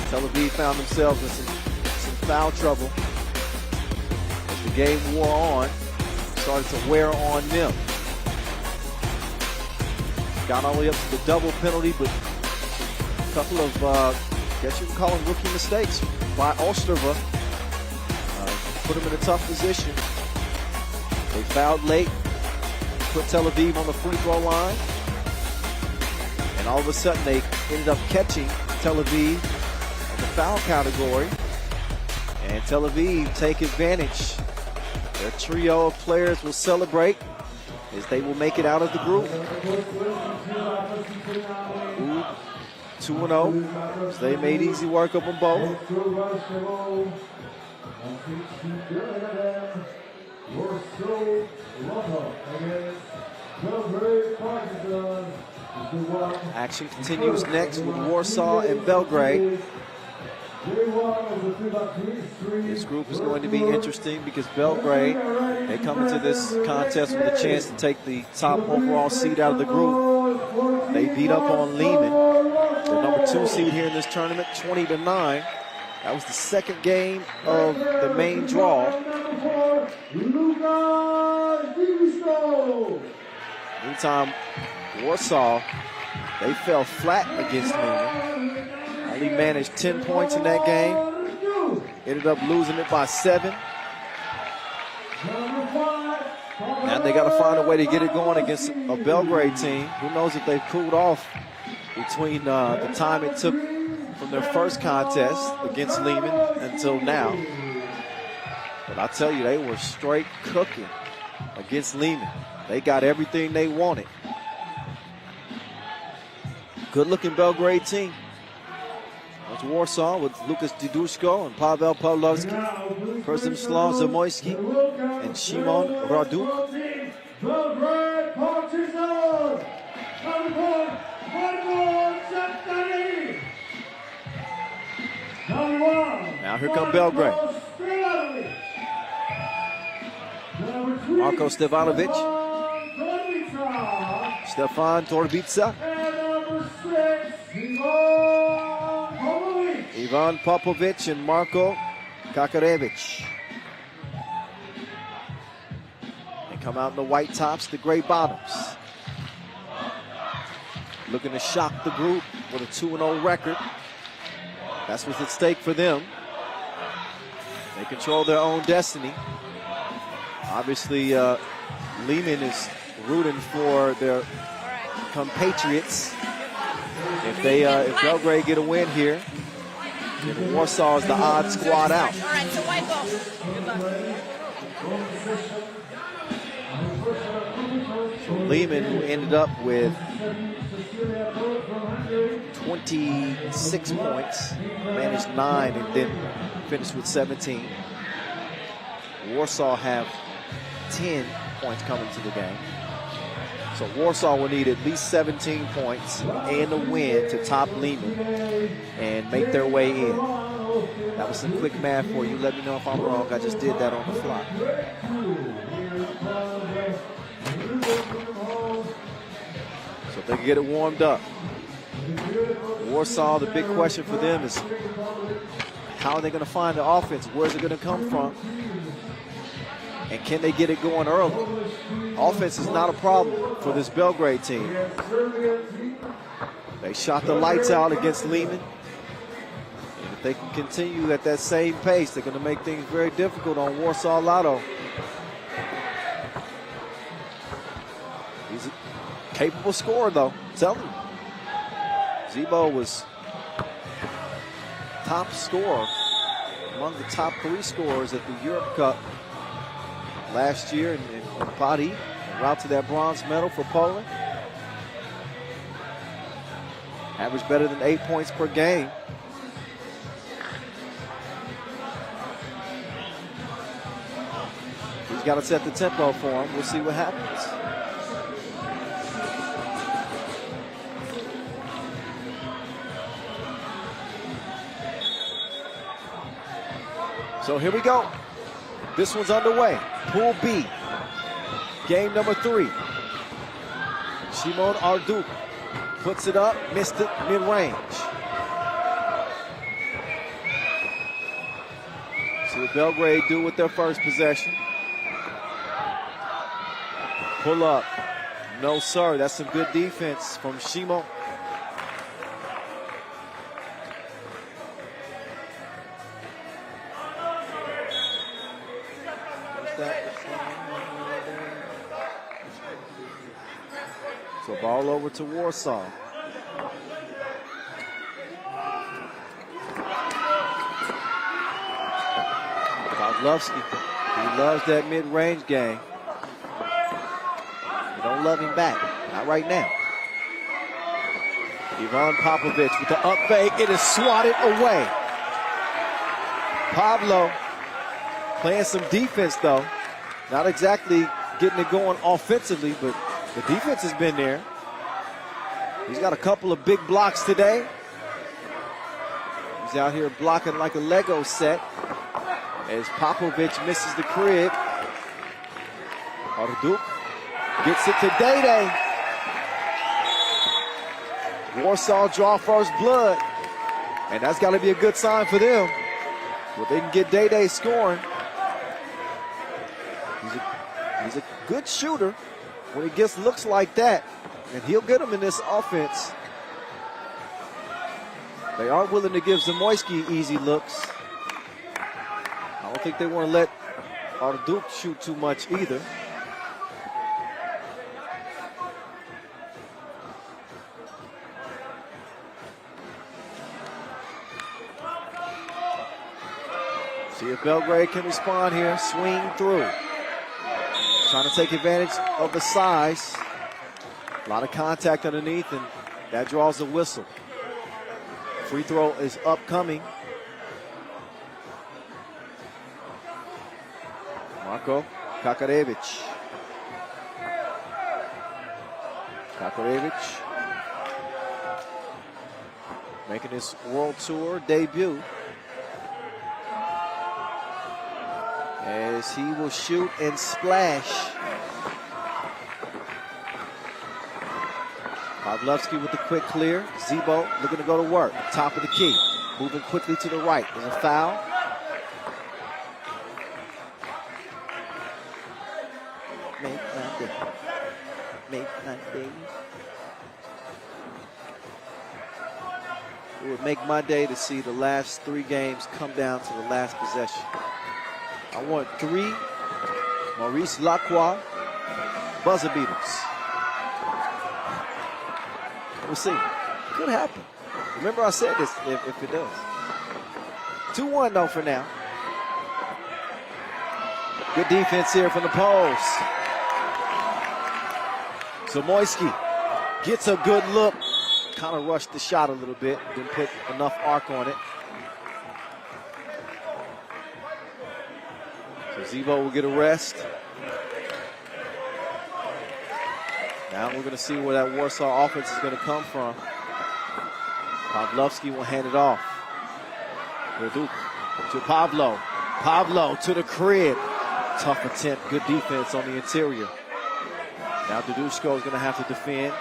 Tel Aviv found themselves in some foul trouble. As the game wore on, started to wear on them. Got all the way up to the double penalty, but a couple of, I guess you can call them rookie mistakes by Ostrava. Put them in a tough position. They fouled late. Put Tel Aviv on the free throw line. And all of a sudden they ended up catching Tel Aviv in the foul category. And Tel Aviv take advantage. Their trio of players will celebrate as they will make it out of the group. 2-0. So they made easy work of them both. Action continues next with Warsaw and Belgrade. This group is going to be interesting because Belgrade, they come into this contest with a chance to take the top overall seed out of the group. They beat up on Liman, the number 2 seed here in this tournament, 20-9. That was the second game of the main draw. Meantime, Warsaw, they fell flat against Liman. Only managed 10 points in that game. Ended up losing it by 7. And they got to find a way to get it going against a Belgrade team. Who knows if they've cooled off between the time it took from their first contest against Liman until now. But I tell you, they were straight cooking against Liman. They got everything they wanted. Good-looking Belgrade team. That's Warsaw with Lukas Diduszko and Pavel Pawlowski, Przemysław Zamoyski, and Szymon Raduk. Belgrade Partizan. Now here come Belgrade. Marko Stevanovic, Stefan Torbica, Ivan Popovic, and Marko Kakarevich. They come out in the white tops, the gray bottoms. Looking to shock the group with a 2-0 record. That's what's at stake for them. They control their own destiny. Obviously, Liman is rooting for their compatriots. If Belgrade get a win here, then Warsaw is the odd squad out. All right, so white ball. Good luck. So Liman, who ended up with 26 points, managed 9 and then finished with 17. Warsaw have 10 points coming to the game. So Warsaw will need at least 17 points and a win to top Liman and make their way in. That was some quick math for you. Let me know if I'm wrong. I just did that on the fly. So if they can get it warmed up. Warsaw, the big question for them is how are they going to find the offense? Where's it going to come from? And can they get it going early? Offense is not a problem for this Belgrade team. They shot the lights out against Liman. And if they can continue at that same pace, they're going to make things very difficult on Warsaw Lotto. He's a capable scorer, though. Tell him. Zebo was top scorer, among the top 3 scorers at the Europe Cup last year in Padi, route to that bronze medal for Poland. Averaged better than 8 points per game. He's got to set the tempo for him. We'll see what happens. So here we go. This one's underway. Pool B. Game number 3. Szymon Raduk puts it up, missed it mid-range. See what Belgrade do with their first possession. Pull up. No, sir. That's some good defense from Szymon. So ball over to Warsaw. Pawlowski, he loves that mid-range game. You don't love him back, not right now. Ivan Popovic with the up fake, it is swatted away. Pablo playing some defense though. Not exactly getting it going offensively, but the defense has been there. He's got a couple of big blocks today. He's out here blocking like a Lego set as Popovic misses the crib. Raduk gets it to Dede. Warsaw draw first blood, and that's got to be a good sign for them. Well, they can get Dede scoring. He's a good shooter when he gets looks like that, and he'll get them in this offense. They are willing to give Zamoyski easy looks. I don't think they want to let Raduk shoot too much either. See if Belgrade can respond here. Swing through. Trying to take advantage of the size. A lot of contact underneath, and That draws a whistle. Free throw is upcoming. Marko Kakarevic. Kakarevic making his World Tour debut. As he will shoot and splash. Pavlovsky with the quick clear. Zebo looking to go to work. Top of the key. Moving quickly to the right. There's a foul. Make my day. Make my day. It would make my day to see the last 3 games come down to the last possession. I want 3 Maurice Lacroix buzzer beaters. We'll see. Could happen. Remember I said this if it does. 2-1 though for now. Good defense here from the post. Zamoyski gets a good look. Kind of rushed the shot a little bit. Didn't put enough arc on it. So Zebo will get a rest. Now we're going to see where that Warsaw offense is going to come from. Pavlovsky will hand it off. Verduk to Pablo. Pablo to the crib. Tough attempt. Good defense on the interior. Now Dudushko is going to have to defend.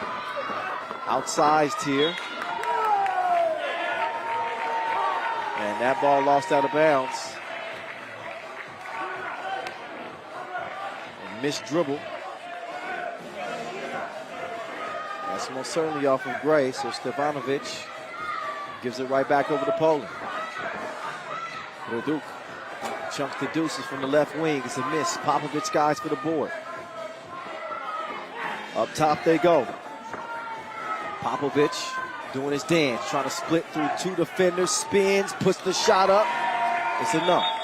Outsized here. And that ball lost out of bounds. A missed dribble. That's most certainly off of Gray, so Stefanovic gives it right back over to Poland. Verduk chunks the deuces from the left wing. It's a miss. Popovic guys for the board. Up top they go. Popovic doing his dance, trying to split through 2 defenders, spins, puts the shot up. It's enough.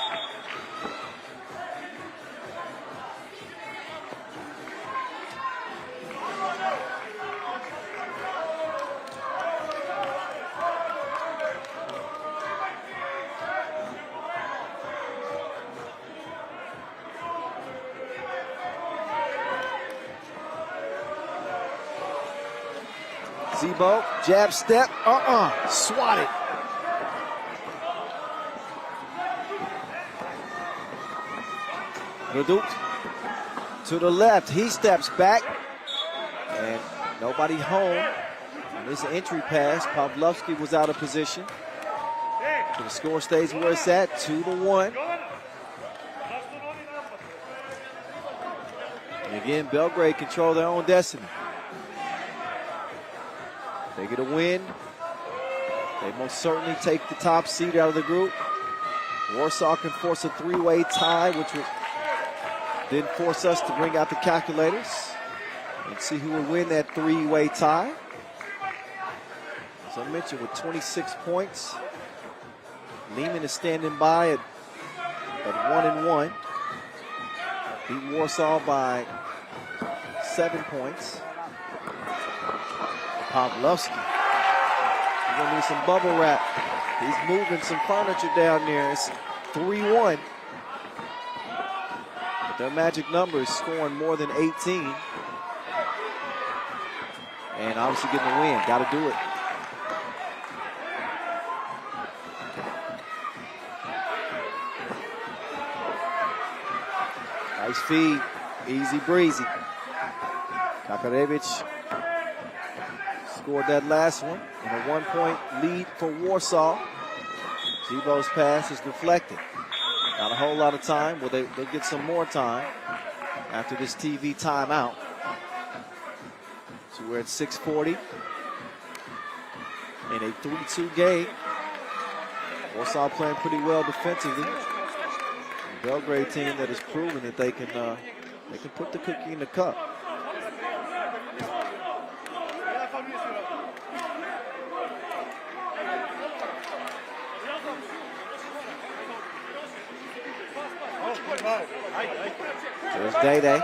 Zebo, jab step, swatted. Verduk to the left, he steps back, and nobody home. And this entry pass, Pavlovsky was out of position. So the score stays where it's at, 2-1. And again, Belgrade control their own destiny. They get a win. They most certainly take the top seed out of the group. Warsaw can force a 3-way tie, which would then force us to bring out the calculators and see who will win that 3-way tie. As I mentioned, with 26 points, Liman is standing by at 1-1. Beat Warsaw by 7 points. Pavlovsky. He's gonna need some bubble wrap. He's moving some furniture down there. It's 3-1. But their magic number is scoring more than 18. And obviously getting the win. Gotta do it. Nice feed. Easy breezy. Kakarevic scored that last one, and a 1-point lead for Warsaw. Zebo's pass is deflected. Not a whole lot of time. Well, they'll get some more time after this TV timeout. So we're at 6:40 in a 3-2 game. Warsaw playing pretty well defensively. A Belgrade team that has proven that they can put the cookie in the cup. There's Day-Day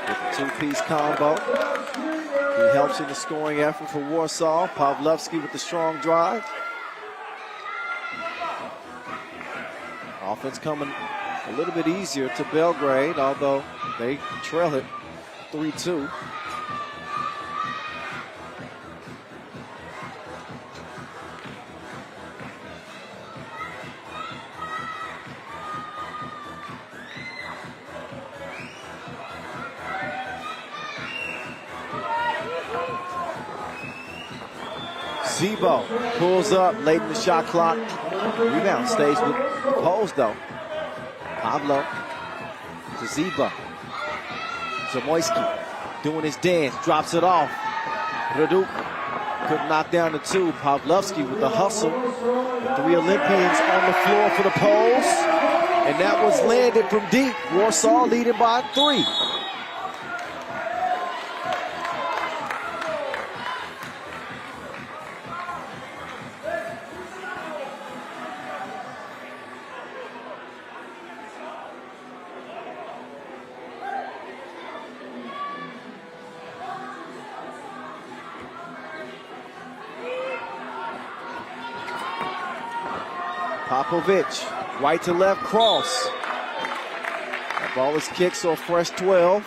with the 2-piece combo. He helps in the scoring effort for Warsaw. Pawlowski with the strong drive. Offense coming a little bit easier to Belgrade, although they trail it 3-2. Zebo pulls up late in the shot clock. Rebound stays with the Poles though. Pablo to Zebo. Zamoyski doing his dance, drops it off. Raduk couldn't knock down the two. Pawlowski with the hustle. The 3 Olympians on the floor for the Poles. And that was landed from deep. Warsaw leading by 3. Popovic, right to left cross. That ball is kicked, so a fresh 12.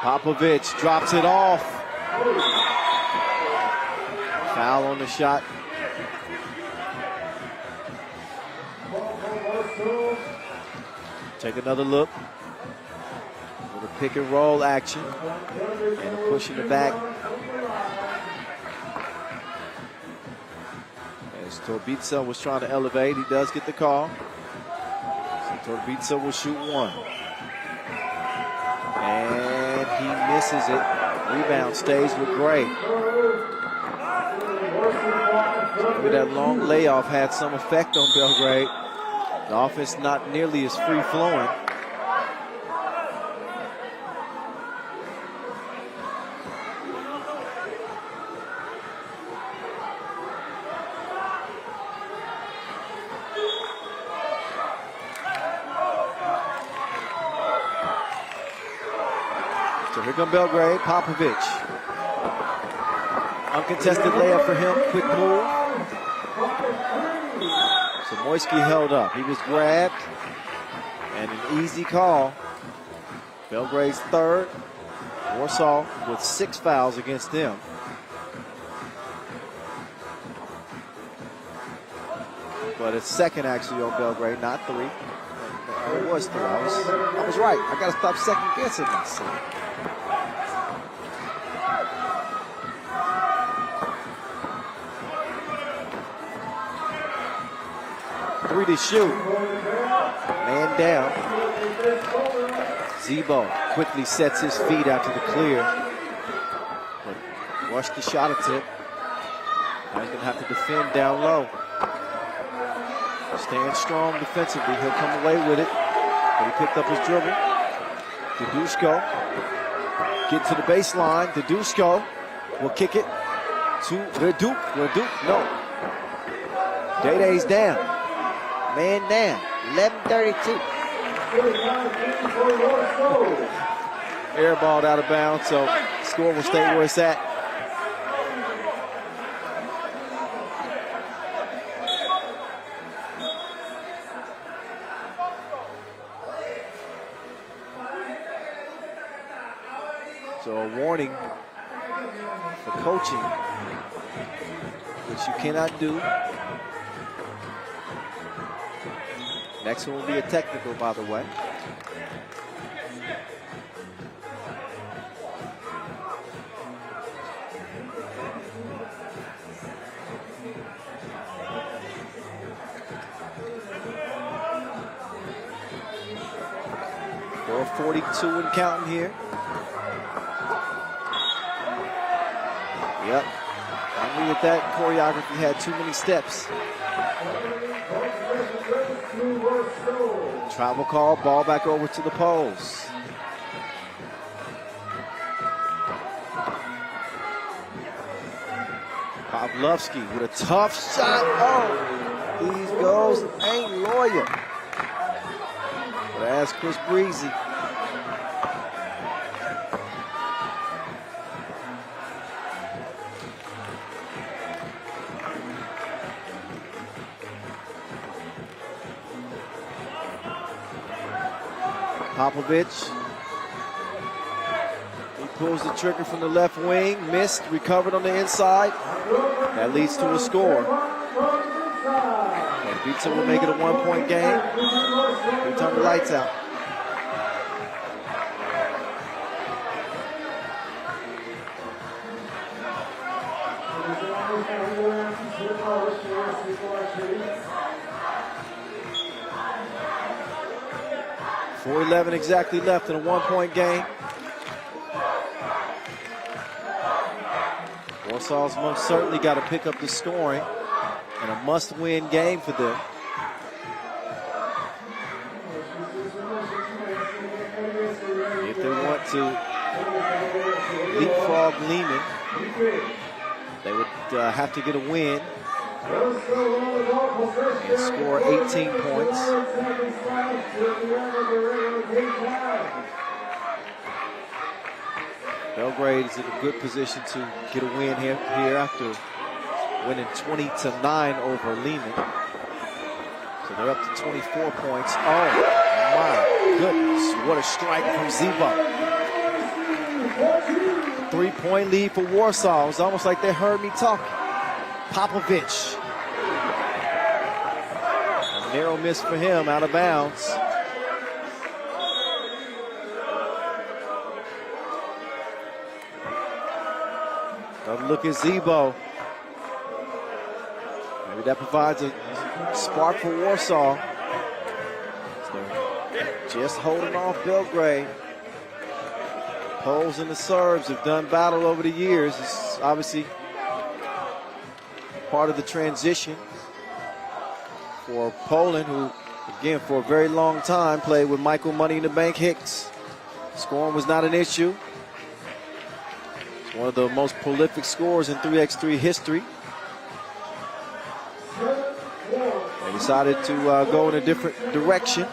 Popovic drops it off. Foul on the shot. Take another look. Pick and roll action and a push in the back as Torbica was trying to elevate. He does get the call, so Torbica will shoot 1 and he misses it. Rebound stays with Gray. Maybe that long layoff had some effect on Belgrade. The offense not nearly as free flowing. Here comes Belgrade, Popovic. Uncontested layup for him, quick move. Zamoyski held up. He was grabbed, and an easy call. Belgrade's 3rd. Warsaw with 6 fouls against them. But it's 2nd actually on Belgrade, not 3. It was 3. I was right. I got to stop second guessing myself. Three to shoot. Man down. Zebo quickly sets his feet out to the clear. But rushed the shot attempt. Now he's going to have to defend down low. Stand strong defensively. He'll come away with it. But he picked up his dribble. Dadushko. Get to the baseline. Dadushko will kick it to Raduk. Raduk, no. Day-Day's down. Man down, 11:32. Airballed out of bounds, so score will stay where it's at. So a warning for coaching, which you cannot do. Next one will be a technical, by the way. .442 and counting here. Yep. I knew that that choreography had too many steps. Travel call, ball back over to the Poles. Pavlovsky with a tough shot. Oh, these goals ain't loyal. But that's Chris Breezy. Popovich. He pulls the trigger from the left wing, missed, recovered on the inside. That leads to a score. And Pizza will make it a 1-point game. We turn the lights out. .411 exactly left in a 1-point game. Warsaw's most certainly got to pick up the scoring, and a must-win game for them. If they want to leapfrog Liman, they would have to get a win and score 18 points. Belgrade is in a good position to get a win here after winning 20-9 over Liman. So they're up to 24 points. Oh my goodness, what a strike from Zebo. 3-point lead for Warsaw. It was almost like they heard me talking. Popovich. A narrow miss for him, out of bounds. Another look at Zebo. Maybe that provides a spark for Warsaw. So just holding off Belgrade. Poles and the Serbs have done battle over the years. It's obviously part of the transition for Poland, who, again, for a very long time played with Michael Money in the Bank Hicks. Scoring was not an issue. One of the most prolific scorers in 3x3 history. They decided to go in a different direction.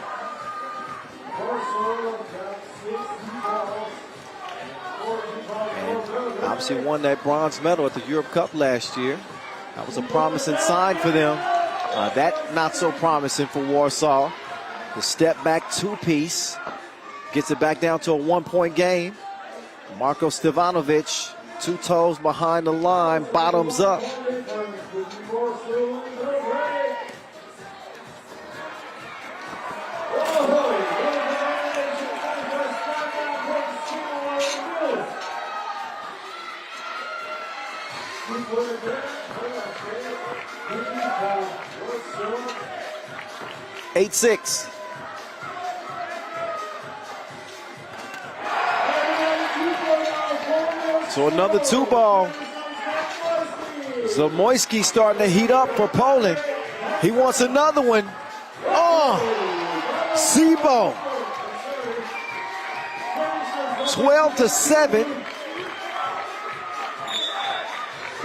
And obviously won that bronze medal at the Europe Cup last year. That was a promising sign for them. That not so promising for Warsaw. The step back two-piece gets it back down to a 1-point game. Marko Stevanovic, 2 toes behind the line, bottoms up. (8-6). So another 2-ball. Zamoyski starting to heat up for Poland. He wants another one. Oh, Zebo. 12-7.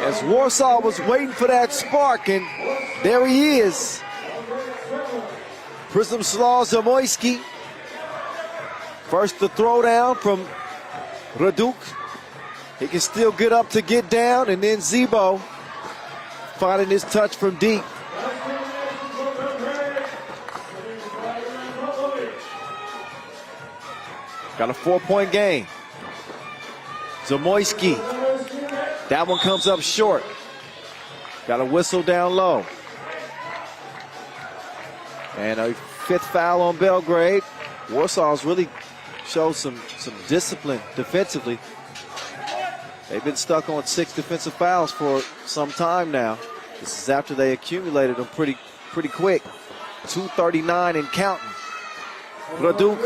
As Warsaw was waiting for that spark, and there he is. Przemysław Zamoyski. First the throwdown from Raduk. He can still get up to get down, and then Zebo finding his touch from deep. Got a 4-point game. Zamoyski. That one comes up short. Got a whistle down low. And a 5th foul on Belgrade. Warsaw's really showed some discipline defensively. They've been stuck on 6 defensive fouls for some time now. This is after they accumulated them pretty quick. 2:39 and counting. Raduk,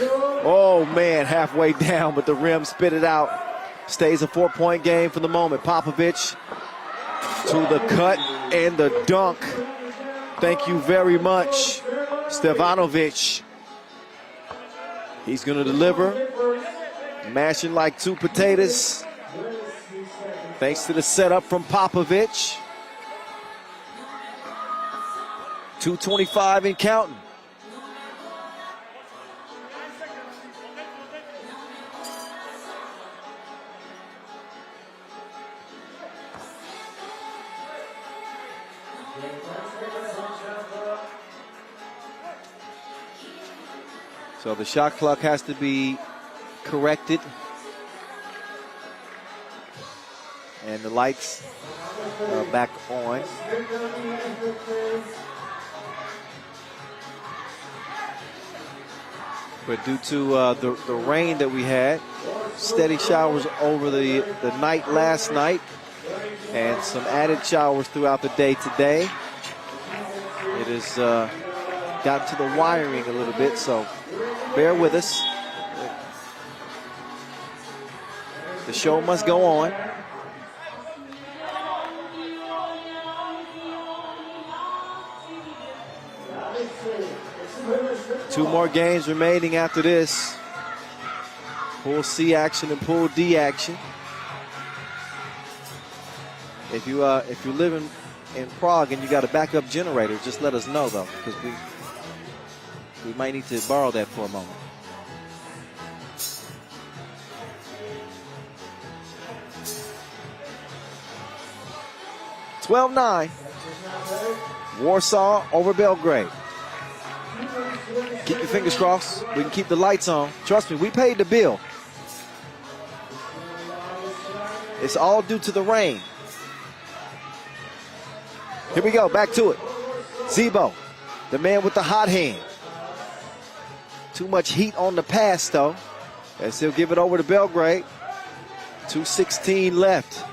oh man, halfway down, but the rim spit it out. Stays a 4-point game for the moment. Popovich to the cut and the dunk. Thank you very much, Stevanovic. He's going to deliver. Mashing like 2 potatoes. Thanks to the setup from Popovich. 2:25 and counting. So the shot clock has to be corrected. And the lights are back on. But due to the rain that we had, steady showers over the night last night, and some added showers throughout the day today, it has gotten to the wiring a little bit, so bear with us. The show must go on. Two more games remaining after this. Pool C action and Pool D action. If you live in Prague and you got a backup generator, just let us know though, because we might need to borrow that for a moment. (12-9). Warsaw over Belgrade. Keep your fingers crossed. We can keep the lights on. Trust me, we paid the bill. It's all due to the rain. Here we go, back to it. Zebo, the man with the hot hand. Too much heat on the pass, though, as he'll give it over to Belgrade. 2:16 left.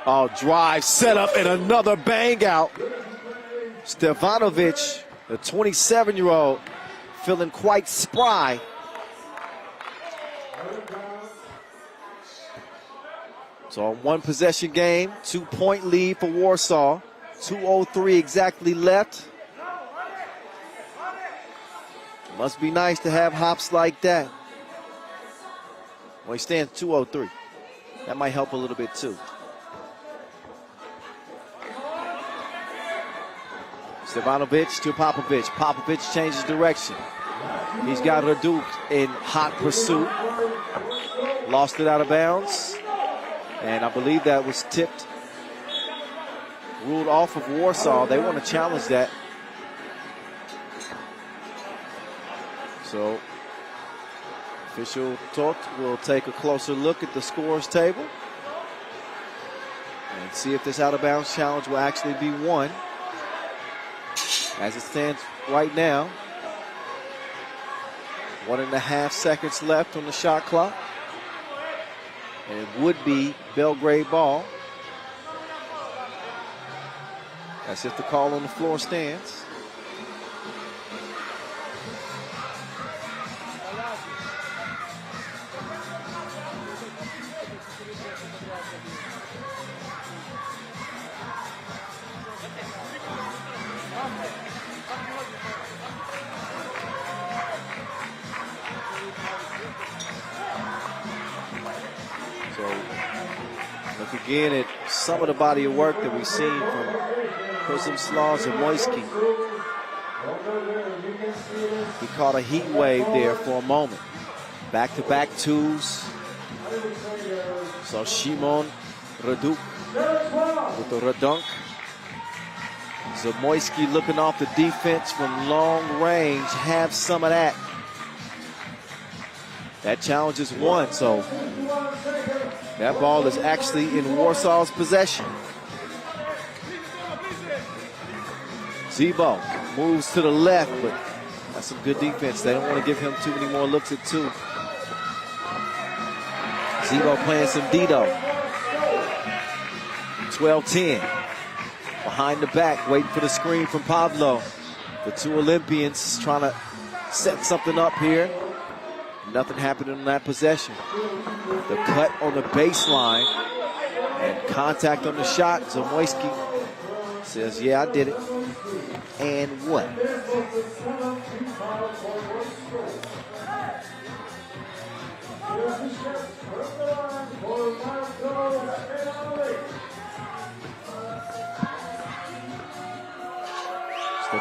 Oh, drive, set up, and another bang out. Stefanovic, the 27-year-old, feeling quite spry. So a one-possession game, 2-point lead for Warsaw. 2:03 exactly left. Must be nice to have hops like that. Well, he stands 2:03. That might help a little bit too. Stefanovic to Popovic. Popovic changes direction. He's got Raduk in hot pursuit. Lost it out of bounds. And I believe that was tipped. Ruled off of Warsaw. They want to challenge that. So, official Tot will take a closer look at the scores table and see if this out of bounds challenge will actually be won. As it stands right now, 1.5 seconds left on the shot clock. And it would be Belgrade ball. As if the call on the floor stands. Again, at some of the body of work that we've seen from Przemysław Zamoyski. He caught a heat wave there for a moment. Back-to-back twos. So Szymon Raduk with the Radunk. Zamoyski looking off the defense from long range. Have some of that. That challenge is won, so that ball is actually in Warsaw's possession. Zebo moves to the left, but that's some good defense. They don't want to give him too many more looks at two. Zebo playing some Dido. 12-10. Behind the back, waiting for the screen from Pablo. The two Olympians trying to set something up here. Nothing happened in that possession. The cut on the baseline and contact on the shot. Zamoyski says, yeah, I did it. And what?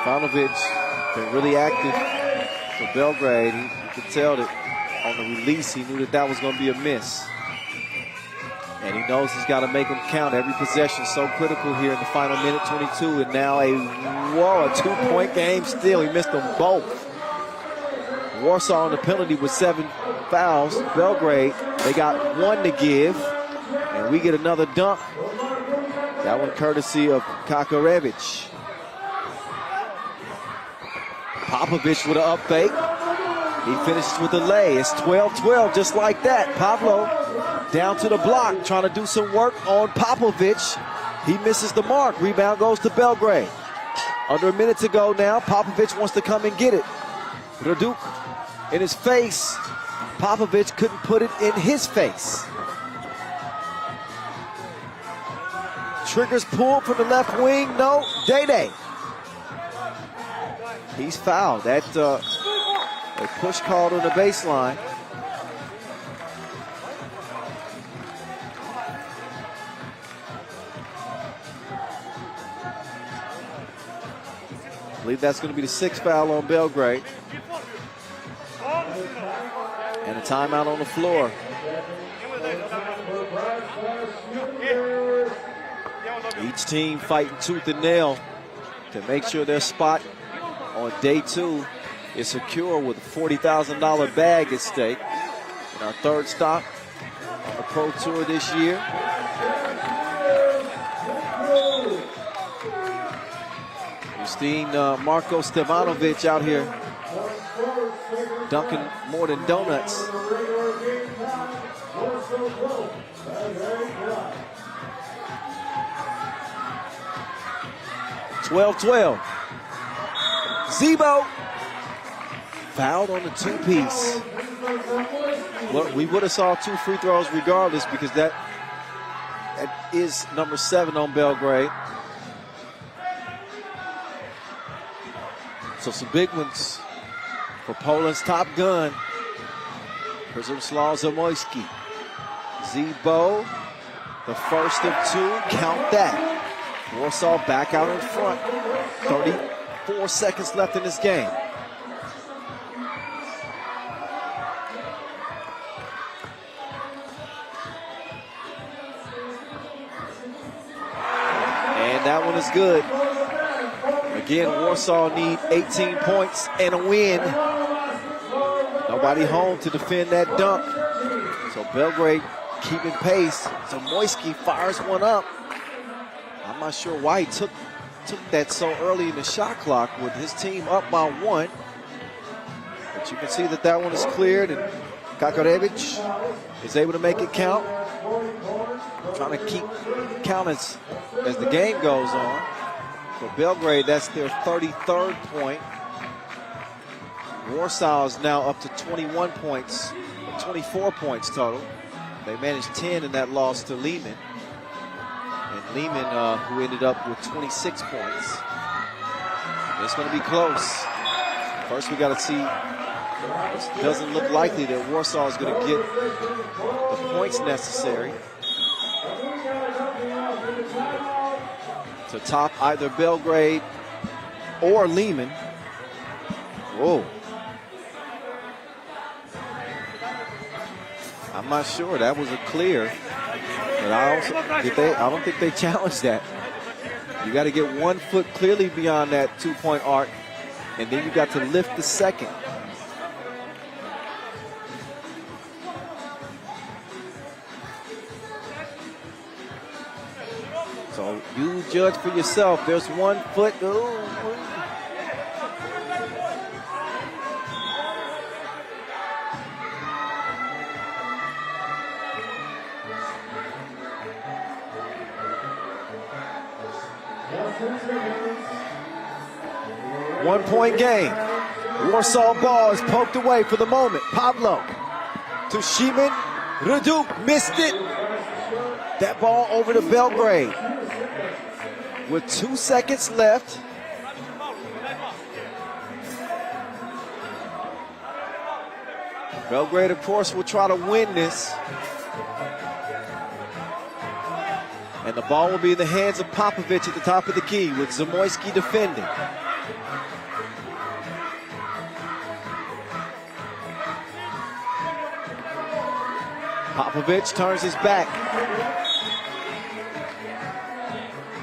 Stefanovic been really active for Belgrade. You could tell that on the release, he knew that was going to be a miss. And he knows he's got to make them count. Every possession so critical here in the final minute 22. And now a 2-point game still. He missed them both. Warsaw on the penalty with 7 fouls. Belgrade, they got 1 to give. And we get another dunk. That one courtesy of Kakarevic. Popovic with an up fake. He finishes with a lay. It's 12-12 just like that. Pablo down to the block, trying to do some work on Popovic. He misses the mark. Rebound goes to Belgrade. Under a minute to go now. Popovic wants to come and get it. Raduk in his face. Popovic couldn't put it in his face. Triggers pulled from the left wing. No. Day-Day. He's fouled. That a push called on the baseline. I believe that's going to be the 6th foul on Belgrade. And a timeout on the floor. Each team fighting tooth and nail to make sure their spot on day 2 is secure with a $40,000 bag at stake. In our 3rd stop on the Pro Tour this year. You've seen Marko Stevanovic out here dunking more than donuts. (12-12). Zebo fouled on the 2-piece. Well, we would have saw 2 free throws regardless because that is number 7 on Belgrade. So some big ones for Poland's top gun, Przemysław Zamoyski. Zebo, the first of 2, count that. Warsaw back out in front. 34 seconds left in this game. And that one is good. Again, Warsaw need 18 points and a win. Nobody home to defend that dunk. So Belgrade keeping pace. So Zamoyski fires one up. I'm not sure why he took that so early in the shot clock with his team up by 1. But you can see that one is cleared, and Kakarevic is able to make it count. Trying to keep count as the game goes on. For Belgrade, that's their 33rd point. Warsaw is now up to 21 points, 24 points total. They managed 10 in that loss to Liman. And Liman, who ended up with 26 points. It's going to be close. First, we got to see. It doesn't look likely that Warsaw is going to get the points necessary to top either Belgrade or Liman. Whoa. I'm not sure. That was a clear. But I don't think they challenged that. You got to get 1 foot clearly beyond that 2-point arc, and then you got to lift the second. So you judge for yourself. There's 1 foot. Ooh. One-point game. Warsaw ball is poked away for the moment. Pablo to Szymon. Raduk missed it. That ball over to Belgrade. With 2 seconds left. Belgrade, of course, will try to win this. And the ball will be in the hands of Popovic at the top of the key with Zamoyski defending. Popovich turns his back.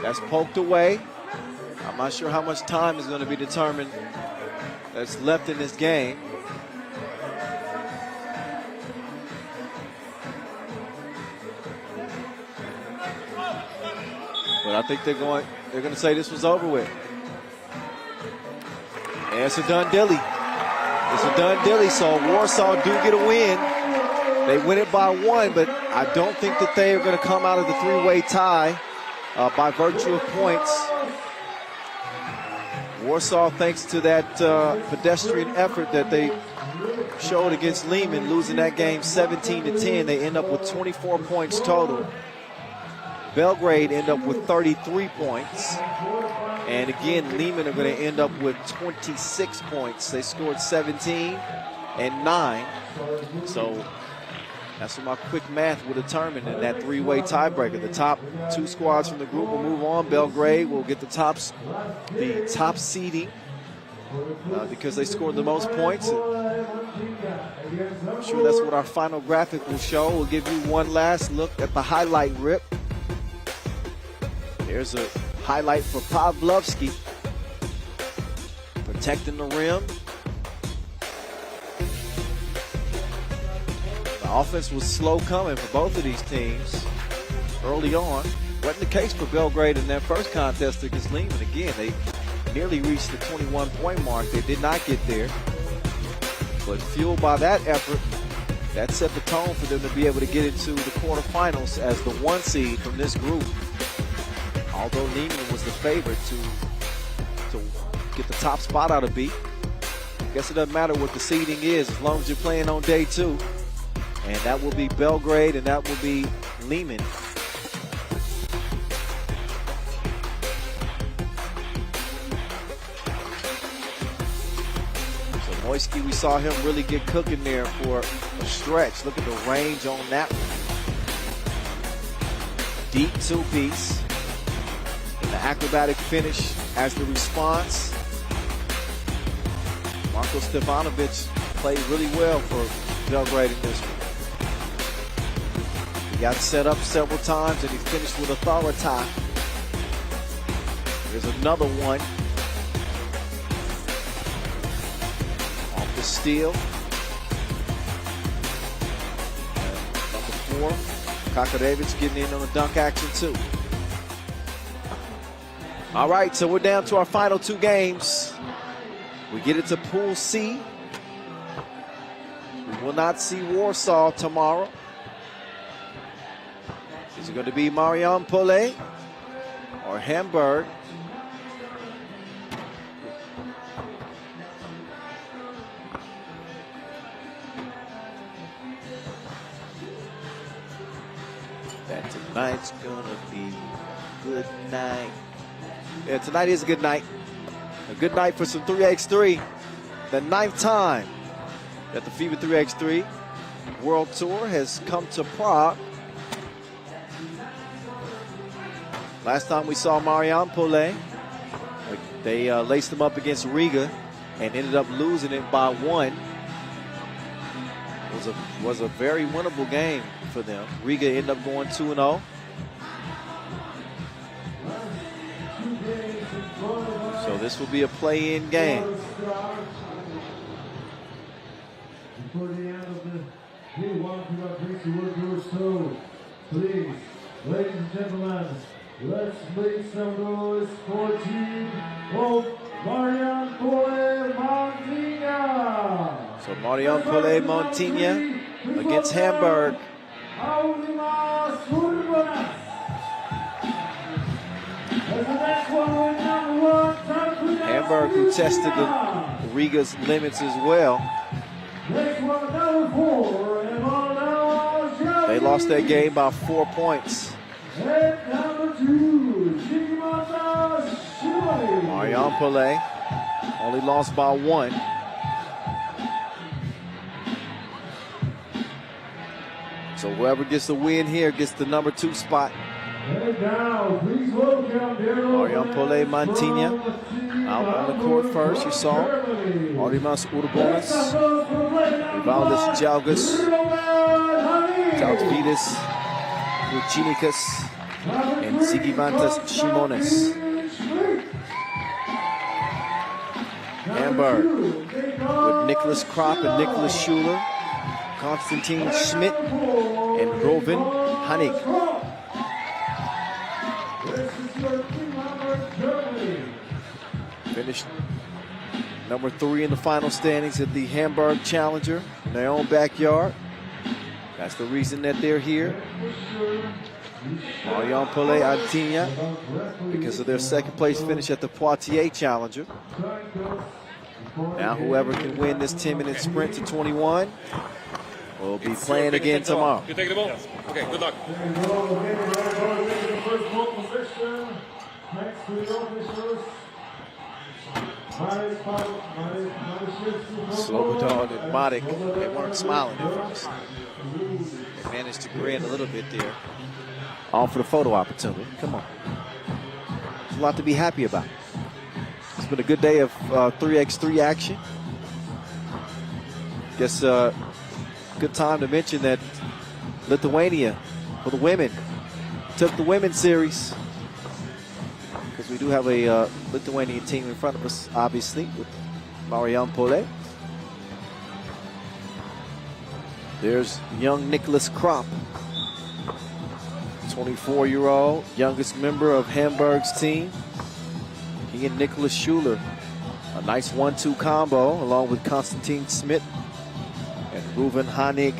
That's poked away. I'm not sure how much time is going to be determined that's left in this game. But I think they're going to say this was over with. And it's a done dilly. It's a done dilly, so Warsaw do get a win. They win it by 1, but I don't think that they are going to come out of the three-way tie by virtue of points. Warsaw, thanks to that pedestrian effort that they showed against Liman, losing that game 17-10, they end up with 24 points total. Belgrade end up with 33 points. And again, Liman are going to end up with 26 points. They scored 17 and 9. So that's what my quick math will determine in that three-way tiebreaker. The top 2 squads from the group will move on. Belgrade will get the top seeding because they scored the most points. I'm sure that's what our final graphic will show. We'll give you one last look at the highlight rip. There's a highlight for Pavlovsky protecting the rim. The offense was slow coming for both of these teams early on. Wasn't the case for Belgrade in their first contest against Liman. Again, they nearly reached the 21-point mark. They did not get there. But fueled by that effort, that set the tone for them to be able to get into the quarterfinals as the 1 seed from this group. Although Liman was the favorite to get the top spot out of B. I guess it doesn't matter what the seeding is as long as you're playing on day 2. And that will be Belgrade and that will be Liman. So Moisky, we saw him really get cooking there for a stretch. Look at the range on that one. Deep 2-piece. The acrobatic finish as the response. Marko Stefanovic played really well for Belgrade in this one. He got set up several times and he finished with authority. There's another one. Off the steal. Number 4, Kakarevic getting in on the dunk action too. All right, so we're down to our final 2 games. We get into Pool C. We will not see Warsaw tomorrow. Is it going to be Marijampolė or Hamburg? That tonight's going to be a good night. Yeah, tonight is a good night. A good night for some 3x3. The 9th time that the FIBA 3x3 World Tour has come to Prague. Last time we saw Marijampolė, they laced them up against Riga and ended up losing it by 1. Was a very winnable game for them. Riga ended up going 2-0. So this will be a play-in game. Before the end of the day 1, please work your soul. Please, ladies and gentlemen, let's make some noise for team of Marijampolė Mantinga. So Marijampolė Mantinga against Hamburg. Hamburg, who tested the Riga's limits as well. They lost that game by 4 points. Marijampolė only lost by 1. So whoever gets the win here gets the number 2 spot. Marijampolė Mantinga out on the court first. You saw Arimas Urbonas, Rivaldas Jalgas, Tautvidas Luchinikas and Zigimantas Shimones. Hamburg with Nicholas Kropp and Nicholas Schuler, Konstantin Schmidt and Rovin Hanig. Finished number 3 in the final standings at the Hamburg Challenger in their own backyard. That's the reason that they're here. Marijampolė Antinya, because of their second place finish at the Poitiers Challenger. Now whoever can win this 10-minute sprint to 21 will be playing again tomorrow. You take the ball? Okay, good luck. Slobodan and Matic, they weren't smiling at first. They managed to grin a little bit there. All for the photo opportunity. Come on. There's a lot to be happy about. It's been a good day of 3x3 action. Guess good time to mention that Lithuania, for the women, took the women's series. Because we do have a Lithuanian team in front of us, obviously, with Marijampolė. There's young Nicholas Kropp, 24-year-old, youngest member of Hamburg's team. He and Nicholas Schuler, a nice 1-2 combo, along with Konstantin Schmidt and Rovin Hanig.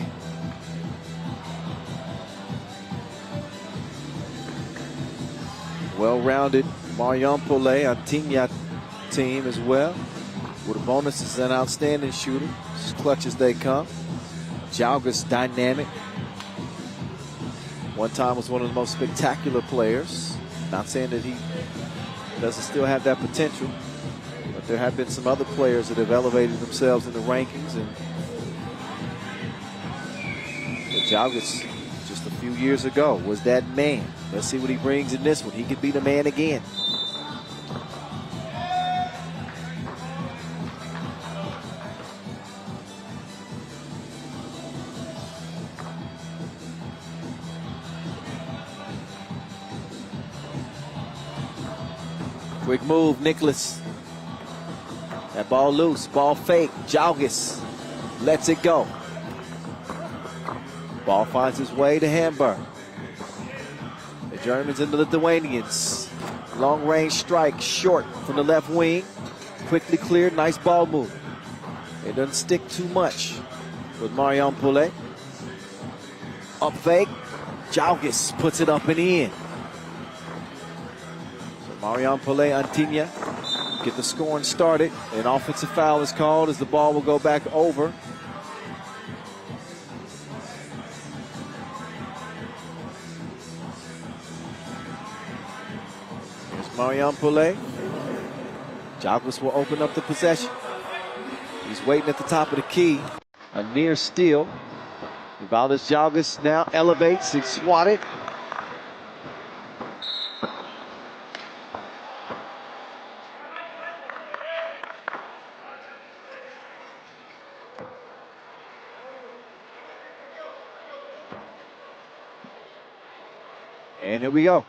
Well-rounded Marijampolė Antinya team as well. With a bonus is an outstanding shooter, as clutch as they come. Jalgas dynamic. One time was one of the most spectacular players. Not saying that he doesn't still have that potential, but there have been some other players that have elevated themselves in the rankings. And Jalgas, just a few years ago, was that man. Let's see what he brings in this one. He could be the man again. Quick move, Nicholas. That ball loose, ball fake. Jalgas lets it go. Ball finds its way to Hamburg. The Germans and the Lithuanians. Long range strike, short from the left wing. Quickly cleared, nice ball move. It doesn't stick too much with Marijampolė. Up fake. Jalgas puts it up and in. Marijampolė Antinya get the scoring started. An offensive foul is called as the ball will go back over. There's Marijampolė. Jalgas will open up the possession. He's waiting at the top of the key. A near steal. Valdes Jalgas now elevates. He's swatted. And here we go.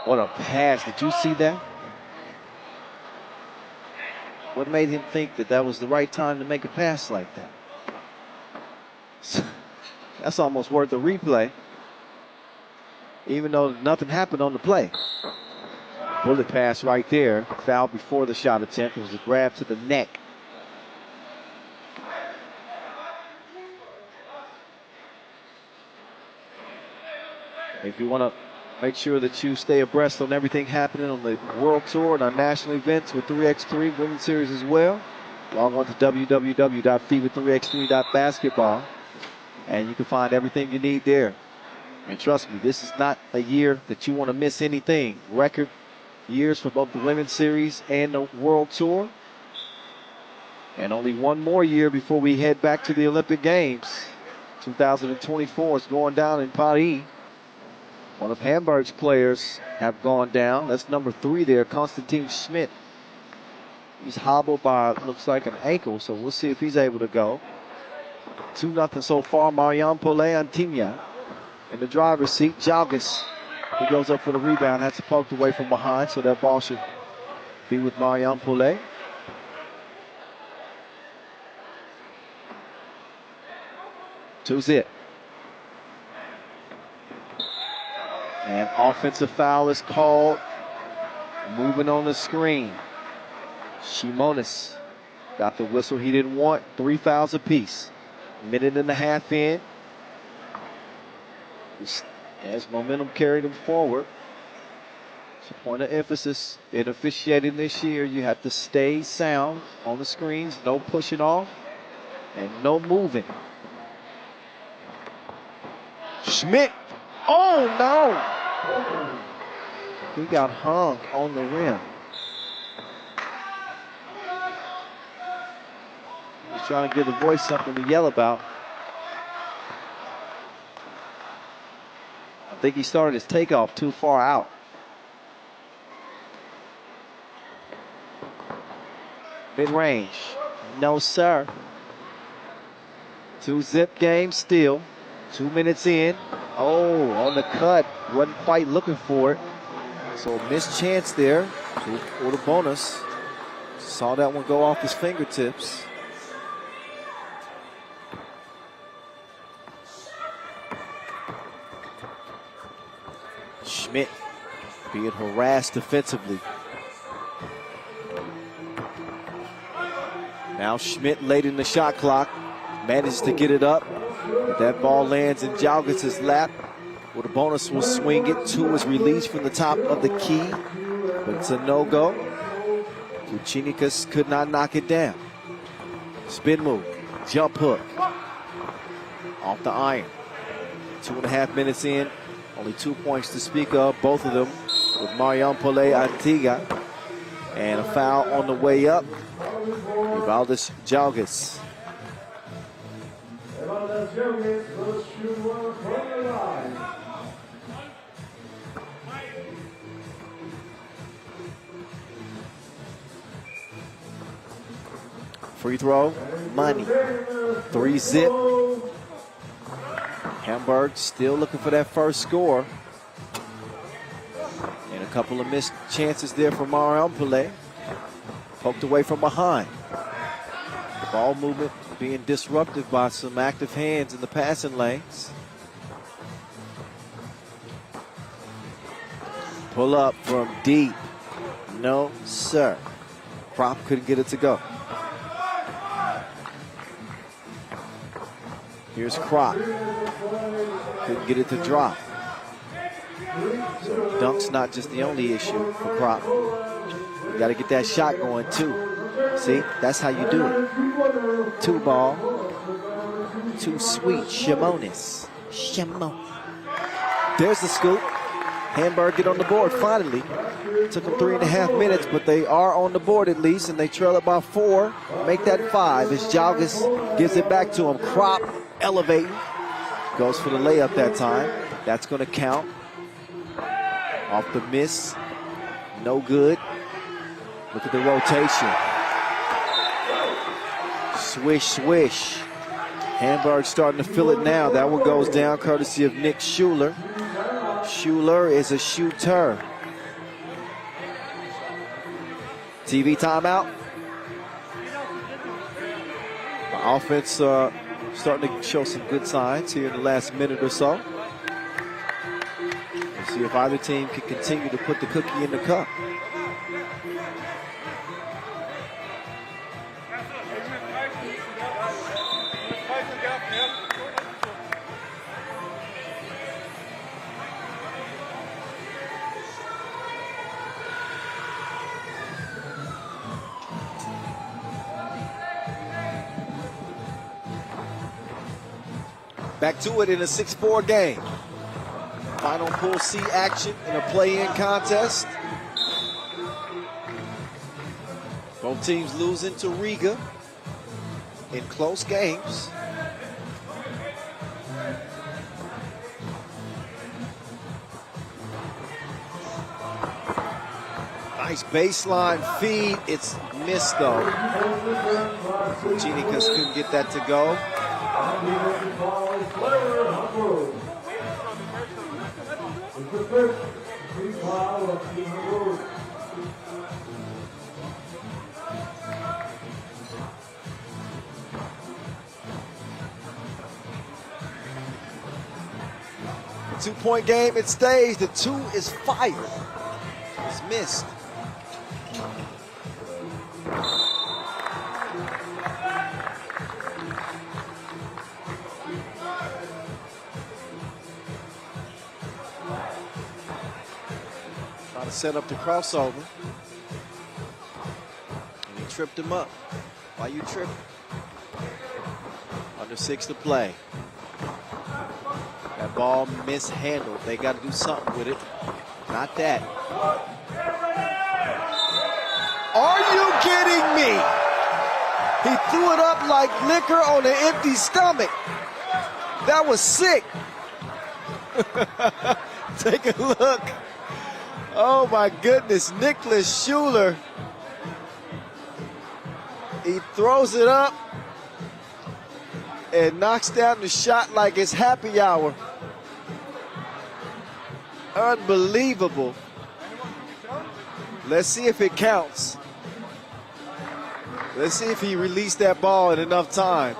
What a pass. Did you see that? What made him think that that was the right time to make a pass like that? That's almost worth a replay, even though nothing happened on the play. Bullet pass right there. Foul before the shot attempt. It was a grab to the neck. If you want to make sure that you stay abreast on everything happening on the World Tour and our national events with 3x3 Women's Series as well, log on to www.FIBA3x3.basketball, and you can find everything you need there. And trust me, this is not a year that you want to miss anything. Record years for both the Women's Series and the World Tour. And only one more year before we head back to the Olympic Games. 2024 is going down in Paris. One of Hamburg's players have gone down. That's number 3 there, Konstantin Schmidt. He's hobbled by, looks like, an ankle, so we'll see if he's able to go. 2-0 so far. Marijampolė Mantinga in the driver's seat. Jalgis, he goes up for the rebound, has to poked away from behind, so that ball should be with Marijampolė. Two zip. And offensive foul is called. Moving on the screen. Shimonis got the whistle he didn't want. 3 fouls apiece. Minute and a half in. As momentum carried him forward. It's a point of emphasis in officiating this year. You have to stay sound on the screens. No pushing off and no moving. Schmidt. Oh, no. He got hung on the rim. He's trying to give the boys something to yell about. I think he started his takeoff too far out. Mid-range. No, sir. 2-zip game still. 2 minutes in. Oh, on the cut. Wasn't quite looking for it. So missed chance there for the bonus. Saw that one go off his fingertips. Schmidt being harassed defensively. Now Schmidt late in the shot clock. Manages to get it up. But that ball lands in Jalgis' lap. Well, the bonus will swing it. 2 is released from the top of the key. But it's a no-go. Kuchinikas could not knock it down. Spin move. Jump hook. Off the iron. 2.5 minutes in. Only 2 points to speak of. Both of them with Marijampolė Mantinga. And a foul on the way up. Valdis Jalgis. Free throw, money. 3-zip. Hamburg still looking for that first score. And a couple of missed chances there for Marijampolė. Poked away from behind. Ball movement being disrupted by some active hands in the passing lanes. Pull up from deep. No, sir. Prop couldn't get it to go. Here's Krop. Couldn't get it to drop. So dunk's not just the only issue for Krop. You got to get that shot going too. See, that's how you do it. 2 ball. Too sweet. Shimonis. There's the scoop. Hamburg get on the board finally. Took them 3.5 minutes, but they are on the board at least, and they trail it by 4. Make that 5 as Jalgis gives it back to him. Krop elevating. Goes for the layup that time. That's going to count. Off the miss. No good. Look at the rotation. Swish, swish. Hamburg starting to feel it now. That one goes down courtesy of Nick Schuler. Schuler is a shooter. TV timeout. The offense starting to show some good signs here in the last minute or so. We'll see if either team can continue to put the cookie in the cup. Back to it in a 6-4 game. Final Pool C action in a play-in contest. Both teams losing to Riga in close games. Nice Nice baseline feed. It's missed though. Ginikas couldn't get that to go. Two-point game, it stays. The 2 is fired. It's missed. Trying to set up the crossover. And he tripped him up. Why you tripping? Under 6 to play. That ball mishandled. They got to do something with it. Not that. Are you kidding me? He threw it up like liquor on an empty stomach. That was sick. Take a look. Oh my goodness, Nicholas Schuler. He throws it up and knocks down the shot like it's happy hour. Unbelievable. Let's see if it counts. Let's see if he released that ball in enough time.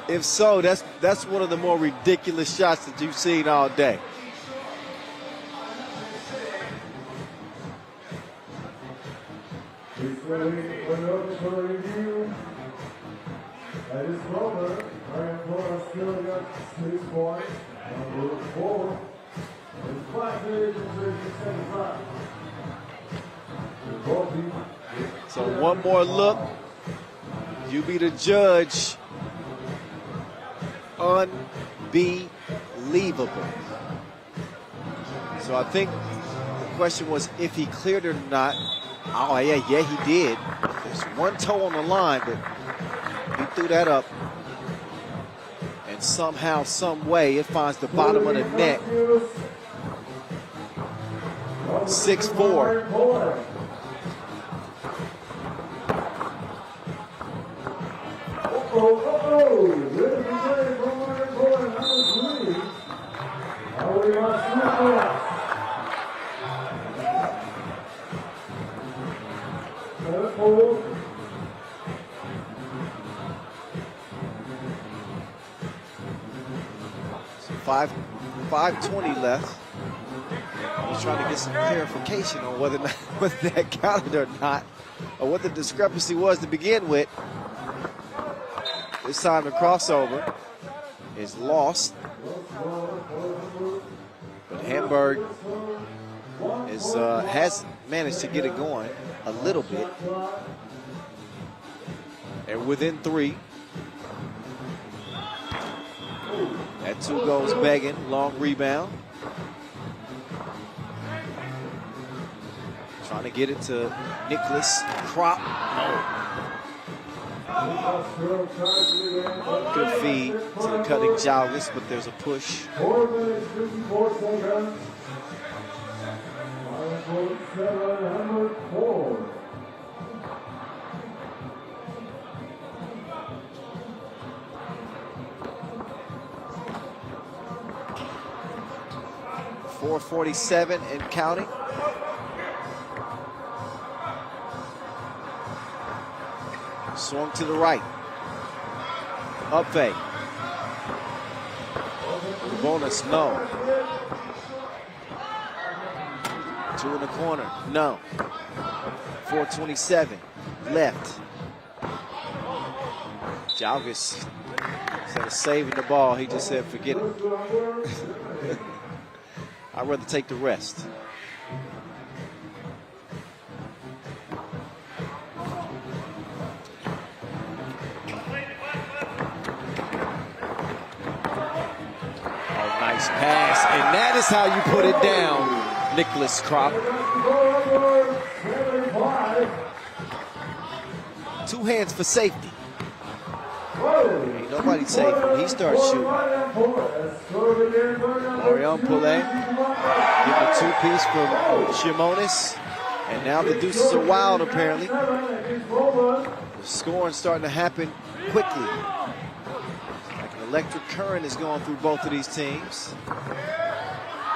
If so, that's one of the more ridiculous shots that you've seen all day. That is over. Marijampolė still got 6 points. Number 4. It's 5 minutes and 35. So one more look. You be the judge. Unbelievable. So I think the question was if he cleared it or not. Oh yeah, he did. There's one toe on the line, but he threw that up. And somehow, some way, it finds the bottom of the net. 6-4. So 5:20 left. He's trying to get some clarification on whether that counted or not, or what the discrepancy was to begin with. This time the crossover is lost. But Hamburg has managed to get it going a little bit. And within 3. That 2 goes begging, long rebound. Trying to get it to Nicholas Krop. Good feed to the cutting Jalvis, but there's a push. 4 minutes, 54 seconds. 704. .447 and counting. Swung to the right. Up fake. Bonus, no. 2 in the corner, no. 4:27 left. Jalvis, instead of saving the ball, he just said, forget it. I'd rather take the rest. Nice pass, and that is how you put it down, Nicholas Krop. 2 hands for safety. Ain't nobody safe when he starts shooting. Marijampolė getting a 2-piece from Shimonis. And now the deuces are wild, apparently. The scoring starting to happen quickly. Like an electric current is going through both of these teams.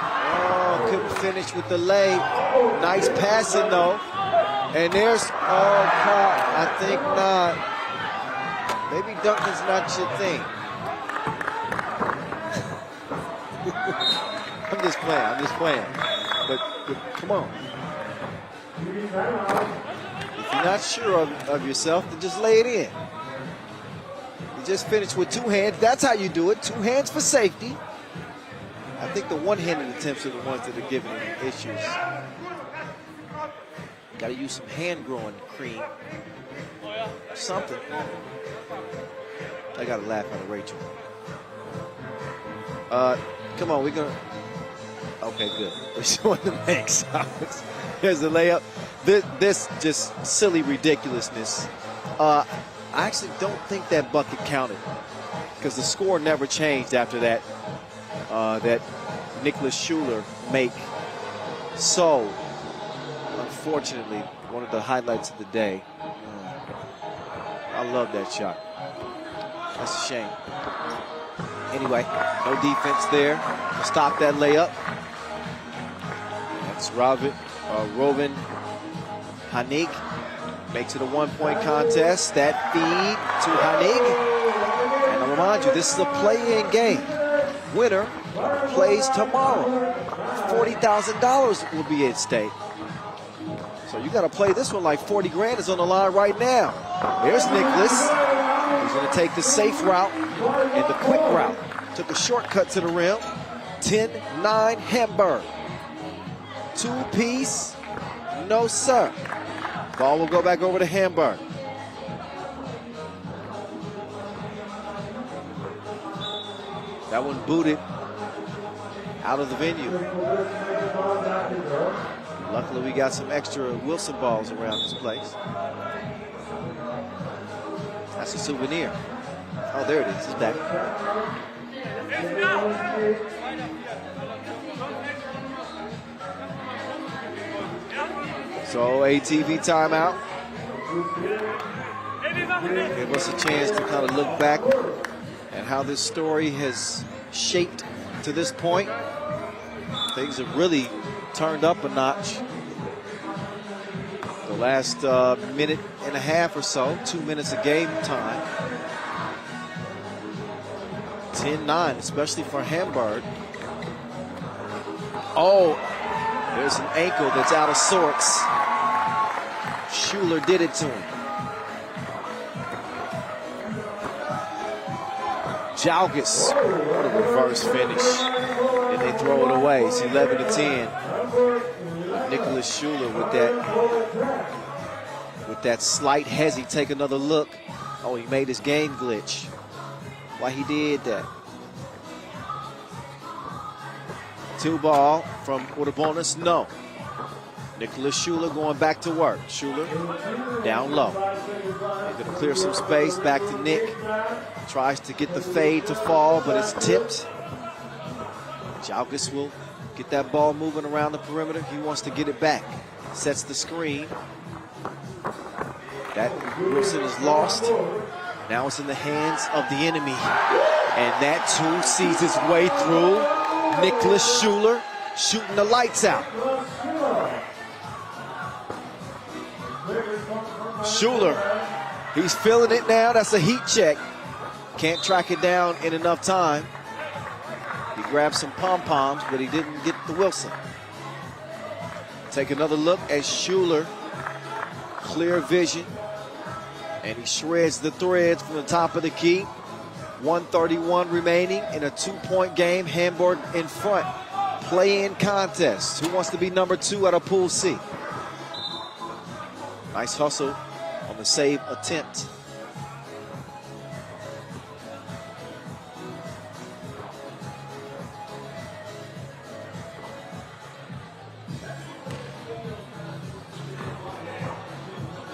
Oh, couldn't finish with the leg. Nice passing, though. And there's, oh, I think not. Maybe Duncan's not your thing. I'm just playing. But come on. If you're not sure of yourself, then just lay it in. You just finished with two hands. That's how you do it. Two hands for safety. I think the one-handed attempts are the ones that are giving him issues. Got to use some hand-growing cream. Something. I got to laugh at Rachel. Come on, we're going to... Okay, good. We're showing the makes. Here's the layup. This just silly ridiculousness. I actually don't think that bucket counted because the score never changed after that. That Nicholas Schuler make. So, unfortunately, one of the highlights of the day. I love that shot. That's a shame. Anyway, no defense there to stop that layup. That's Rovin Hanig makes it a one-point contest. That feed to Hanig. And I'll remind you, this is a play-in game. Winner plays tomorrow. $40,000 will be at stake. So you got to play this one like 40 grand is on the line right now. There's Nicholas. He's going to take the safe route and the quick route. Took a shortcut to the rim. 10-9 Hamburg. Two-piece. No, sir. Ball will go back over to Hamburg. That one booted out of the venue. Luckily, we got some extra Wilson balls around this place. That's a souvenir. Oh, there it is. It's back. So, ATV timeout. Give us a chance to kind of look back at how this story has shaped to this point. Things have really turned up a notch. The last minute and a half or so, 2 minutes of game time. 10-9, especially for Hamburg. Oh, there's an ankle that's out of sorts. Schuler did it to him. Jalgis, what a reverse finish. And they throw it away. It's 11-10. Nicholas Schuler with that slight hezzy. Take another look. Oh, he made his game glitch. Why he did that. 2 ball from with a bonus, no. Nicholas Schuler going back to work. Schuler down low. He's going to clear some space. Back to Nick. Tries to get the fade to fall, but it's tipped. Jalgis will get that ball moving around the perimeter. He wants to get it back. Sets the screen. That Wilson is lost. Now it's in the hands of the enemy. And that too sees its way through. Nicholas Schuler shooting the lights out. Schuler, he's feeling it now. That's a heat check. Can't track it down in enough time. He grabbed some pom-poms, but he didn't get the Wilson. Take another look at Schuler. Clear vision. And he shreds the threads from the top of the key. 1:31 remaining in a 2-point game. Hamburg in front. Play-in contest. Who wants to be number 2 out of Pool C? Nice hustle on the save attempt.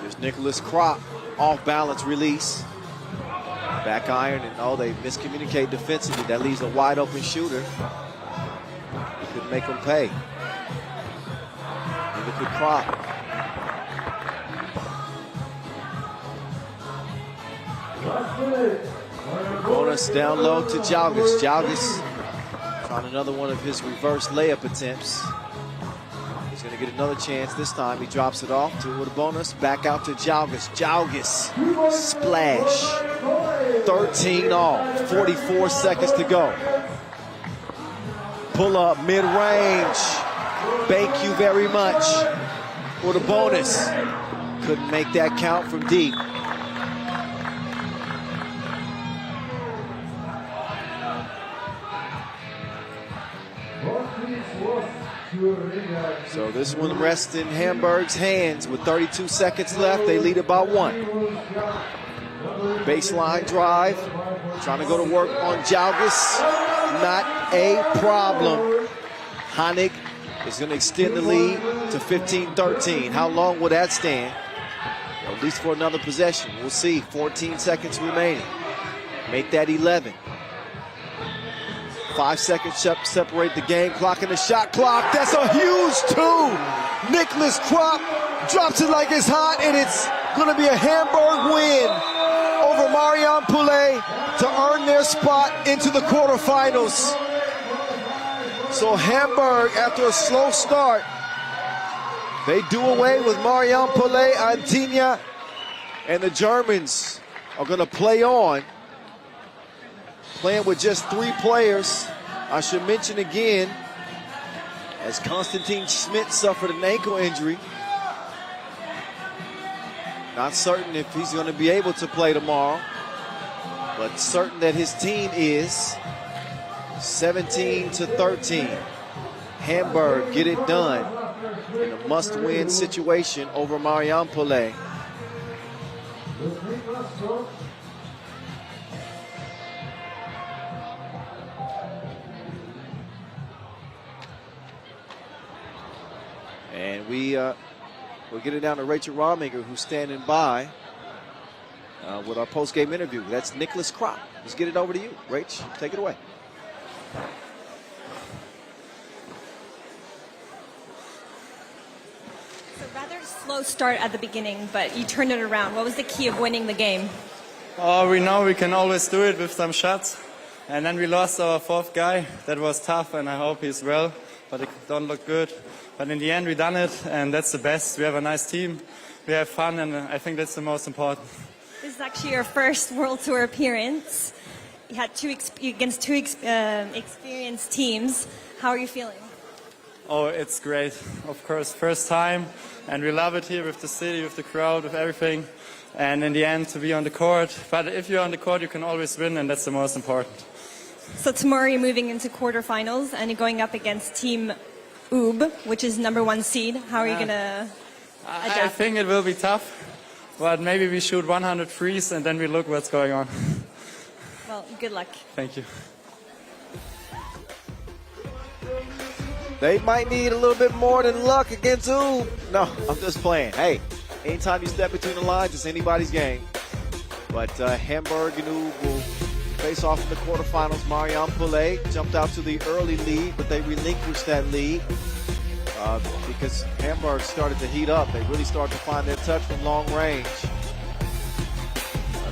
There's Nicholas Kropp, off balance release. Back iron, and oh, they miscommunicate defensively. That leaves a wide open shooter. He could make them pay. And look at Kropp. Bonus down low to Jalgis. Jalgis trying another one of his reverse layup attempts. He's going to get another chance this time. He drops it off to with a bonus. Back out to Jalgis. Jalgis. Splash. 13 off. 44 seconds to go. Pull up mid-range. Thank you very much for the bonus. Couldn't make that count from deep. So this one rests in Hamburg's hands with 32 seconds left. They lead it by 1. Baseline drive. Trying to go to work on Jalgis. Not a problem. Hanig is going to extend the lead to 15-13. How long will that stand? Well, at least for another possession. We'll see. 14 seconds remaining. Make that 11. 5 seconds separate the game clock and the shot clock. That's a huge 2. Nicholas Kropp drops it like it's hot, and it's going to be a Hamburg win over Marijampolė to earn their spot into the quarterfinals. So Hamburg, after a slow start, they do away with Marijampolė, Mantinga, and the Germans are going to play on. Playing with just 3 players. I should mention again, as Konstantin Schmidt suffered an ankle injury. Not certain if he's going to be able to play tomorrow, but certain that his team is. 17-13. Hamburg get it done in a must-win situation over Marijampolė. And we'll get it down to Rachel Rominger, who's standing by with our post-game interview. That's Nicholas Kropp. Let's get it over to you, Rach. Take it away. So rather slow start at the beginning, but you turned it around. What was the key of winning the game? Oh, we know we can always do it with some shots. And then we lost our 4th guy. That was tough, and I hope he's well, but it don't look good. But in the end, we done it, and that's the best. We have a nice team. We have fun, and I think that's the most important. This is actually your first World Tour appearance. You had against two experienced teams. How are you feeling? Oh, it's great. Of course, first time, and we love it here with the city, with the crowd, with everything. And in the end, to be on the court. But if you're on the court, you can always win, and that's the most important. So tomorrow you're moving into quarterfinals, and you're going up against Team UB, which is #1 seed. How are you going to adapt? I think it will be tough, but maybe we shoot 100 threes, and then we look what's going on. Well, good luck. Thank you. They might need a little bit more than luck against UB. No, I'm just playing. Hey, anytime you step between the lines, it's anybody's game. But Hamburg and UB will face off in the quarterfinals. Marijampolė jumped out to the early lead, but they relinquished that lead because Hamburg started to heat up. They really started to find their touch from long range.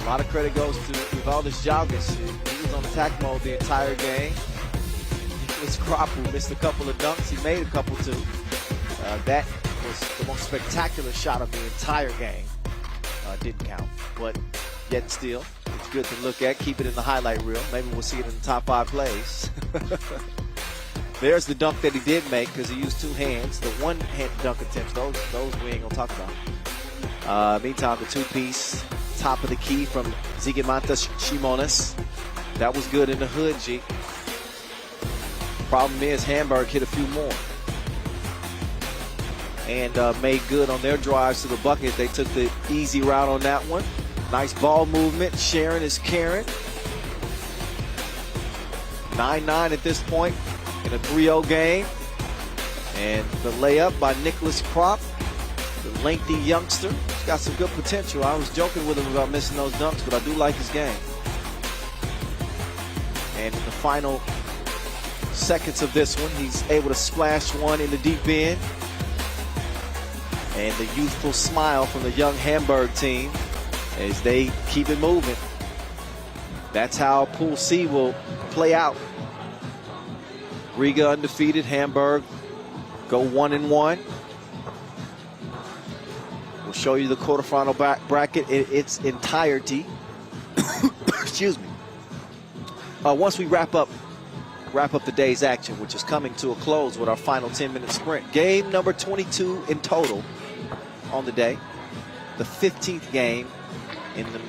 A lot of credit goes to Valdis Jalgis. He was on attack mode the entire game. Nicholas Kropp, who missed a couple of dunks. He made a couple too. That was the most spectacular shot of the entire game. Didn't count, but yet still, it's good to look at. Keep it in the highlight reel. Maybe we'll see it in the top 5 plays. There's the dunk that he did make because he used 2 hands. The one-hand dunk attempts, those we ain't gonna talk about. Meantime, the 2-piece, top of the key from Zigimantas Šimonis. That was good in the hood, G. Problem is, Hamburg hit a few more. And made good on their drives to the bucket. They took the easy route on that one. Nice ball movement. Sharon is caring. 9-9 at this point in a 3-0 game. And the layup by Nicholas Kropp, the lengthy youngster. He's got some good potential. I was joking with him about missing those dunks, but I do like his game. And in the final seconds of this one, he's able to splash one in the deep end. And the youthful smile from the young Hamburg team as they keep it moving. That's how Pool C will play out. Riga undefeated, Hamburg go 1-1. We'll show you the quarterfinal bracket in its entirety. Excuse me. Once we wrap up the day's action, which is coming to a close with our final 10-minute sprint. Game number 22 in total on the day. The 15th game in the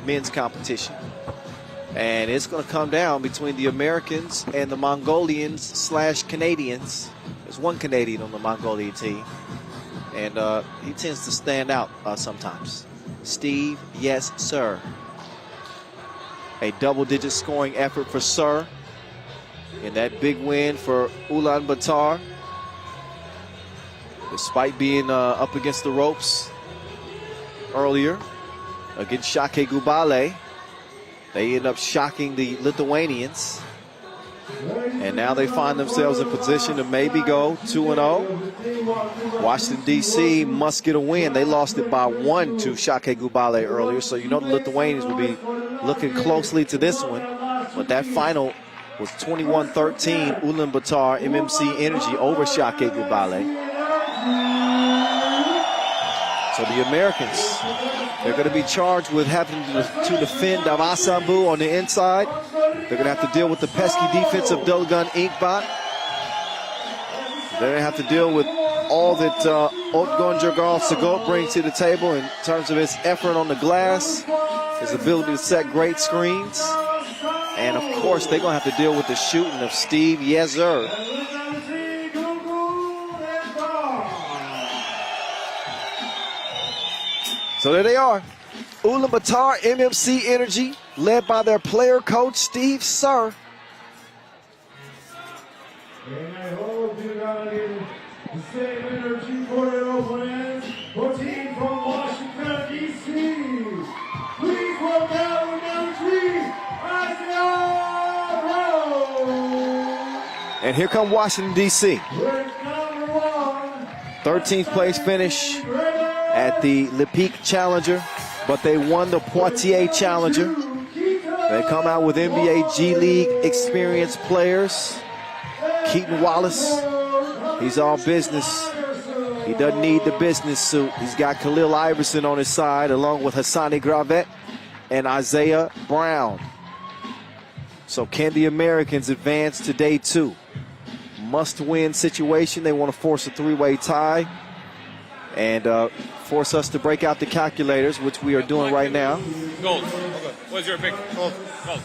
men's competition. And it's going to come down between the Americans and the Mongolians/Canadians. There's one Canadian on the Mongolian team. And he tends to stand out sometimes. Steve, yes, sir. A double-digit scoring effort for Sir in that big win for Ulaanbaatar. Despite being up against the ropes earlier against Šakiai Gulbelė, they end up shocking the Lithuanians. And now they find themselves in position to maybe go 2-0. Washington, D.C. must get a win. They lost it by 1 to Šakiai Gulbelė earlier, so you know the Lithuanians will be looking closely to this one. But that final was 21-13, Ulaanbaatar MMC Energy over Šakiai Gulbelė. So the Americans, they're going to be charged with having to defend Davasambu on the inside. They're going to have to deal with the pesky defense of Dolgan Inkbot. They're going to have to deal with all that Otgon Jergal Sagot brings to the table in terms of his effort on the glass, his ability to set great screens. And of course, they're going to have to deal with the shooting of Steve Yezer. So there they are. Ulaanbaatar MMC Energy, led by their player coach, Steve Sir. And I hope you're going to get the same energy for your opponents. For team from Washington, D.C. Please welcome number 3, And here come Washington, D.C. with number 1. 13th place finish at the Le Pic Challenger, but they won the Poitiers Challenger. They come out with NBA G League experienced players. Keaton Wallace, he's all business. He doesn't need the business suit. He's got Khalil Iverson on his side, along with Hassani Gravet and Isaiah Brown. So can the Americans advance to day 2? Must-win situation. They want to force a 3-way tie and force us to break out the calculators, which we are doing right now. Gold. Okay. What's your pick? Gold. Gold.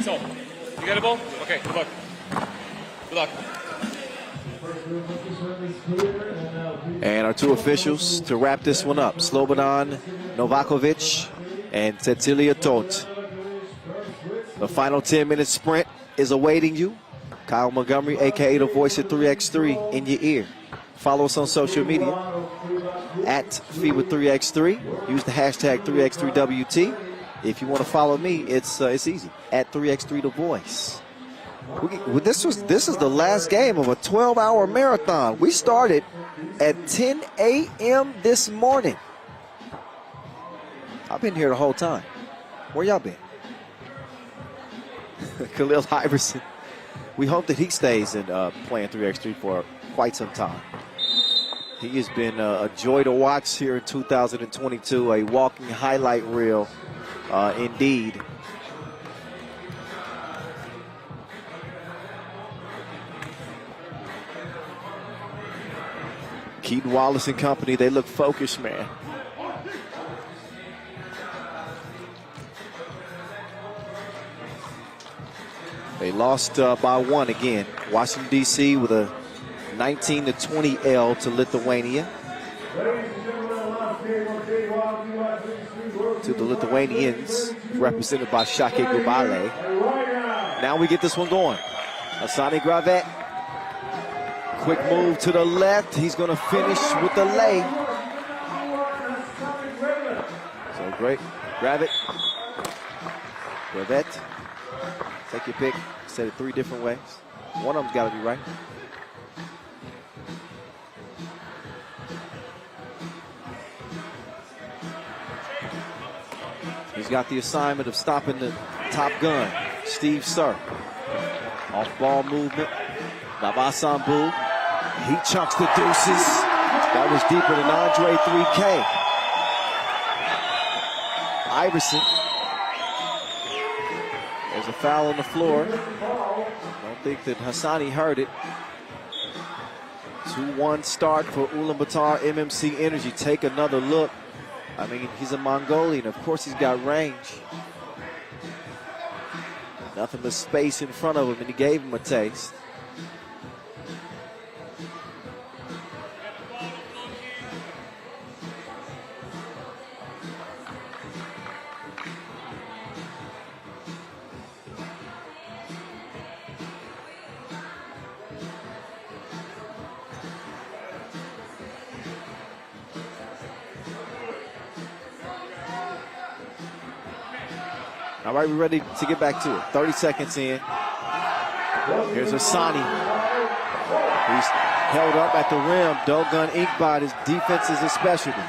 So, you got a ball? Okay, good luck. Good luck. And our 2 officials to wrap this one up, Slobodan Novakovic and Cecilia Tot. The final 10-minute sprint is awaiting you. Kyle Montgomery, a.k.a. the voice of 3x3 in your ear. Follow us on social media at FIBA 3x3. Use the hashtag 3x3WT. If you want to follow me, it's easy, at 3x3 the voice. This is the last game of a 12-hour marathon. We started at 10 a.m. this morning. I've been here the whole time. Where y'all been? Khalil Iverson. We hope that he stays in playing 3x3 for quite some time. He has been a joy to watch here in 2022, a walking highlight reel indeed. Keaton Wallace and company, they look focused, man. They lost by 1 again. Washington, D.C. with a 19-20 L to Lithuania. To the Lithuanians, represented by Šakiai Gulbelė. Now we get this one going. Hassani Gravet. Quick move to the left. He's going to finish with the lay. So great. Gravet. Gravet. Take your pick. Said it 3 different ways. One of them's got to be right. He's got the assignment of stopping the top gun, Steve Sir. Off ball movement. Navasambu. He chunks the deuces. That was deeper than Andre 3K. Iverson. There's a foul on the floor. Don't think that Hassani heard it. 2-1 start for Ulaanbaatar. MMC Energy. Take another look. I mean, he's a Mongolian. Of course, he's got range. Nothing but space in front of him, and he gave him a taste. All right, we're ready to get back to it. 30 seconds in. Here's Hassani. He's held up at the rim. Dogun Inkbot, his defense is a specialty.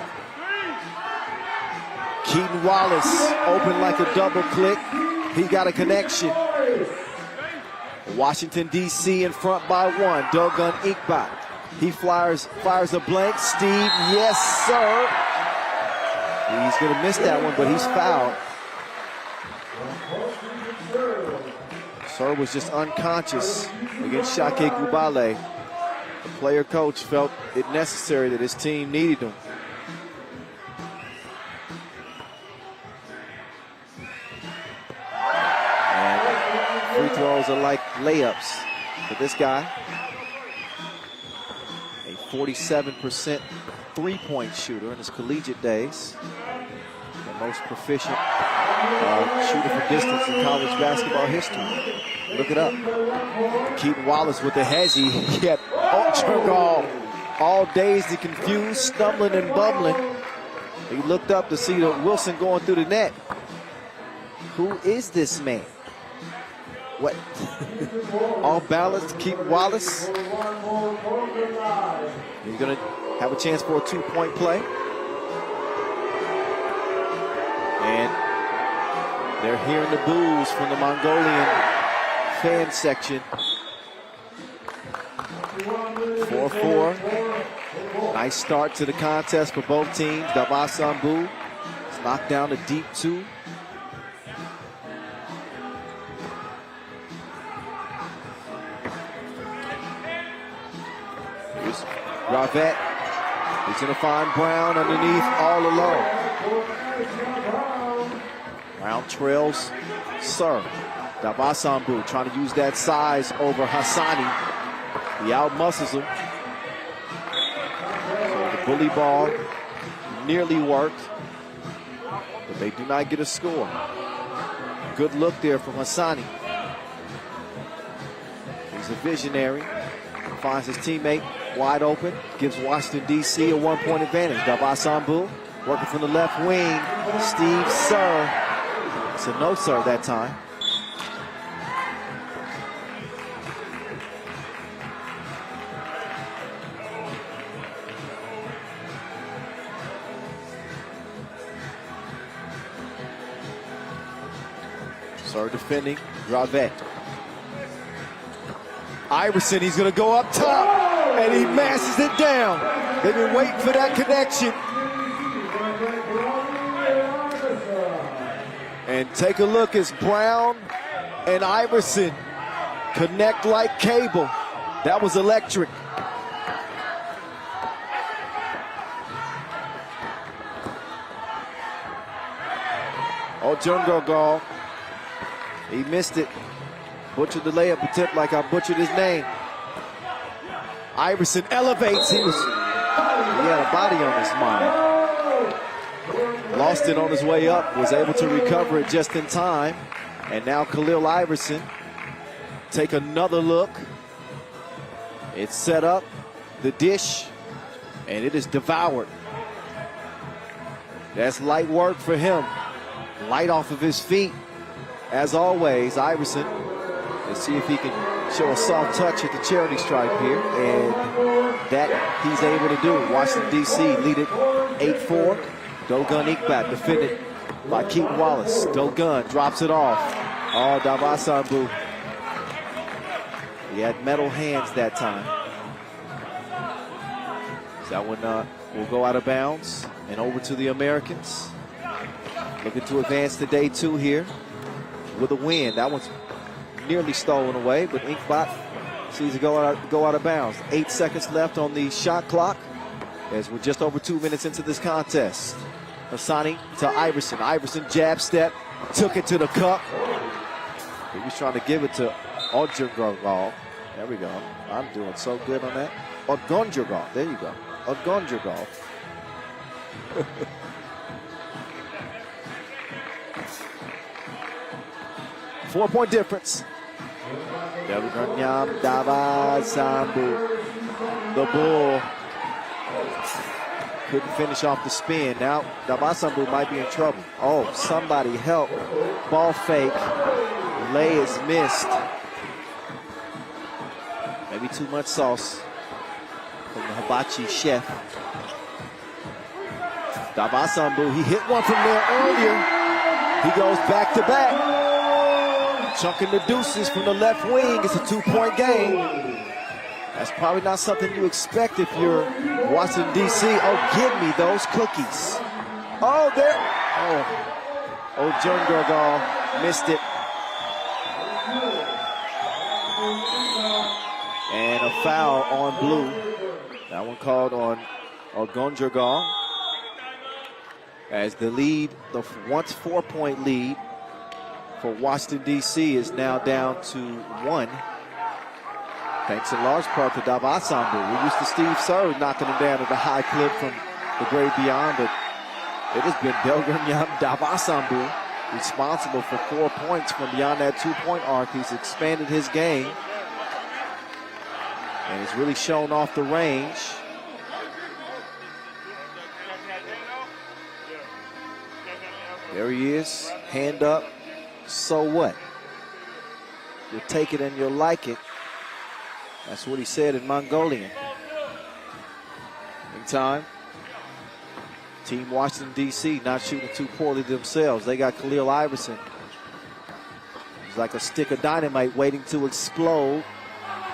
Keaton Wallace open like a double click. He got a connection. Washington, D.C. in front by one. Dogun Inkbot. He fires a blank. Steve, yes, sir. He's going to miss that one, but he's fouled. Sir was just unconscious against Šakiai Gulbelė. The player coach felt it necessary that his team needed him. And free throws are like layups for this guy. A 47% three-point shooter in his collegiate days. The most proficient shooter from distance in college basketball history. Look it up. Keaton Wallace with the hezzy. He had all dazed and confused, stumbling and bumbling. He looked up to see the Wilson going through the net. Who is this man? What? All balanced, Keaton Wallace. He's going to have a chance for a two-point play. And they're hearing the boos from the Mongolian fan section. 4-4. Nice start to the contest for both teams. Davasambu has knocked down a deep two. Here's Ravette. He's going to find Brown underneath all alone. Brown trails Sir. Davasambu trying to use that size over Hassani. He outmuscles him. So the bully ball nearly worked, but they do not get a score. Good look there from Hassani. He's a visionary. Finds his teammate wide open. Gives Washington, D.C. a one-point advantage. Davasambu working from the left wing. Steve Sir. It's a no sir that time. Sir defending Ravette. Iverson, he's going to go up top, and he mashes it down. They've been waiting for that connection. And take a look as Brown and Iverson connect like cable. That was electric. Ojungogo, he missed it. Butchered the layup attempt like I butchered his name. Iverson elevates. He had a body on his mind. Lost it on his way up, was able to recover it just in time. And now Khalil Iverson take another look. It's set up, the dish, and it is devoured. That's light work for him. Light off of his feet. As always, Iverson. Let's see if he can show a soft touch at the charity stripe here. And that he's able to do. Washington, D.C. lead it 8-4. Dogun Inkbot defended by Keaton Wallace. Dogun drops it off. Oh, Davasambu. He had metal hands that time. So that one will go out of bounds and over to the Americans. Looking to advance to day 2 here with a win. That one's nearly stolen away, but Inkbot sees it go out of bounds. 8 seconds left on the shot clock as we're just over 2 minutes into this contest. Hassani to Iverson. Iverson jab step, took it to the cup. He was trying to give it to Odjurgal. There we go. I'm doing so good on that. Odgonjurgal. There you go. Odgonjurgal. 4-point difference. Belgrade Davasambu. The Bull couldn't finish off the spin. Now Davasambu might be in trouble. Oh, somebody help. Ball fake. Lay is missed. Maybe too much sauce from the hibachi chef. Davasambu, he hit one from there earlier. He goes back to back. Chunking the deuces from the left wing. It's a 2-point game. That's probably not something you expect if you're Washington, D.C. Oh, give me those cookies. Oh, there. Oh, John Gergal missed it. And a foul on blue. That one called on Gonjurgal. As the lead, the once 4-point lead for Washington, D.C. is now down to 1. Thanks in large part to Davasambu. We're used to Steve Sir knocking him down at a high clip from the great beyond, but it has been Belgrade Davasambu responsible for 4 points from beyond that 2-point arc. He's expanded his game and he's really shown off the range. There he is, hand up. So what? You'll take it and you'll like it. That's what he said in Mongolian. In time, Team Washington, D.C. not shooting too poorly themselves. They got Khalil Iverson. He's like a stick of dynamite waiting to explode.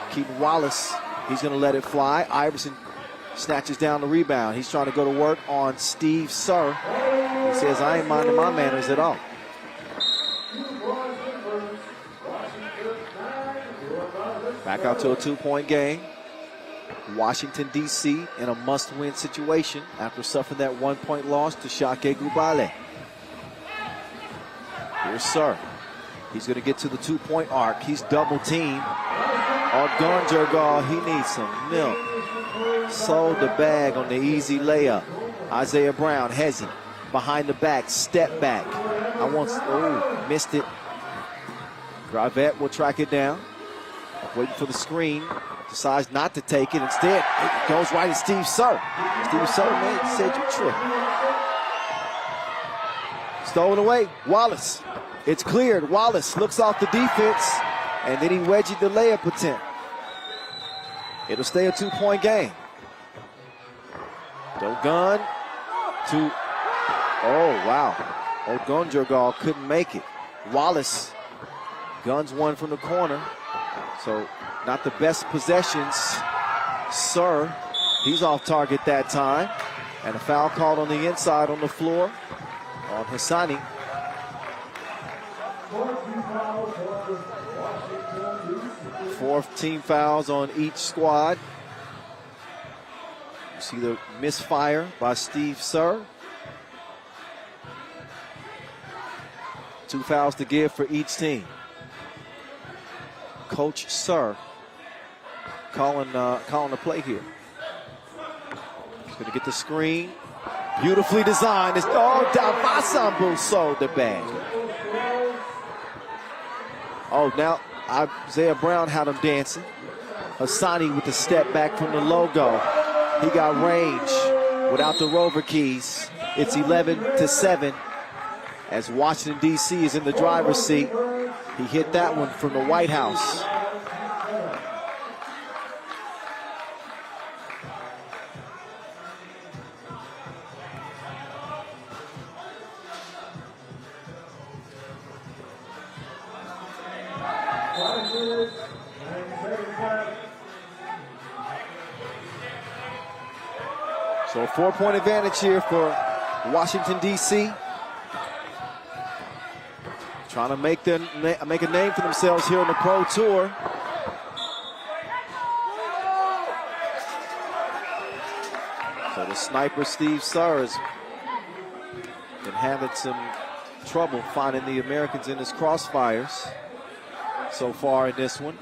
Keaton Wallace, he's going to let it fly. Iverson snatches down the rebound. He's trying to go to work on Steve Sir. He says, I ain't minding my manners at all. Back out to a 2-point game. Washington, D.C. in a must-win situation after suffering that 1-point loss to Šakiai Gulbelė. Here's Sir. He's going to get to the 2-point arc. He's double-teamed. Odgonjurgal, he needs some milk. Sold the bag on the easy layup. Isaiah Brown, Hezzy, behind the back, step back. Missed it. Gravette will track it down. Waiting for the screen, decides not to take it. Instead, it goes right at Steve Sir. Steve Sir, man, said you tripping. Stolen away, Wallace. It's cleared. Wallace looks off the defense, and then he wedged the layup attempt. It'll stay a 2-point game. Dogun to, oh, wow. Odgonjurgal couldn't make it. Wallace guns one from the corner. So not the best possessions. Sir, he's off target that time. And a foul called on the inside on the floor on Hassani. 4 team fouls on each squad. You see the misfire by Steve Sir. 2 fouls to give for each team. Coach Sir calling the play here. He's going to get the screen. Beautifully designed. It's Davasambu sold the bag. Oh, now Isaiah Brown had him dancing. Hassani with the step back from the logo. He got range without the rover keys. It's 11-7 as Washington, D.C. is in the driver's seat. He hit that one from the White House. So a 4-point advantage here for Washington, D.C. Trying to make a name for themselves here on the Pro Tour. So the sniper, Steve Sir, has been having some trouble finding the Americans in his crossfires so far in this one.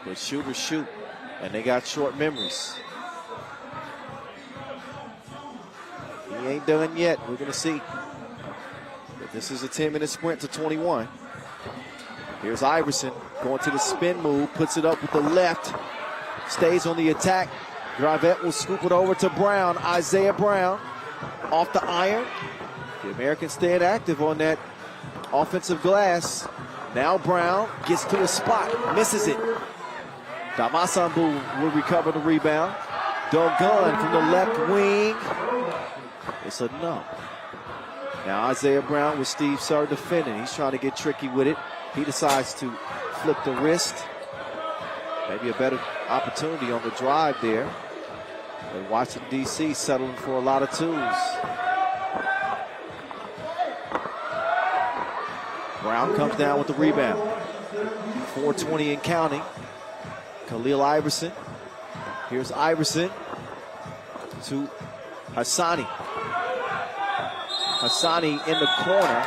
But shooters shoot, and they got short memories. He ain't done yet. We're going to see. But this is a 10-minute sprint to 21. Here's Iverson going to the spin move, puts it up with the left, stays on the attack. Gravette will scoop it over to Brown. Isaiah Brown off the iron. The Americans staying active on that offensive glass. Now Brown gets to a spot, misses it. Davasambu will recover the rebound. Dogun from the left wing. It's a no. Now Isaiah Brown with Steve Sir defending. He's trying to get tricky with it. He decides to flip the wrist. Maybe a better opportunity on the drive there. And Washington, D.C. settling for a lot of twos. Brown comes down with the rebound. 4:20 and counting. Khalil Iverson. Here's Iverson to Hassani. Hassani in the corner.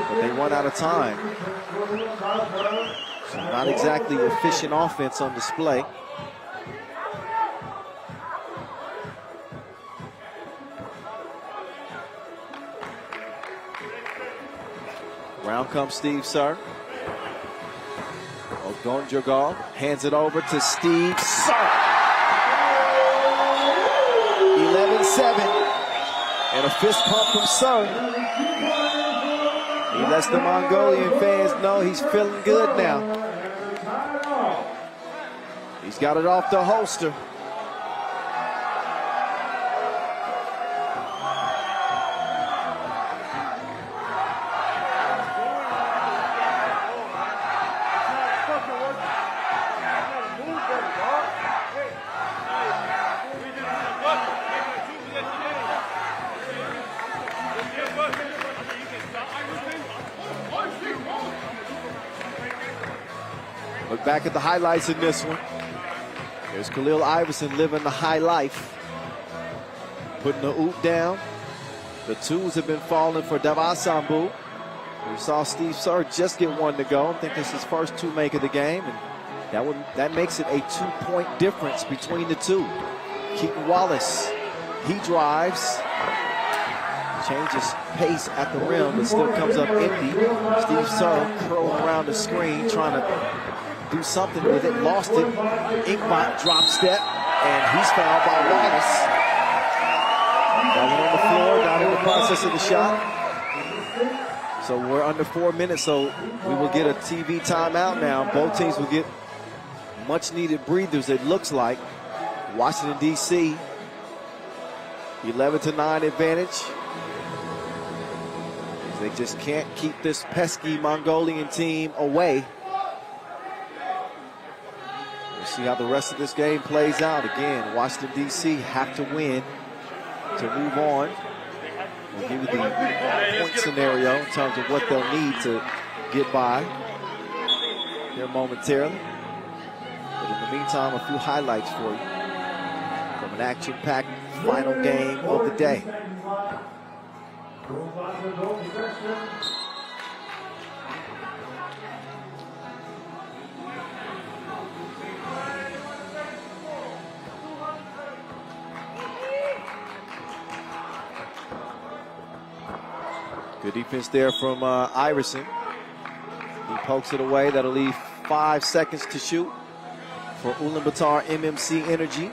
But they run out of time. So not exactly efficient offense on display. Round comes Steve Sir. Ogonjogal hands it over to Steve Sir. 11-7. And a fist pump from Sir. He lets the Mongolian fans know he's feeling good now. He's got it off the holster. Look back at the highlights in this one. There's Khalil Iverson living the high life. Putting the oop down. The twos have been falling for Davasambu. We saw Steve Sir just get one to go. I think this is his first two make of the game. And that makes it a 2-point difference between the two. Keaton Wallace, he drives. Changes pace at the rim, but still comes up empty. Steve Sir curling around the screen, trying to do something with it, lost it. Inkbot drop step, and he's fouled by Wallace. That one on the floor, not in the process of the shot. So we're under 4 minutes, so we will get a TV timeout now. Both teams will get much needed breathers, it looks like. Washington, D.C., 11-9 advantage. They just can't keep this pesky Mongolian team away. We'll see how the rest of this game plays out. Again, Washington, D.C. have to win to move on. We'll give you the point scenario in terms of what they'll need to get by here momentarily. But in the meantime, a few highlights for you from an action-packed final game of the day. Good defense there from Iverson. He pokes it away. That'll leave 5 seconds to shoot for Ulaanbaatar MMC Energy.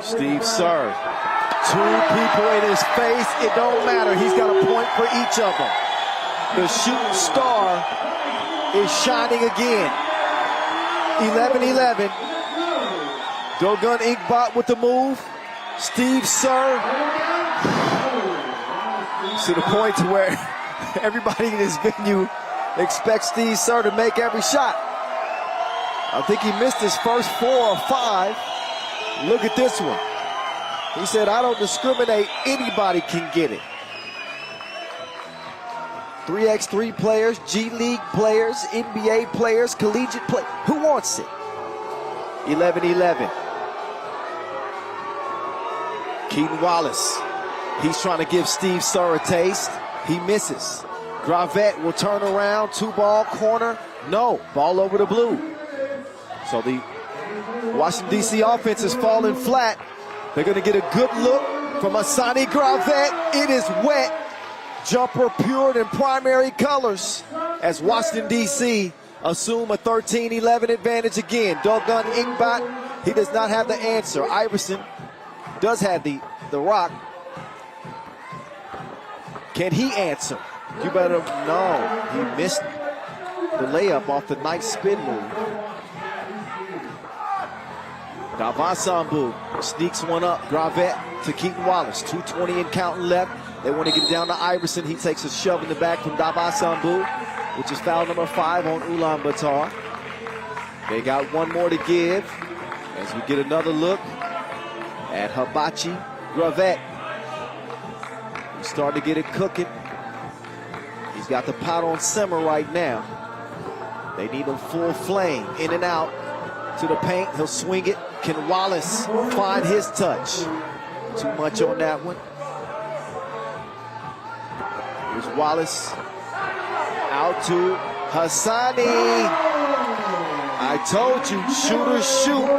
Steve Sir, 2 people in his face, it don't matter. He's got a point for each of them. The shooting star is shining again. 11-11. Dogun Inkbot with the move. Steve Sir. To the point to where everybody in this venue expects Steve Sir to make every shot. I think he missed his first 4 or 5. Look at this one. He said, I don't discriminate. Anybody can get it. 3x3 players, G League players, NBA players, collegiate players. Who wants it? 11-11. Keaton Wallace. He's trying to give Steve Sir a taste. He misses. Gravette will turn around. 2-ball corner. No. Ball over the blue. So the Washington, D.C. offense is falling flat. They're going to get a good look from Asani Gravette. It is wet. Jumper pured in primary colors as Washington, D.C. assume a 13-11 advantage again. Dogun Inkbot, he does not have the answer. Iverson does have the rock. Can he answer? You better, no. He missed the layup off the nice spin move. Davasambu sneaks one up. Gravette to Keaton Wallace. 2:20 and counting left. They want to get it down to Iverson. He takes a shove in the back from Davasambu, which is foul number 5 on Ulaanbaatar. They got one more to give as we get another look at Hibachi Gravette. He's starting to get it cooking. He's got the pot on simmer right now. They need him full flame, in and out to the paint. He'll swing it. Can Wallace find his touch? Too much on that one. Here's Wallace out to Hassani. I told you, shooters shoot.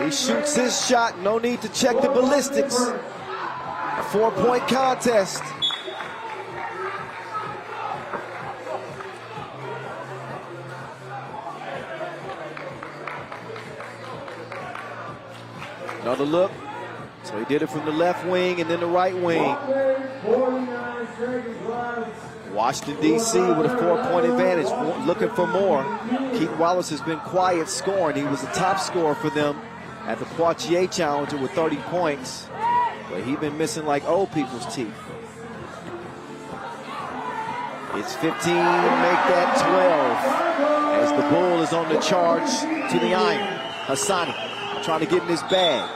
He shoots his shot. No need to check the ballistics. A 4-point contest. Another look. So he did it from the left wing and then the right wing. Washington, D.C. with a 4-point advantage, looking for more. Keaton Wallace has been quiet scoring. He was the top scorer for them at the Poitiers Challenger with 30 points. But he's been missing like old people's teeth. It's 15, make that 12. As the Bull is on the charge to the iron. Hassani trying to get in his bag.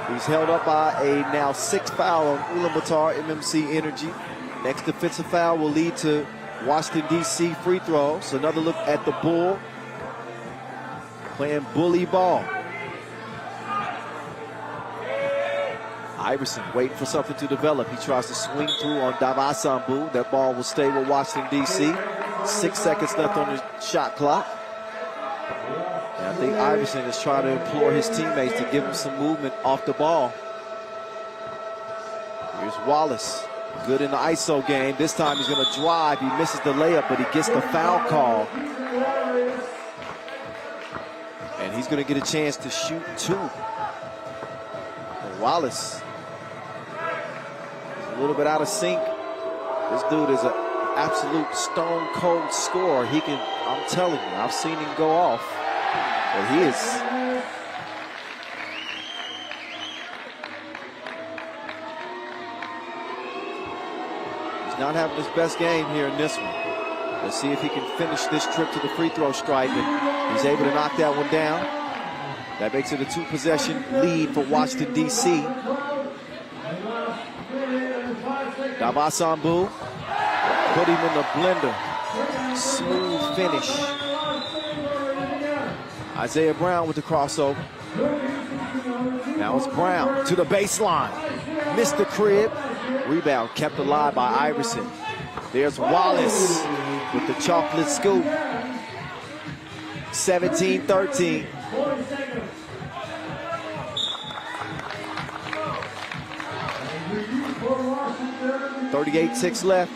He's held up by a now 6th foul on Ulaanbaatar MMC Energy. Next defensive foul will lead to Washington, D.C. free throws. Another look at the Bull playing bully ball. Iverson waiting for something to develop. He tries to swing through on Davasambu. That ball will stay with Washington, D.C. 6 seconds left on the shot clock. And I think Iverson is trying to implore his teammates to give him some movement off the ball. Here's Wallace. Good in the ISO game. This time he's going to drive. He misses the layup, but he gets the foul call. And he's going to get a chance to shoot 2. And Wallace is a little bit out of sync. This dude is an absolute stone cold scorer. He can, I'm telling you, I've seen him go off. But he is. He's not having his best game here in this one. Let's see if he can finish this trip to the free throw stripe, and he's able to knock that one down. That makes it a 2-possession lead for Washington, D.C. Davasambu put him in the blender. Smooth finish. Isaiah Brown with the crossover. Now it's Brown to the baseline. Missed the crib. Rebound kept alive by Iverson. There's Wallace with the chocolate scoop. 17-13. .38 left.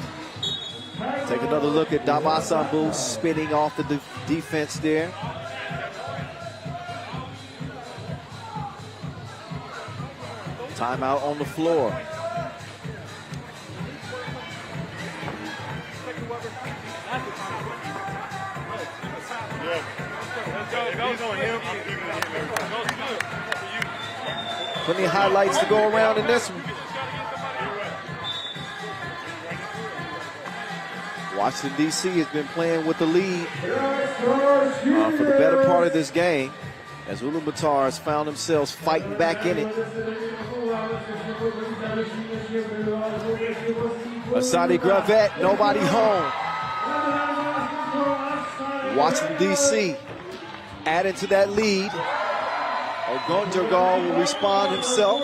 Take another look at Davasambu spinning off the defense there. Timeout on the floor. Plenty of highlights to go around in this one. Washington, D.C. has been playing with the lead for the better part of this game, as Ulaanbaatar has found themselves fighting back in it. Asadi Gravet, nobody home. Washington, D.C. adding to that lead. Ogonjogal will respond himself.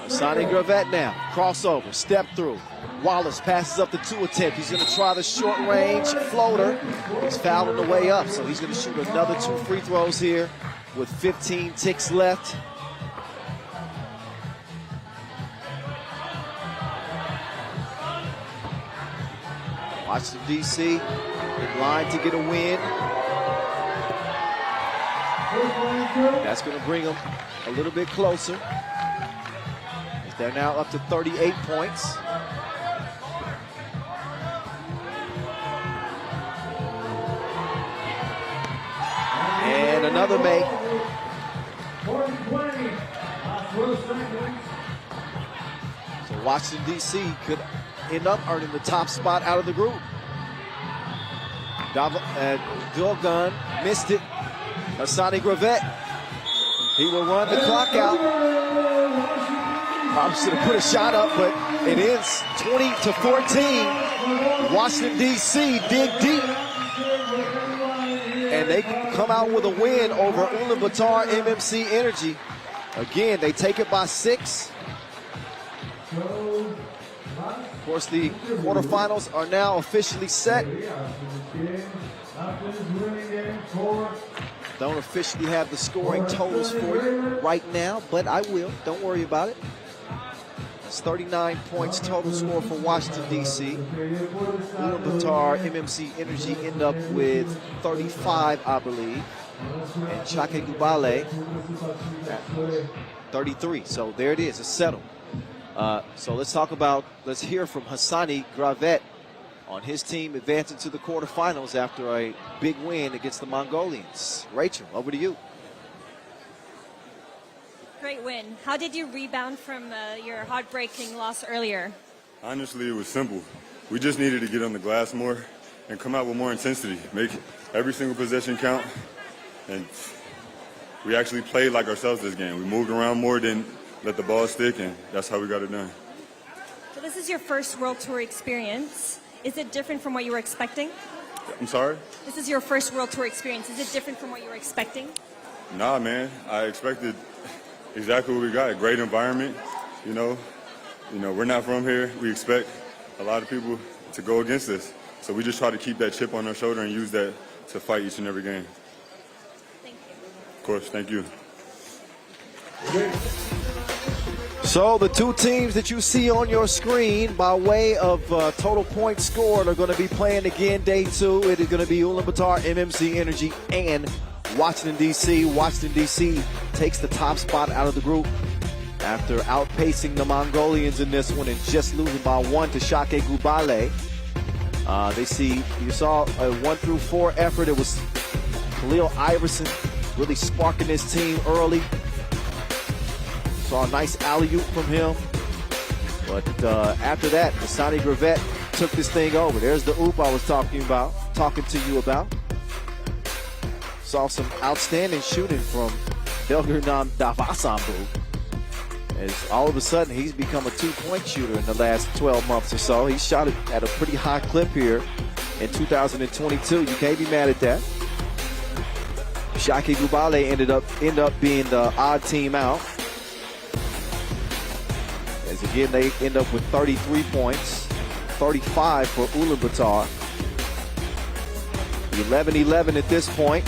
Asadi Gravet now, crossover, step through. Wallace passes up the 2 attempt. He's going to try the short range floater. He's fouled on the way up, so he's going to shoot another 2 free throws here with 15 ticks left. Washington, D.C. in line to get a win. That's going to bring them a little bit closer. They're now up to 38 points. And another make. So Washington, D.C. could end up earning the top spot out of the group. Dogan missed it. Asadi Gravet, he will run the clock out. Probably should have put a shot up, but it ends 20-14. Washington, D.C. dig deep. And they come out with a win over Ulaanbaatar MMC Energy. Again, they take it by 6. Of course, the quarterfinals are now officially set. Don't officially have the scoring totals for you right now, but I will. Don't worry about it. It's 39 points total score for Washington, D.C. Ulaanbaatar MMC Energy end up with 35, I believe. And Czech Republic 33. So there it is, it's settled. So let's hear from Asadi Gravet on his team advancing to the quarterfinals after a big win against the Mongolians. Rachel, over to you. Great win. How did you rebound from your heartbreaking loss earlier? Honestly, it was simple. We just needed to get on the glass more and come out with more intensity, make every single possession count. And we actually played like ourselves this game. We moved around more than let the ball stick, and that's how we got it done. So this is your first World Tour experience. Is it different from what you were expecting? I'm sorry? This is your first World Tour experience. Is it different from what you were expecting? Nah, man. I expected exactly what we got, a great environment. You know, we're not from here. We expect a lot of people to go against us. So we just try to keep that chip on our shoulder and use that to fight each and every game. Thank you. Of course, thank you. So the two teams that you see on your screen by way of total points scored are going to be playing again day 2. It is going to be Ulaanbaatar, MMC Energy, and Washington, D.C. Washington, D.C. takes the top spot out of the group after outpacing the Mongolians in this one and just losing by 1 to Szake Gulbelė. You saw a 1-through-4 effort. It was Khalil Iverson really sparking his team early. Saw a nice alley-oop from him. But after that, Asadi Gravet took this thing over. There's the oop I was talking to you about. Saw some outstanding shooting from Belgrade Davasambu. As all of a sudden, he's become a 2-point shooter in the last 12 months or so. He shot it at a pretty high clip here in 2022. You can't be mad at that. Szake Gulbelė ended up being the odd team out. As again, they end up with 33 points, 35 for Ulaanbaatar. 11-11 at this point.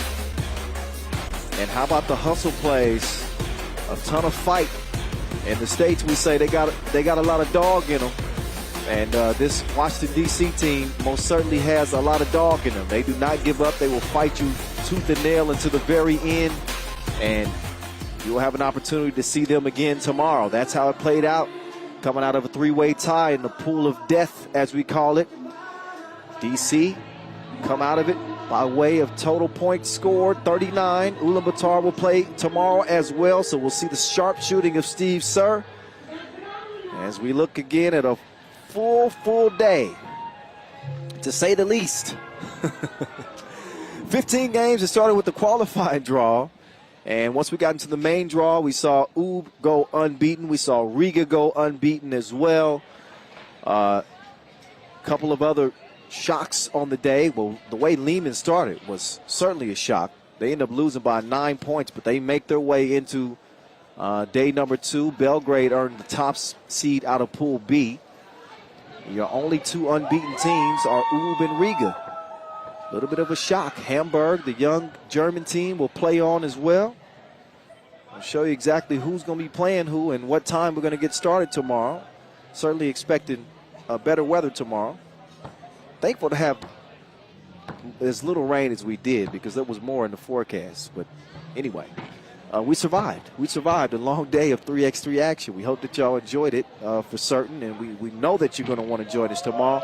And how about the hustle plays? A ton of fight. In the States, we say they got a lot of dog in them. And this Washington, D.C. team most certainly has a lot of dog in them. They do not give up. They will fight you tooth and nail until the very end. And you will have an opportunity to see them again tomorrow. That's how it played out. Coming out of a 3-way tie in the pool of death, as we call it. D.C. come out of it by way of total points scored, 39. Ulaanbaatar will play tomorrow as well, so we'll see the sharp shooting of Steve Sir as we look again at a full day, to say the least. 15 games. It started with the qualifying draw, and once we got into the main draw, we saw UB go unbeaten. We saw Riga go unbeaten as well. A couple of other shocks on the day. Well, the way Liman started was certainly a shock. They end up losing by 9 points, but they make their way into day number 2. Belgrade earned the top seed out of Pool B. Your only 2 unbeaten teams are UB and Riga. A little bit of a shock. Hamburg, the young German team, will play on as well. I'll show you exactly who's going to be playing who and what time we're going to get started tomorrow. Certainly expecting better weather tomorrow. Thankful to have as little rain as we did, because there was more in the forecast. But anyway, we survived. We survived a long day of 3x3 action. We hope that y'all enjoyed it for certain, and we know that you're going to want to join us tomorrow.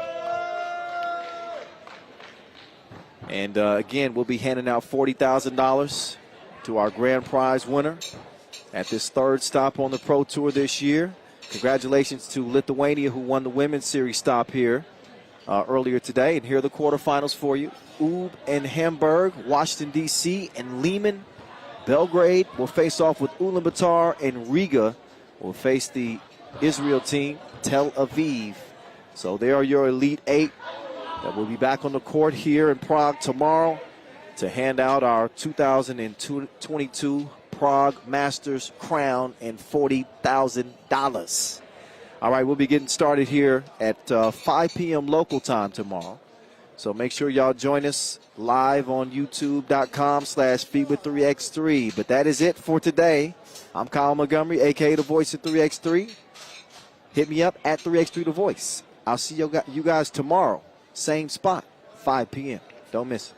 And again, we'll be handing out $40,000 to our grand prize winner at this 3rd stop on the Pro Tour this year. Congratulations to Lithuania, who won the women's series stop here earlier today. And here are the quarterfinals for you. UB and Hamburg, Washington, D.C., and Liman. Belgrade will face off with Ulaanbaatar, and Riga will face the Israel team, Tel-Aviv. So there are your Elite 8 that will be back on the court here in Prague tomorrow to hand out our 2022 Prague Masters crown and $40,000. All right, we'll be getting started here at 5 p.m. local time tomorrow. So make sure y'all join us live on youtube.com/FIBA 3x3. But that is it for today. I'm Kyle Montgomery, a.k.a. the voice of 3x3. Hit me up at 3x3 The Voice. I'll see you guys tomorrow. Same spot, 5 p.m. Don't miss it.